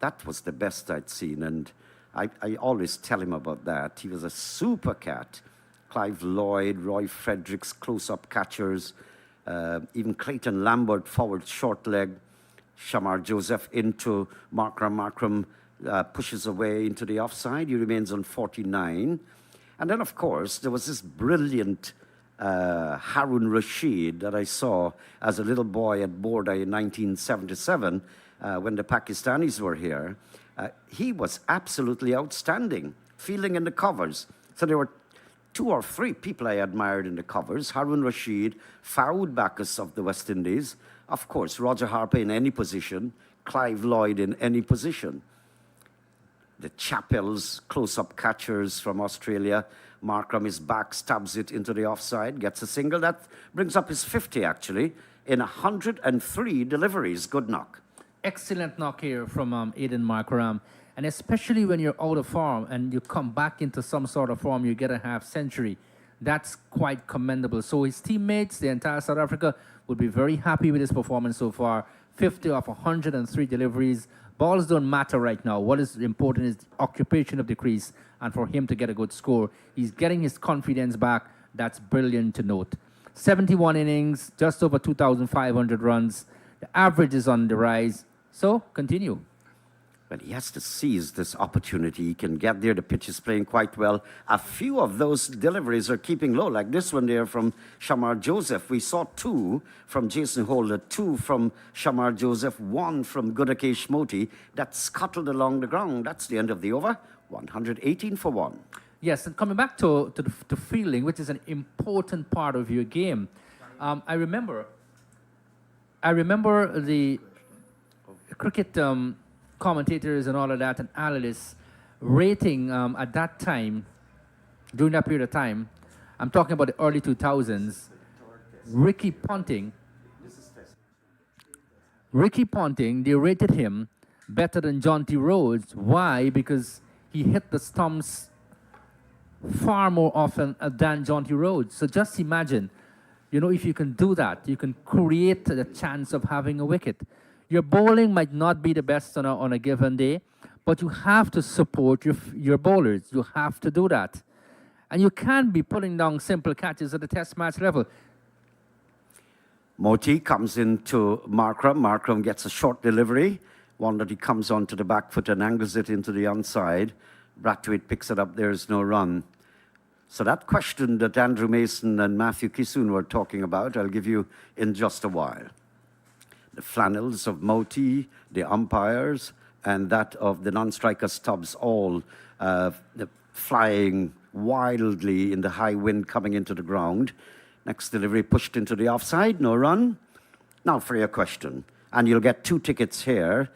That was the best I'd seen, and I always tell him about that. He was a super cat. Clive Lloyd, Roy Fredericks, close-up catchers, even Clayton Lambert, forward short leg. Shamar Joseph into Markram. Markram pushes away into the offside. He remains on 49. And then, of course, there was this brilliant Harun Rashid that I saw as a little boy at Borda in 1977 when the Pakistanis were here. He was absolutely outstanding, fielding in the covers. So there were 2 or 3 people I admired in the covers. Harun Rashid, Faroud Bacchus of the West Indies, of course, Roger Harper in any position, Clive Lloyd in any position. The Chappells, close-up catchers from Australia. Markram is back, stabs it into the offside, gets a single. That brings up his 50, actually, in 103 deliveries. Good knock. Excellent knock here from Aiden Markram. And especially when you're out of form and you come back into some sort of form, you get a half century. That's quite commendable. So his teammates, the entire South Africa, would be very happy with his performance so far. 50 of 103 deliveries. Balls don't matter right now. What is important is the occupation of the crease, and for him to get a good score. He's getting his confidence back. That's brilliant to note. 71 innings, just over 2,500 runs. The average is on the rise. So, continue. But he has to seize this opportunity. He can get there. The pitch is playing quite well. A few of those deliveries are keeping low, like this one there from Shamar Joseph. We saw 2 from Jason Holder, 2 from Shamar Joseph, 1 from Gudakesh Moti. That scuttled along the ground. That's the end of the over. 118 for 1. Yes, and coming back to fielding, which is an important part of your game. I remember the cricket commentators and all of that and analysts rating at that time, during that period of time, I'm talking about the early 2000s, Ricky Ponting, they rated him better than Jonty Rhodes. Why? Because he hit the stumps far more often than Jonty Rhodes. So just imagine, if you can do that, you can create the chance of having a wicket. Your bowling might not be the best on a given day, but you have to support your bowlers. You have to do that. And you can't be pulling down simple catches at the test match level. Moti comes into Markram. Markram gets a short delivery, one that he comes onto the back foot and angles it into the onside. Brathwaite picks it up. There's no run. So that question that Andrew Mason and Matthew Kissoon were talking about, I'll give you in just a while. The flannels of Moti, the umpires, and that of the non-striker Stubbs, all flying wildly in the high wind coming into the ground. Next delivery pushed into the offside, no run. Now for your question. and you'll get 2 tickets here.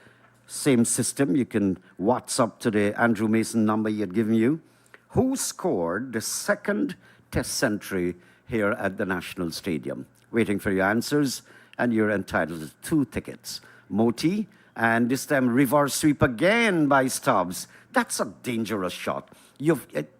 Same system. You can WhatsApp to the Andrew Mason number he had given you. Who scored the second Test century here at the National Stadium? Waiting for your answers, and you're entitled to 2 tickets. Moti, and this time reverse sweep again by Stubbs. That's a dangerous shot.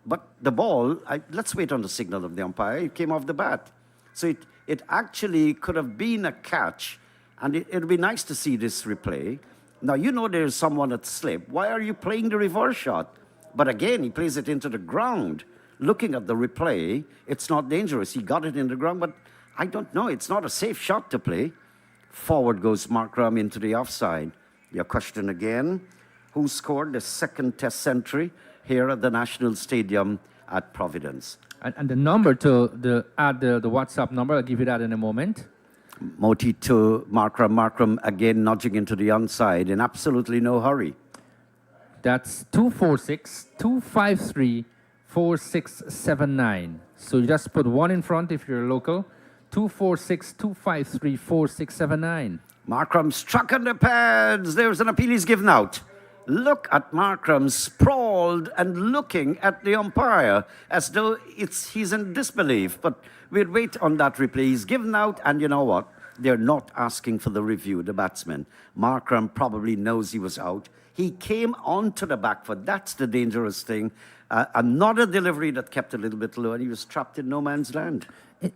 But the ball, let's wait on the signal of the umpire. It came off the bat. So it actually could have been a catch, and it'll be nice to see this replay. Now, you know there's someone at slip. Why are you playing the reverse shot? But again, he plays it into the ground. Looking at the replay, it's not dangerous. He got it in the ground, but I don't know. It's not a safe shot to play. Forward goes Markram into the offside. Your question again. Who scored the second Test century here at the National Stadium at Providence? And the number to add the WhatsApp number, I'll give you that in a moment. Moti to Markram. Markram again nudging into the onside in absolutely no hurry. That's 246-253-4679. So you just put 1 in front if you're local. 246-253-4679. Markram struck on the pads. There's an appeal he's given out. Look at Markram sprawled and looking at the umpire as though he's in disbelief. But we'll wait on that replay. He's given out, and you know what? They're not asking for the review, the batsman. Markram probably knows he was out. He came onto the back foot. That's the dangerous thing. Another delivery that kept a little bit low, and he was trapped in no man's land.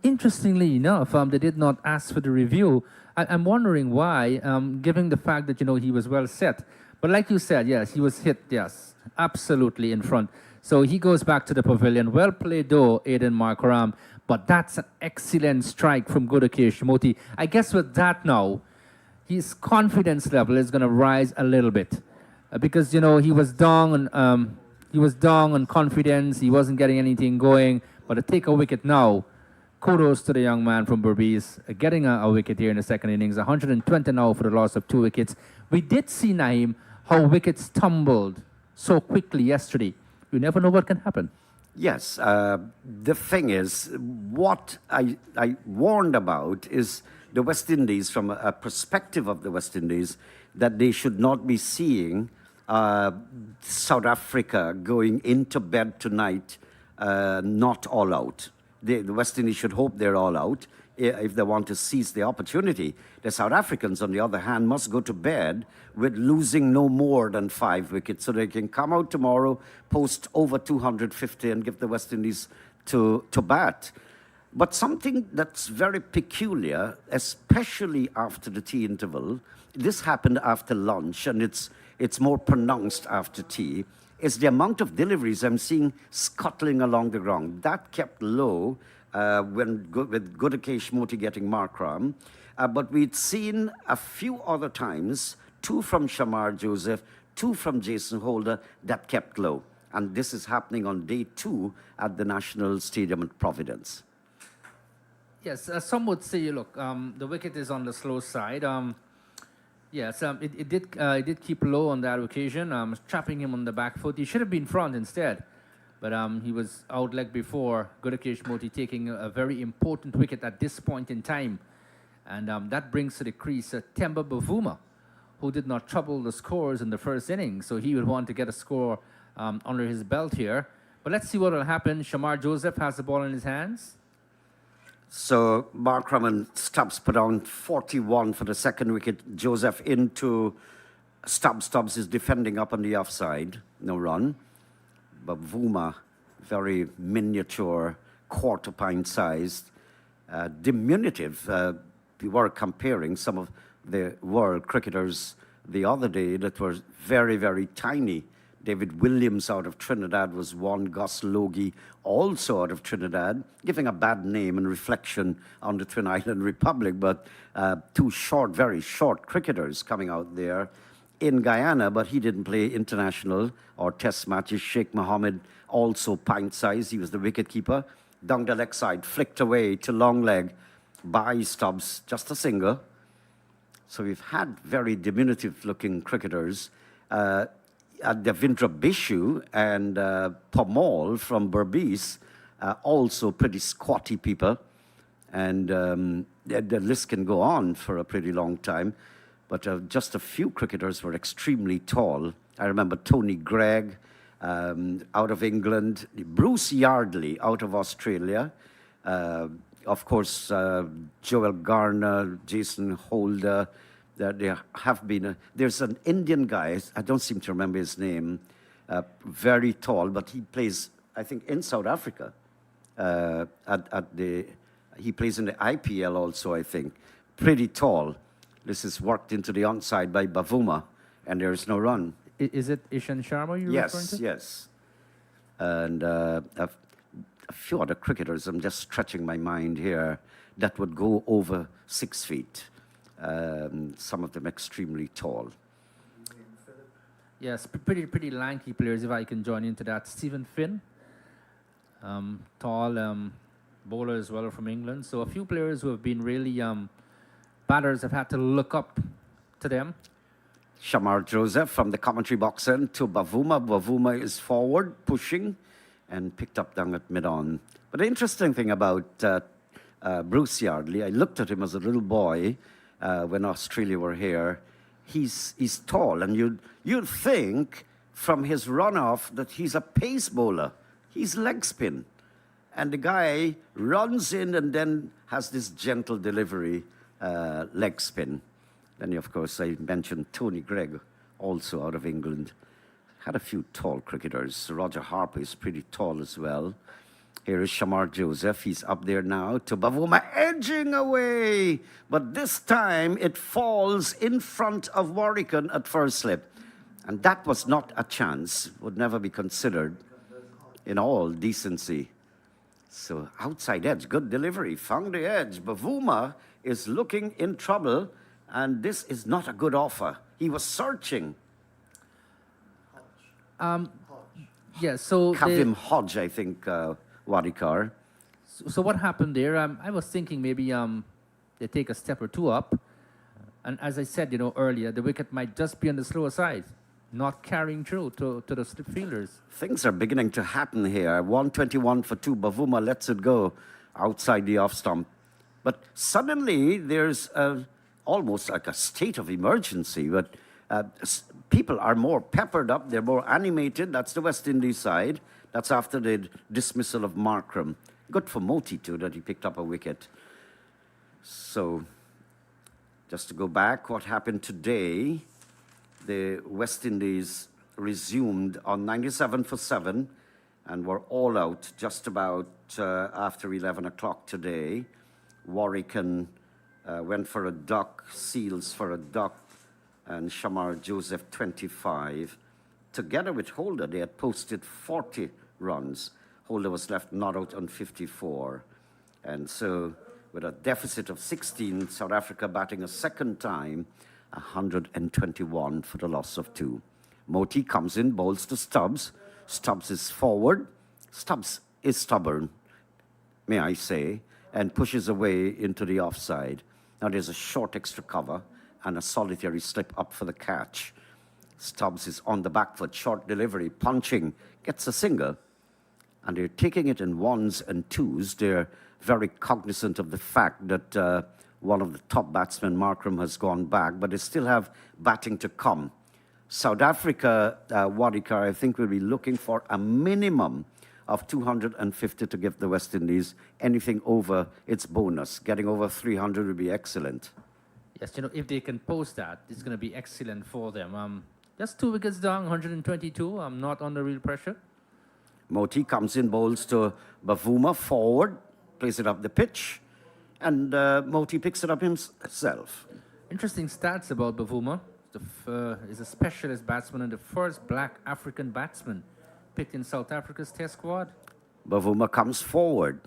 Interestingly enough, they did not ask for the review. I'm wondering why, given the fact that, he was well set. But like you said, yes, he was hit, yes, absolutely in front. So he goes back to the pavilion. Well played, though, Aiden Markram. But that's an excellent strike from Gudakesh Moti. I guess with that now, his confidence level is going to rise a little bit. Because, he was down on confidence. He wasn't getting anything going. But to take a wicket now, kudos to the young man from Berbice, getting a wicket here in the second innings. 120 now for the loss of 2 wickets. We did see, Naeem, how wickets tumbled so quickly yesterday. You never know what can happen. Yes, the thing is, what I warned about is the West Indies, from a perspective of the West Indies, that they should not be seeing South Africa going into bed tonight not all out. The West Indies should hope they're all out if they want to seize the opportunity. The South Africans, on the other hand, must go to bed with losing no more than 5 wickets so they can come out tomorrow, post over 250 and give the West Indies to bat. But something that's very peculiar, especially after the tea interval, this happened after lunch and it's more pronounced after tea, is the amount of deliveries I'm seeing scuttling along the ground. That kept low with Gudakesh Moti getting Markram. But we'd seen a few other times, 2 from Shamar Joseph, 2 from Jason Holder, that kept low. And this is happening on day 2 at the National Stadium at Providence. Yes, some would say, look, the wicket is on the slow side. Yes, it did keep low on that occasion, trapping him on the back foot. He should have been front instead. But he was out leg before. Gudakesh Moti taking a very important wicket at this point in time. And that brings to the crease Temba Bavuma, who did not trouble the scores in the first inning. So he would want to get a score under his belt here. But let's see what will happen. Shamar Joseph has the ball in his hands. So Markram and Stubbs put on 41 for the second wicket. Joseph into Stubbs. Stubbs is defending up on the offside. No run. But Bavuma, very miniature, quarter pint sized, diminutive. We were comparing some of the world cricketers the other day that were very, very tiny. David Williams out of Trinidad was one. Gus Logie also out of Trinidad, giving a bad name and reflection on the Twin Island Republic, but 2 short, very short cricketers coming out there in Guyana, but he didn't play international or test matches. Sheikh Mohammed, also pint size. He was the wicketkeeper. Down the leg side, flicked away to long leg by Stubbs, just a single. So we've had very diminutive-looking cricketers. Devendra Bishu and Pamal from Berbice, also pretty squatty people. And the list can go on for a pretty long time. but just a few cricketers were extremely tall. I remember Tony Gregg out of England, Bruce Yardley out of Australia, of course, Joel Garner, Jason Holder. There have been, there's an Indian guy, I don't seem to remember his name, very tall, but he plays, I think, in South Africa. He plays in the IPL also, I think. Pretty tall. This is worked into the onside by Bavuma, and there is no run. Is it Ishan Sharma you're referring to? Yes. And a few other cricketers, I'm just stretching my mind here, that would go over 6 feet. Some of them extremely tall. Yes, pretty lanky players, if I can join into that. Stephen Finn, tall bowler as well from England. So a few players who have been really, batters have had to look up to them. Shamar Joseph from the commentary box end to Bavuma. Bavuma is forward, pushing, and picked up down at mid-on. But the interesting thing about Bruce Yardley, I looked at him as a little boy when Australia were here. He's tall, and you'd think from his run-off that he's a pace bowler. He's leg spin. And the guy runs in and then has this gentle delivery, leg spin. Then, of course, I mentioned Tony Gregg, also out of England. Had a few tall cricketers. Roger Harper is pretty tall as well. Here is Shamar Joseph. He's up there now to Bavuma, edging away. But this time, it falls in front of Warwickon at first slip. And that was not a chance. Would never be considered in all decency. So outside edge, good delivery. Found the edge. Bavuma is looking in trouble. And this is not a good offer. He was searching. Yeah, so Kavim Hodge, I think, Wadikar. So what happened there? I was thinking maybe they take a step or two up, and as I said, earlier, the wicket might just be on the slower side, not carrying through to the slip fielders. Things are beginning to happen here. 121 for 2. Bavuma lets it go outside the off stump, but suddenly there's almost like a state of emergency. But people are more peppered up. They're more animated. That's the West Indies side. That's after the dismissal of Markram. Good for Moti, too, that he picked up a wicket. So, just to go back, what happened today, the West Indies resumed on 97 for 7 and were all out just about after 11 o'clock today. Warwickon went for a duck, Seals for a duck, and Shamar Joseph 25. Together with Holder, they had posted 40 runs. Holder was left not out on 54. And so, with a deficit of 16, South Africa batting a second time, 121 for the loss of 2. Moti comes in, bowls to Stubbs. Stubbs is forward. Stubbs is stubborn, may I say, and pushes away into the offside. Now there's a short extra cover and a solitary slip up for the catch. Stubbs is on the back foot, short delivery, punching, gets a single. And they're taking it in ones and twos. They're very cognizant of the fact that one of the top batsmen, Markram, has gone back, but they still have batting to come. South Africa, Wadikar, I think, will be looking for a minimum of 250 to give the West Indies. Anything over, it's bonus. Getting over 300 would be excellent. Yes, if they can post that, it's going to be excellent for them. Just 2 wickets down, 122. I'm not under real pressure. Moti comes in, bowls to Bavuma, forward, plays it up the pitch, and Moti picks it up himself. Interesting stats about Bavuma. He's a specialist batsman and the first black African batsman picked in South Africa's Test squad. Bavuma comes forward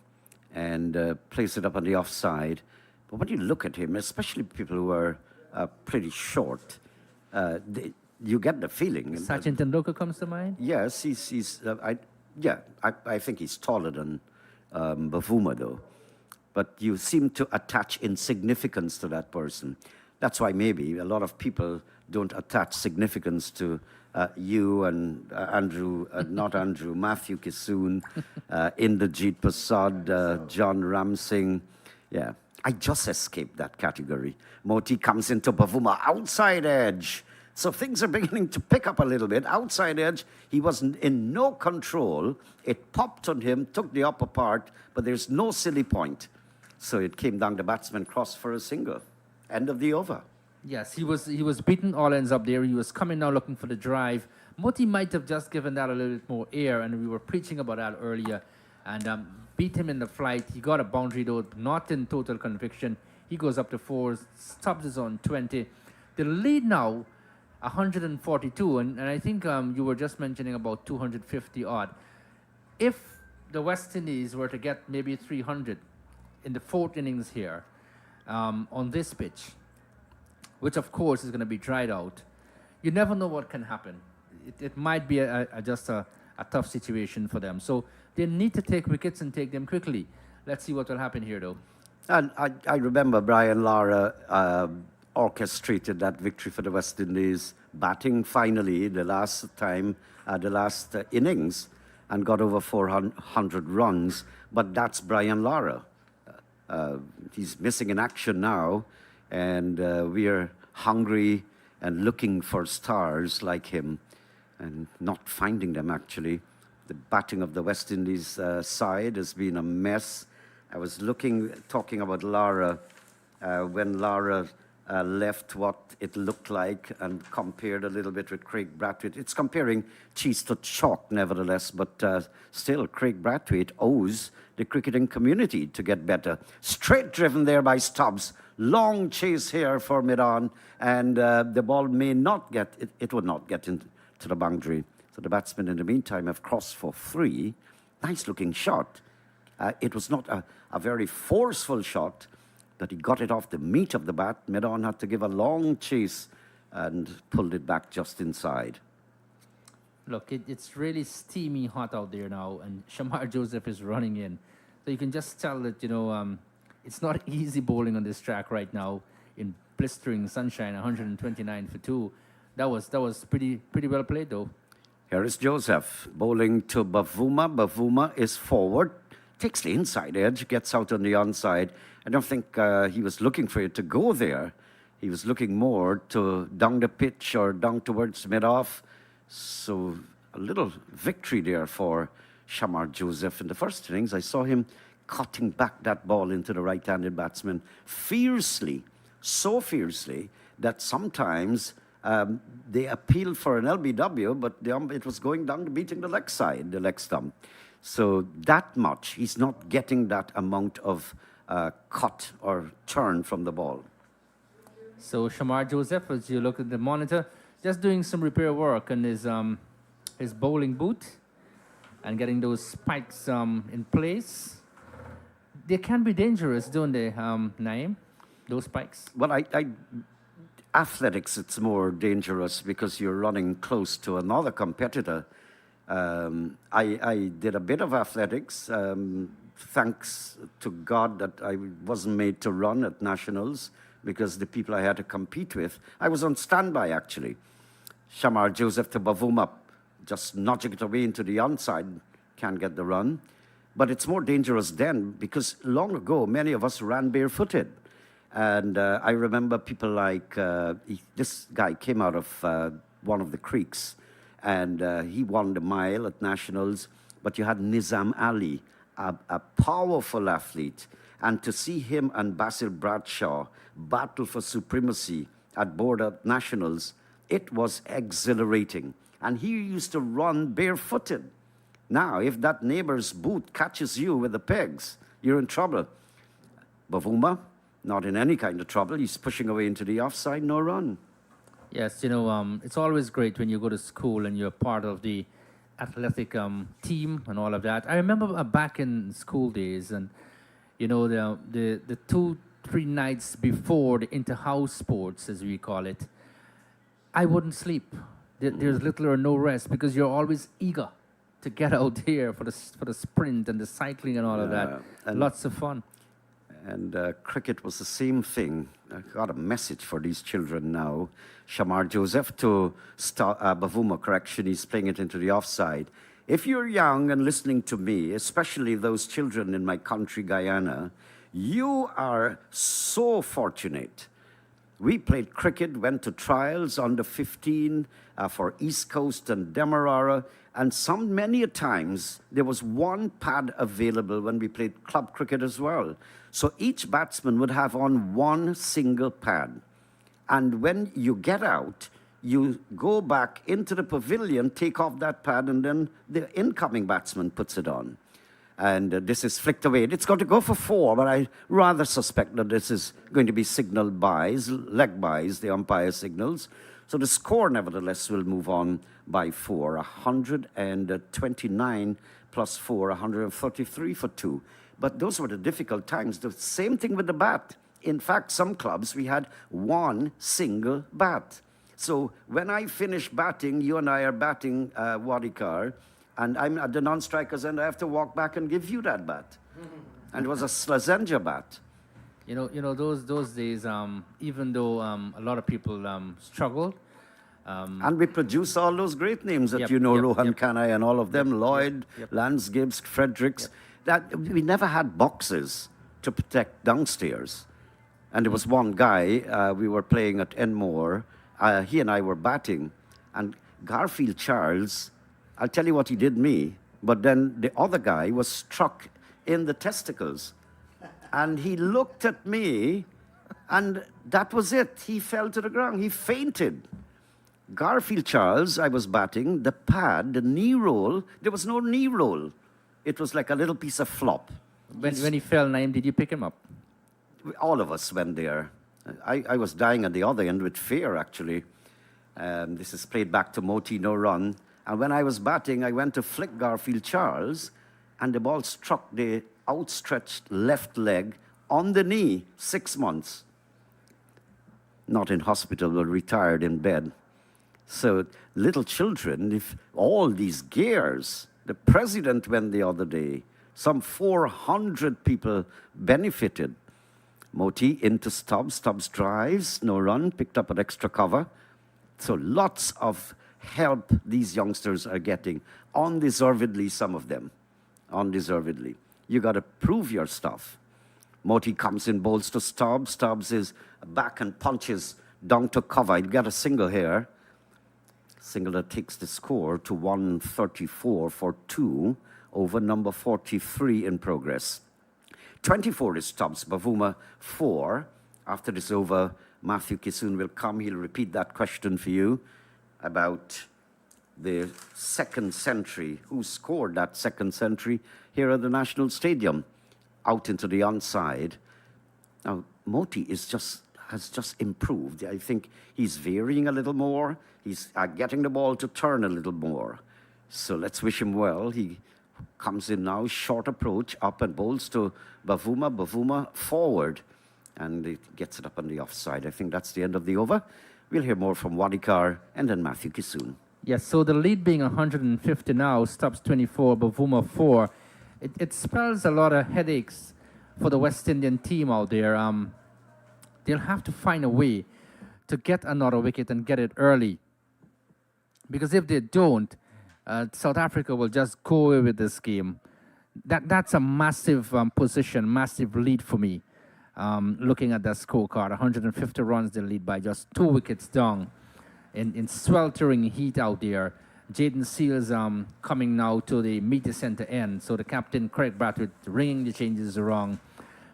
and plays it up on the offside. But when you look at him, especially people who are pretty short, you get the feeling. Sachin Tendulkar comes to mind? Yes, I think he's taller than Bavuma, though. But you seem to attach insignificance to that person. That's why maybe a lot of people don't attach significance to you and Andrew, not Andrew, Matthew Kissoon, Inderjeet Prasad, John Ramsing. Yeah, I just escaped that category. Moti comes into Bavuma, outside edge. So things are beginning to pick up a little bit. Outside edge, he was in no control. It popped on him, took the upper part, but there's no silly point. So it came down, the batsman crossed for a single. End of the over. Yes, he was beaten all ends up there. He was coming now looking for the drive. Moti might have just given that a little bit more air, and we were preaching about that earlier. And beat him in the flight. He got a boundary though, not in total conviction. He goes up to 4, stops his on 20. The lead now, 142, and I think you were just mentioning about 250 odd. If the West Indies were to get maybe 300 in the 4th innings here on this pitch, which of course is going to be dried out, you never know what can happen. It might be just a tough situation for them. So they need to take wickets and take them quickly. Let's see what will happen here, though. And I remember Brian Lara orchestrated that victory for the West Indies, batting finally the last time, the last innings, and got over 400 runs. But that's Brian Lara. He's missing in action now, and we are hungry and looking for stars like him and not finding them, actually. The batting of the West Indies side has been a mess. I was talking about Lara, when Lara left, what it looked like, and compared a little bit with Craig Brathwaite. It's comparing cheese to chalk, nevertheless, but still, Craig Brathwaite owes the cricketing community to get better. Straight driven there by Stubbs. Long chase here for mid-on, and the ball may not get, it would not get into the boundary. So the batsmen, in the meantime, have crossed for 3. Nice-looking shot. It was not a very forceful shot, but he got it off the meat of the bat. Mid-on had to give a long chase and pulled it back just inside. Look, it's really steamy hot out there now, and Shamar Joseph is running in. So you can just tell that, it's not easy bowling on this track right now in blistering sunshine, 129 for 2. That was pretty well played, though. Here is Joseph bowling to Bavuma. Bavuma is forward, takes the inside edge, gets out on the onside. I don't think he was looking for it to go there. He was looking more to down the pitch or down towards mid-off. So a little victory there for Shamar Joseph. In the first innings, I saw him cutting back that ball into the right-handed batsman fiercely, so fiercely that sometimes they appealed for an LBW, but it was going down to beating the leg side, the leg stump. So that much, he's not getting that amount of cut or turn from the ball. So Shamar Joseph, as you look at the monitor, just doing some repair work on his bowling boot and getting those spikes in place. They can be dangerous, don't they, Naeem? Those spikes? Well, athletics, it's more dangerous because you're running close to another competitor. I did a bit of athletics, thanks to God that I wasn't made to run at nationals because the people I had to compete with, I was on standby, actually. Shamar Joseph to Bavuma, just nudging it away into the onside, can't get the run. But it's more dangerous then because long ago, many of us ran barefooted. And I remember people like, this guy came out of one of the creeks, and he won the mile at nationals, but you had Nizam Ali, a powerful athlete. And to see him and Basil Bradshaw battle for supremacy at border nationals, it was exhilarating. And he used to run barefooted. Now, if that neighbor's boot catches you with the pegs, you're in trouble. Bavuma, not in any kind of trouble. He's pushing away into the offside, no run. Yes, it's always great when you go to school and you're part of the athletic team and all of that. I remember back in school days, and the 2-3 nights before the inter-house sports, as we call it, I wouldn't sleep. There's little or no rest because you're always eager to get out there for the sprint and the cycling and all of that. And lots of fun. And cricket was the same thing. I got a message for these children now. Shamar Joseph to Bavuma, correction, he's playing it into the offside. If you're young and listening to me, especially those children in my country, Guyana, You are so fortunate. We played cricket, went to trials under 15 for East Coast and Demerara, and many a times there was one pad available when we played club cricket as well. So each batsman would have on one single pad. And when you get out, you go back into the pavilion, take off that pad, and then the incoming batsman puts it on. And this is flicked away. It's got to go for 4, but I rather suspect that this is going to be signaled byes, leg byes, the umpire signals. So the score, nevertheless, will move on by 4. 129 plus 4, 133 for 2. But those were the difficult times. The same thing with the bat. In fact, some clubs, we had one single bat. So when I finish batting, you and I are batting Wadikar, and I'm at the non-strikers, and I have to walk back and give you that bat. And it was a Slazenger bat. You know those days. Even though a lot of people struggled. And we produced all those great names that Yep, you know, yep, Rohan yep. Kanai and all of them, Lloyd, yep. Lance Gibbs, Fredericks. That we never had boxes to protect downstairs. And there was one guy, we were playing at Enmore, he and I were batting, and Garfield Charles, I'll tell you what he did me, but then the other guy was struck in the testicles. And he looked at me, and that was it. He fell to the ground. He fainted. Garfield Charles, I was batting, the pad, the knee roll, there was no knee roll. It was like a little piece of flop. When he fell, Naim, did you pick him up? All of us went there. I was dying at the other end with fear, actually. This is played back to Moti no run. And when I was batting, I went to flick Garfield Charles, and the ball struck the outstretched left leg on the knee, 6 months. Not in hospital, but retired in bed. So little children, if all these gears, the president went the other day, some 400 people benefited. Moti into Stubbs, Stubbs drives, no run, picked up an extra cover. So lots of help these youngsters are getting, undeservedly, some of them, undeservedly. You got to prove your stuff. Moti comes in, bowls to Stubbs. Stubbs is back and punches down to cover. He'd get a single here. Single that takes the score to 134 for 2 over number 43 in progress. 24 is Stubbs, Bavuma 4. After this over, Matthew Kisoon will come. He'll repeat that question for you about the second century. Who scored that second century here at the National Stadium? Out into the onside. Now, Moti has just improved. I think he's varying a little more. He's getting the ball to turn a little more. So let's wish him well. He comes in now, short approach, up and bowls to Bavuma. Bavuma forward. And it gets it up on the offside. I think that's the end of the over. We'll hear more from Wadikar and then Matthew Kisoon. Yes, so the lead being 150 now, Stubbs 24, Bavuma 4. It spells a lot of headaches for the West Indian team out there. They'll have to find a way to get another wicket and get it early. Because if they don't, South Africa will just go away with this game. That's a massive position, massive lead for me. Looking at that scorecard, 150 runs they lead by just 2 wickets down in sweltering heat out there. Jaden Seals coming now to the media center end. So the captain, Craig Bradford, ringing the changes wrong.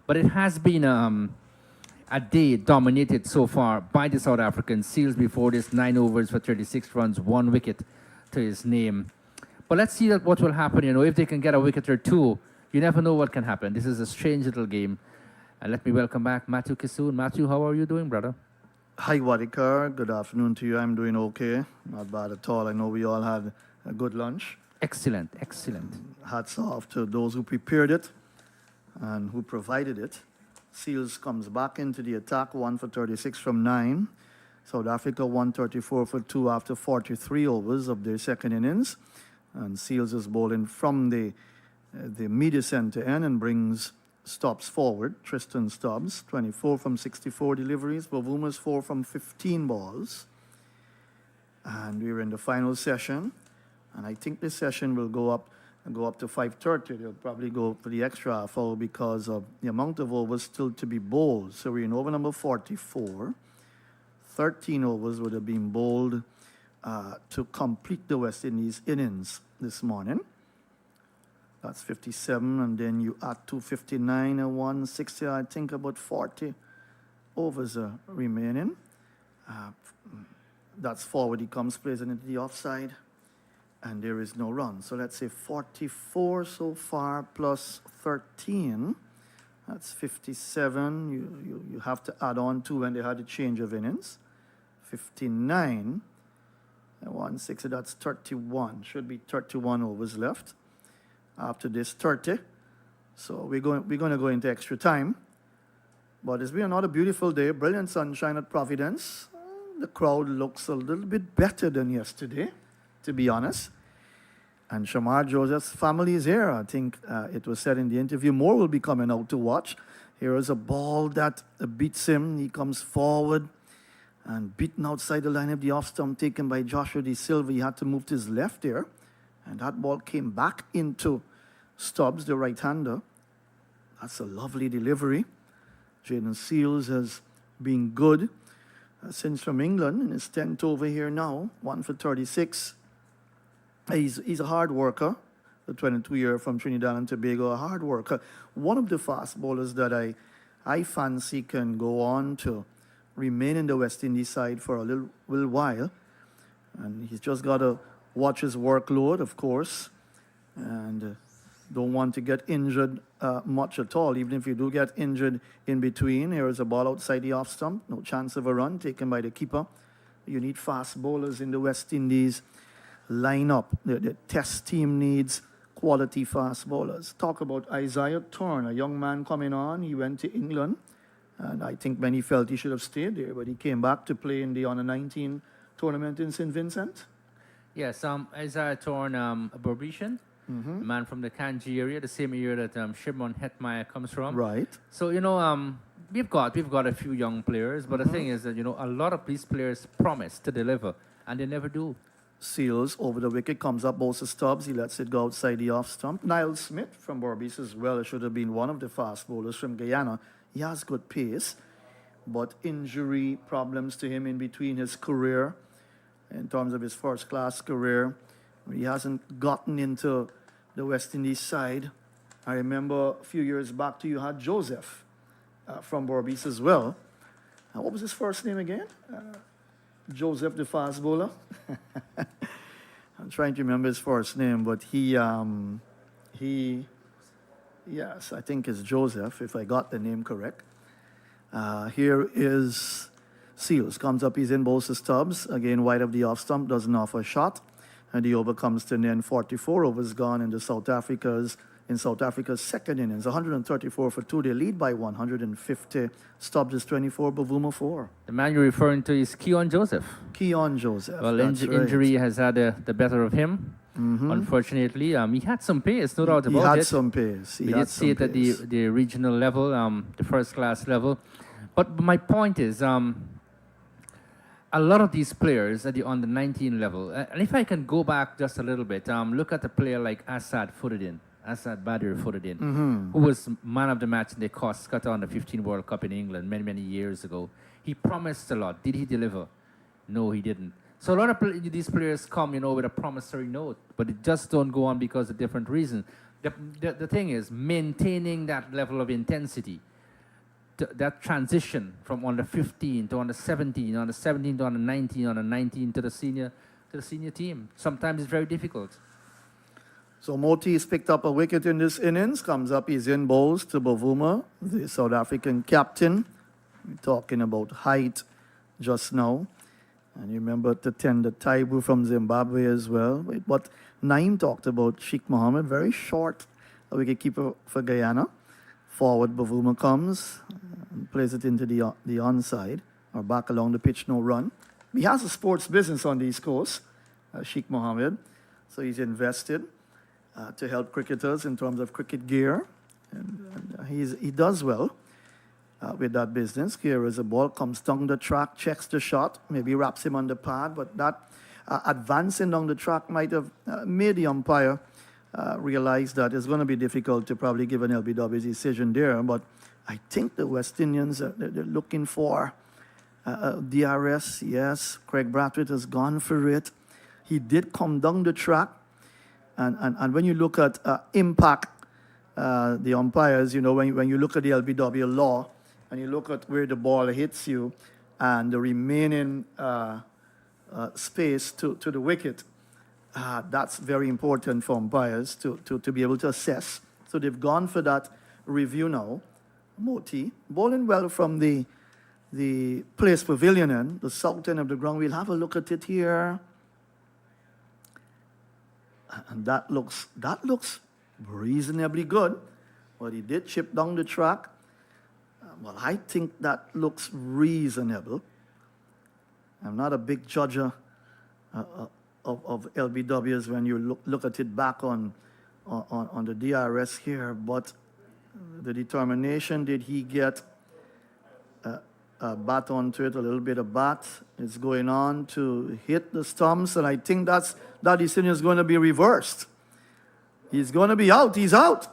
But it has been a day dominated so far by the South Africans. Seals before this, 9 overs for 36 runs, 1 wicket to his name. But let's see what will happen. You know, if they can get a wicket or 2, you never know what can happen. This is a strange little game. And let me welcome back Matthew Kisoon. Matthew, how are you doing, brother? Hi, Wadikar. Good afternoon to you. I'm doing okay. Not bad at all. I know we all had a good lunch. Excellent, excellent. Hats off to those who prepared it and who provided it. Seals comes back into the attack, 1 for 36 from 9. South Africa 134 for 2 after 43 overs of their second innings. And Seals is bowling from the media center end and brings Stubbs forward. Tristan Stubbs, 24 from 64 deliveries. Bavuma's 4 from 15 balls. And we're in the final session. And I think this session will go up and go up to 5:30. They'll probably go for the extra half hour because of the amount of overs still to be bowled. So we're in over number 44. 13 overs would have been bowled to complete the West Indies innings this morning. That's 57, and then you add 259 and 160. I think about 40 overs are remaining. That's forward he comes, plays it into the offside, and there is no run. So let's say 44 so far plus 13. That's 57. You have to add on 2 when they had a change of innings. 59 and 160, that's 31. Should be 31 overs left after this 30. So we're going to go into extra time. But it's been another beautiful day, brilliant sunshine at Providence. The crowd looks a little bit better than yesterday, to be honest. And Shamar Joseph's family is here. I think it was said in the interview, more will be coming out to watch. Here is a ball that beats him. He comes forward and beaten outside the line of the off stump, taken by Joshua De Silva. He had to move to his left there. And that ball came back into Stubbs, the right-hander. That's a lovely delivery. Jaden Seals has been good since from England, and is 10th over here now, 1 for 36. He's a hard worker, the 22-year from Trinidad and Tobago, a hard worker. One of the fast bowlers that I fancy can go on to remain in the West Indies side for a little while. And he's just got to watch his workload, of course, and don't want to get injured much at all. Even if you do get injured in between, here is a ball outside the off stump, no chance of a run taken by the keeper. You need fast bowlers in the West Indies lineup. The test team needs quality fast bowlers. Talk about Isaiah Thorne, a young man coming on. He went to England, and I think many felt he should have stayed there, but he came back to play in the Under-19 tournament in St. Vincent. Yes, Isaiah Thorne, a Barbadian, a man from the Kanji area, the same area that Shimon Hetmeyer comes from. Right. So, we've got a few young players, but the thing is that, a lot of these players promise to deliver, and they never do. Seals over the wicket, comes up, bowls to Stubbs. He lets it go outside the off stump. Niall Smith from Berbice as well. Should have been one of the fast bowlers from Guyana. He has good pace, but injury problems to him in between his career, in terms of his first-class career. He hasn't gotten into the West Indies side. I remember a few years back you had Joseph from Berbice as well. What was his first name again? Joseph, the fast bowler. I'm trying to remember his first name, but yes, I think it's Joseph, if I got the name correct. Here is Seals, comes up, he's in, bowls to Stubbs, again wide of the off stump, doesn't offer a shot, and the over comes to an end. 44 overs gone in South Africa's second innings. 134 for 2, they lead by 150. Stubbs is 24, Bavuma 4. The man you're referring to is Keon Joseph. Keon Joseph. Well, that's right. injury has had the better of him. Unfortunately, he had some pace, no doubt about it. He had some pace. We did see it at the regional level, the first-class level. But my point is, a lot of these players on the 19 level, and if I can go back just a little bit, look at a player like Asad Badr Furuddin, who was man of the match in the Qatar the 15 World Cup in England many, many years ago. He promised a lot. Did he deliver? No, he didn't. So a lot of these players come, with a promissory note, but it just don't go on because of different reasons. The thing is, maintaining that level of intensity, that transition from under 15 to under 17, under 17 to under 19, under 19 to the senior team, sometimes it's very difficult. So Moti has picked up a wicket in this innings, comes up, he's in, bowls to Bavuma, the South African captain. We're talking about height just now. And you remember Tatenda Taibu from Zimbabwe as well. But Naeem talked about Sheikh Mohammed, very short wicketkeeper for Guyana. Forward, Bavuma comes and plays it into the onside, or back along the pitch, no run. He has a sports business on the East Coast, Sheikh Mohammed. So he's invested to help cricketers in terms of cricket gear. And he does well with that business. Here is a ball, comes down the track, checks the shot, maybe wraps him on the pad, but that advancing down the track might have made the umpire realized that it's going to be difficult to probably give an LBW decision there. But I think the West Indians, they're looking for DRS. Yes, Craig Brathwaite has gone for it. He did come down the track. And when you look at impact, the umpires, you know, when you look at the LBW law and you look at where the ball hits you and the remaining space to the wicket, that's very important for umpires to be able to assess. So they've gone for that review now. Moti, bowling well from the place pavilion end, the south end of the ground. We'll have a look at it here. And that looks reasonably good. But he did chip down the track. Well, I think that looks reasonable. I'm not a big judger of LBWs when you look at it back on the DRS here, but the determination, did he get a bat onto it, a little bit of bat? It's going on to hit the stumps, and I think that decision is going to be reversed. He's going to be out. He's out.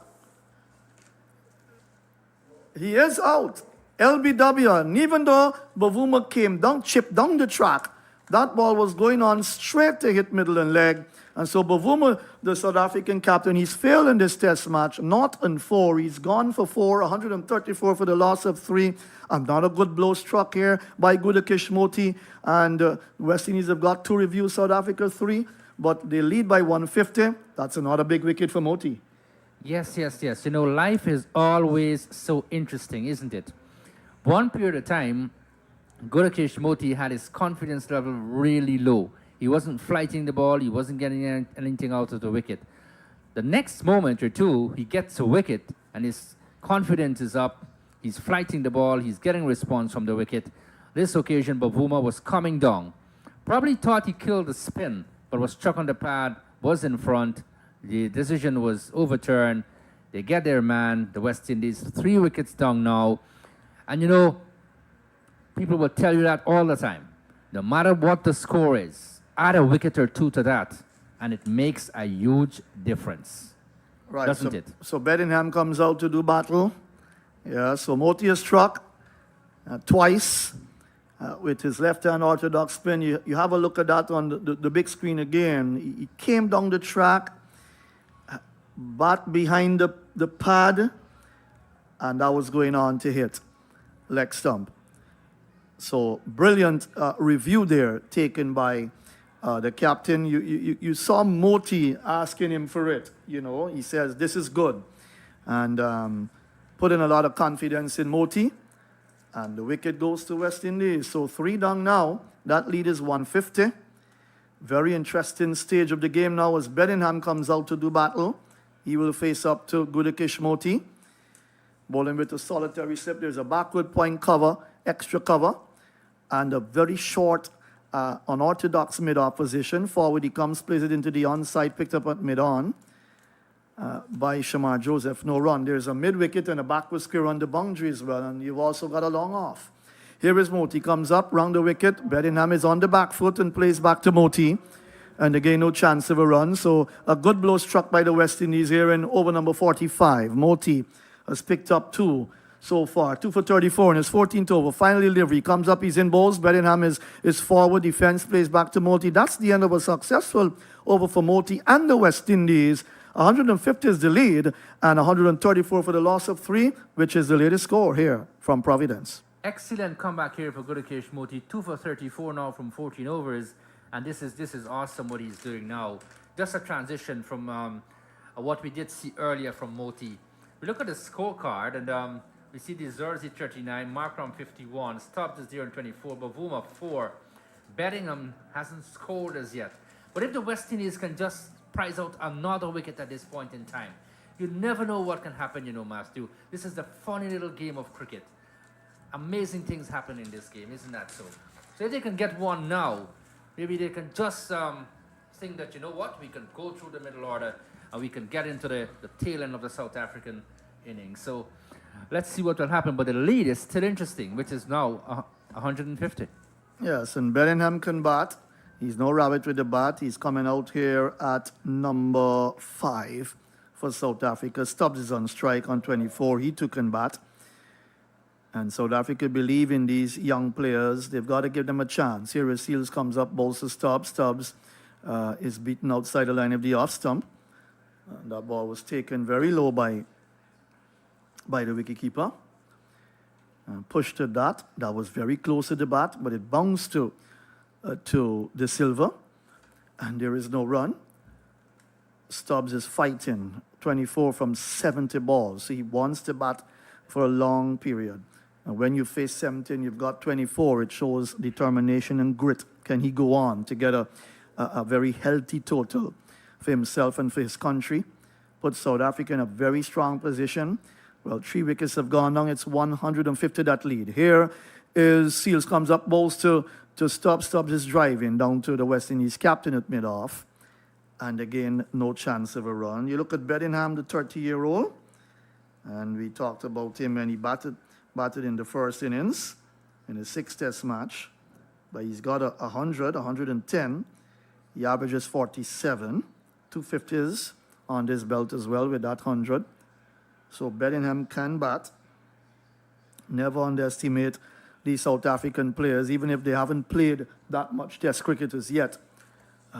He is out. LBW, and even though Bavuma came down, chipped down the track, that ball was going on straight to hit middle and leg. And so Bavuma, the South African captain, he's failed in this test match, 0-4. He's gone for 4, 134 for the loss of 3. And not a good blow struck here by Gudakesh Motie. And West Indies have got 2 reviews, South Africa 3. But they lead by 150. That's another big wicket for Motie. Yes. You know, life is always so interesting, isn't it? One period of time, Gudakesh Motie had his confidence level really low. He wasn't flighting the ball. He wasn't getting anything out of the wicket. The next moment or two, he gets a wicket, and his confidence is up. He's flighting the ball. He's getting response from the wicket. This occasion, Bavuma was coming down. Probably thought he killed the spin, but was struck on the pad, was in front. The decision was overturned. They get their man, the West Indies, 3 wickets down now. And you know, people will tell you that all the time. No matter what the score is, add a wicket or 2 to that, and it makes a huge difference. Right, Doesn't it? So Bedingham comes out to do battle. Yeah, so Motie is struck twice with his left-hand orthodox spin. You have a look at that on the big screen again. He came down the track, bat behind the pad, and that was going on to hit leg stump. So brilliant review there taken by the captain. You saw Motie asking him for it. You know, he says, this is good. And put in a lot of confidence in Motie. And the wicket goes to West Indies. So 3 down now. That lead is 150. Very interesting stage of the game now as Bedingham comes out to do battle. He will face up to Gudakesh Motie. Bowling with a solitary slip. There's a backward point cover, extra cover, and a very short unorthodox mid-off position. Forward he comes, plays it into the onside, picked up at mid-on by Shamar Joseph. No run. There's a mid-wicket and a backward square on the boundary as well, and you've also got a long off. Here is Motie, comes up, round the wicket. Bedingham is on the back foot and plays back to Motie. And again, no chance of a run. So a good blow struck by the West Indies here in over number 45. Motie has picked up 2 so far. 2 for 34 in his 14th over. Final delivery. Comes up, he's in bowls. Bedingham is forward. Defense plays back to Motie. That's the end of a successful over for Motie and the West Indies. 150 is the lead, and 134 for the loss of 3, which is the latest score here from Providence. Excellent comeback here for Gudakesh Motie. 2 for 34 now from 14 overs. And this is awesome what he's doing now. Just a transition from what we did see earlier from Motie. We look at the scorecard, and we see the Zersey 39, Markram 51, Stubbs is 0 and 24, Bavuma 4. Bedingham hasn't scored as yet. But if the West Indies can just prize out another wicket at this point in time, you never know what can happen, you know, Matthew. This is the funny little game of cricket. Amazing things happen in this game, isn't that so? So if they can get one now, maybe they can just think that, you know what, we can go through the middle order and we can get into the tail end of the South African innings. So let's see what will happen. But the lead is still interesting, which is now 150. Yes, and Bedingham can bat. He's no rabbit with the bat. He's coming out here at number 5 for South Africa. Stubbs is on strike on 24. He took in bat. And South Africa believe in these young players. They've got to give them a chance. Here, Seals comes up, bowls to Stubbs. Stubbs is beaten outside the line of the off stump. And that ball was taken very low by the wicketkeeper. Pushed to that. That was very close to the bat, but it bounced to De Silva. And there is no run. Stubbs is fighting 24 from 70 balls. So he wants to bat for a long period. And when you face 17, you've got 24. It shows determination and grit. Can he go on to get a very healthy total for himself and for his country? Put South Africa in a very strong position. Well, 3 wickets have gone down. It's 150 that lead. Here is Seals comes up, bowls to Stubbs. Stubbs is driving down to the West Indies captain at mid-off. And again, no chance of a run. You look at Bedingham, the 30-year-old. And we talked about him when he batted in the first innings in his 6th test match. But he's got 110. He averages 47. 250s on this belt as well with that 100. So Bedingham can bat. Never underestimate these South African players, even if they haven't played that much test cricket as yet.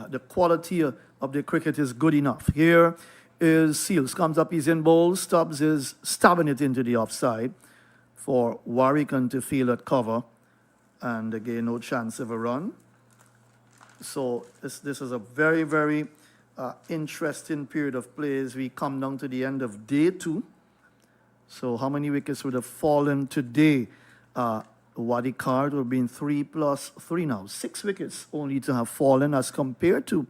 The quality of the cricket is good enough. Here is Seals, comes up, he's in bowls. Stubbs is stabbing it into the offside for Warwickon to field at cover. And again, no chance of a run. So this is a very, very interesting period of play as we come down to the end of day 2. So how many wickets would have fallen today? Wadi Card would have been 3 plus 3 now. 6 wickets only to have fallen as compared to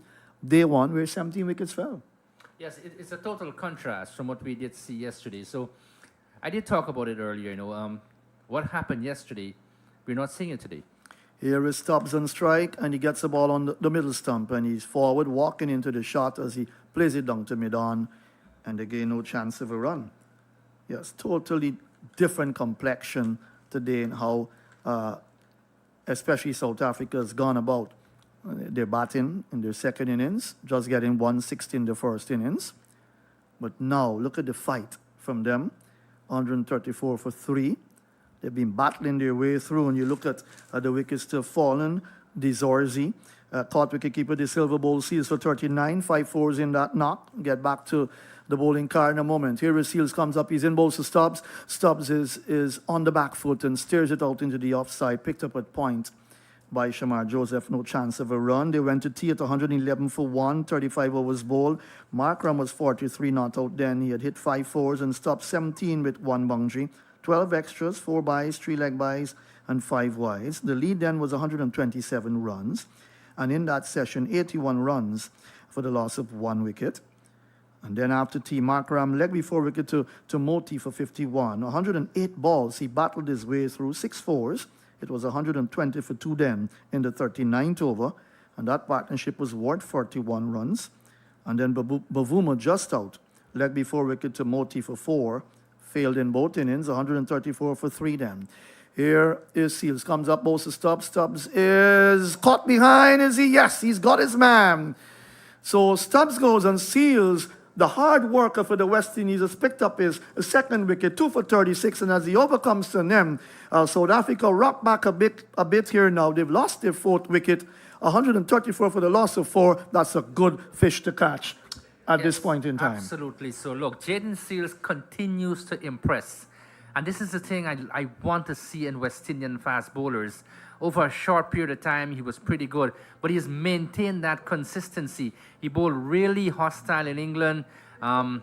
day 1 where 17 wickets fell. Yes, it's a total contrast from what we did see yesterday. So I did talk about it earlier, what happened yesterday, we're not seeing it today. Here is Stubbs on strike, and he gets the ball on the middle stump, and he's forward, walking into the shot as he plays it down to mid-on, and again, no chance of a run. Yes, totally different complexion today in how, especially South Africa has gone about their batting in their second innings, just getting 160 in the first innings. But now, look at the fight from them, 134 for 3. They've been battling their way through, and you look at the wickets still fallen. Dizorzi caught wicketkeeper De Silva, bowl Seals for 39, 5 fours in that knock. Get back to the bowling car in a moment. Here is Seals, comes up, he's in bowls to Stubbs. Stubbs is on the back foot and steers it out into the offside, picked up at point by Shamar Joseph, no chance of a run. They went to tea at 111 for 1, 35 overs bowled. Markram was 43 not out then. He had hit 5 fours and stopped 17 with 1 boundary. 12 extras, 4 byes, 3 leg byes, and 5 wides. The lead then was 127 runs. And in that session, 81 runs for the loss of 1 wicket. And then after tea, Markram leg before wicket to Moti for 51. 108 balls, he battled his way through, 6 fours. It was 120 for 2 then in the 39th over. And that partnership was worth 41 runs. And then Bavuma just out, leg before wicket to Moti for 4. Failed in both innings, 134 for 3 then. Here is Seals, comes up, bowls to Stubbs. Stubbs is caught behind, is he? Yes, he's got his man. So Stubbs goes and Seals, the hard worker for the West Indies, has picked up his second wicket, 2 for 36, and as he overcomes to them, South Africa rock back a bit here now. They've lost their 4th wicket, 134 for the loss of 4. That's a good fish to catch at this point in time. Absolutely. So look, Jaden Seals continues to impress. And this is the thing I want to see in West Indian fast bowlers. Over a short period of time, he was pretty good. But he's maintained that consistency. He bowled really hostile in England. The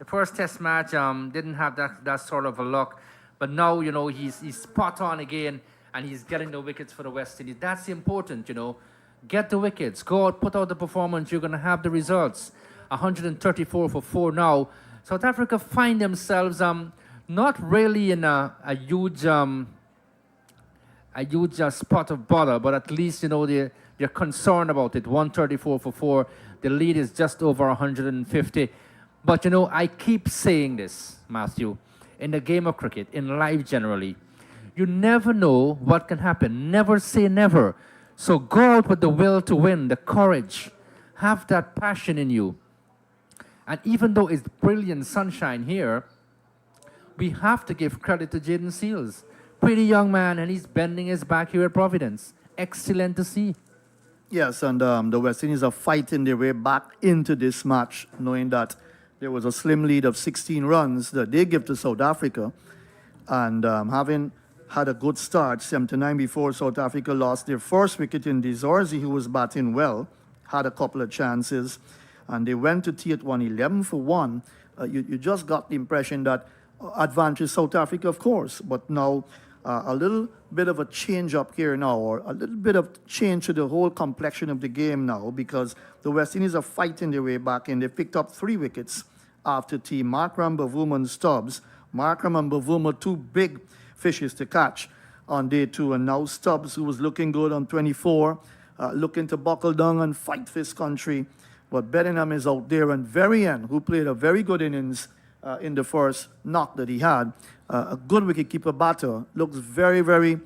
first test match didn't have that sort of a luck. But now, he's spot on again. And he's getting the wickets for the West Indies. That's important, Get the wickets. Go out, put out the performance. You're going to have the results. 134 for 4 now. South Africa find themselves not really in a huge spot of bother, but at least they're concerned about it. 134 for 4. The lead is just over 150. But I keep saying this, Matthew, in the game of cricket, in life generally, you never know what can happen. Never say never. So go out with the will to win, the courage. Have that passion in you. And even though it's brilliant sunshine here, we have to give credit to Jaden Seals. Pretty young man, and he's bending his back here at Providence. Excellent to see. Yes, and the West Indies are fighting their way back into this match, knowing that there was a slim lead of 16 runs that they give to South Africa. And having had a good start, 79 before South Africa lost their first wicket in Dizorzi, who was batting well, had a couple of chances, and they went to tea at 111 for 1. You just got the impression that advantage South Africa, of course, but now a little bit of a change up here now, or a little bit of change to the whole complexion of the game now, because the West Indies are fighting their way back in. They picked up 3 wickets after tea. Markram, Bavuma, and Stubbs. Markram and Bavuma, 2 big fishes to catch on day 2, and now Stubbs, who was looking good on 24, looking to buckle down and fight for his country. But Bellingham is out there, and Varian, who played a very good innings in the first knock that he had, a good wicketkeeper batter, looks very, very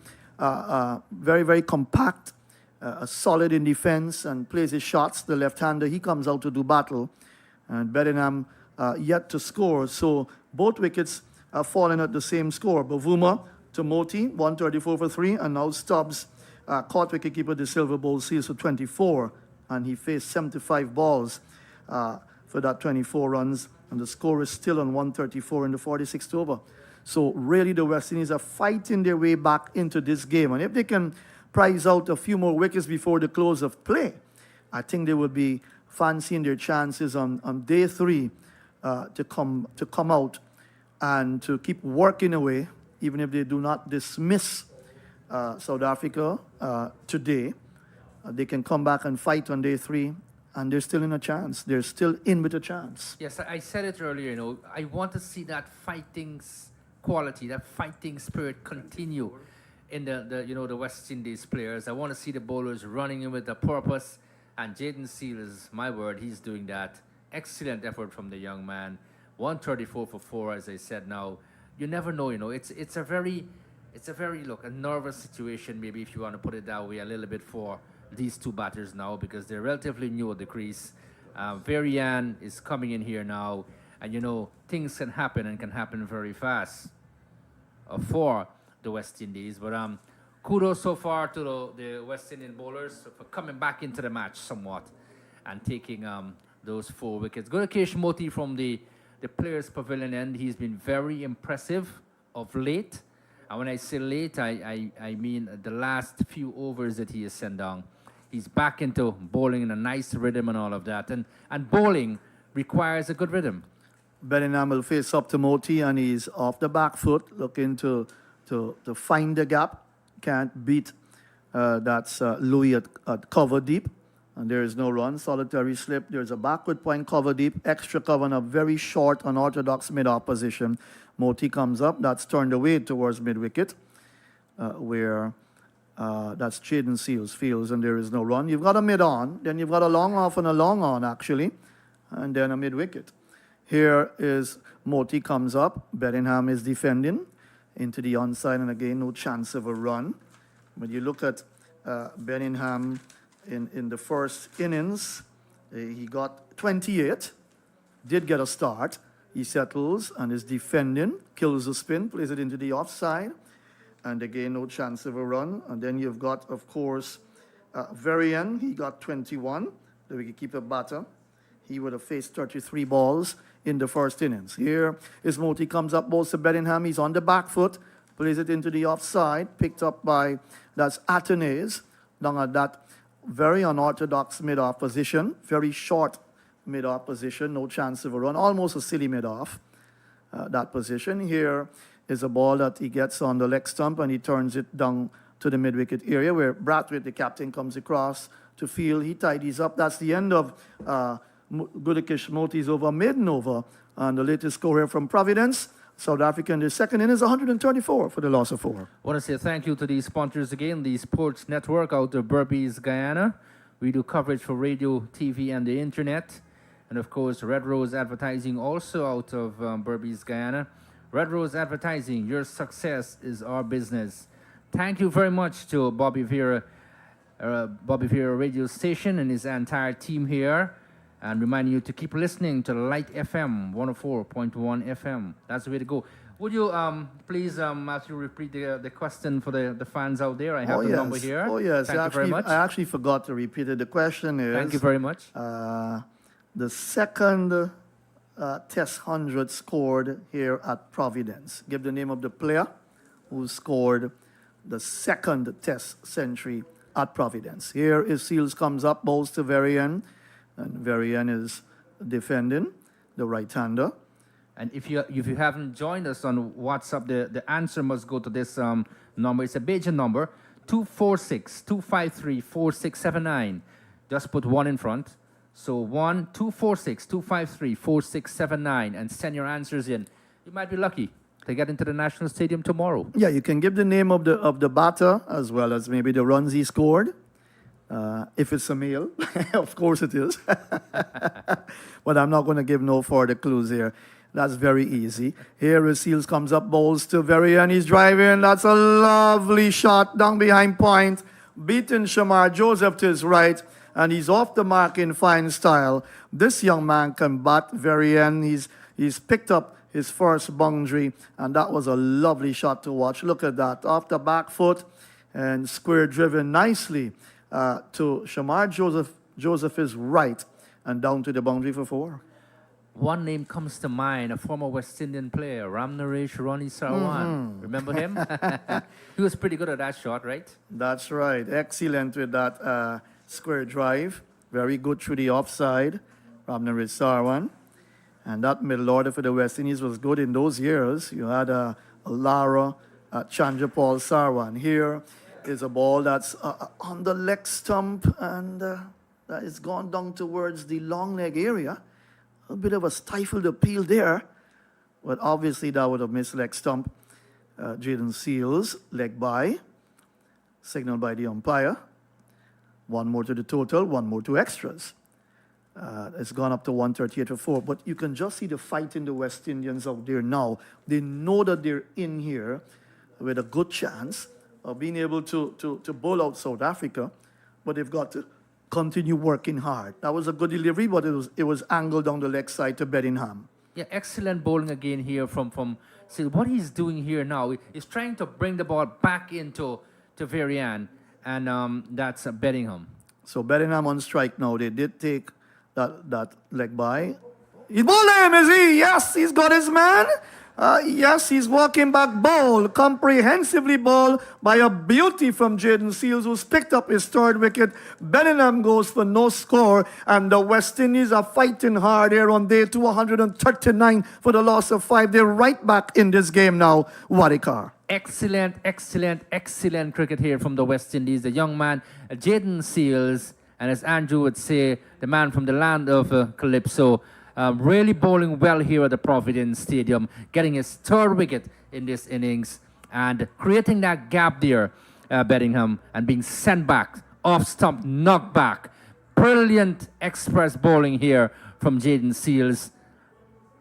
compact, solid in defense, and plays his shots. The left-hander, he comes out to do battle, and Bellingham yet to score. So both wickets are falling at the same score. Bavuma to Moti, 134 for 3, and now Stubbs caught wicketkeeper De Silva Bowl Seals for 24, and he faced 75 balls for that 24 runs, and the score is still on 134 in the 46th over. So really the West Indies are fighting their way back into this game, and if they can prize out a few more wickets before the close of play, I think they will be fancying their chances on day 3 to come out and to keep working away, even if they do not dismiss South Africa today. They can come back and fight on day 3, and they're still in a chance. They're still in with a chance. Yes, I said it earlier, I want to see that fighting quality, that fighting spirit continue in the West Indies players. I want to see the bowlers running in with a purpose, and Jaden Seals, my word, he's doing that. Excellent effort from the young man. 134 for 4, as I said. Now, you never know, it's a very a nervous situation, maybe, if you want to put it that way, a little bit for these 2 batters now, because they're relatively new at the crease. Varian is coming in here now, and things can happen, and can happen very fast for the West Indies. But kudos so far to the West Indian bowlers for coming back into the match somewhat and taking those 4 wickets. Gudakesh Moti from the Players Pavilion end, he's been very impressive of late. And when I say late, I mean the last few overs that he has sent down. He's back into bowling in a nice rhythm and all of that. And bowling requires a good rhythm. Bellingham will face up to Moti, and he's off the back foot, looking to find the gap. Can't beat that's Louis at cover deep. And there is no run, solitary slip. There's a backward point, cover deep, extra cover, and a very short, unorthodox mid-off position. Moti comes up, that's turned away towards mid-wicket, where that's Jaden Seals fields, and there is no run. You've got a mid-on, then you've got a long off and a long on, actually, and then a mid-wicket. Here is Moti comes up, Bellingham is defending into the onside, and again, no chance of a run. When you look at Bellingham, in the first innings, he got 28, did get a start. He settles and is defending, kills the spin, plays it into the offside, and again, no chance of a run. And then you've got, of course, Varian. He got 21, the wicketkeeper batter. He would have faced 33 balls in the first innings. Here is Moti, comes up, bowls to Bellingham. He's on the back foot, plays it into the offside, picked up by, that's Atenes, down at that very unorthodox mid-off position, very short mid-off position, no chance of a run, almost a silly mid-off, that position. Here is a ball that he gets on the leg stump, and he turns it down to the mid-wicket area, where Brathwaite, the captain, comes across to field. He tidies up. That's the end of Gudakesh Moti's over, maiden over, and the latest score here from Providence. South Africa in the second innings, 134 for the loss of 4. I want to say thank you to the sponsors again, the Sports Network out of Berbice, Guyana. We do coverage for radio, TV, and the internet. And of course, Red Rose Advertising, also out of Berbice, Guyana. Red Rose Advertising, your success is our business. Thank you very much to Bobby Vera Bobby Vera radio station and his entire team here, and reminding you to keep listening to Light FM 104.1 FM. That's the way to go. Would you please, Matthew, repeat the question for the fans out there? I have the number here. Oh, yes. Thank you very much. I actually forgot to repeat it. The question is... Thank you very much. The second Test 100 scored here at Providence. Give the name of the player who scored the second Test century at Providence. Here is Seals comes up, bowls to Varian, and Varian is defending, the right-hander. And if you haven't joined us on WhatsApp, the answer must go to this number. It's a Bajan number, 246-253-4679. Just put 1 in front. So 246-253-4679, and send your answers in. You might be lucky to get into the National Stadium tomorrow. Yeah, you can give the name of the batter as well as maybe the runs he scored. If it's a male, of course it is. But I'm not going to give no further clues here. That's very easy. Here is Seals comes up, bowls to Varian. He's driving. That's a lovely shot down behind point. Beating Shamar Joseph to his right. And he's off the mark in fine style. This young man can bat Varian. He's picked up his first boundary. And that was a lovely shot to watch. Look at that. Off the back foot and square driven nicely to Shamar Joseph. Joseph is right. And down to the boundary for 4. One name comes to mind, a former West Indian player, Ramnaresh Ronnie Sarwan. Remember him? He was pretty good at that shot, right? That's right. Excellent with that square drive. Very good through the offside. Ramnaresh Sarwan. And that middle order for the West Indies was good in those years. You had Lara, Chandrapal Sarwan. Here is a ball that's on the leg stump, and that is gone down towards the long leg area. A bit of a stifled appeal there, but obviously that would have missed leg stump. Jaden Seals, leg by, signaled by the umpire. 1 more to the total, 1 more to extras. It's gone up to 138 for 4, but you can just see the fight in the West Indians out there now. They know that they're in here with a good chance of being able to bowl out South Africa, but they've got to continue working hard. That was a good delivery, but it was angled down the leg side to Bedingham. Yeah, excellent bowling again here from see what he's doing here now. He's trying to bring the ball back into Varian, and that's Bedingham. So Bedingham on strike now. They did take that leg by. He's bowling him, is he? Yes, he's got his man. Yes, he's walking back ball, comprehensively ball by a beauty from Jaden Seals, who's picked up his 3rd wicket. Bedingham goes for no score, and the West Indies are fighting hard here on day 239 for the loss of 5. They're right back in this game now, Wadikar. Excellent, excellent, excellent cricket here from the West Indies. The young man, Jaden Seals, and as Andrew would say, the man from the land of Calypso, really bowling well here at the Providence Stadium, getting his 3rd wicket in this innings and creating that gap there, Bedingham, and being sent back, off stump, knocked back. Brilliant express bowling here from Jaden Seals.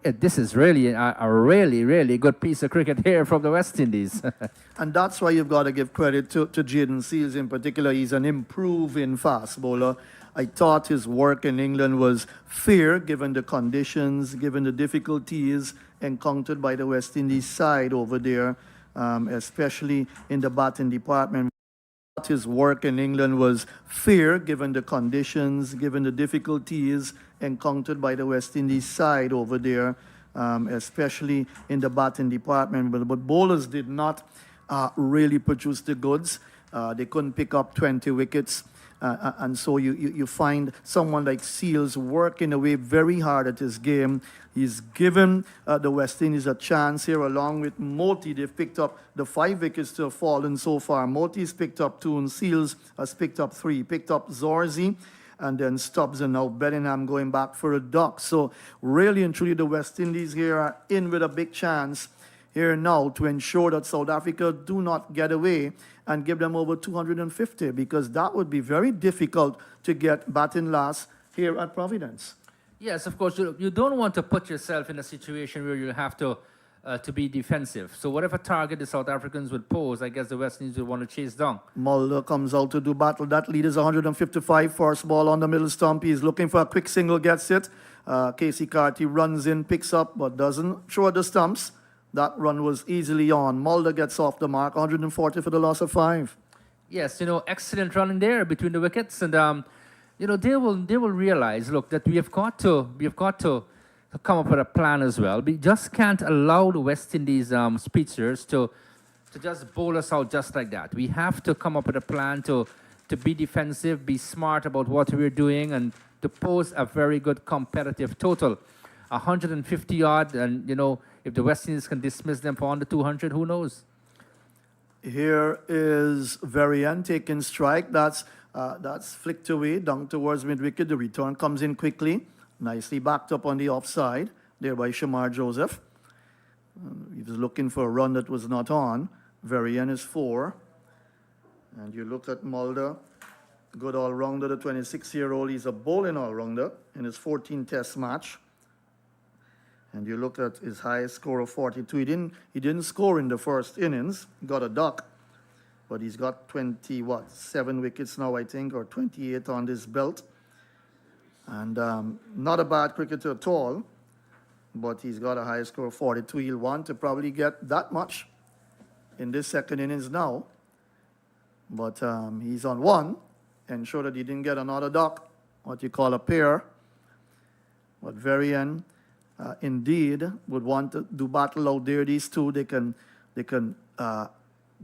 This is really a really, really good piece of cricket here from the West Indies. And that's why you've got to give credit to Jaden Seals in particular. He's an improving fast bowler. I thought his work in England was fair, given the conditions, given the difficulties encountered by the West Indies side over there, especially in the batting department. His work in England was fair, given the conditions, given the difficulties encountered by the West Indies side over there, especially in the batting department. But bowlers did not really produce the goods. They couldn't pick up 20 wickets. And so you find someone like Seals working away very hard at his game. He's given the West Indies a chance here along with Moti. They've picked up the 5 wickets to have fallen so far. Moti's picked up 2 and Seals has picked up 3. Picked up Zorzi and then Stubbs, and now Bedingham going back for a duck. So really and truly the West Indies here are in with a big chance here now to ensure that South Africa do not get away and give them over 250, because that would be very difficult to get batting last here at Providence. Yes, of course. You don't want to put yourself in a situation where you have to to be defensive. So whatever target the South Africans would pose, I guess the West Indies would want to chase down. Mulder comes out to do battle. That lead is 155. First ball on the middle stump. He's looking for a quick single, gets it. Casey Carty runs in, picks up, but doesn't throw at the stumps. That run was easily on. Mulder gets off the mark. 140 for the loss of 5. Yes, excellent running there between the wickets, and they will realize, look, that we have got to come up with a plan as well. We just can't allow the West Indies speedsters to just bowl us out just like that. We have to come up with a plan to be defensive, be smart about what we're doing, and to pose a very good competitive total. 150 odd, and if the West Indies can dismiss them for under 200, who knows? Here is Varian taking strike. That's flicked away down towards mid-wicket. The return comes in quickly. Nicely backed up on the offside there by Shamar Joseph. He was looking for a run that was not on. Varian is 4. And you look at Mulder, good all-rounder, the 26-year-old. He's a bowling all-rounder in his 14th Test match. And you look at his highest score of 42. He didn't score in the first innings. He got a duck. But he's got 7 wickets now, I think, or 28 on this belt. And not a bad cricketer at all. But he's got a high score of 42. He'll want to probably get that much in this second innings now. But he's on 1. Ensure that he didn't get another duck, what you call a pair. But Varian indeed would want to do battle out there. These two, they can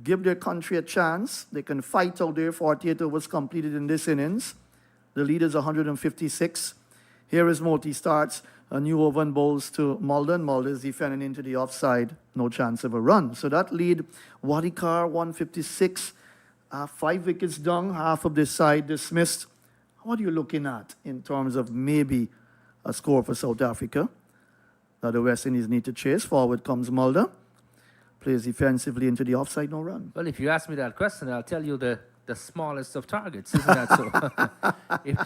give their country a chance. They can fight out there. 48 overs completed in this innings. The lead is 156. Here is Moti starts a new over and bowls to Mulder. Mulder is defending into the offside. No chance of a run. So that lead, Wadikar 156. 5 wickets down, half of this side dismissed. What are you looking at in terms of maybe a score for South Africa that the West Indies need to chase? Forward comes Mulder. Plays defensively into the offside, no run. Well, if you ask me that question, I'll tell you the smallest of targets, isn't that so?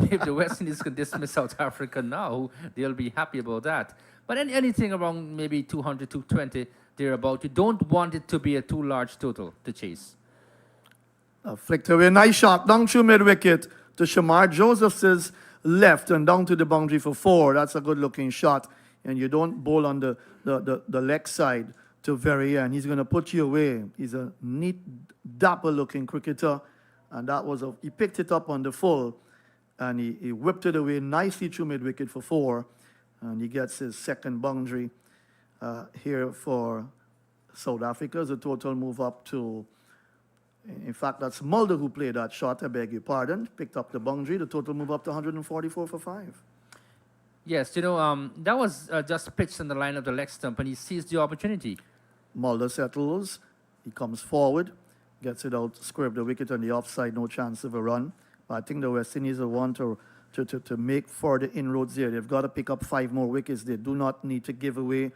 if the West Indies can dismiss South Africa now, they'll be happy about that. But anything around maybe 200, 220, thereabout, you don't want it to be a too large total to chase. Flicked away, nice shot, down through mid-wicket to Shamar Joseph's left and down to the boundary for 4. That's a good-looking shot. And you don't bowl on the leg side to Varian. He's going to put you away. He's a neat, dapper-looking cricketer. And that was he picked it up on the full, and he whipped it away nicely through mid-wicket for 4. And he gets his second boundary here for South Africa. The total move up to... In fact, that's Mulder who played that shot, I beg your pardon. Picked up the boundary. The total move up to 144 for 5. Yes, that was just pitched on the line of the leg stump, and he seized the opportunity. Mulder settles. He comes forward, gets it out, square of the wicket on the offside, no chance of a run. But I think the West Indies will want to make further inroads there. They've got to pick up 5 more wickets. They do not need to give away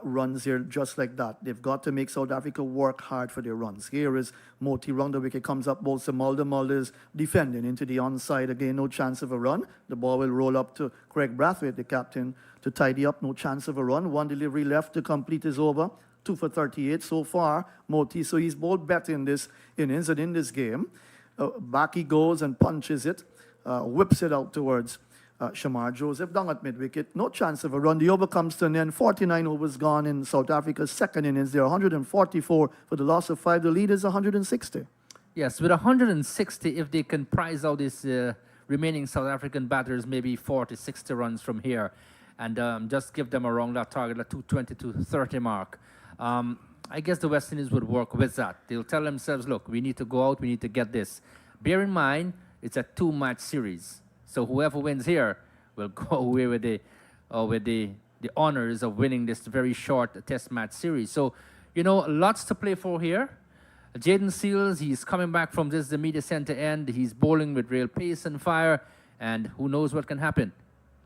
runs here just like that. They've got to make South Africa work hard for their runs. Here is Moti round the wicket, comes up, bowls to Mulder. Mulder is defending into the onside again, no chance of a run. The ball will roll up to Craig Brathwaite, the captain, to tidy up, no chance of a run. 1 delivery left to complete his over. 2 for 38 so far, Moti. So he's bowled better in this innings and in this game. Back he goes and punches it, whips it out towards Shamar Joseph down at mid-wicket. No chance of a run. The over comes to an end. 49 overs gone in South Africa's second innings. They're 144 for the loss of 5. The lead is 160. Yes, with 160, if they can prize out these remaining South African batters, maybe 40, 60 runs from here, and just give them around that target, a 220 to 30 mark. I guess the West Indies would work with that. They'll tell themselves, look, we need to go out, we need to get this. Bear in mind, it's a 2-match series. So whoever wins here will go away with the honors of winning this very short Test match series. So, lots to play for here. Jaden Seals, he's coming back from the media center end. He's bowling with real pace and fire, and who knows what can happen.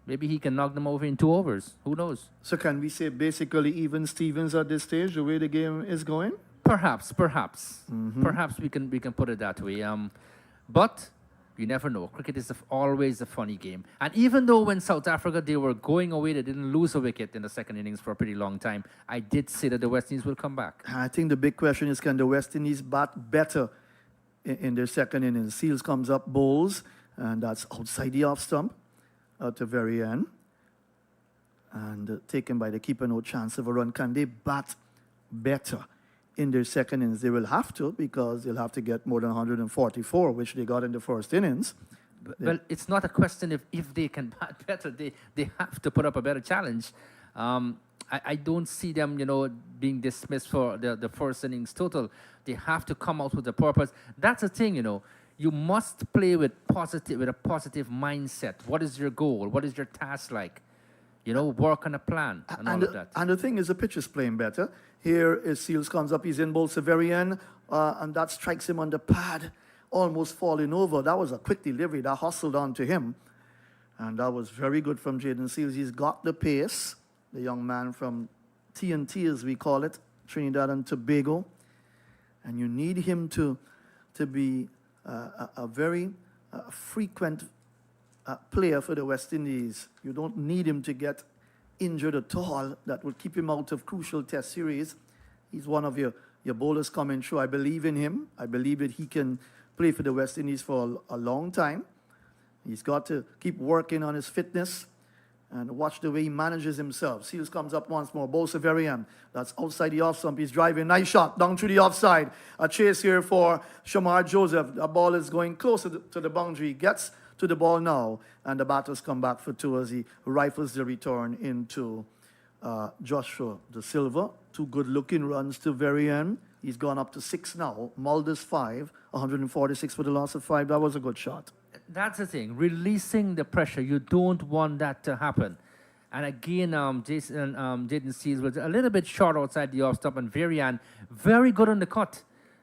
Maybe he can knock them over in 2 overs. Who knows? So can we say basically even Stevens at this stage, the way the game is going? Perhaps. Perhaps we can put it that way. But You never know. Cricket is always a funny game. And even though when South Africa, they were going away, they didn't lose a wicket in the second innings for a pretty long time, I did say that the West Indies will come back. I think the big question is, can the West Indies bat better in their second innings? Seals comes up, bowls, and that's outside the off stump at the very end. And taken by the keeper, no chance of a run. Can they bat better in their second innings? They will have to, because they'll have to get more than 144, which they got in the first innings. Well, it's not a question if they can bat better. They have to put up a better challenge. I don't see them, being dismissed for the first innings total. They have to come out with a purpose. That's the thing, You must play with a positive mindset. What is your goal? What is your task like? Work on a plan and all of that. And the thing is, the pitch is playing better. Here is Seals comes up, he's in bowls the very end, and that strikes him on the pad, almost falling over. That was a quick delivery, that hustled onto him. And that was very good from Jaden Seals. He's got the pace, the young man from TNT, as we call it, Trinidad and Tobago. And you need him to be a very frequent player for the West Indies. You don't need him to get injured at all. That would keep him out of crucial test series. He's one of your bowlers coming through. I believe in him. I believe that he can play for the West Indies for a long time. He's got to keep working on his fitness and watch the way he manages himself. Seals comes up once more. Bowls the very end. That's outside the off stump. He's driving. Nice shot down through the offside. A chase here for Shamar Joseph. The ball is going closer to the boundary. He gets to the ball now, and the batters come back for two as he rifles the return into Joshua De Silva. Two good-looking runs to very end. He's gone up to 6 now. Mulder's 5, 146 for the loss of 5. That was a good shot. That's the thing. Releasing the pressure. You don't want that to happen. And again, Jaden Seals was a little bit short outside the off stump, and Varian very good on the cut.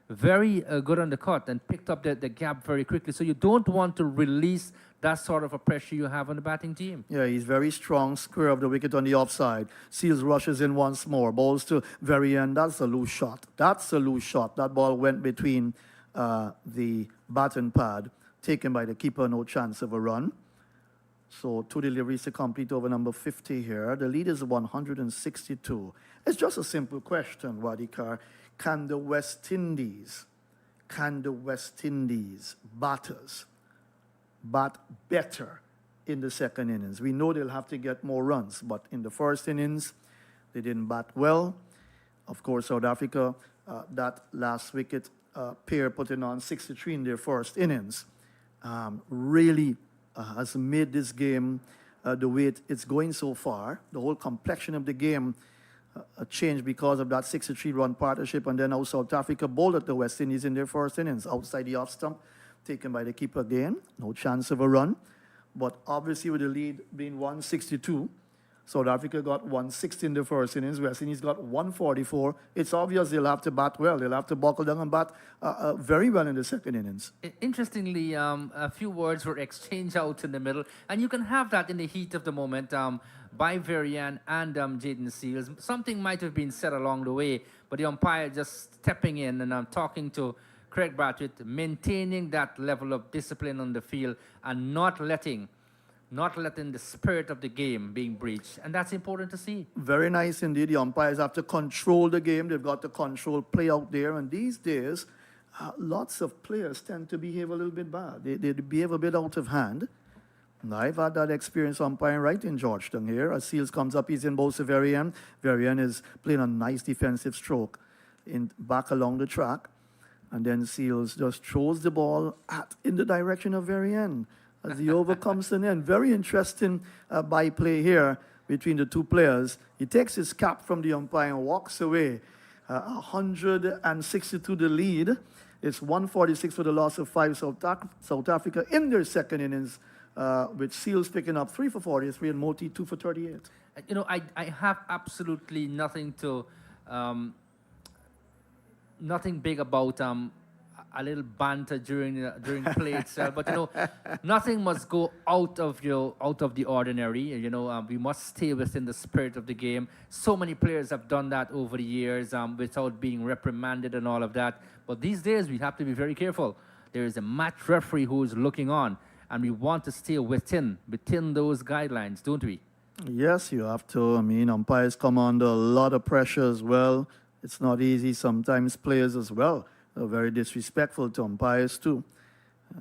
Very good on the cut, and picked up the gap very quickly. So you don't want to release that sort of a pressure you have on the batting team. Yeah, he's very strong. Square of the wicket on the offside. Seals rushes in once more. Balls to very end. That's a loose shot. That's a loose shot. That ball went between the bat and pad. Taken by the keeper. No chance of a run. So 2 deliveries to complete over number 50 here. The lead is 162. It's just a simple question, Wadikar. Can the West Indies batters bat better in the second innings? We know they'll have to get more runs, but in the first innings, they didn't bat well. Of course, South Africa, that last wicket pair putting on 63 in their first innings, really has made this game the way it's going so far. The whole complexion of the game changed because of that 63-run partnership, and then now South Africa bowled at the West Indies in their first innings, outside the off stump, taken by the keeper again. No chance of a run, but obviously with the lead being 162, South Africa got 160 in the first innings, West Indies got 144. It's obvious they'll have to bat well. They'll have to buckle down and bat very well in the second innings. Interestingly, a few words were exchanged out in the middle, and you can have that in the heat of the moment by Varian and Jaden Seals. Something might have been said along the way, but the umpire just stepping in and talking to Craig Brathwaite, maintaining that level of discipline on the field and not letting the spirit of the game being breached. And that's important to see. Very nice indeed. The umpires have to control the game. They've got to control play out there. And these days, lots of players tend to behave a little bit bad. They behave a bit out of hand. And I've had that experience umpiring right in Georgetown here. As Seals comes up, he's in bowls to Varian. Varian is playing a nice defensive stroke back along the track. And then Seals just throws the ball in the direction of Varian as the over comes in. Very interesting byplay here between the two players. He takes his cap from the umpire and walks away. 162 the lead. It's 146 for the loss of 5. South Africa in their second innings, with Seals picking up 3 for 43 and Moti 2 for 38. I have absolutely nothing big about a little banter during play itself, but nothing must go out of the ordinary. We must stay within the spirit of the game. So many players have done that over the years without being reprimanded and all of that. But these days we have to be very careful. there is a match referee who is looking on, and we want to stay within those guidelines, don't we? Yes, you have to. I mean, umpires come under a lot of pressure as well. It's not easy. Sometimes players as well are very disrespectful to umpires too.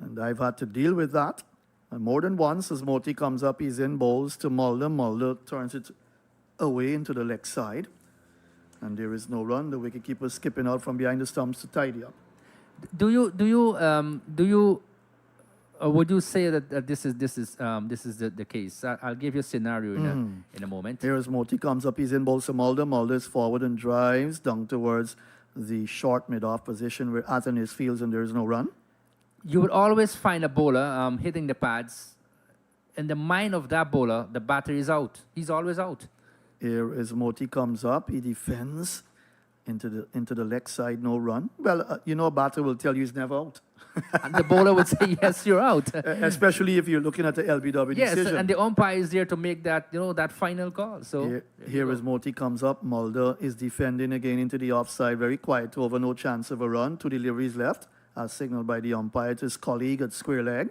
And I've had to deal with that. And more than once, as Moti comes up, he's in bowls to Mulder. Mulder turns it away into the leg side. And there is no run. The wicketkeeper skipping out from behind the stumps to tidy up. Would you say that this is the case? I'll give you a scenario in a moment. Here as Moti comes up, he's in bowls to Mulder. Mulder is forward and drives down towards the short mid-off position where Athens fields and there is no run. You would always find a bowler hitting the pads. In the mind of that bowler, the batter is out. He's always out. Here as Moti comes up, he defends into the leg side, no run. Well, a batter will tell you he's never out. And the bowler would say, yes, you're out. Especially if you're looking at the LBW Yes, decision. and the umpire is there to make that, that final call. So Here as Moti comes up, Mulder is defending again into the offside, very quiet over, no chance of a run. 2 deliveries left, as signaled by the umpire to his colleague at square leg.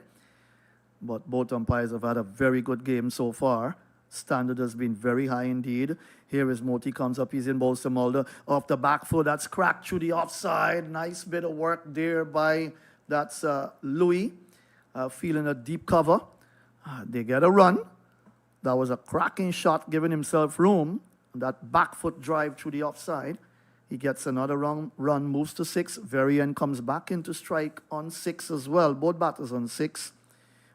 But both umpires have had a very good game so far. Standard has been very high indeed. Here is Moti comes up, he's in bowls to Mulder. Off the back foot, that's cracked through the offside. Nice bit of work there by, that's Louis, feeling a deep cover. They get a run. That was a cracking shot, giving himself room. That back foot drive through the offside. He gets another run, moves to 6. Varian comes back into strike on 6 as well. Both batters on 6.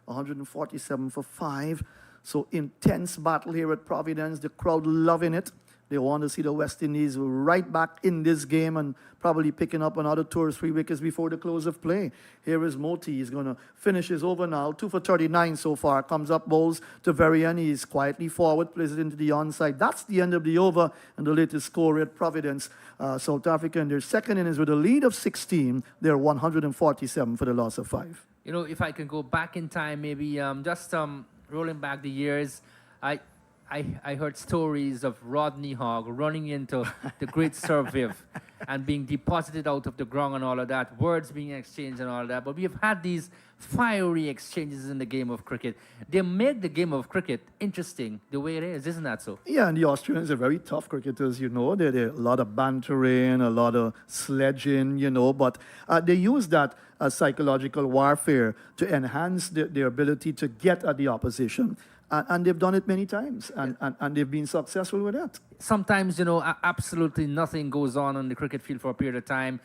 147 for 5. So intense battle here at Providence. The crowd loving it. They want to see the West Indies right back in this game and probably picking up another 2 or 3 wickets before the close of play. Here is Moti. He's going to finish his over now. 2 for 39 so far. Comes up, bowls to Varian. He's quietly forward, plays it into the onside. That's the end of the over and the latest score at Providence. South Africa in their second innings with a lead of 16. They're 147 for the loss of 5. If I can go back in time, maybe rolling back the years, I heard stories of Rodney Hogg running into the great Sir Viv and being deposited out of the ground and all of that, words being exchanged and all of that. But we have had these fiery exchanges in the game of cricket. They make the game of cricket interesting the way it is, isn't that so? Yeah, and the Australians are very tough cricketers, There are a lot of bantering, a lot of sledging, but they use that psychological warfare to enhance their ability to get at the opposition. And they've done it many times, and they've been successful with that. Sometimes, absolutely nothing goes on the cricket field for a period of time.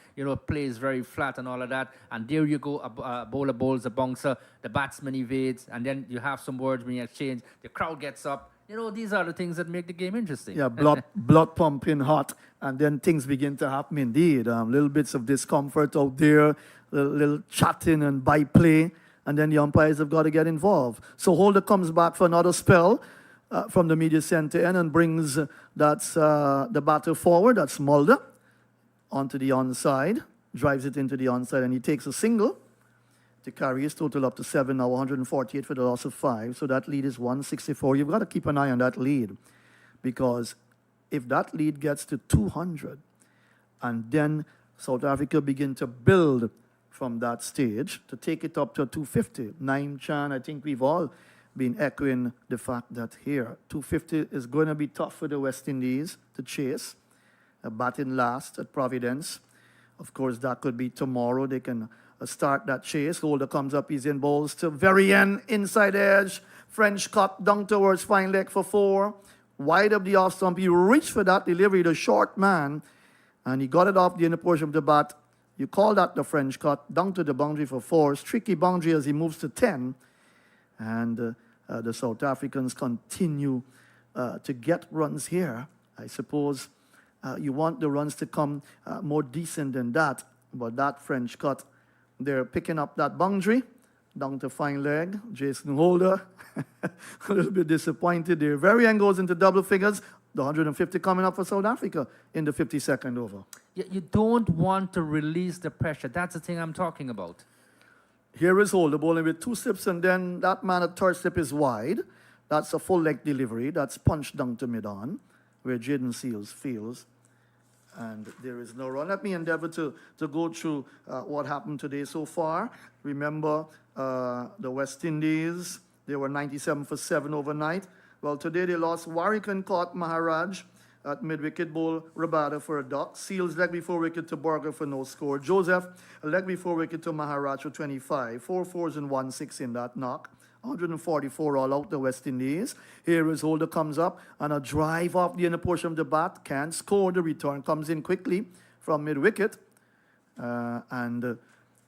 Play is very flat and all of that. And there you go, a bowler bowls a bouncer, the batsman evades, and then you have some words being exchanged. The crowd gets up. These are the things that make the game interesting. Yeah, blood pumping hot, and then things begin to happen indeed. Little bits of discomfort out there, little chatting and byplay. And then the umpires have got to get involved. So Holder comes back for another spell from the media center end and brings the batter forward. That's Mulder onto the onside, drives it into the onside, and he takes a single to carry his total up to 7, now 148 for the loss of 5. So that lead is 164. You've got to keep an eye on that lead, because if that lead gets to 200, and then South Africa begin to build from that stage to take it up to 250. Naeem Chan, I think we've all been echoing the fact that here, 250 is going to be tough for the West Indies to chase. Batting last at Providence. Of course, that could be tomorrow. They can start that chase. Holder comes up, he's in bowls to Varian, inside edge. French cut down towards fine leg for 4. Wide up the off stump. He reached for that delivery, the short man, and he got it off the inner portion of the bat. You call that the French cut, down to the boundary for 4. Tricky boundary as he moves to 10. And the South Africans continue to get runs here. I suppose you want the runs to come more decent than that. But that French cut, they're picking up that boundary, down to fine leg. Jason Holder, a little bit disappointed there. Varian goes into double figures. The 150 coming up for South Africa in the 52nd over. You don't want to release the pressure. That's the thing I'm talking about. Here is Holder bowling with 2 slips, and then that man at third slip is wide. That's a full leg delivery. That's punched down to mid-on, where Jaden Seals feels. And there is no run. Let me endeavor to go through what happened today so far. Remember, the West Indies, they were 97 for 7 overnight. Well, today they lost. Warwick caught Maharaj at mid-wicket, bowl Rabada for a duck. Seals leg before wicket to Burger for no score. Joseph leg before wicket to Maharaj for 25. 4 fours and 1 6 in that knock. 144 all out the West Indies. Here is Holder comes up and a drive off the inner portion of the bat. Can't score. The return comes in quickly from mid-wicket. And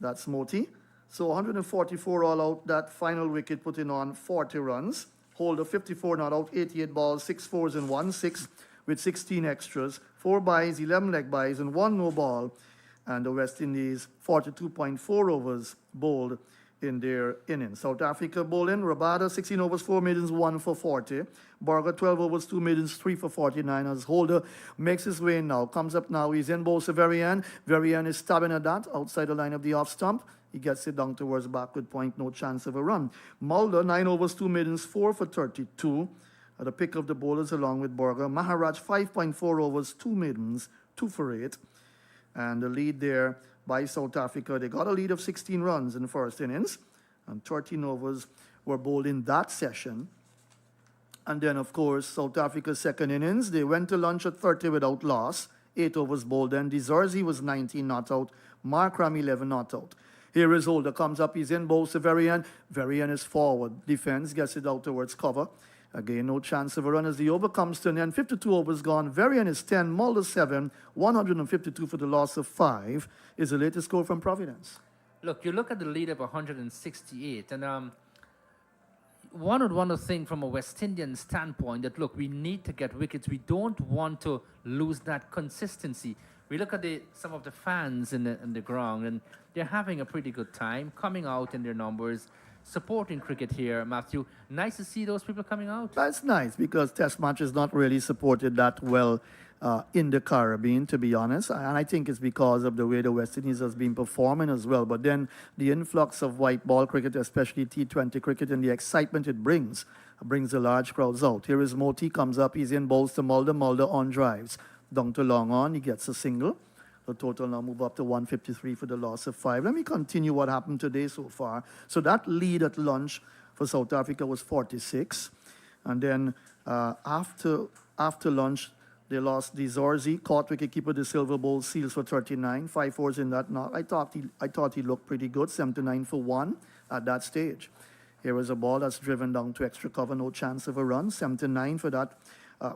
that's Moti. So 144 all out. That final wicket putting on 40 runs. Holder 54 not out, 88 balls, 6 fours and 1 6 with 16 extras. 4 byes, 11 leg byes and 1 no ball. And the West Indies 42.4 overs bowled in their innings. South Africa bowling, Rabada 16 overs, 4 maidens, 1 for 40. Burger 12 overs, 2 maidens, 3 for 49. As Holder makes his way now, comes up now, he's in bowl to Varian. Varian is stabbing at that outside the line of the off stump. He gets it down towards backward point, no chance of a run. Mulder, 9 overs, 2 maidens, 4 for 32. The pick of the bowlers along with Burger. Maharaj, 5.4 overs, 2 maidens, 2 for 8. And the lead there by South Africa. They got a lead of 16 runs in the first innings. And 13 overs were bowled in that session. And then, of course, South Africa's second innings. They went to lunch at 30 without loss. 8 overs bowled. Then Dizorzi was 19 not out. Markram 11 not out. Here is Holder, comes up, he's in bowl to Varian. Varian is forward. Defense gets it out towards cover. Again, no chance of a run as the over comes to an end. 52 overs gone. Varian is 10, Mulder 7, 152 for the loss of 5 is the latest score from Providence. Look, you look at the lead of 168, and one would want to think from a West Indian standpoint that, look, we need to get wickets. We don't want to lose that consistency. We look at some of the fans in the ground, and they're having a pretty good time, coming out in their numbers, supporting cricket here, Matthew. Nice to see those people coming out. That's nice because Test match is not really supported that well in the Caribbean, to be honest. And I think it's because of the way the West Indies has been performing as well. But then the influx of white ball cricket, especially T20 cricket, and the excitement it brings the large crowds out. Here is Moti, comes up, he's in bowls to Mulder. Mulder on drives. Down to long on, he gets a single. The total now move up to 153 for the loss of 5. Let me continue what happened today so far. So that lead at lunch for South Africa was 46. And then after lunch, they lost Dizorzi, caught wicketkeeper De Silva Bowl, Seals for 39, 5 fours in that knock. I thought he looked pretty good, 79 for 1 at that stage. Here was a ball that's driven down to extra cover, no chance of a run, 79 for that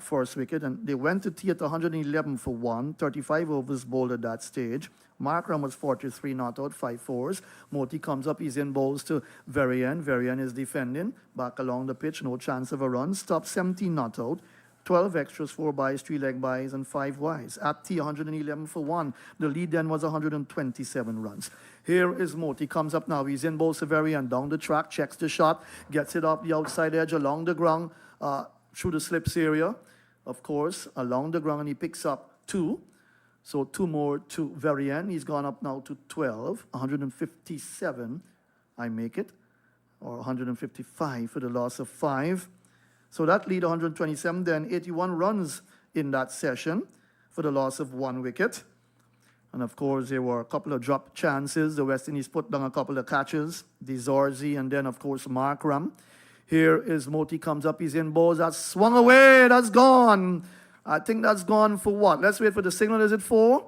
first wicket, and they went to tea at 111 for 1, 35 overs bowled at that stage. Markram was 43 not out, 5 fours. Moti comes up, he's in bowls to Varian. Varian is defending, back along the pitch, no chance of a run. Stop 17 not out, 12 extras, 4 byes, 3 leg byes, and 5 wides. At tea, 111 for 1. The lead then was 127 runs. Here is Moti, comes up now, he's in bowls to Varian, down the track, checks the shot, gets it off the outside edge, along the ground, through the slips area, of course, along the ground, and he picks up 2. So 2 more to Varian. He's gone up now to 12, 157, I make it, or 155 for the loss of 5. So that lead 127, then 81 runs in that session for the loss of 1 wicket. And of course, there were a couple of drop chances. The West Indies put down a couple of catches, Dizorzi, and then, of course, Markram. Here is Moti, comes up, he's in bowls, that's swung away, that's gone. I think that's gone for what? Let's wait for the signal, is it 4?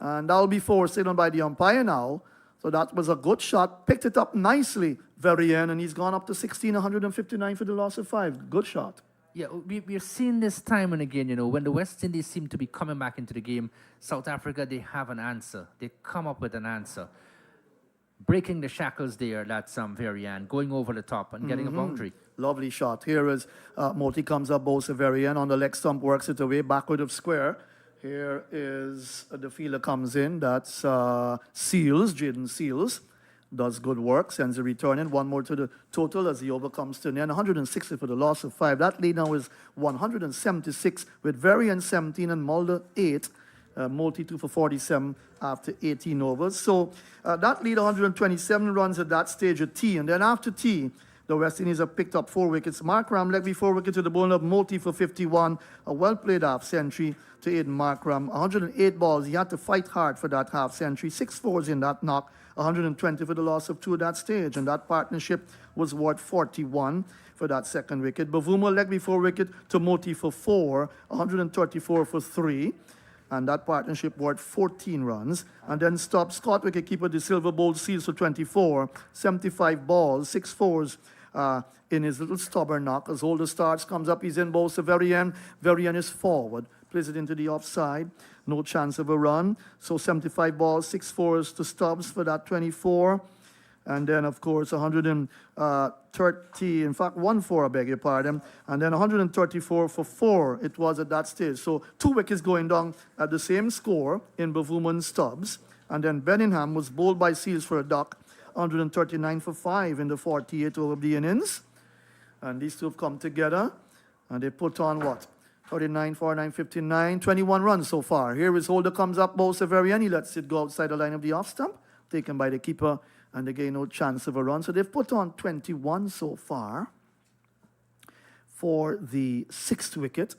And that'll be 4, signaled by the umpire now. So that was a good shot, picked it up nicely, Varian, and he's gone up to 16, 159 for the loss of 5. Good shot. Yeah, we're seeing this time and again, when the West Indies seem to be coming back into the game, South Africa, they have an answer. They come up with an answer. Breaking the shackles there, that's Varian, going over the top and getting a boundary. Lovely shot. Here is Moti comes up, bowls to Varian on the leg stump, works it away, backward of square. Here is the fielder comes in, that's Seals, Jaden Seals. Does good work, sends a return in. 1 more to the total as the over comes to an end. 160 for the loss of 5. That lead now is 176 with Varian 17 and Mulder 8. Moti 2 for 47 after 18 overs. So that lead 127 runs at that stage at tea. And then after tea, The West Indies have picked up 4 wickets. Markram leg before wicket to the bowling of Moti for 51. A well-played half-century to Aiden Markram. 108 balls. He had to fight hard for that half-century. 6 fours in that knock. 120 for the loss of 2 at that stage. And that partnership was worth 41 for that second wicket. Bavuma leg before wicket to Moti for 4. 134 for 3. And that partnership worth 14 runs. And then Scott wicketkeeper De Silva bowled Seals for 24, 75 balls, 6 fours in his little stubborn knock. As Holder starts, comes up, he's in, bowls to Varian. Varian is forward, plays it into the offside. No chance of a run. So 75 balls, 6 fours to Stubbs for that 24. And then, of course, 130, in fact, 1-4, I beg your pardon. And then 134 for 4 it was at that stage. So 2 wickets going down at the same score in Bavuma and Stubbs. And then Bellingham was bowled by Seals for a duck, 139 for 5 in the 48 over the innings. And these two have come together, and they put on what? 39, 49, 59, 21 runs so far. Here is Holder comes up, bowls Severian. He lets it go outside the line of the off stump, taken by the keeper, and again, no chance of a run. So they've put on 21 so far for the 6th wicket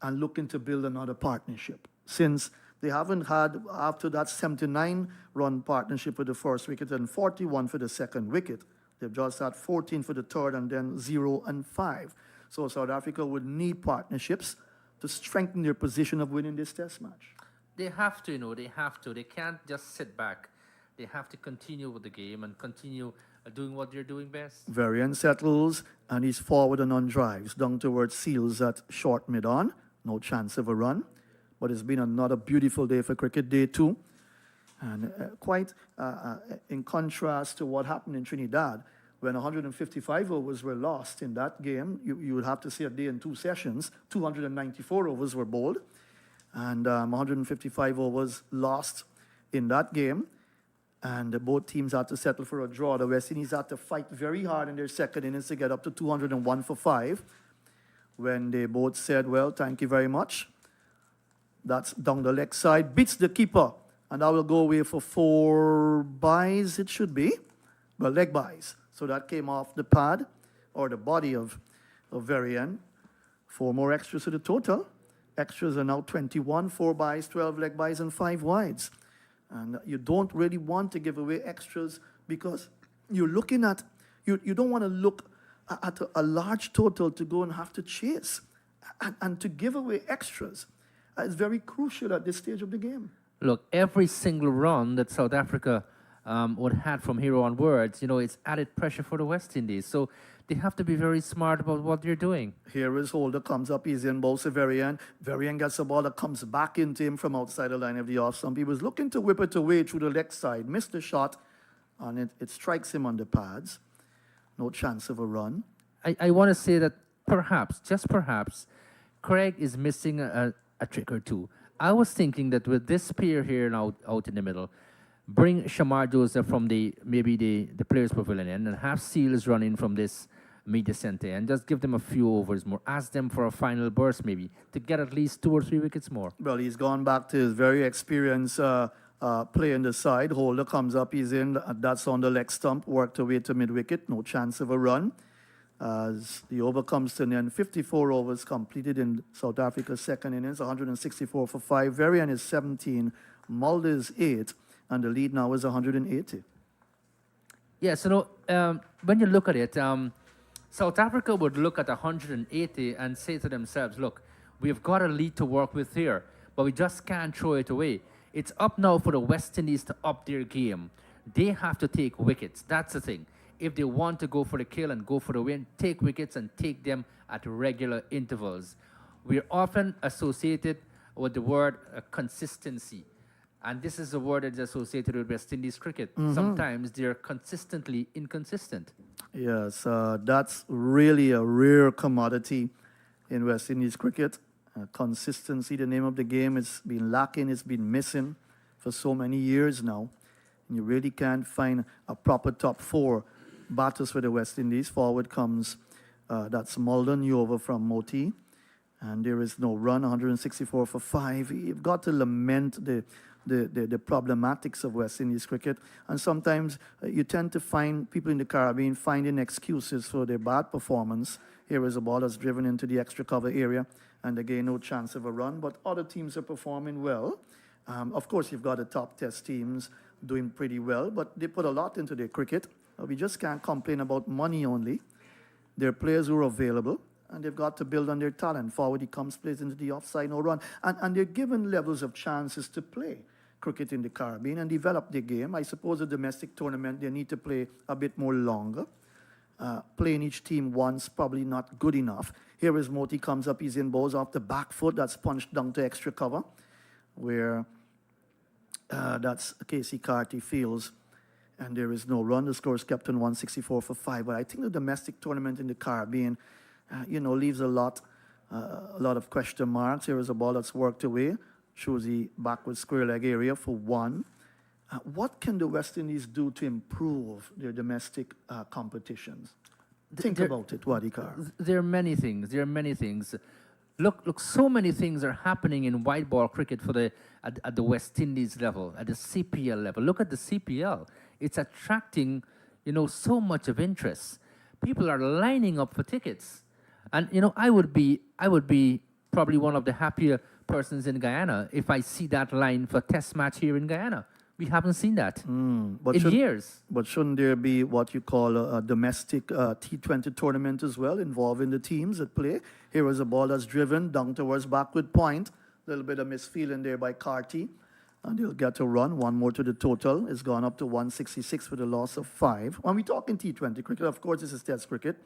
and looking to build another partnership. Since they haven't had, after that 79-run partnership with the first wicket and 41 for the second wicket, they've just had 14 for the third and then 0 and 5. So South Africa would need partnerships to strengthen their position of winning this test match. They have to, they have to. They can't just sit back. They have to continue with the game and continue doing what they're doing best. Varian settles, and he's forward and on drives, down towards Seals at short mid-on. No chance of a run. But it's been another beautiful day for cricket, day 2. And quite in contrast to what happened in Trinidad, when 155 overs were lost in that game, you would have to say a day in 2 sessions. 294 overs were bowled, and 155 overs lost in that game. And both teams had to settle for a draw. The West Indies had to fight very hard in their second innings to get up to 201 for 5, when they both said, well, thank you very much. That's down the leg side, beats the keeper, and that will go away for 4 byes, it should be. Well, leg byes. So that came off the pad, or the body of Varian. 4 more extras to the total. Extras are now 21, 4 byes, 12 leg byes, and 5 wides. And you don't really want to give away extras because you're looking at, you don't want to look at a large total to go and have to chase. And to give away extras is very crucial at this stage of the game. Look, every single run that South Africa would had from here onwards, it's added pressure for the West Indies. So they have to be very smart about what they're doing. Here is Holder, comes up, he's in, bowls to Varian. Varian gets a ball that comes back into him from outside the line of the off stump. He was looking to whip it away through the leg side, missed the shot, and it strikes him on the pads. No chance of a run. I want to say that perhaps, just perhaps, Craig is missing a trick or two. I was thinking that with this pair here now out in the middle, bring Shamar Joseph from maybe the players' pavilion in and have Seals run in from this media center and just give them a few overs more. Ask them for a final burst maybe to get at least 2 or 3 wickets more. Well, he's gone back to his very experienced play in the side. Holder comes up, he's in. That's on the leg stump, worked away to mid-wicket. No chance of a run. As the over comes to an end, 54 overs completed in South Africa's second innings, 164 for 5. Varian is 17, Mulder is 8, and the lead now is 180. Yeah, so when you look at it, South Africa would look at 180 and say to themselves, look, we've got a lead to work with here, but we just can't throw it away. It's up now for the West Indies to up their game. They have to take wickets. That's the thing. If they want to go for the kill and go for the win, take wickets and take them at regular intervals. We're often associated with the word consistency. And this is a word that's associated with West Indies cricket. Sometimes they're consistently inconsistent. Yes, that's really a rare commodity in West Indies cricket. Consistency, the name of the game, it's been lacking, it's been missing for so many years now. And you really can't find a proper top 4 batters for the West Indies. Forward comes, that's Mulder, new over from Moti. And there is no run, 164 for 5. You've got to lament the problematics of West Indies cricket. And sometimes you tend to find people in the Caribbean finding excuses for their bad performance. Here is a ball that's driven into the extra cover area, and again, no chance of a run. But other teams are performing well. Of course, you've got the top test teams doing pretty well, but they put a lot into their cricket. We just can't complain about money only. There are players who are available, and they've got to build on their talent. Forward he comes, plays into the offside, no run. And they're given levels of chances to play cricket in the Caribbean and develop their game. I suppose a domestic tournament, they need to play a bit more longer. Playing each team once, probably not good enough. Here is Moti comes up, he's in balls off the back foot, that's punched down to extra cover, where that's Casey Carty fields, and there is no run. The score is kept on 164 for 5. But I think the domestic tournament in the Caribbean, leaves a lot of question marks. Here is a ball that's worked away, shows the backward square leg area for 1. What can the West Indies do to improve their domestic competitions? Think about it, Wadikar. There are many things. Look, so many things are happening in white ball cricket at the West Indies level, at the CPL level. Look at the CPL. It's attracting, so much of interest. People are lining up for tickets. And, I would be probably one of the happier persons in Guyana if I see that line for test match here in Guyana. We haven't seen that in years. But shouldn't there be what you call a domestic T20 tournament as well, involving the teams that play? Here is a ball that's driven down towards backward point. A little bit of misfeeling there by Carty. And they'll get a run. One more to the total. It's gone up to 166 for the loss of 5. When we talk in T20 cricket, of course, this is Test cricket.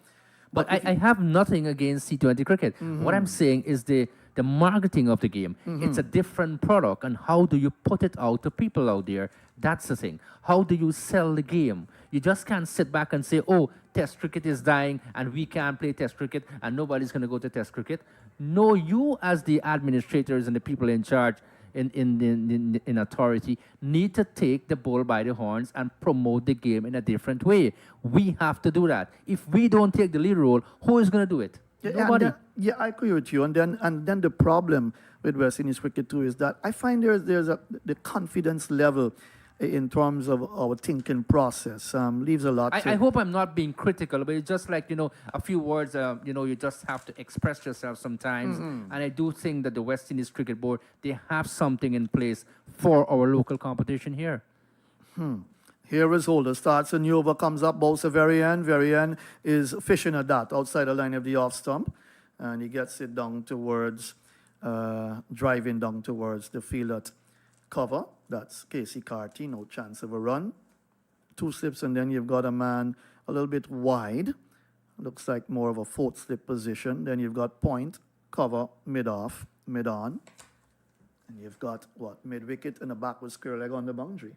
But I have nothing against T20 cricket. What I'm saying is the marketing of the game. It's a different product, and how do you put it out to people out there? That's the thing. How do you sell the game? You just can't sit back and say, oh, Test cricket is dying, and we can't play Test cricket, and nobody's going to go to Test cricket. No, you as the administrators and the people in charge, in authority, need to take the bull by the horns and promote the game in a different way. We have to do that. If we don't take the lead role, who is going to do it? Nobody. I agree with you. And then the problem with West Indies cricket too is that I find there's the confidence level in terms of our thinking process leaves a lot. I hope I'm not being critical, but it's just like, a few words, you just have to express yourself sometimes. And I do think that the West Indies Cricket Board, they have something in place for our local competition here. Here is Holder, starts a new over, comes up, bowls a very end. Very end is fishing a dot outside the line of the off stump. And he gets it down towards, driving down towards the field at cover. That's Casey Carty, no chance of a run. 2 slips, and then you've got a man a little bit wide. Looks like more of a 4th slip position. Then you've got point, cover, mid-off, mid-on. And you've got, mid-wicket and a backward square leg on the boundary.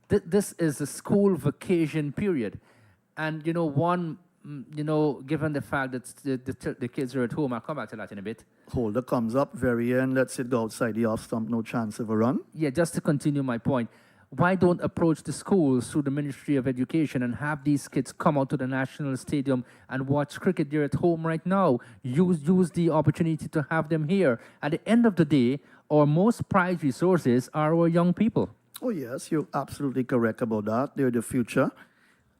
This is a school vacation period. And, given the fact that the kids are at home, I'll come back to that in a bit. Holder comes up, very end, lets it go outside the off stump, no chance of a run. Yeah, just to continue my point, why don't approach the schools through the Ministry of Education and have these kids come out to the National Stadium and watch cricket there at home right now? Use the opportunity to have them here. At the end of the day, our most prized resources are our young people. Oh, yes, you're absolutely correct about that. They're the future,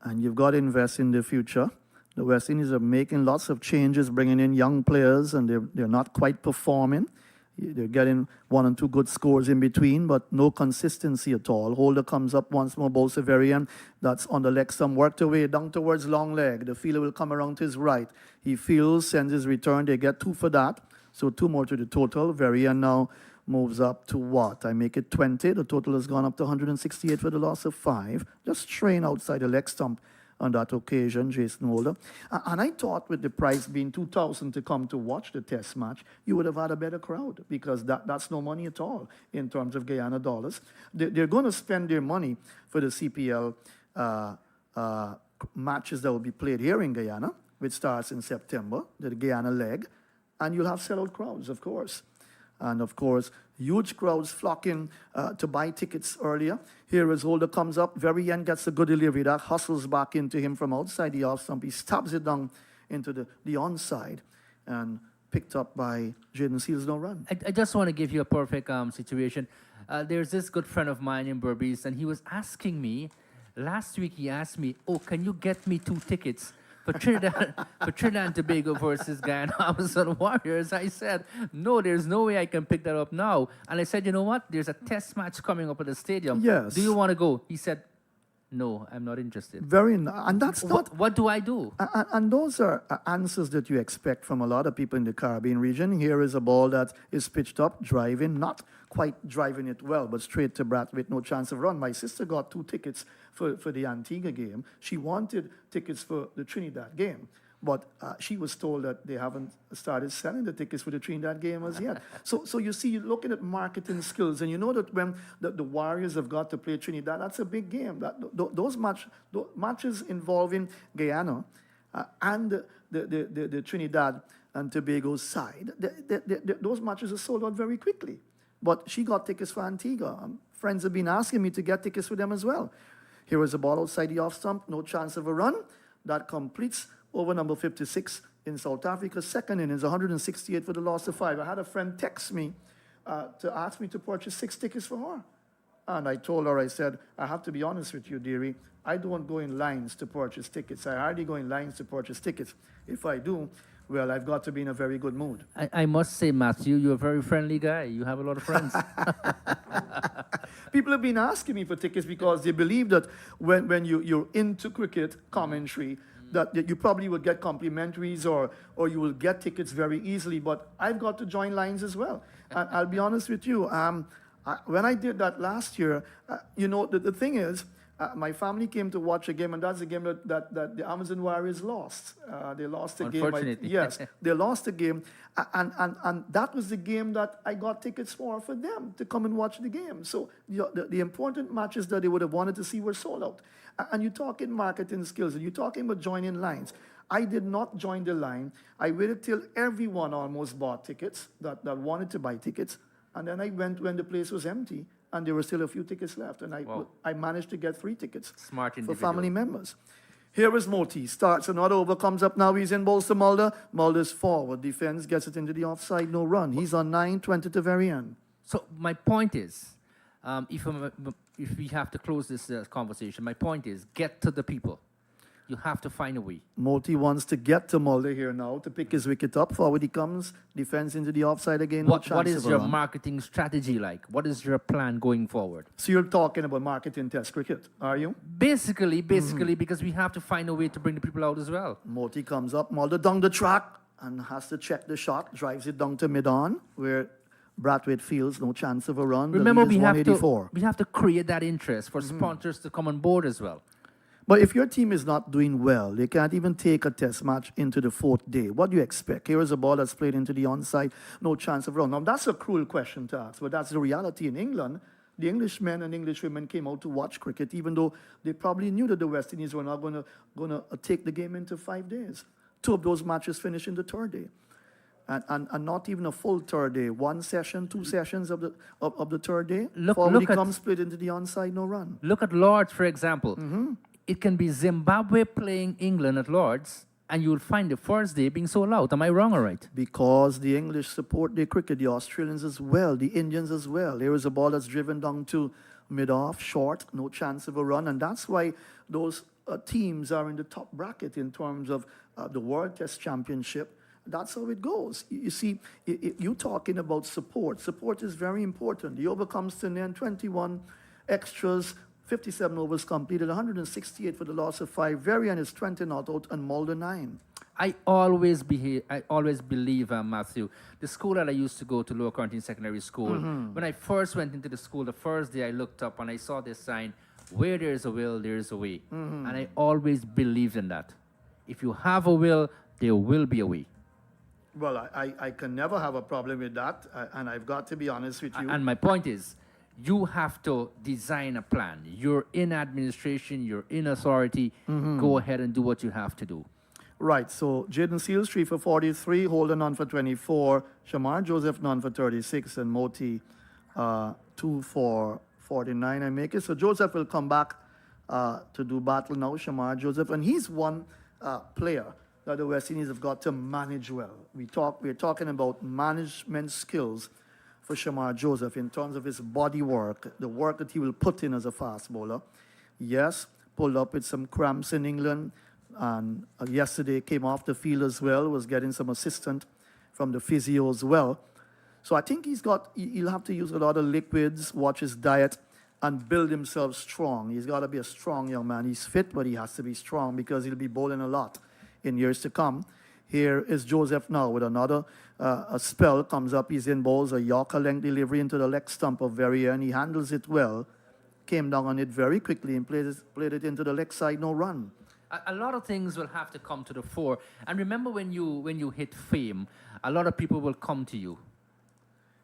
and you've got to invest in the future. The West Indies are making lots of changes, bringing in young players, and they're not quite performing. They're getting 1 and 2 good scores in between, but no consistency at all. Holder comes up once more, bowls a very end. That's on the leg stump, worked away down towards long leg. The fielder will come around to his right. He fields, sends his return. They get 2 for that, so 2 more to the total. Very end now moves up to what? I make it 20. The total has gone up to 168 for the loss of 5. Just train outside the leg stump on that occasion, Jason Holder. And I thought with the price being 2,000 to come to watch the test match, you would have had a better crowd, because that's no money at all in terms of Guyana dollars. They're going to spend their money for the CPL matches that will be played here in Guyana, which starts in September, the Guyana leg, and you'll have sellout crowds, of course. And of course, huge crowds flocking to buy tickets earlier. Here is Holder comes up, very end, gets a good delivery. That hustles back into him from outside the off stump. He stabs it down into the onside and picked up by Jaden Seals, no run. I just want to give you a perfect situation. There's this good friend of mine in Berbice, and he was asking me, last week he asked me, oh, can you get me 2 tickets for Trinidad and Tobago versus Guyana Amazon Warriors? I said, no, there's no way I can pick that up now. And I said, you know what? There's a test match coming up at the stadium. Yes. Do you want to go? He said, no, I'm not interested. And that's not. What do I do? And those are answers that you expect from a lot of people in the Caribbean region. Here is a ball that is pitched up, driving, not quite driving it well, but straight to Brathwaite, no chance of run. My sister got 2 tickets for the Antigua game. She wanted tickets for the Trinidad game, but she was told that they haven't started selling the tickets for the Trinidad game as yet. So you see, you're looking at marketing skills, and you know that when the Warriors have got to play Trinidad, that's a big game. Those matches involving Guyana and the Trinidad and Tobago side, those matches are sold out very quickly. But she got tickets for Antigua. Friends have been asking me to get tickets for them as well. Here is a ball outside the off stump, no chance of a run. That completes over number 56 in South Africa. Second innings, 168 for the loss of 5. I had a friend text me to ask me to purchase 6 tickets for her. And I told her, I said, I have to be honest with you, dearie. I don't go in lines to purchase tickets. I hardly go in lines to purchase tickets. If I do, well, I've got to be in a very good mood. I must say, Matthew, you're a very friendly guy. You have a lot of friends. People have been asking me for tickets because they believe that when you're into cricket commentary, that you probably will get complimentaries or you will get tickets very easily. But I've got to join lines as well. And I'll be honest with you. When I did that last year, the thing is, my family came to watch a game, and that's a game that the Amazon Warriors lost. They lost the game. Unfortunately. Yes, they lost the game. And that was the game that I got tickets for them to come and watch the game. So the important matches that they would have wanted to see were sold out. And you're talking marketing skills, and you're talking about joining lines. I did not join the line. I waited till everyone almost bought tickets that wanted to buy tickets. And then I went when the place was empty, and there were still a few tickets left. And I managed to get 3 tickets Smart for individual. family members. Here is Moti. Starts another over, comes up now. He's in balls to Mulder. Mulder's forward. Defense gets it into the offside, no run. He's on 9, 20 to very end. So my point is, if we have to close this conversation, my point is, get to the people. You have to find a way. Moti wants to get to Mulder here now to pick his wicket up. Forward he comes. Defense into the offside again. No What chance is of a your run. marketing strategy like? What is your plan going forward? So you're talking about marketing test cricket, are you? Basically, because we have to find a way to bring the people out as well. Moti comes up, Mulder down the track and has to check the shot, drives it down to mid-on, where Brathwaite feels no chance of a run. The Remember, lead is we 184. have to create that interest for sponsors to come on board as well. But if your team is not doing well, they can't even take a test match into the 4th day. What do you expect? Here is a ball that's played into the onside, no chance of run. Now, that's a cruel question to ask, but that's the reality in England. The Englishmen and Englishwomen came out to watch cricket, even though they probably knew that the West Indies were not going to take the game into 5 days. 2 of those matches finished in the 3rd day. And not even a full 3rd day. 1 session, 2 sessions of the 3rd day. Forward he comes, split into the onside, no run. Look at Lords, for example. It can be Zimbabwe playing England at Lords, and you'll find the first day being sold out. Am I wrong or right? Because the English support their cricket, the Australians as well, the Indians as well. Here is a ball that's driven down to mid-off, short, no chance of a run, and that's why those teams are in the top bracket in terms of the World Test Championship. That's how it goes. You see, you're talking about support. Support is very important. The over comes to an end, 21 extras, 57 overs completed, 168 for the loss of 5. Varian is 20 not out, and Mulder 9. I always believe, Matthew, the school that I used to go to, Lower Quarantine Secondary School, when I first went into the school, the first day I looked up and I saw this sign, where there is a will, there is a way. And I always believed in that. If you have a will, there will be a way. Well, I can never have a problem with that, and I've got to be honest with you. And my point is, you have to design a plan. You're in administration, you're in authority. Go ahead and do what you have to do. Right, so Jaden Seals, 3 for 43, Holden none for 24, Shamar Joseph none for 36, and Moti 2 for 49. I make it. So Joseph will come back to do battle now, Shamar Joseph, and he's one player that the West Indies have got to manage well. We're talking about management skills for Shamar Joseph in terms of his body work, the work that he will put in as a fast bowler. Yes, pulled up with some cramps in England, and yesterday came off the field as well, was getting some assistance from the physio as well. So I think he'll have to use a lot of liquids, watch his diet, and build himself strong. He's got to be a strong young man. He's fit, but he has to be strong because he'll be bowling a lot in years to come. Here is Joseph now with another a spell, comes up, he's in bowls, a Yorker length delivery into the leg stump of Varian. He handles it well, came down on it very quickly and played it into the leg side, no run. A lot of things will have to come to the fore. And remember when you hit fame, a lot of people will come to you.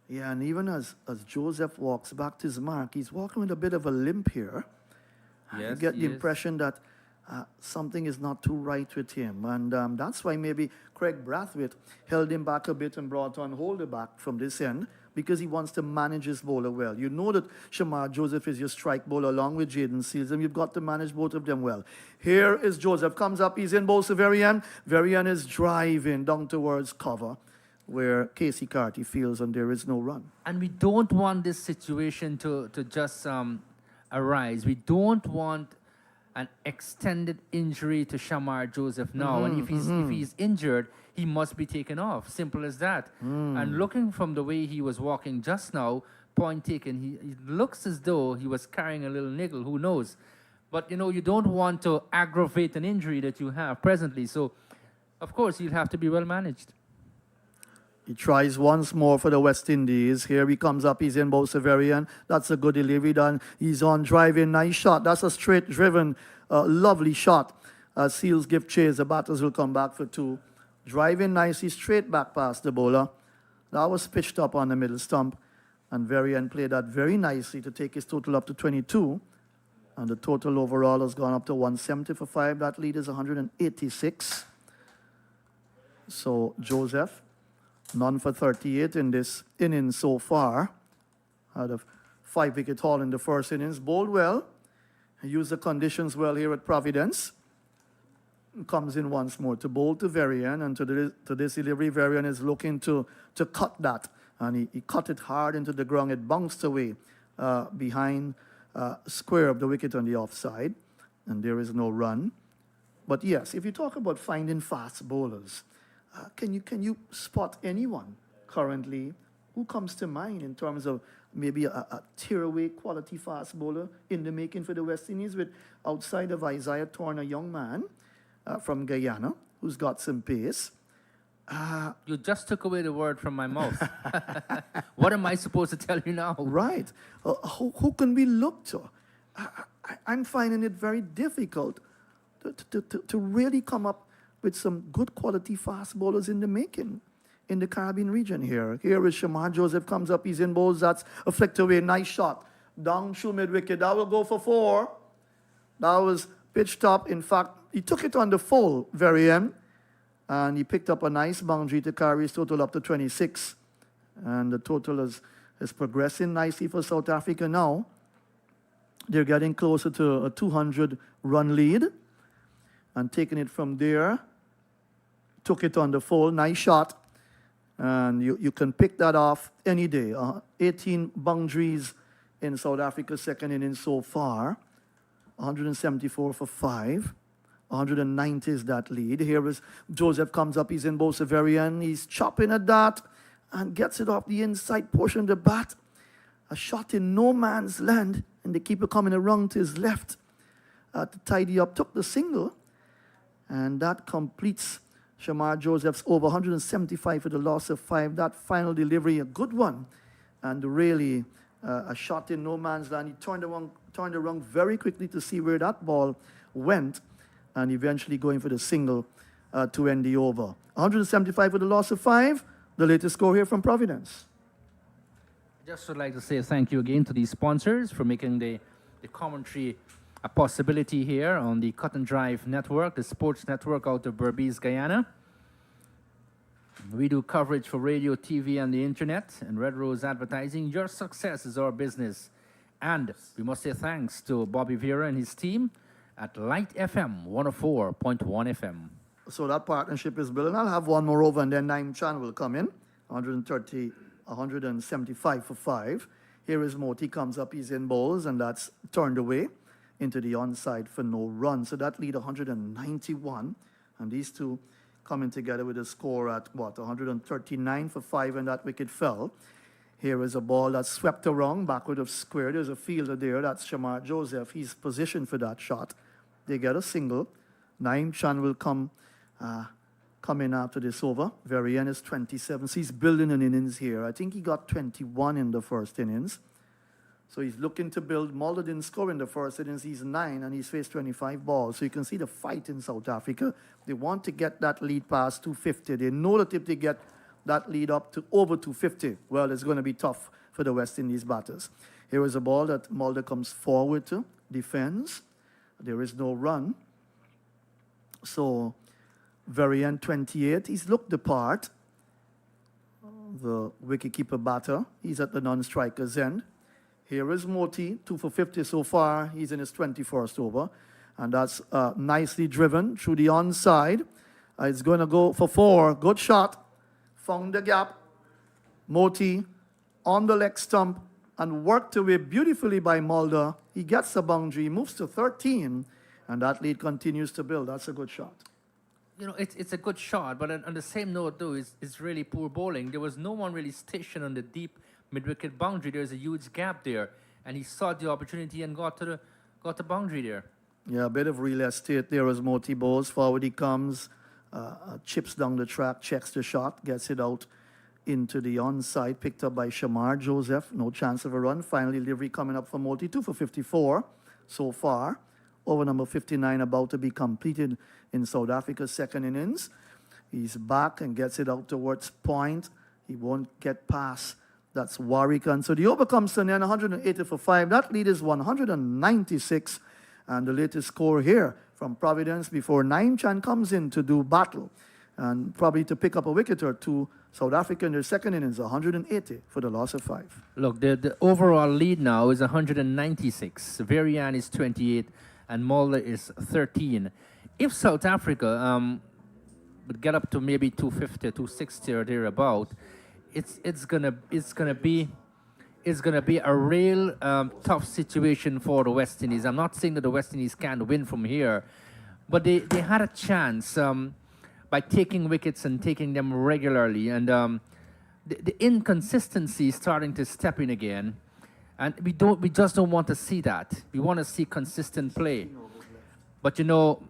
Yeah, and even as Joseph walks back to his mark, he's walking with a bit of a limp here. You Yes, get he the is. impression that something is not too right with him. And that's why maybe Craig Brathwaite held him back a bit and brought on Holder back from this end, because he wants to manage his bowler well. You know that Shamar Joseph is your strike bowler along with Jaden Seals, and you've got to manage both of them well. Here is Joseph, comes up, he's in bowls to Varian. Varian is driving down towards cover, where Casey Carty feels, and there is no run. And we don't want this situation to just arise. We don't want an extended injury to Shamar Joseph now. And if he's injured, he must be taken off. Simple as that. And looking from the way he was walking just now, point taken, he looks as though he was carrying a little niggle. Who knows? But, you don't want to aggravate an injury that you have presently. So, of course, he'll have to be well managed. He tries once more for the West Indies. Here he comes up. He's in Bosavarian. That's a good delivery done. He's on driving. Nice shot. That's a straight driven, lovely shot. Seals give chase. The batters will come back for two. Driving nicely straight back past the bowler. That was pitched up on the middle stump. And Varian played that very nicely to take his total up to 22. And the total overall has gone up to 170 for 5. That lead is 186. So Joseph, none for 38 in this inning so far. Had a 5-wicket haul in the first innings. Bowled well. Used the conditions well here at Providence. Comes in once more to bowl to Varian, and to this delivery, Varian is looking to cut that. And he cut it hard into the ground. It bounced away behind square of the wicket on the offside. And there is no run. But yes, if you talk about finding fast bowlers, can you spot anyone currently who comes to mind in terms of maybe a tearaway quality fast bowler in the making for the West Indies, with outside of Isaiah Thorne, a young man from Guyana who's got some pace? You just took away the word from my mouth. What am I supposed to tell you now? Right. Who can we look to? I'm finding it very difficult to really come up with some good quality fast bowlers in the making in the Caribbean region here. Here is Shamar Joseph, comes up, he's in bowls, that's a flicked away, nice shot. Down through mid-wicket, that will go for 4. That was pitched up. In fact, he took it on the full very end, and he picked up a nice boundary to carry his total up to 26. And the total is progressing nicely for South Africa now. They're getting closer to a 200-run lead. And taking it from there, took it on the full, nice shot. And you can pick that off any day. 18 boundaries in South Africa's second inning so far. 174 for 5. 190 is that lead. Here is Joseph, comes up, he's in Bosavarian. He's chopping at that and gets it off the inside portion of the bat. A shot in no man's land, and the keeper coming around to his left to tidy up, took the single. And that completes Shamar Joseph's over 175 for the loss of 5. That final delivery, a good one. And really a shot in no man's land. He turned around very quickly to see where that ball went, and eventually going for the single to end the over. 175 for the loss of 5. The latest score here from Providence. Just would like to say thank you again to these sponsors for making the commentary a possibility here on the Cut and Drive Network, the sports network out of Berbice, Guyana. We do coverage for radio, TV, and the internet, and Red Rose Advertising. Your success is our business. And we must say thanks to Bobby Vera and his team at Light FM 104.1 FM. So that partnership is building. I'll have one more over, and then Naim Chan will come in. 175 for 5. Here is Moti comes up, he's in bowls, and that's turned away into the onside for no run. So that lead 191, and these two coming together with a score at what, 139 for 5, and that wicket fell. Here is a ball that's swept around, backward of square. There's a fielder there, that's Shamar Joseph. He's positioned for that shot. They get a single. Naim Chan will come in after this over. Varian is 27. So he's building an innings here. I think he got 21 in the first innings. So he's looking to build. Mulder didn't score in the first innings. He's 9, and he's faced 25 balls. So you can see the fight in South Africa. They want to get that lead past 250. They know that if they get that lead up to over 250, well, it's going to be tough for the West Indies batters. Here is a ball that Mulder comes forward to, defends. There is no run. So Varian 28, he's looked the part. The wicketkeeper batter, he's at the non-striker's end. Here is Moti, 2 for 50 so far. He's in his 21st over. And that's nicely driven through the onside. It's going to go for 4. Good shot. Found the gap. Moti on the leg stump and worked away beautifully by Mulder. He gets the boundary, moves to 13, and that lead continues to build. That's a good shot. You know, it's a good shot, but on the same note, though, it's really poor bowling. There was no one really stationed on the deep mid-wicket boundary. There's a huge gap there, and he saw the opportunity and got the boundary there. Yeah, a bit of real estate there as Moti bowls. Forward he comes, chips down the track, checks the shot, gets it out into the onside, picked up by Shamar Joseph. No chance of a run. Final delivery coming up for Moti, 2 for 54 so far. Over number 59 about to be completed in South Africa's second innings. He's back and gets it out towards point. He won't get past. That's Warwick. And so the over comes to an end, 180 for 5. That lead is 196. And the latest score here from Providence before Naim Chan comes in to do battle and probably to pick up a wicket or two. South Africa in their second innings, 180 for the loss of 5. Look, the overall lead now is 196. Varian is 28, and Mulder is 13. If South Africa would get up to maybe 250, 260 or thereabout, it's gonna be a real tough situation for the West Indies. I'm not saying that the West Indies can't win from here, but they had a chance by taking wickets and taking them regularly, and the inconsistency is starting to step in again, and we just don't want to see that. We want to see consistent play. But you know,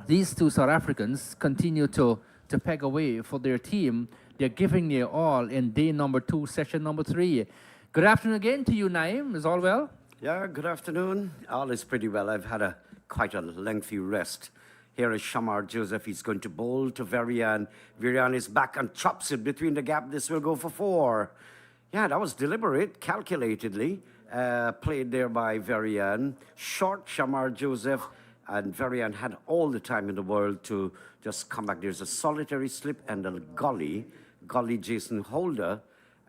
these two South Africans continue to peg away for their team. They're giving their all in day number 2, session number 3. Good afternoon again to you, Naim. Is all well? Yeah, good afternoon. All is pretty well. I've had quite a lengthy rest. Here is Shamar Joseph. He's going to bowl to Varian. Varian is back and chops it between the gap. This will go for 4. Yeah, that was deliberate, calculatedly played there by Varian. Short Shamar Joseph, and Varian had all the time in the world to just come back. There's a solitary slip and a golly Jason Holder,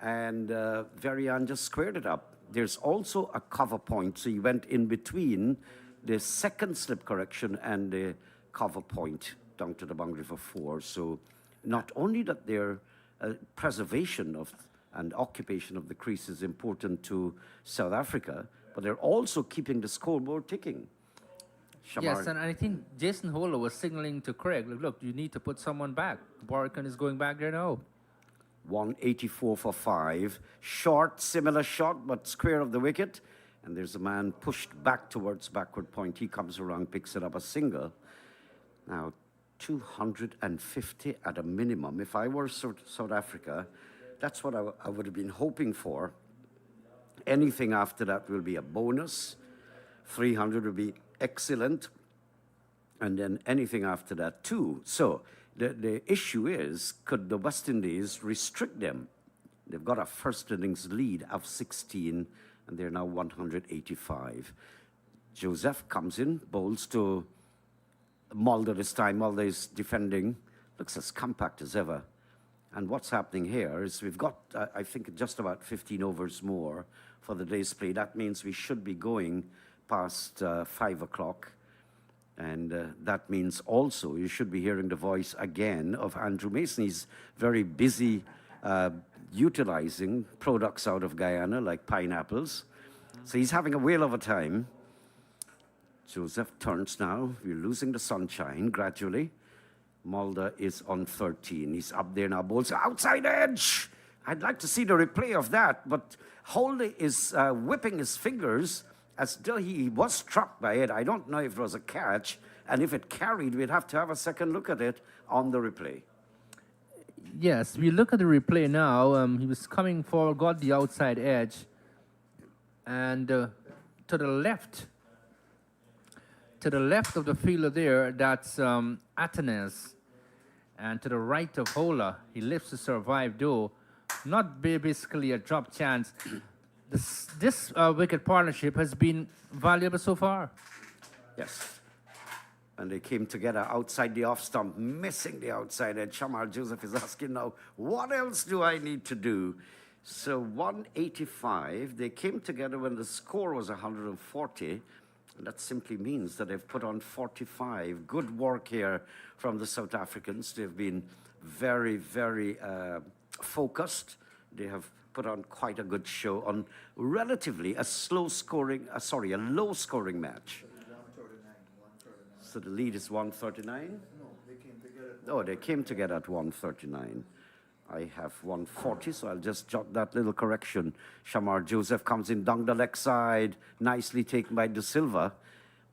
and Varian just squared it up. There's also a cover point, so he went in between the second slip correction and the cover point down to the boundary for 4. So not only that their preservation of and occupation of the crease is important to South Africa, but they're also keeping the scoreboard ticking. Shamar. Yes, and I think Jason Holder was signaling to Craig, look, you need to put someone back. Borkan is going back there now. 184 for 5. Short, similar shot, but square of the wicket. And there's a man pushed back towards backward point. He comes around, picks it up, a single. Now, 250 at a minimum. If I were South Africa, that's what I would have been hoping for. Anything after that will be a bonus. 300 will be excellent. And then anything after that, too. So the issue is, could the West Indies restrict them? They've got a first innings lead of 16, and they're now 185. Joseph comes in, bowls to Mulder this time. Mulder is defending, looks as compact as ever. And what's happening here is we've got, I think, just about 15 overs more for the day's play. That means we should be going past 5 o'clock. And that means also you should be hearing the voice again of Andrew Mason. He's very busy utilizing products out of Guyana like pineapples. So he's having a whale of a time. Joseph turns now. We're losing the sunshine gradually. Mulder is on 13. He's up there now. Bowls outside edge. I'd like to see the replay of that. But Holder is whipping his fingers as though he was struck by it. I don't know if it was a catch. And if it carried, we'd have to have a second look at it on the replay. Yes, we look at the replay now. He was coming forward, got the outside edge. And to the left of the fielder there, that's Atenes. And to the right of Hola, he lives to survive though. Not basically a drop chance. This wicket partnership has been valuable so far. Yes. And they came together outside the off stump, missing the outside edge. Shamar Joseph is asking now, what else do I need to do? So 185, they came together when the score was 140. And that simply means that they've put on 45. Good work here from the South Africans. They've been very, very focused. They have put on quite a good show on relatively a low scoring match. So the lead is 139? No, they came together at 139. I have 140, so I'll just jot that little correction. Shamar Joseph comes in down the leg side, nicely taken by De Silva.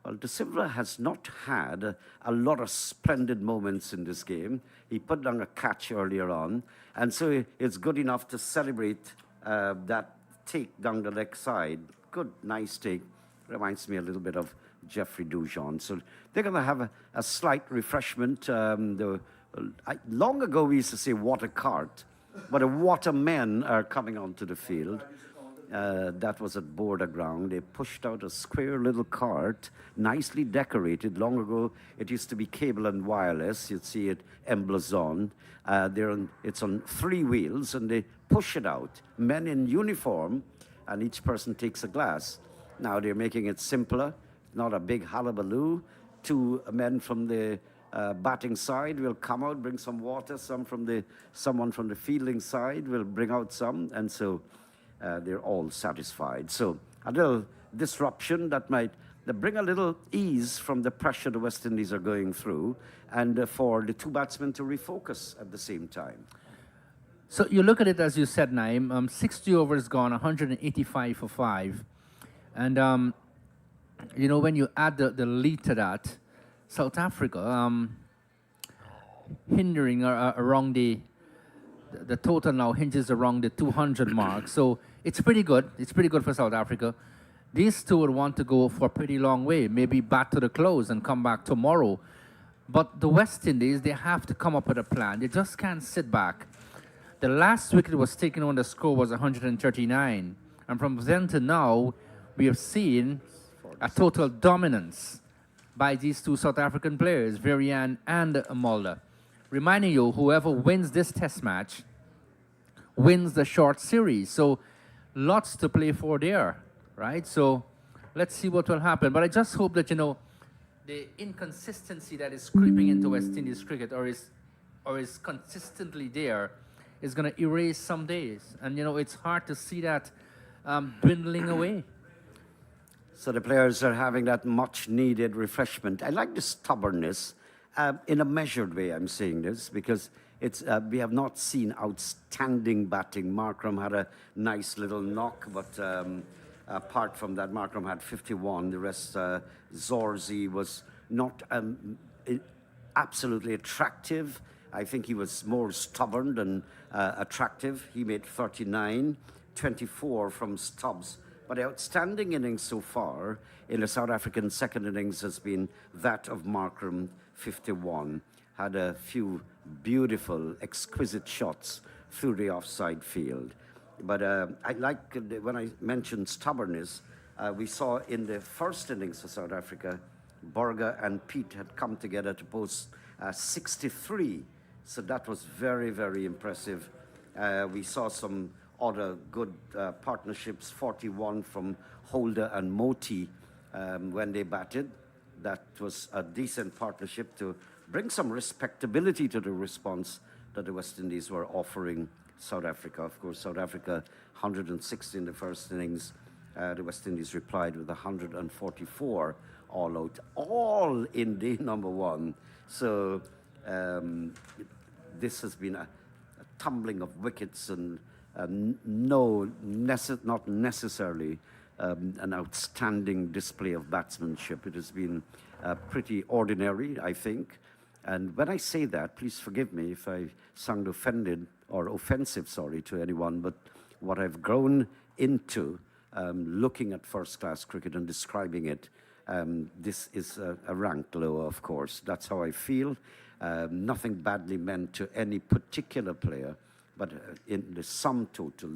Well, De Silva has not had a lot of splendid moments in this game. He put down a catch earlier on, and so it's good enough to celebrate that take down the leg side. Good, nice take. Reminds me a little bit of Jeffrey Dujon. So they're going to have a slight refreshment. Long ago, we used to say water cart, but the watermen are coming onto the field. That was at Border Ground. They pushed out a square little cart, nicely decorated. Long ago, it used to be cable and wireless. You'd see it emblazoned. It's on 3 wheels, and they push it out. Men in uniform, and each person takes a glass. Now they're making it simpler, not a big hullabaloo. 2 men from the batting side will come out, bring some water. Someone from the fielding side will bring out some, and so they're all satisfied. So a little disruption that might bring a little ease from the pressure the West Indies are going through, and for the 2 batsmen to refocus at the same time. So you look at it as you said, Naeem. 60 overs gone, 185 for 5, and when you add the lead to that, South Africa hindering around the total now hinges around the 200 mark. So it's pretty good. It's pretty good for South Africa. These 2 would want to go for a pretty long way, maybe bat to the close and come back tomorrow. But the West Indies, they have to come up with a plan. They just can't sit back. The last wicket was taken when the score was 139. And from then to now, we have seen a total dominance by these 2 South African players, Varian and Mulder. Reminding you, whoever wins this test match wins the short series. So lots to play for there, right? So let's see what will happen. But I just hope that, the inconsistency that is creeping into West Indies cricket or is consistently there is going to erase some days. And, it's hard to see that dwindling away. So the players are having that much-needed refreshment. I like the stubbornness. In a measured way, I'm saying this, because we have not seen outstanding batting. Markram had a nice little knock, but apart from that, Markram had 51. The rest, Zorzi was not absolutely attractive. I think he was more stubborn than attractive. He made 39, 24 from Stubbs. But the outstanding innings so far in the South African second innings has been that of Markram, 51. Had a few beautiful, exquisite shots through the offside field. But I like, when I mentioned stubbornness, we saw in the first innings for South Africa, Burger and Pete had come together to post 63. So that was very, very impressive. We saw some other good partnerships, 41 from Holder and Moti when they batted. that was a decent partnership to bring some respectability to the response that the West Indies were offering South Africa. Of course, South Africa 160 in the first innings. The West Indies replied with 144 all out, all in day number one. So this has been a tumbling of wickets and not necessarily an outstanding display of batsmanship. It has been pretty ordinary, I think. And when I say that, please forgive me if I sound offended or offensive, sorry, to anyone, but what I've grown into looking at first-class cricket and describing it, this is a rank low, of course. That's how I feel. Nothing badly meant to any particular player, but in the sum total,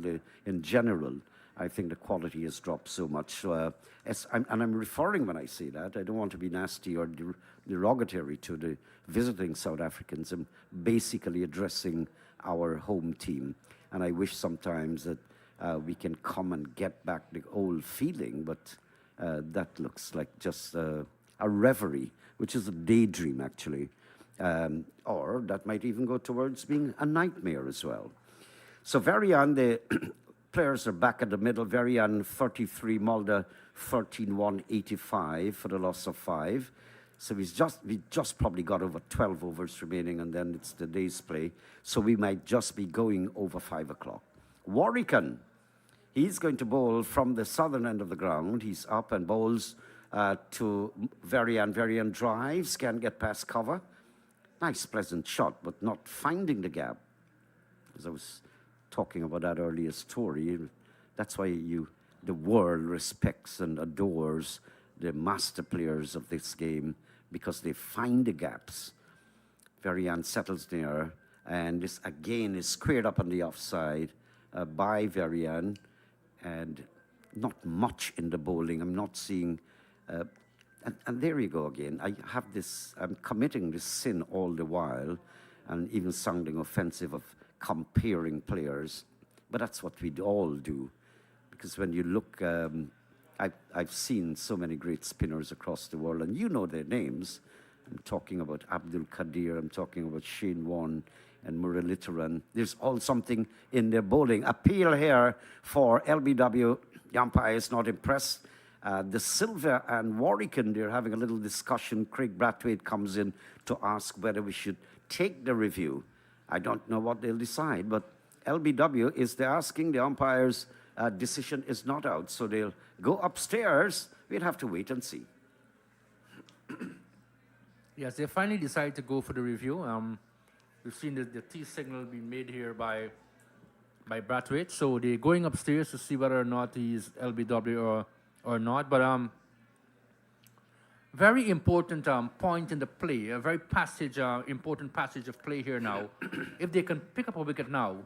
in general, I think the quality has dropped so much. So, I'm referring when I say that, I don't want to be nasty or derogatory to the visiting South Africans. I'm basically addressing our home team. And I wish sometimes that we can come and get back the old feeling, but that looks like just a reverie, which is a daydream, actually. Or that might even go towards being a nightmare as well. So Varian, the players are back at the middle. Varian 33, Mulder 13-185 for the loss of 5. So we just probably got over 12 overs remaining, and then it's the day's play. So we might just be going over 5 o'clock. Warrican, he's going to bowl from the southern end of the ground. He's up and bowls to Varian. Varian drives, can get past cover. Nice, pleasant shot, but not finding the gap. As I was talking about that earlier story, that's why the world respects and adores the master players of this game, because they find the gaps. Varian settles near, and this again is squared up on the offside by Varian, and not much in the bowling. I'm not seeing, and there you go again. I'm committing this sin all the while, and even sounding offensive of comparing players, but that's what we all do. Because when you look, I've seen so many great spinners across the world, and you know their names. I'm talking about Abdul Qadir, I'm talking about Shane Warne and Muralitharan. There's all something in their bowling. Appeal here for LBW. The umpire is not impressed. De Silva and Warrican, they're having a little discussion. Craig Brathwaite comes in to ask whether we should take the review. I don't know what they'll decide, but LBW they're asking, the umpire's decision is not out, so they'll go upstairs. We'll have to wait and see. Yes, they finally decided to go for the review. We've seen the T signal being made here by Brathwaite, so they're going upstairs to see whether or not he's LBW or not. But very important point in the play, a very important passage of play here now. If they can pick up a wicket now,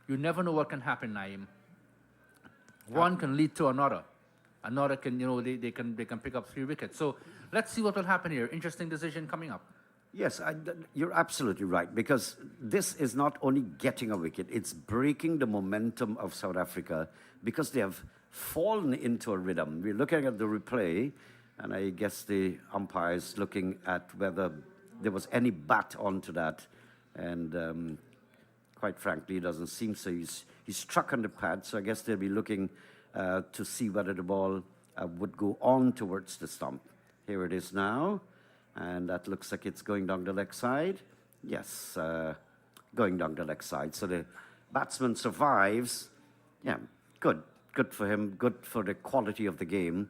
you never know what can happen, Naeem. One can lead to another. Another can, they can pick up 3 wickets. So let's see what will happen here. Interesting decision coming up. Yes, you're absolutely right, because this is not only getting a wicket, it's breaking the momentum of South Africa, because they have fallen into a rhythm. We're looking at the replay, and I guess the umpire is looking at whether there was any bat onto that, and quite frankly, it doesn't seem so. He's struck on the pad, so I guess they'll be looking to see whether the ball would go on towards the stump. Here it is now. And that looks like it's going down the leg side. Yes, going down the leg side. So the batsman survives. Yeah, good. Good for him. Good for the quality of the game.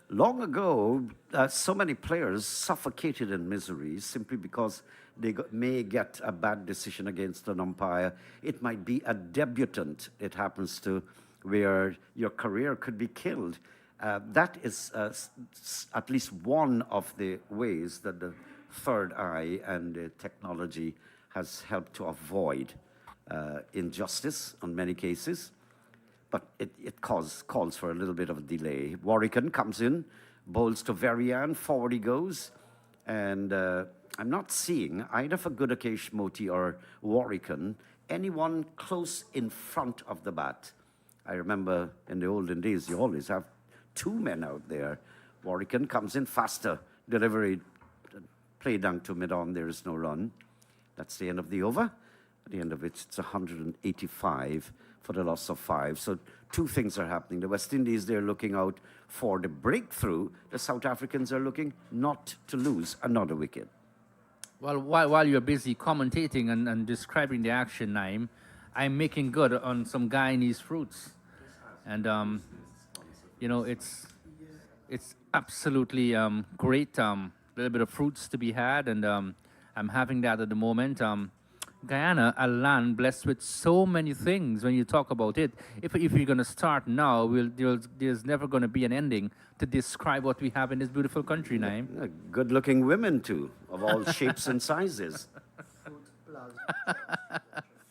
Long ago, so many players suffocated in misery simply because they may get a bad decision against an umpire. It might be a debutant it happens to, where your career could be killed. That is at least one of the ways that the third eye and the technology has helped to avoid injustice in many cases. But it calls for a little bit of a delay. Warrican comes in, bowls to Varian, forward he goes. And I'm not seeing, either for Gudakesh Moti or Warrican, anyone close in front of the bat. I remember in the olden days, you always have 2 men out there. Warrican comes in faster delivery, play down to mid-on, there is no run. That's the end of the over. At the end of it, it's 185 for the loss of 5. So two things are happening. The West Indies, they're looking out for the breakthrough. The South Africans are looking not to lose another wicket. Well, while you're busy commentating and describing the action, Naim, I'm making good on some Guyanese fruits. And, it's absolutely great. Little bit of fruits to be had, and I'm having that at the moment. Guyana, a land blessed with so many things when you talk about it. If you're going to start now, there's never going to be an ending to describe what we have in this beautiful country, Naim. Good-looking women, too, of all shapes and sizes.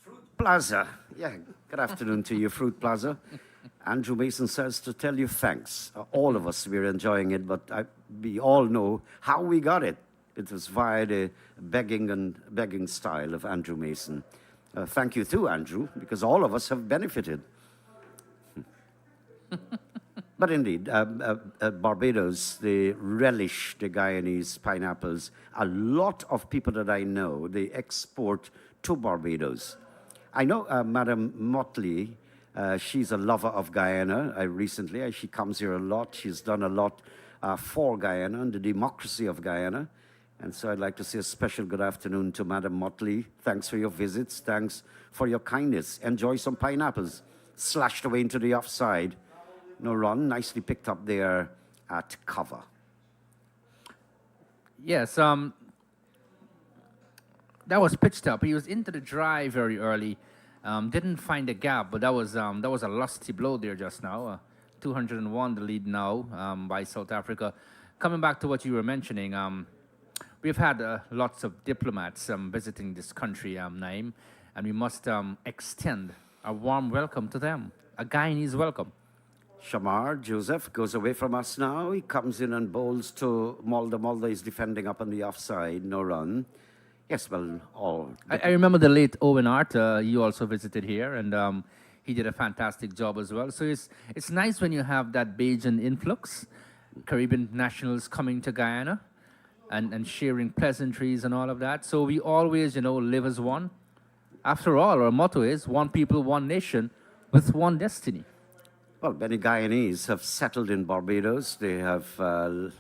Fruit Plaza. Yeah, good afternoon to you, Fruit Plaza. Andrew Mason says to tell you thanks. All of us, we're enjoying it, but we all know how we got it. It was via the begging style of Andrew Mason. Thank you too, Andrew, because all of us have benefited. But indeed, Barbados, they relish the Guyanese pineapples. A lot of people that I know, they export to Barbados. I know Madam Motley, she's a lover of Guyana. She comes here a lot. She's done a lot for Guyana and the democracy of Guyana. And so I'd like to say a special good afternoon to Madam Motley. Thanks for your visits. Thanks for your kindness. Enjoy some pineapples. Slashed away into the offside. No run. Nicely picked up there at cover. Yes, that was pitched up. He was into the drive very early. Didn't find a gap, but that was a lusty blow there just now. 201 the lead now by South Africa. Coming back to what you were mentioning, we've had lots of diplomats visiting this country, Naim, and we must extend a warm welcome to them, a Guyanese welcome. Shamar Joseph goes away from us now. He comes in and bowls to Mulder. Mulder is defending up on the offside, no run. Yes, well, all. I remember the late Owen Hart. You also visited here, and he did a fantastic job as well. So it's nice when you have that Bajan influx, Caribbean nationals coming to Guyana, and sharing pleasantries and all of that. So we always, live as one. After all, our motto is one people, one nation, with one destiny. Well, many Guyanese have settled in Barbados. They have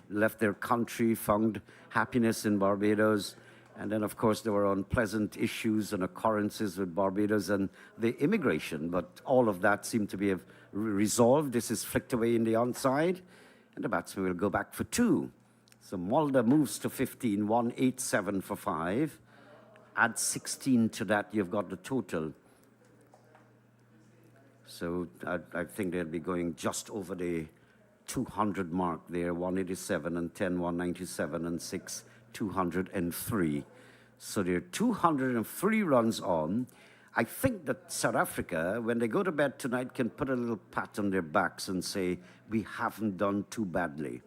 left their country, found happiness in Barbados. And then, of course, there were unpleasant issues and occurrences with Barbados and the immigration. But all of that seemed to be resolved. This is flicked away in the onside. And the batsman will go back for 2. So Mulder moves to 15, 187 for 5. Add 16 to that, you've got the total. So I think they'll be going just over the 200 mark there, 187 and 10, 197 and 6, 203. So they're 203 runs on. I think that South Africa, when they go to bed tonight, can put a little pat on their backs and say, we haven't done too badly,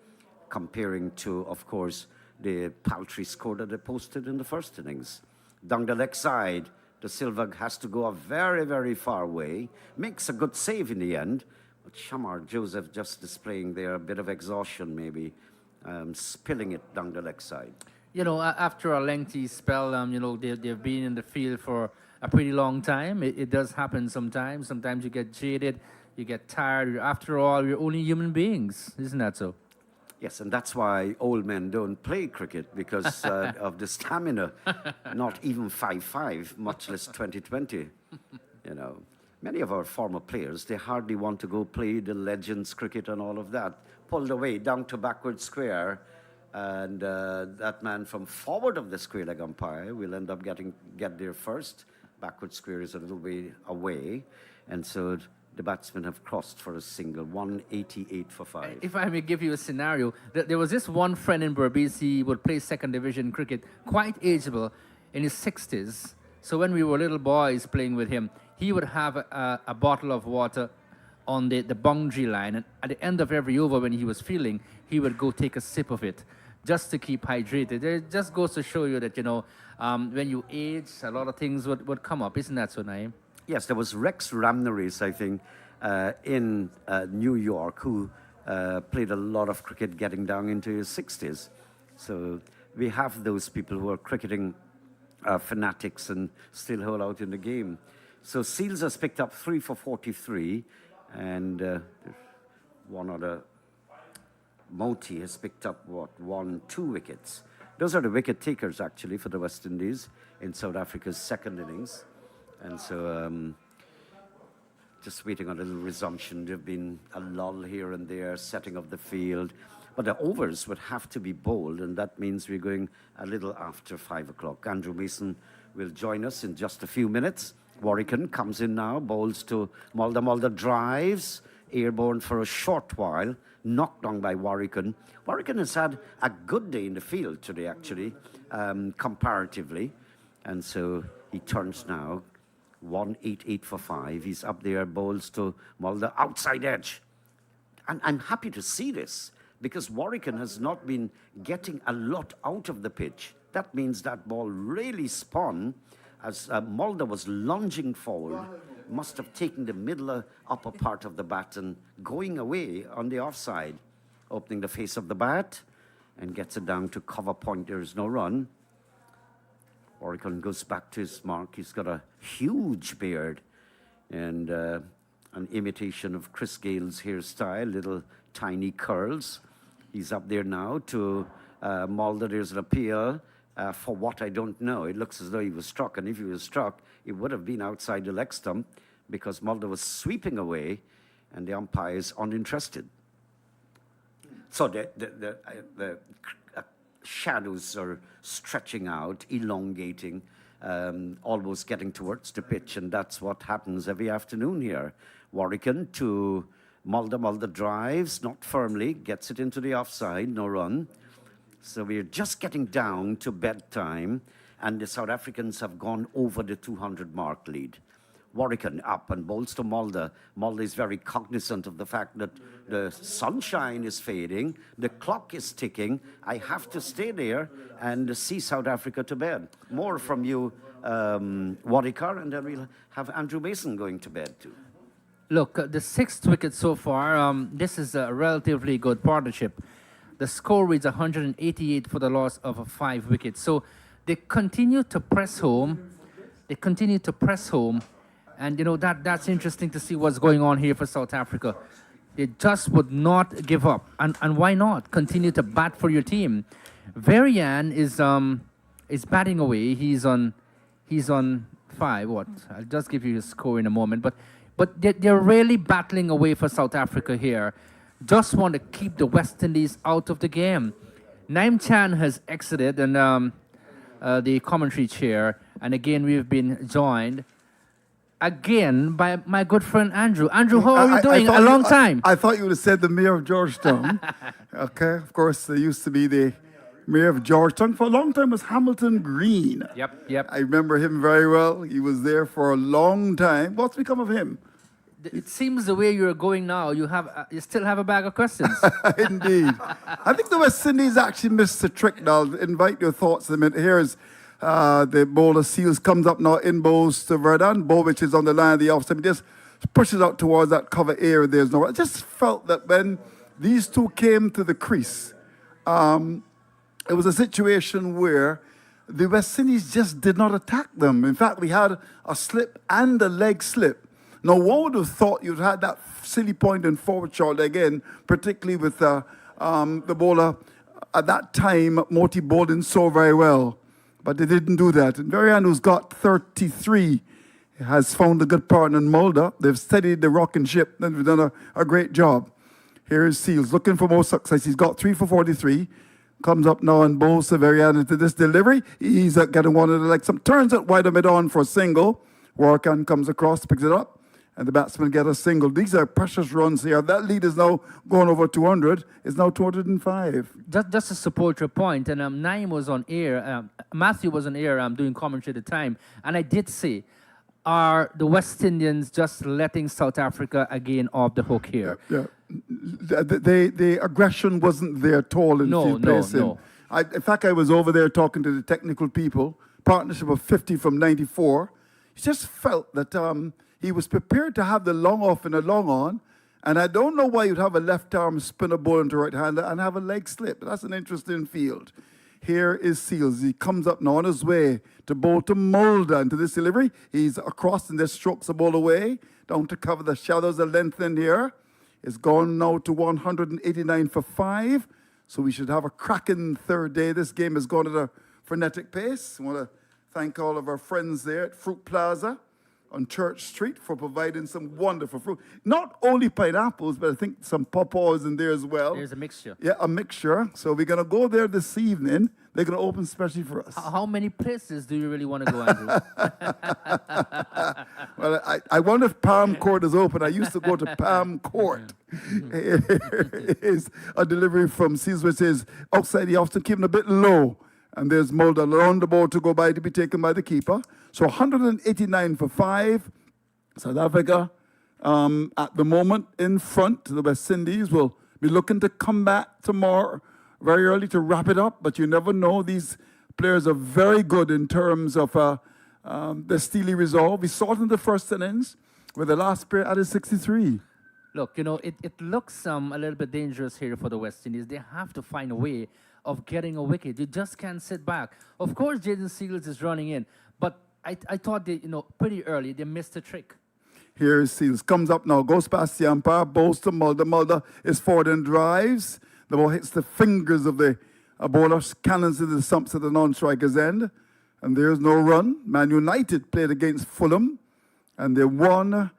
comparing to, of course, the paltry score that they posted in the first innings. Down the leg side, De Silva has to go a very, very far way. Makes a good save in the end. But Shamar Joseph just displaying there a bit of exhaustion, maybe, spilling it down the leg side. After a lengthy spell, they've been in the field for a pretty long time. It does happen sometimes. Sometimes you get jaded, you get tired. After all, we're only human beings. Isn't that so? Yes, and that's why old men don't play cricket, because of the stamina. Not even 5-5, much less 20-20. Many of our former players, they hardly want to go play the Legends cricket and all of that. Pulled away down to backward square, and that man from forward of the square leg umpire will end up get there first. Backward square is a little way away, and so the batsmen have crossed for a single, 188 for 5. If I may give you a scenario, there was this one friend in Berbice. He would play second division cricket, quite ageable, in his 60s. So when we were little boys playing with him, he would have a bottle of water on the boundary line, and at the end of every over when he was feeling, he would go take a sip of it just to keep hydrated. It just goes to show you that, when you age, a lot of things would come up. Isn't that so, Naim? Yes, there was Rex Ramnaris, I think, in New York, who played a lot of cricket getting down into his 60s. So we have those people who are cricketing fanatics and still hold out in the game. So Seals has picked up 3 for 43, and one other. Moti has picked up, 2 wickets. Those are the wicket takers, actually, for the West Indies in South Africa's second innings. And so just waiting on a little resumption. There've been a lull here and there, setting of the field. But the overs would have to be bowled, and that means we're going a little after 5 o'clock. Andrew Mason will join us in just a few minutes. Warrican comes in now, bowls to Mulder. Mulder drives, airborne for a short while, knocked down by Warrican. Warrican has had a good day in the field today, actually, comparatively. And so he turns now, 188 for 5. He's up there, bowls to Mulder, outside edge. And I'm happy to see this, because Warrican has not been getting a lot out of the pitch. That means that ball really spun as Mulder was lunging forward, must have taken the middle upper part of the bat and going away on the offside, opening the face of the bat and gets it down to cover point. There's no run. Warrican goes back to his mark. He's got a huge beard and an imitation of Chris Gale's hairstyle, little tiny curls. He's up there now to Mulder. There's an appeal for what I don't know. It looks as though he was struck, and if he was struck, it would have been outside the leg stump because Mulder was sweeping away and the umpire is uninterested. So the shadows are stretching out, elongating, almost getting towards the pitch, and that's what happens every afternoon here. Warrican to Mulder. Mulder drives, not firmly, gets it into the offside, no run. So we're just getting down to bedtime, and the South Africans have gone over the 200 mark lead. Warrican up and bowls to Mulder. Mulder is very cognizant of the fact that the sunshine is fading, the clock is ticking. I have to stay there and see South Africa to bed. More from you, Wadikar, and then we'll have Andrew Mason going to bed too. Look, the 6th wicket so far, this is a relatively good partnership. The score reads 188 for the loss of 5 wickets. So they continue to press home. And, you know, that's interesting to see what's going on here for South Africa. They just would not give up. And why not? Continue to bat for your team. Varian is batting away. He's on 5. I'll just give you his score in a moment. But they're really battling away for South Africa here. Just want to keep the West Indies out of the game. Naim Chan has exited, and the commentary chair. And again, we've been joined again by my good friend Andrew. Andrew, how are you doing? A long time. I thought you would have said the mayor of Georgetown. Okay, of course, there used to be the mayor of Georgetown. For a long time was Hamilton Green. Yep. I remember him very well. He was there for a long time. What's become of him? It seems the way you're going now, you still have a bag of questions. Indeed. I think the West Indies actually missed the trick now. I'll invite your thoughts in a minute. Here's the bowler Seals comes up now in bowls to Verdun. Bowl which is on the line of the offside. He just pushes out towards that cover area. There's no. I just felt that when these two came to the crease, it was a situation where the West Indies just did not attack them. In fact, we had a slip and a leg slip. Now, one would have thought you'd had that silly point in forward shot again, particularly with the bowler at that time, Moti bowled in so very well. But they didn't do that. And Varian, who's got 33, has found a good partner in Mulder. They've steadied the rocking ship, and they've done a great job. Here is Seals, looking for more success. He's got 3 for 43. Comes up now and bowls to Varian into this delivery. He's getting one of the legs. Turns it wide mid on for a single. Warrican comes across, picks it up, and the batsman get a single. These are precious runs here. That lead is now going over 200. It's now 205. Just to support your point, and Naim was on air, Matthew was on air doing commentary at the time, and I did say, are the West Indians just letting South Africa again off the hook here? Yeah. The aggression wasn't there at all in field placing. No. In fact, I was over there talking to the technical people, partnership of 50 from 94. He just felt that he was prepared to have the long off and the long on, And I don't know why you'd have a left arm spinner ball into right hander and have a leg slip. That's an interesting field. Here is Seals. He comes up now on his way to bowl to Mulder. And to this delivery, he's across and there's strokes the ball away. Down to cover the shadows of length in here. It's gone now to 189 for 5. So we should have a cracking third day. This game has gone at a frenetic pace. I want to thank all of our friends there at Fruit Plaza on Church Street for providing some wonderful fruit. Not only pineapples, but I think some pawpaws in there as well. There's a mixture. Yeah, a mixture. So we're going to go there this evening. They're going to open specially for us. How many places do you really want to go, Andrew? Well, I wonder if Palm Court is open. I used to go to Palm Court. Here is a delivery from Seals, which is outside the office, keeping a bit low. And there's Mulder around the ball to go by to be taken by the keeper. So 189 for 5. South Africa at the moment in front. The West Indies will be looking to come back tomorrow very early to wrap it up. But you never know. These players are very good in terms of their steely resolve. We saw it in the first innings where the last player added 63. Look, it looks a little bit dangerous here for the West Indies. They have to find a way of getting a wicket. You just can't sit back. Of course, Jaden Seals is running in, but I thought they, pretty early, they missed a trick. Here is Seals. Comes up now, goes past the umpire, bowls to Mulder. Mulder is forward and drives. The ball hits the fingers of the bowler, cannons into the stumps at the non-striker's end. And there's no run. Man United played against Fulham, and they won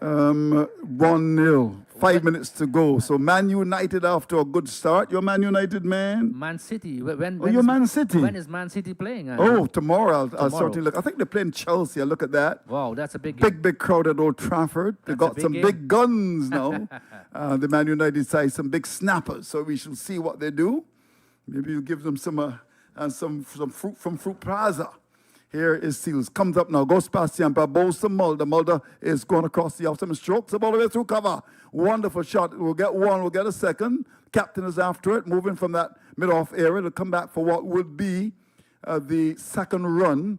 1-0. 5 minutes to go. So Man United after a good start. You're Man United, man? Man City. You're Man City. When is Man City playing? Andrew? Oh, tomorrow. I'll Tomorrow. certainly look. I think they're playing Chelsea. I'll look at that. Wow, that's a big game. Big crowd at Old Trafford. They've That's a got big some game. big guns now. The Man United side, some big snappers. So we shall see what they do. Maybe you give them some fruit from Fruit Plaza. Here is Seals. Comes up now, goes past the umpire, bowls to Mulder. Mulder is going across the off and strokes the ball away through cover. Wonderful shot. We'll get one, we'll get a second. Captain is after it, moving from that mid-off area to come back for what would be the second run.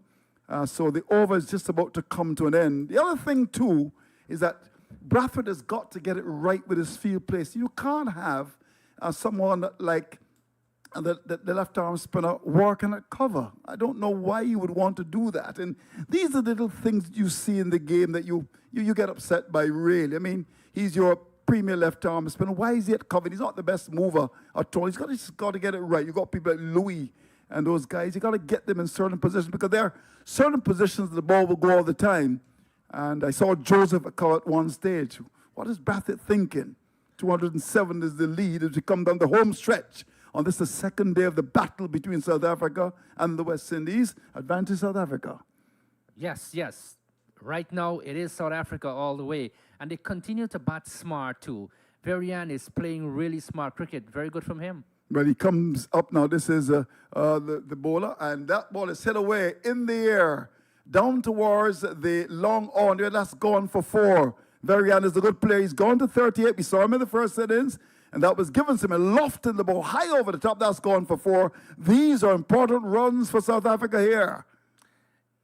So the over is just about to come to an end. The other thing, too, is that Bradford has got to get it right with his field place. You can't have someone like the left arm spinner working at cover. I don't know why you would want to do that. And these are the little things you see in the game that you get upset by, really. I mean, he's your premier left arm spinner. Why is he at cover? He's not the best mover at all. He's just got to get it right. You've got people like Louis and those guys. You got to get them in certain positions because there are certain positions the ball will go all the time. And I saw Joseph at cover at one stage. What is Bradford thinking? 207 is the lead as we come down the home stretch. On this, the second day of the battle between South Africa and the West Indies. Advantage South Africa. Yes. Right now, it is South Africa all the way. And they continue to bat smart, too. Varian is playing really smart cricket. Very good from him. But he comes up now. This is the bowler. And that ball is hit away in the air. Down towards the long on there. That's gone for 4. Varian is a good player. He's gone to 38. We saw him in the first innings. And that was given to him a loft in the ball, high over the top. That's gone for 4. These are important runs for South Africa here.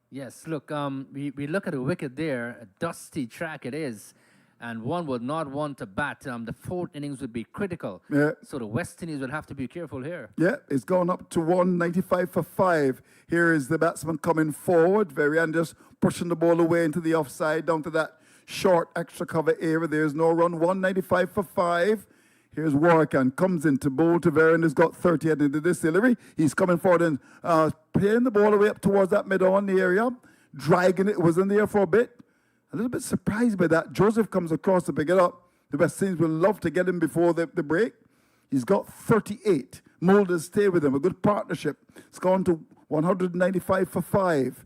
Yes, look, we look at the wicket there, a dusty track it is, and one would not want to bat. The 4th innings would be critical. Yeah. So the West Indies will have to be careful here. Yeah, it's gone up to 195 for 5. Here is the batsman coming forward. Varian just pushing the ball away into the offside, down to that short extra cover area. There's no run, 195 for 5. Here's Warrican, comes into bowl to Varian, has got 30 heading into this delivery. He's coming forward and playing the ball away up towards that mid-on area, dragging it, was in there for a bit. A little bit surprised by that. Joseph comes across to pick it up. The West Indies will love to get him before the break. He's got 38. Mulder stay with him, a good partnership. It's gone to 195 for 5.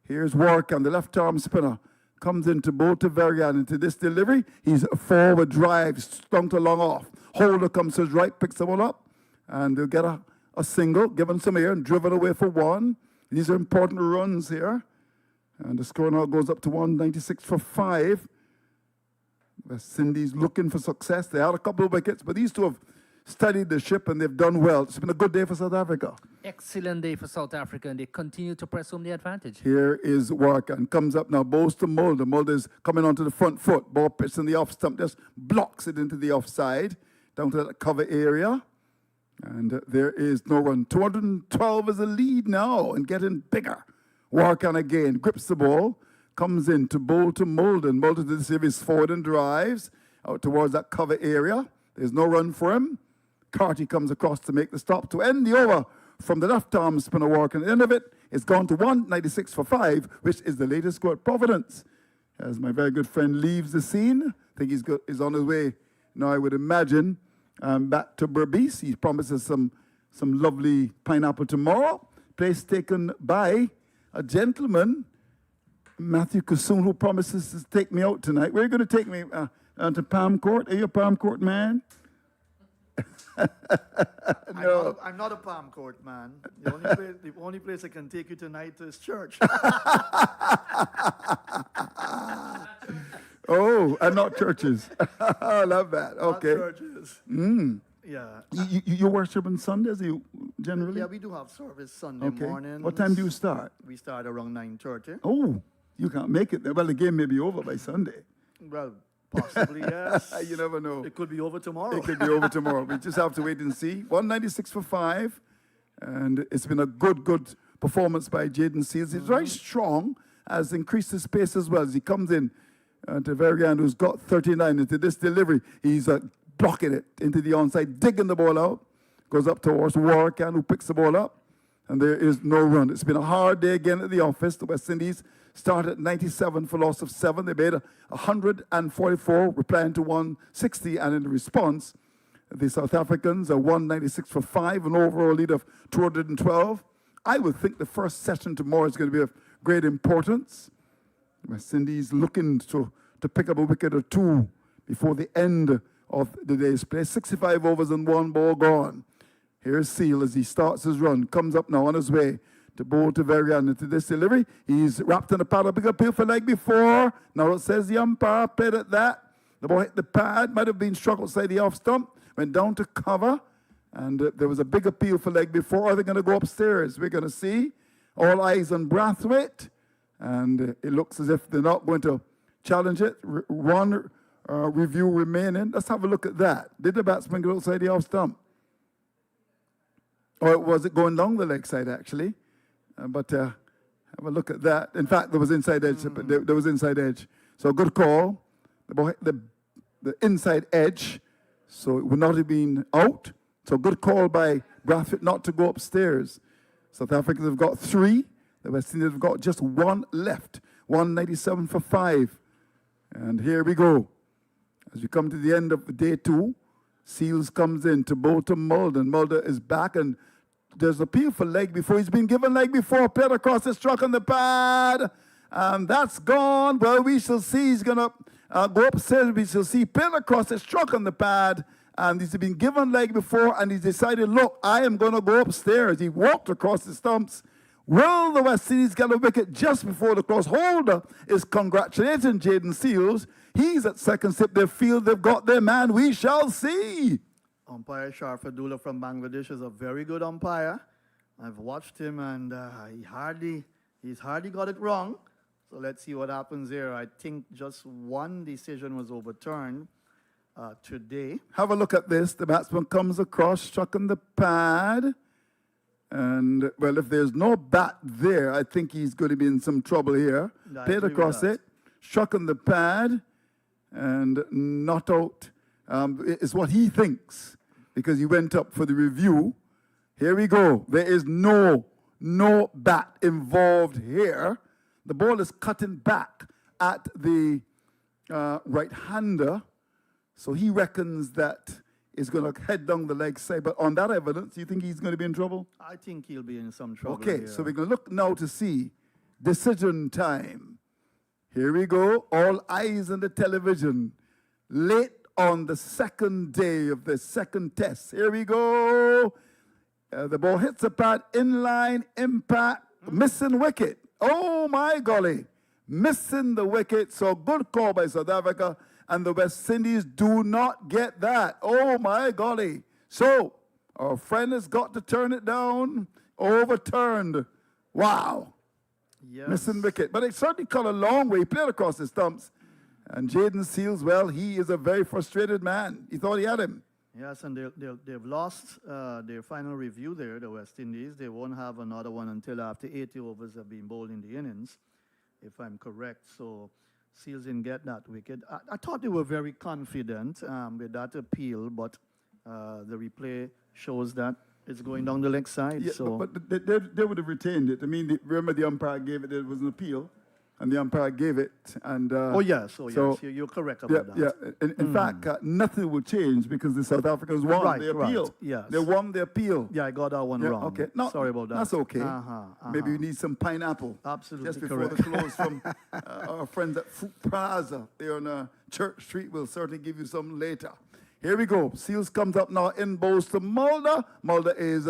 Here's Warrican, the left arm spinner. Comes into bowl to Varian into this delivery. He's forward drive, stung to long off. Holder comes to his right, picks the ball up, and they'll get a single, given some air, and driven away for 1. These are important runs here. And the score now goes up to 196 for 5. West Indies looking for success. They had a couple of wickets, but these two have steadied the ship, and they've done well. It's been a good day for South Africa. Excellent day for South Africa, and they continue to press home the advantage. Here is work and comes up now. Bowls to Mulder. Mulder is coming onto the front foot. Ball pitched in the off stump, just blocks it into the offside, down to that cover area. And there is no run. 212 is the lead now and getting bigger. Warkan again grips the ball, comes in to bowl to Mulder. Mulder to the series forward and drives out towards that cover area. There's no run for him. Carty comes across to make the stop to end the over from the left arm spinner Warkan. At the end of it, it's gone to 196 for 5, which is the latest score at Providence. As my very good friend leaves the scene, I think he's on his way now, I would imagine, back to Berbice. He promises some lovely pineapple tomorrow. Place taken by a gentleman, Matthew Kassoon, who promises to take me out tonight. Where are you going to take me? To Palm Court? Are you a Palm Court man? No. I'm not a Palm Court man. The only place I can take you tonight is church. Oh, and not churches. I love that. Okay. Not churches. Yeah. You worship on Sundays, generally? Yeah, we do have service Sunday Okay. morning. What time do you start? We start around 9:30. Oh, you can't make it. Well, the game may be over by Sunday. Well, possibly, yes. You never know. It could be over tomorrow. It could be over tomorrow. We just have to wait and see. 196 for 5. And it's been a good performance by Jaden Seals. He's very strong, has increased his pace as well. As he comes in to Varian, who's got 39 into this delivery. He's blocking it into the onside, digging the ball out. Goes up towards Warkan, who picks the ball up. And there is no run. It's been a hard day again at the office. The West Indies started at 97 for loss of 7. They made 144, replying to 160. And in response, the South Africans are 196 for 5, an overall lead of 212. I would think the first session tomorrow is going to be of great importance. West Indies looking to pick up a wicket or two before the end of the day's play. 65 overs and 1 ball gone. Here's Seal as he starts his run. Comes up now on his way to bowl to Varian into this delivery. He's wrapped in a pad, a big appeal for leg before. Now it says the umpire played at that. The ball hit the pad, might have been struck outside the off stump, went down to cover, and there was a big appeal for leg before. Are they going to go upstairs? We're going to see. All eyes on Brathwaite, and it looks as if they're not going to challenge it. One review remaining. Let's have a look at that. Did the batsman go outside the off stump? Or was it going down the leg side, actually? But have a look at that. In fact, there was inside edge. There was inside edge. So good call. The ball hit the inside edge. So it would not have been out. So good call by Brathwaite not to go upstairs. South Africans have got 3. The West Indies have got just 1 left. 197 for 5. And here we go. As we come to the end of day 2, Seals comes in to bowl to Mulder. Mulder is back, and there's an appeal for leg before. He's been given leg before. Played across the struck on the pad. And that's gone. Well, we shall see. He's going to go upstairs. We shall see. Played across the struck on the pad. And he's been given leg before. And he's decided, look, I am going to go upstairs. He walked across the stumps. Will the West Indies get a wicket just before the cross? Holder is congratulating Jaden Seals. He's at second sip. They feel they've got their man. We shall see. Umpire Sharfadullah from Bangladesh is a very good umpire. I've watched him, and he's hardly got it wrong. So let's see what happens here. I think just one decision was overturned today. Have a look at this. The batsman comes across, struck on the pad. And, well, if there's no bat there, I think he's going to be in some trouble here. I Played agree with across that. it, struck on the pad, and not out. Is what he thinks, because he went up for the review. Here we go. There is no bat involved here. The ball is cutting back at the right-hander, so he reckons that is going to head down the leg side. But on that evidence, you think he's going to be in trouble? I think he'll be in some trouble Okay, here. so we're going to look now to see decision time. Here we go. All eyes on the television. Late on the second day of the second test. Here we go. The ball hits the pad, inline, impact, missing wicket. Oh, my golly. Missing the wicket. So good call by South Africa. And the West Indies do not get that. Oh, my golly. So, our friend has got to turn it down. Overturned. Wow. Yes. Missing wicket. But it certainly cut a long way. He played across the stumps. And Jaden Seals, well, he is a very frustrated man. He thought he had him. Yes, and they've lost their final review there, the West Indies. They won't have another one until after 80 overs have been bowled in the innings, if I'm correct. So Seals didn't get that wicket. I thought they were very confident with that appeal, but the replay shows that it's going down the leg side. Yeah, so but they would have retained it. I mean, remember the umpire gave it, there was an appeal, and the umpire gave it. And yes, so- you're correct yeah, about that. yeah. In fact, nothing will change because the South Africans won Right, the appeal. right, yes. They won the appeal. Yeah, I got that one Yeah, wrong. okay. No, Sorry about that. That's okay. Uh-huh, Maybe we need some pineapple. Absolutely Just before correct. the close from our friends at Fruit Plaza there on Church Street. We'll certainly give you some later. Here we go. Seals comes up now in bowls to Mulder. Mulder is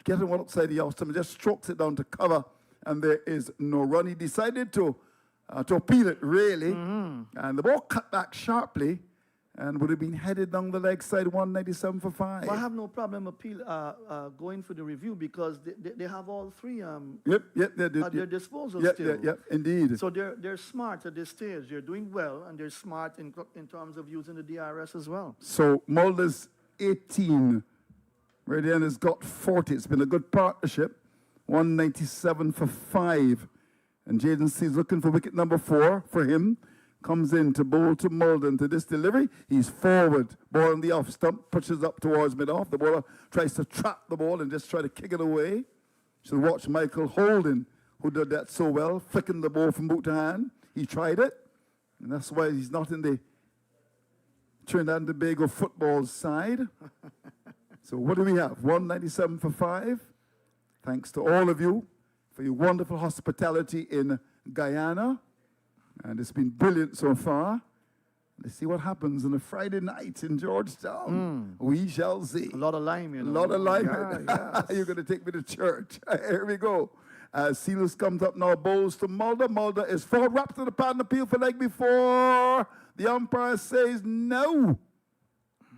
getting one upside the off stump, just strokes it down to cover, and there is no run. He decided to appeal it, really, and the ball cut back sharply and would have been headed down the leg side, 197 for 5. But I have no problem going for the review because they have all three Yep, at their disposal still. Yeah, indeed. So they're smart at this stage. They're doing well, and they're smart in terms of using the DRS as well. So Mulder's 18. Radian has got 40. It's been a good partnership. 197 for 5. And Jaden Seals looking for wicket number 4 for him. Comes in to bowl to Mulder. To this delivery, he's forward. Ball on the off stump, pushes up towards mid-off. The bowler tries to trap the ball and just try to kick it away. So watch Michael Holden, who did that so well, flicking the ball from boot to hand. He tried it, and that's why he's not in the Trinidad and Tobago football side. So what do we have? 197 for 5. Thanks to all of you for your wonderful hospitality in Guyana. And it's been brilliant so far. Let's see what happens on a Friday night in Georgetown. We shall see. A lot of lime, you A know. lot of lime. Yeah, You're going to take me to church. Here we go. Seals comes up now, bowls to Mulder. Mulder is forward, wrapped to the pad and appeal for leg before. The umpire says no.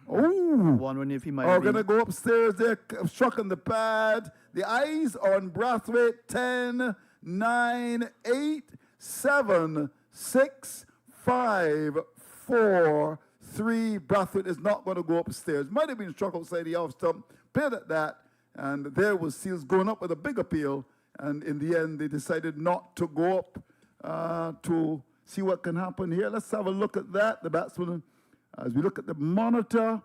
Oh. Wondering if he might Oh, have going to been. go upstairs there, struck on the pad. The eyes are on Brathwaite. 10, 9, 8, 7, 6, 5, 4, 3. Brathwaite is not going to go upstairs. Might have been struck outside the off stump. Played at that. And there was Seals going up with a big appeal. And in the end, they decided not to go up to see what can happen here. Let's have a look at that. The batsman, as we look at the monitor,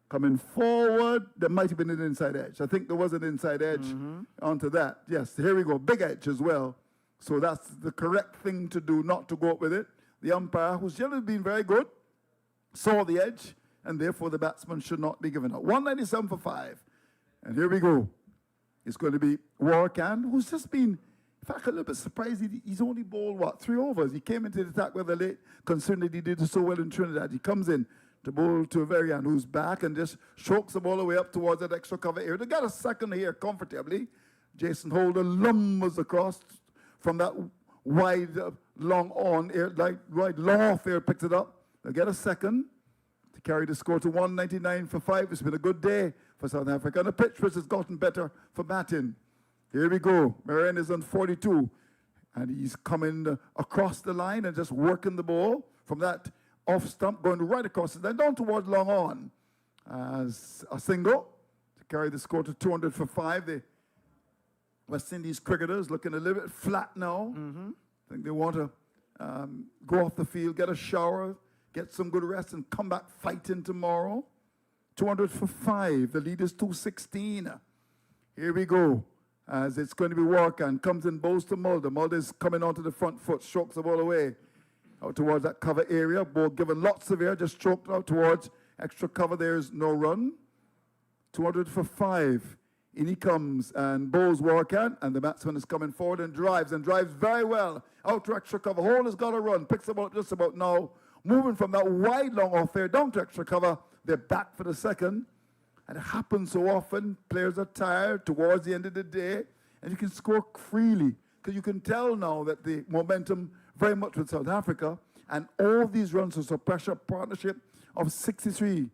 coming forward, there might have been an inside edge. I think there was an inside edge onto that. Yes, here we go. Big edge as well. So that's the correct thing to do, not to go up with it. The umpire, who's generally been very good, saw the edge, and therefore the batsman should not be given out. 197 for 5. And here we go. It's going to be Warkan, who's just been, in fact, a little bit surprised. He's only bowled, 3 overs. He came into the attack rather late, concerned that he did so well in Trinidad. He comes in to bowl to Varian, who's back, and just strokes the ball away up towards that extra cover area. They got a second here comfortably. Jason Holder lumbers across from that wide, long on air, like right long off air, picks it up. They get a second to carry the score to 199 for 5. It's been a good day for South Africa. And the pitch which has gotten better for batting. Here we go. Marianne is on 42. And he's coming across the line and just working the ball from that off stump, going right across the line, down towards long on. As a single to carry the score to 200 for 5. The West Indies cricketers looking a little bit flat now. I think they want to go off the field, get a shower, get some good rest, and come back fighting tomorrow. 200 for 5. The lead is 216. Here we go. As it's going to be Warkan. Comes in, bowls to Mulder. Mulder is coming onto the front foot, strokes the ball away out towards that cover area. Ball given lots of air, just stroked out towards extra cover. There's no run. 200 for 5. In he comes and bowls Warkan, and the batsman is coming forward and drives very well. Out to extra cover. Hole has got a run. Picks the ball up just about now. Moving from that wide long off there down to extra cover. They're back for the second. And it happens so often. Players are tired towards the end of the day. And you can score freely. Because you can tell now that the momentum very much with South Africa. And all these runs was a pressure partnership of 63.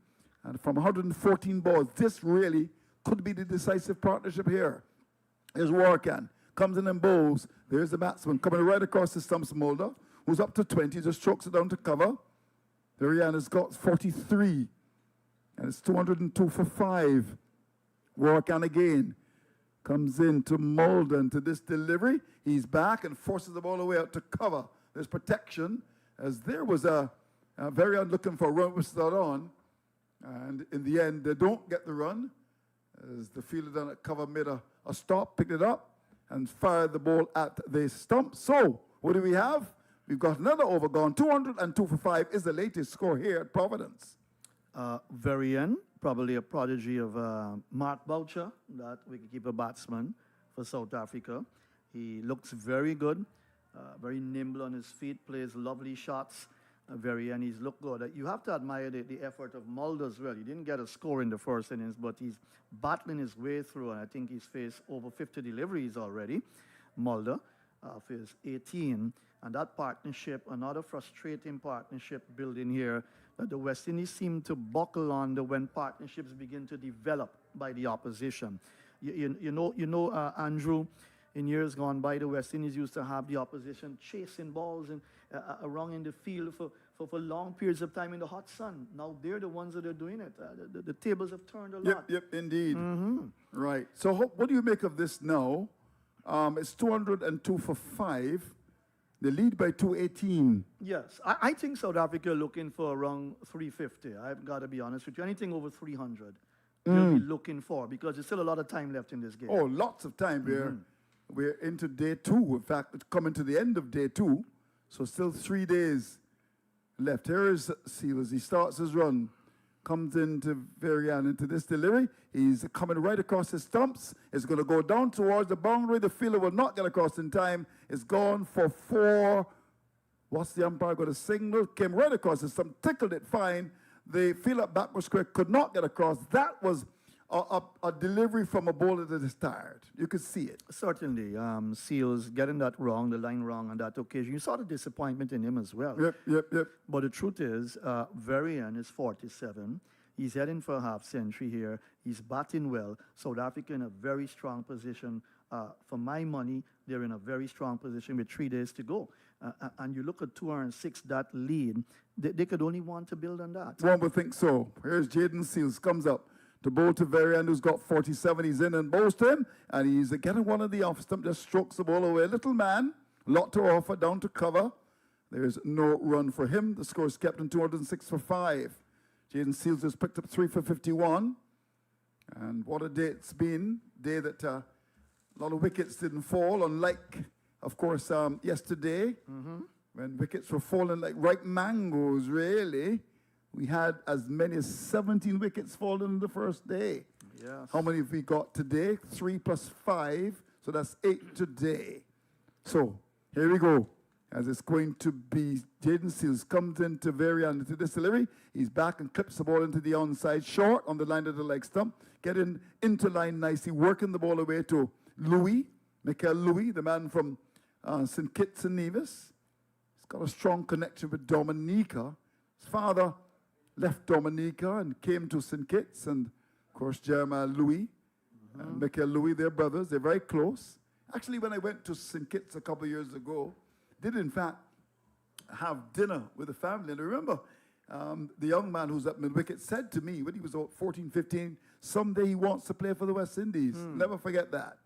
And from 114 balls, this really could be the decisive partnership here. Here's Warkan. Comes in and bowls. There's the batsman coming right across the stumps, Mulder, who's up to 20, just strokes it down to cover. Varian has got 43. And it's 202 for 5. Warkan again. Comes in to Mulder to this delivery. He's back and forces the ball away out to cover. There's protection, as there was a Varian looking for a run with that on. And in the end, they don't get the run, as the fielder down at cover made a stop, picked it up, and fired the ball at the stump. So, what do we have? We've got another over gone. 202 for 5 is the latest score here at Providence. Varian, probably a prodigy of Mark Boucher, that wicketkeeper batsman for South Africa. He looks very good, very nimble on his feet, plays lovely shots. Varian, he's looked good. You have to admire the effort of Mulder as well. He didn't get a score in the first innings, but he's battling his way through, and I think he's faced over 50 deliveries already, Mulder, for his 18. And that partnership, another frustrating partnership building here, that the West Indies seem to buckle under when partnerships begin to develop by the opposition. You know, Andrew, in years gone by, the West Indies used to have the opposition chasing balls and around in the field for long periods of time in the hot sun. Now they're the ones that are doing it. The tables have turned a lot. Yep, indeed. Right. So what do you make of this now? It's 202 for 5. They lead by 218. Yes, I think South Africa are looking for around 350. I've got to be honest with you. Anything over 300, you'll be looking for, because there's still a lot of time left in this game. Oh, lots of time. We're into day 2. In fact, it's coming to the end of day 2. So still 3 days left. Here is Seals. He starts his run. Comes into Varian into this delivery. He's coming right across his stumps. It's going to go down towards the boundary. The fielder will not get across in time. It's gone for 4. What's the umpire going to signal? Came right across his stump, tickled it fine. The fielder backward square could not get across. That was a delivery from a bowler that is tired. You could see it. Certainly, Seals getting that wrong, the line wrong on that occasion. You saw the disappointment in him as well. Yep. But the truth is, Varian is 47. He's heading for a half century here. He's batting well. South Africa in a very strong position. For my money, they're in a very strong position with 3 days to go. And you look at 206, that lead, they could only want to build on that. One would think so. Here's Jaden Seals, comes up to bowl to Varian, who's got 47. He's in and bowls to him, and he's getting one of the off stump, just strokes the ball away. Little man, lot to offer, down to cover. There's no run for him. The score is kept in 206 for 5. Jaden Seals has picked up 3 for 51. And what a day it's been. Day that a lot of wickets didn't fall, unlike, of course, yesterday, when wickets were falling like ripe mangoes, really. We had as many as 17 wickets fallen in the first day. Yes. How many have we got today? 3 plus 5, so that's 8 today. So, here we go. As it's going to be, Jaden Seals comes into Varian into this delivery. He's back and clips the ball into the onside, short on the line of the leg stump. Getting into line nicely, working the ball away to Louis, Michael Louis, the man from St. Kitts and Nevis. He's got a strong connection with Dominica. His father left Dominica and came to St. Kitts, and of course Jeremiah Louis and Michael Louis, they're brothers. They're very close. Actually, when I went to St. Kitts a couple of years ago, did in fact have dinner with the family. And I remember the young man who's at mid-wicket said to me when he was about 14, 15, someday he wants to play for the West Indies. Never forget that.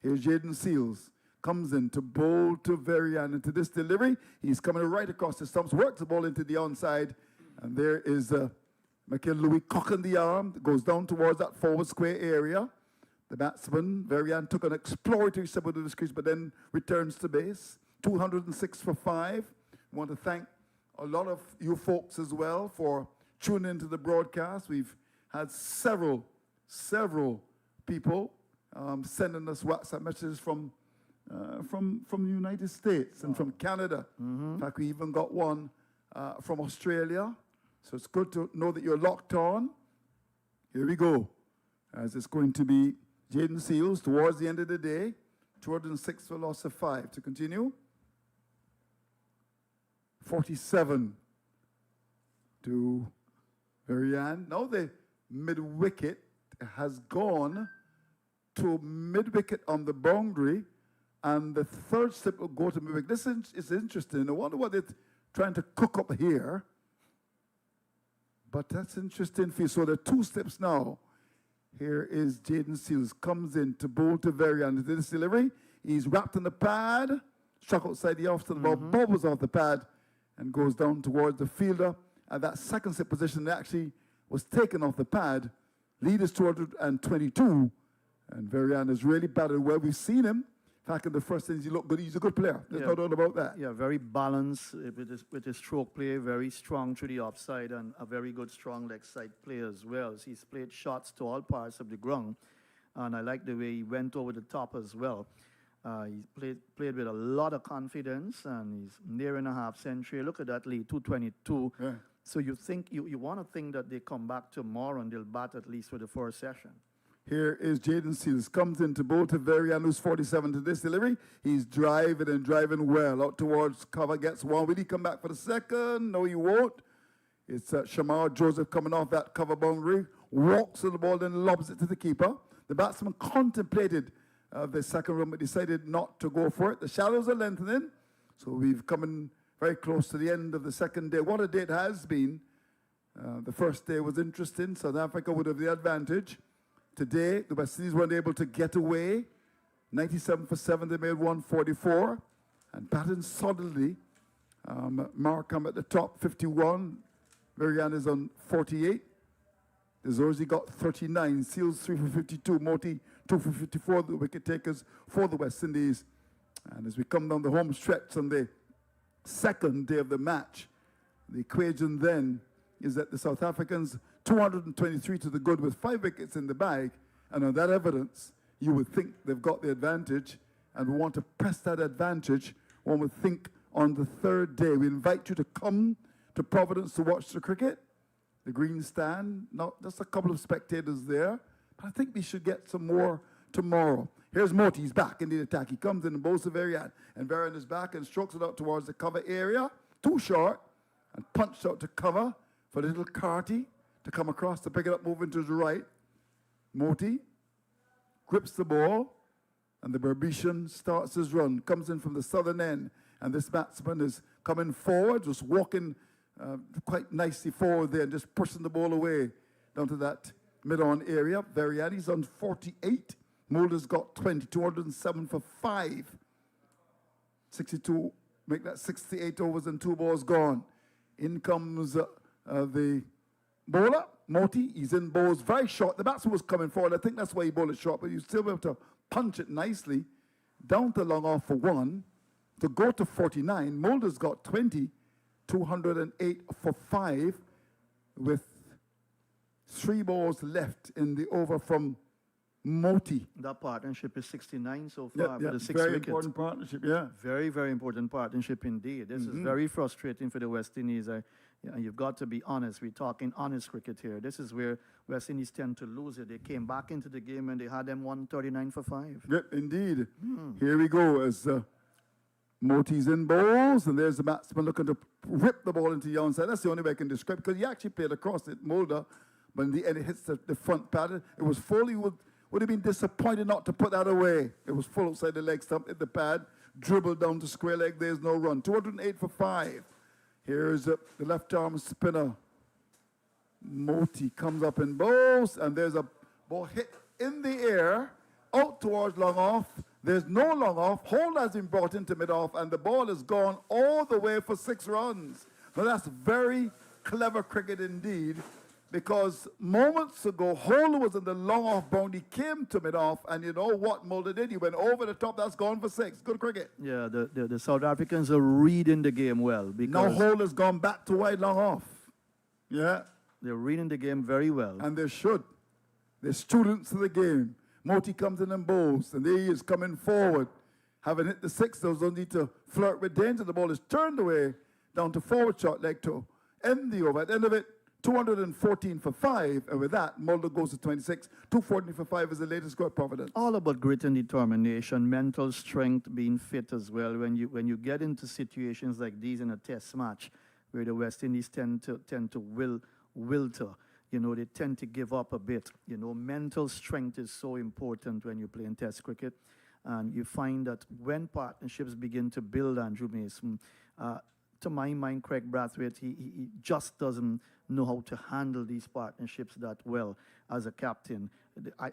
Here's Jaden Seals. Comes in to bowl to Varian into this delivery. He's coming right across the stumps, works the ball into the onside. And there is Michael Louis cocking the arm, goes down towards that forward square area. The batsman, Varian, took an exploratory step into the crease, but then returns to base. 206 for 5. We want to thank a lot of you folks as well for tuning into the broadcast. We've had several people sending us WhatsApp messages from the United States and from Canada. In fact, we even got one from Australia. So it's good to know that you're locked on. Here we go. As it's going to be Jaden Seals towards the end of the day. 206 for loss of 5. To continue. 47 to Varian. Now mid-wicket, has gone to mid-wicket on the boundary, and the third slip will go to mid-wicket. This is interesting. I wonder what they're trying to cook up here. But that's interesting for you. So there are two slips now. Here is Jaden Seals, comes in to bowl to Varian. This delivery, he's wrapped in the pad, struck outside the off to the ball, bobbles off the pad, and goes down towards the fielder. At that second slip position, actually was taken off the pad. Lead is 222, and Varian has really batted well. We've seen him. In fact, in the first innings, he looked good. He's a good player. There's no doubt about that. Yeah, very balanced with his stroke play, very strong through the offside, and a very good strong leg side play as well. So he's played shots to all parts of the ground, and I like the way he went over the top as well. He played with a lot of confidence, and he's nearing a half century. Look at that lead, 222. Yeah. So you think you want to think that they come back tomorrow and they'll bat at least for the first session. Here is Jaden Seals, comes into bowl to Varian, who's 47 to this delivery. He's driving and driving well out towards cover, gets one. Will he come back for the second? No, he won't. It's Shamar Joseph coming off that cover boundary, walks to the ball and lobs it to the keeper. The batsman contemplated the second run, but decided not to go for it. The shadows are lengthening, so we've come in very close to the end of the second day. What a day it has been. The first day was interesting. South Africa would have the advantage. Today, the West Indies weren't able to get away. 97 for 7, they made 144. And batting solidly. Markham at the top, 51. Varian is on 48. Zorzi got 39. Seals 3 for 52. Moti 2 for 54. The wicket takers for the West Indies. And as we come down the home stretch on the second day of the match, the equation then is that the South Africans 223 to the good with 5 wickets in the bag, and on that evidence, you would think they've got the advantage, and we want to press that advantage. One would think on the third day. We invite you to come to Providence to watch the cricket, the green stand. Not just a couple of spectators there, but I think we should get some more tomorrow. Here's Moti, he's back in the attack. He comes in and bowls to Varian, and Varian is back and strokes it out towards the cover area, too short, and punched out to cover for little Carty to come across to pick it up, moving to the right. Moti grips the ball, and the Berbetian starts his run, comes in from the southern end, and this batsman is coming forward, just walking quite nicely forward there, and just pushing the ball away down to that mid-on area. Variani's on 48. Mulder's got 20, 207 for 5. 62, make that 68 overs and 2 balls gone. In comes the bowler, Moti. He's in balls very short. The batsman was coming forward. I think that's why he bowled it short, but you still be able to punch it nicely. Down to long off for 1. To go to 49, Mulder's got 20, 208 for 5, with 3 balls left in the over from Moti. That partnership is 69 so far Yeah, with the 6 very wickets. important partnership, yeah. Very, very important partnership indeed. This is very frustrating for the West Indies. You've got to be honest. We're talking honest cricket here. This is where West Indies tend to lose it. They came back into the game and they had them 139 for 5. Yep, indeed. Here we go as Moti's in balls, and there's the batsman looking to rip the ball into the onside. That's the only way I can describe it, because he actually played across it, Mulder, but in the end it hits the front pad. It was full. He would have been disappointed not to put that away. It was full outside the leg stump, hit the pad, dribbled down to square leg. There's no run. 208 for 5. Here's the left arm spinner. Moti comes up in bowls, and there's a ball hit in the air, out towards long off. There's no long off. Hold has been brought into mid off, and the ball is gone all the way for 6 runs. Now that's very clever cricket indeed, because moments ago, Holder was in the long off boundary, came to mid off, and you know what Mulder did? He went over the top. That's gone for 6. Good cricket. Yeah, the South Africans are reading the game well Now because Holder's gone back to wide long off. Yeah. they're reading the game very well. And they should. They're students of the game. Moti comes in and bowls, and there he is coming forward. Having hit the 6, there's no need to flirt with danger. The ball is turned away down to forward short leg to end the over. At the end of it, 214 for 5, and with that, Mulder goes to 26. 214 for 5 is the latest score at Providence. All about grit and determination, mental strength, being fit as well. When you get into situations like these in a test match, where the West Indies tend to wilter, you know, they tend to give up a bit. You know, mental strength is so important when you play in Test cricket. And you find that when partnerships begin to build, Andrew Mason, to my mind, Craig Brathwaite, he just doesn't know how to handle these partnerships that well as a captain.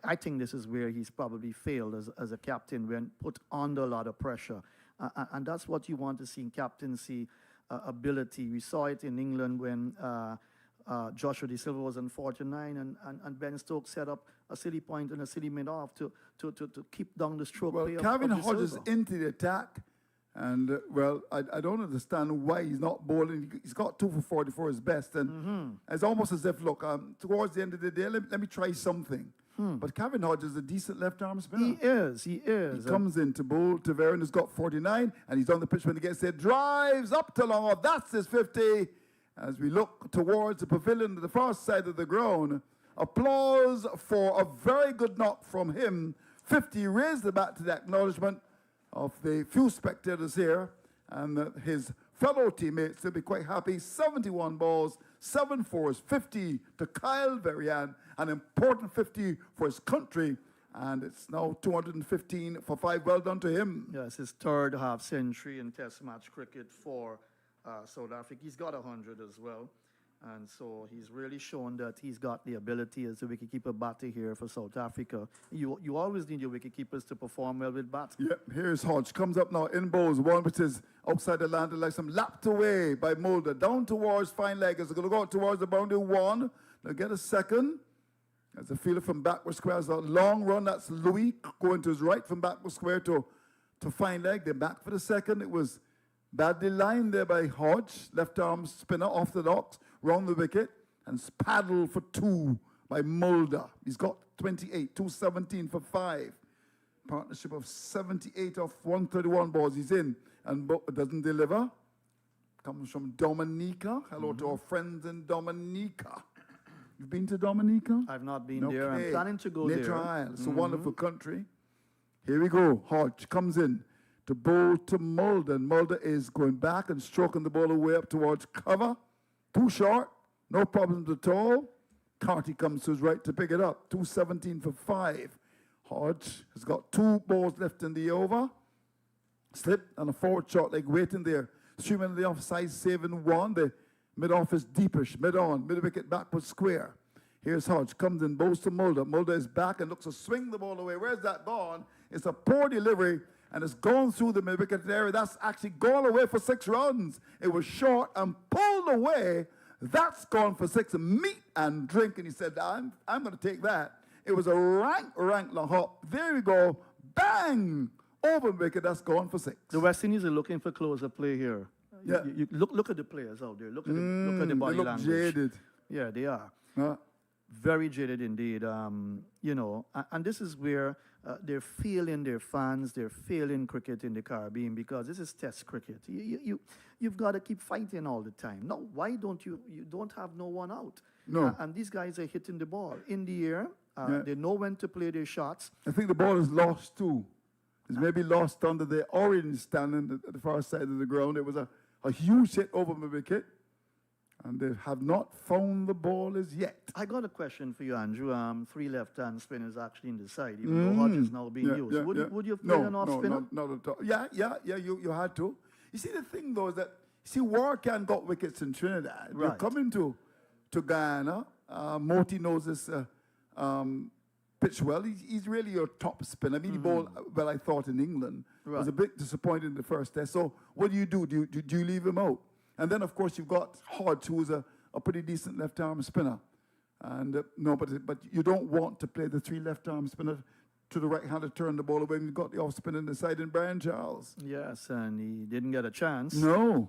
I think this is where he's probably failed as a captain when put under a lot of pressure. And that's what you want to see in captaincy ability. We saw it in England when Joshua De Silva was on 49 and Ben Stokes set up a silly point and a silly mid-off to keep down the stroke Well, play of Kevin De Hodges Silva. into the attack, and well, I don't understand why he's not bowling. He's got 2 for 44 his best, and it's almost as if, look, towards the end of the day, let me try something. But Kevin Hodges is a decent left-arm spinner. He is. He comes in to bowl. Taverin has got 49, and he's on the pitch when he gets there. Drives up to long off. That's his 50. As we look towards the pavilion to the far side of the ground, applause for a very good knock from him. 50 raised the bat to the acknowledgement of the few spectators here, and his fellow teammates will be quite happy. 71 balls, 7 fours, 50 to Kyle Varian, an important 50 for his country, and it's now 215 for 5. Well done to him. Yes, his third half century in Test match cricket for South Africa. He's got 100 as well. And so he's really shown that he's got the ability as a wicketkeeper batter here for South Africa. You always need your wicketkeepers to perform well with bats. Yep, here's Hodge. Comes up now in bowls. One which is outside the land, like some lapped away by Mulder. Down towards fine leg. Is going to go out towards the boundary. 1. They'll get a second. As a fielder from backward square. As a long run. That's Louis going to his right from backward square to fine leg. They're back for the second. It was badly lined there by Hodge. Left arm spinner off the docks. Round the wicket. And paddled for 2 by Mulder. He's got 28. 217 for 5. Partnership of 78 off 131 balls. He's in and doesn't deliver. Comes from Dominica. Hello to our friends in Dominica. You've been to Dominica? I've not been there. I'm planning to go Nature there. Isle. It's a wonderful country. Here we go. Hodge comes in to bowl to Mulder. And Mulder is going back and stroking the ball away up towards cover. Too short. No problems at all. Carty comes to his right to pick it up. 217 for 5. Hodge has got 2 balls left in the over. Slip and a forward shot leg waiting there. Streaming the offside, saving 1. The mid-off is deepish. Mid-on. Mid-wicket backward square. Here's Hodge. Comes in, bowls to Mulder. Mulder is back and looks to swing the ball away. Where's that gone? It's a poor delivery and it's gone through the mid-wicket area. That's actually gone away for 6 runs. It was short and pulled away. That's gone for 6. Meat and drink. And he said, I'm going to take that. It was a rank long hop. There we go. Bang! Over wicket. That's gone for 6. The West Indies are looking for closer play here. Yeah. You look at the players out there. Look at the body they look language. jaded. Yeah, they are. Huh? Very jaded indeed. You know, and this is where they're failing their fans. They're failing cricket in the Caribbean because this is Test cricket. You've got to keep fighting all the time. Now, why don't you don't have no one out? No. And these guys are hitting the ball in the air. Yeah. They know when to play their shots. I think the ball is lost too. It's maybe lost under the orange stand at the far side of the ground. It was a huge hit over the wicket. And they have not found the ball as yet. I got a question for you, Andrew. 3 left-hand spinners actually in the side, even though Hodge is now being used. Would you have played an off spinner? No, not at all. Yeah, you had to. You see, the thing, though, is that, Warcan got wickets in Trinidad. Right. You're coming to Guyana. Moti knows this pitch well. He's really your top spinner. I mean, he bowled well, I thought, in England. Right. Was a bit disappointed in the first test. So what do? Do you leave him out? And then, of course, you've got Hodge, who's a pretty decent left-arm spinner. And no, but you don't want to play the 3 left-arm spinner to the right-hander, turn the ball away. You've got the off-spinner in the side in Brian Charles. Yes, and he didn't get a chance. No.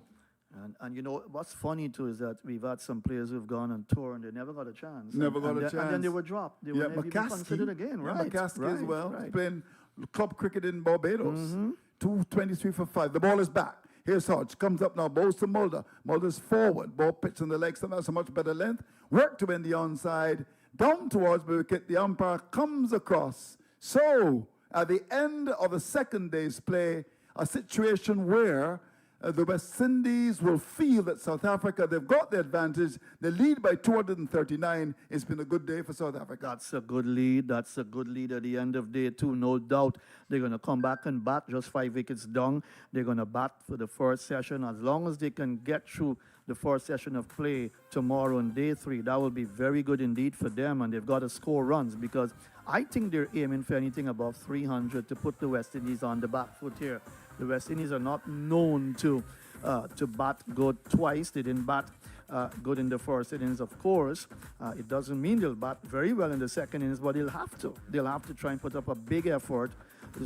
And you know, what's funny too is that we've had some players who've gone on tour and they never got a chance. Never got a And then chance. they were dropped. They were never even considered again, right? McCaskey as well. Right. He's playing club cricket in Barbados. 223 for 5. The ball is back. Here's Hodge. Comes up now. Bowls to Mulder. Mulder's forward. Ball pitched on the legs. That's a much better length. Work to win the onside. Down towards the wicket. The umpire comes across. So, at the end of the second day's play, a situation where the West Indies will feel that South Africa, they've got the advantage. They lead by 239. It's been a good day for South Africa. That's a good lead. That's a good lead at the end of day two, no doubt. They're going to come back and bat just 5 wickets down. They're going to bat for the first session. As long as they can get through the first session of play tomorrow on day three, that will be very good indeed for them. And they've got to score runs because I think they're aiming for anything above 300 to put the West Indies on the back foot here. The West Indies are not known to bat good twice. They didn't bat good in the first innings, of course. It doesn't mean they'll bat very well in the second innings, but they'll have to. They'll have to try and put up a big effort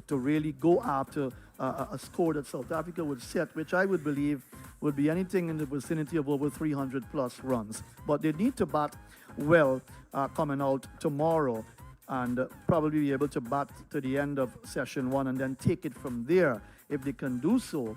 to really go after a score that South Africa would set, which I would believe would be anything in the vicinity of over 300 plus runs. But they need to bat well coming out tomorrow and probably be able to bat to the end of session one and then take it from there. If they can do so,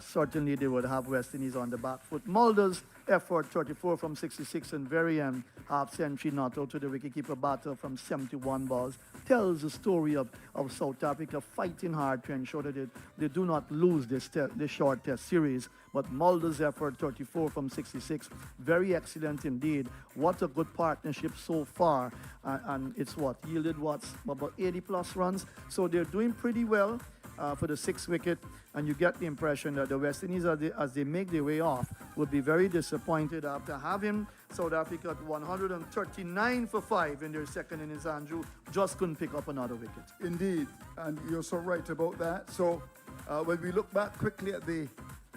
certainly they would have West Indies on the back foot. Mulder's effort, 34 from 66 and very end, half century not out to the wicketkeeper batter from 71 balls, tells the story of South Africa fighting hard to ensure that they do not lose this short test series. But Mulder's effort, 34 from 66, very excellent indeed. What a good partnership so far. And it's yielded about 80 plus runs. So they're doing pretty well. For the 6th wicket, and you get the impression that the West Indies, as they make their way off, will be very disappointed after having South Africa at 139 for 5 in their second innings. Andrew just couldn't pick up another wicket. Indeed, and you're so right about that. So when we look back quickly at the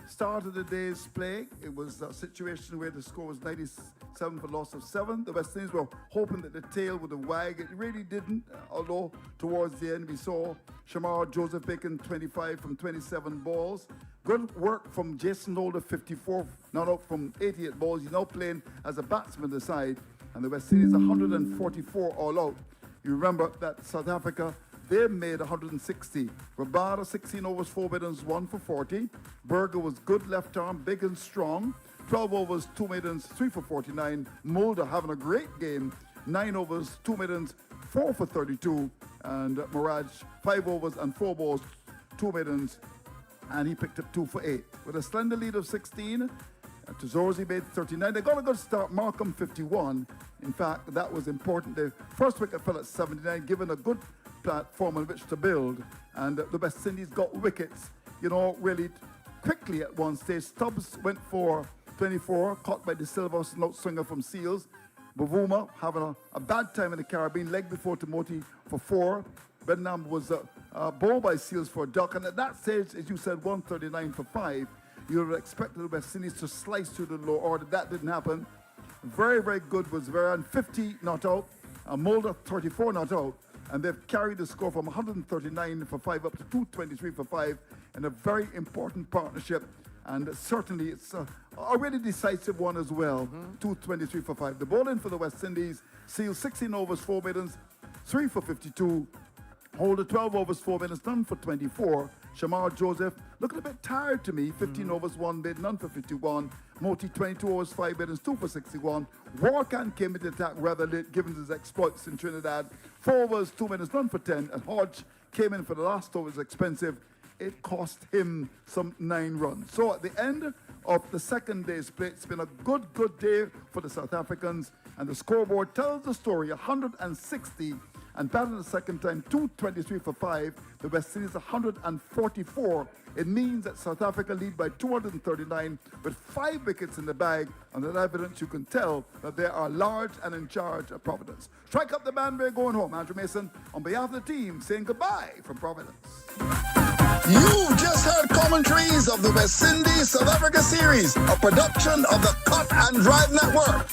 start of the day's play, it was a situation where the score was 97 for loss of 7. The West Indies were hoping that the tail would have wagged. It really didn't, although towards the end we saw Shamar Joseph Bacon 25 from 27 balls. Good work from Jason Holder, 54, not out from 88 balls. He's now playing as a batsman the side, and the West Indies 144 all out. You remember that South Africa, they made 160. Rabada, 16 overs, 4 maidens, 1 for 40. Berger was good left arm, big and strong. 12 overs, 2 maidens, 3 for 49. Mulder having a great game. 9 overs, 2 maidens, 4 for 32. And Mirage, 5 overs and 4 balls, 2 maidens, and he picked up 2 for 8. With a slender lead of 16, Tazorzi made 39. They got a good start. Markham 51. In fact, that was important. The first wicket fell at 79, given a good platform on which to build. And the West Indies got wickets, really quickly at one stage. Stubbs went for 24, caught by the Silva note swinger from Seals. Bavuma having a bad time in the Caribbean, leg before Timothy for 4. Bednam was bowled by Seals for a duck. And at that stage, as you said, 139 for 5. You would expect the West Indies to slice through the low order. That didn't happen. Very, very good was Varan, 50 not out. Mulder, 34 not out. And they've carried the score from 139 for 5 up to 223 for 5 in a very important partnership. And certainly it's a really decisive one as well, 223 for 5. The bowling for the West Indies, Seal 16 overs, 4 maidens, 3 for 52. Holder 12 overs, 4 maidens, none for 24. Shamar Joseph looking a bit tired to me, 15 overs, 1 maiden, none for 51. Moti 22 overs, 5 maidens, 2 for 61. Warkan came into attack rather late given his exploits in Trinidad. 4 overs, 2 maidens, none for 10. And Hodge came in for the last over, was expensive. It cost him some 9 runs. So at the end of the second day's play, it's been a good day for the South Africans. And the scoreboard tells the story, 160. And batting the second time, 223 for 5. The West Indies 144. It means that South Africa lead by 239 with 5 wickets in the bag. And that evidence you can tell that they are large and in charge of Providence. Strike up the band, we're going home. Andrew Mason, on behalf of the team, saying goodbye from Providence. You've just heard commentaries of the West Indies South Africa series, a production of the Cut and Drive Network.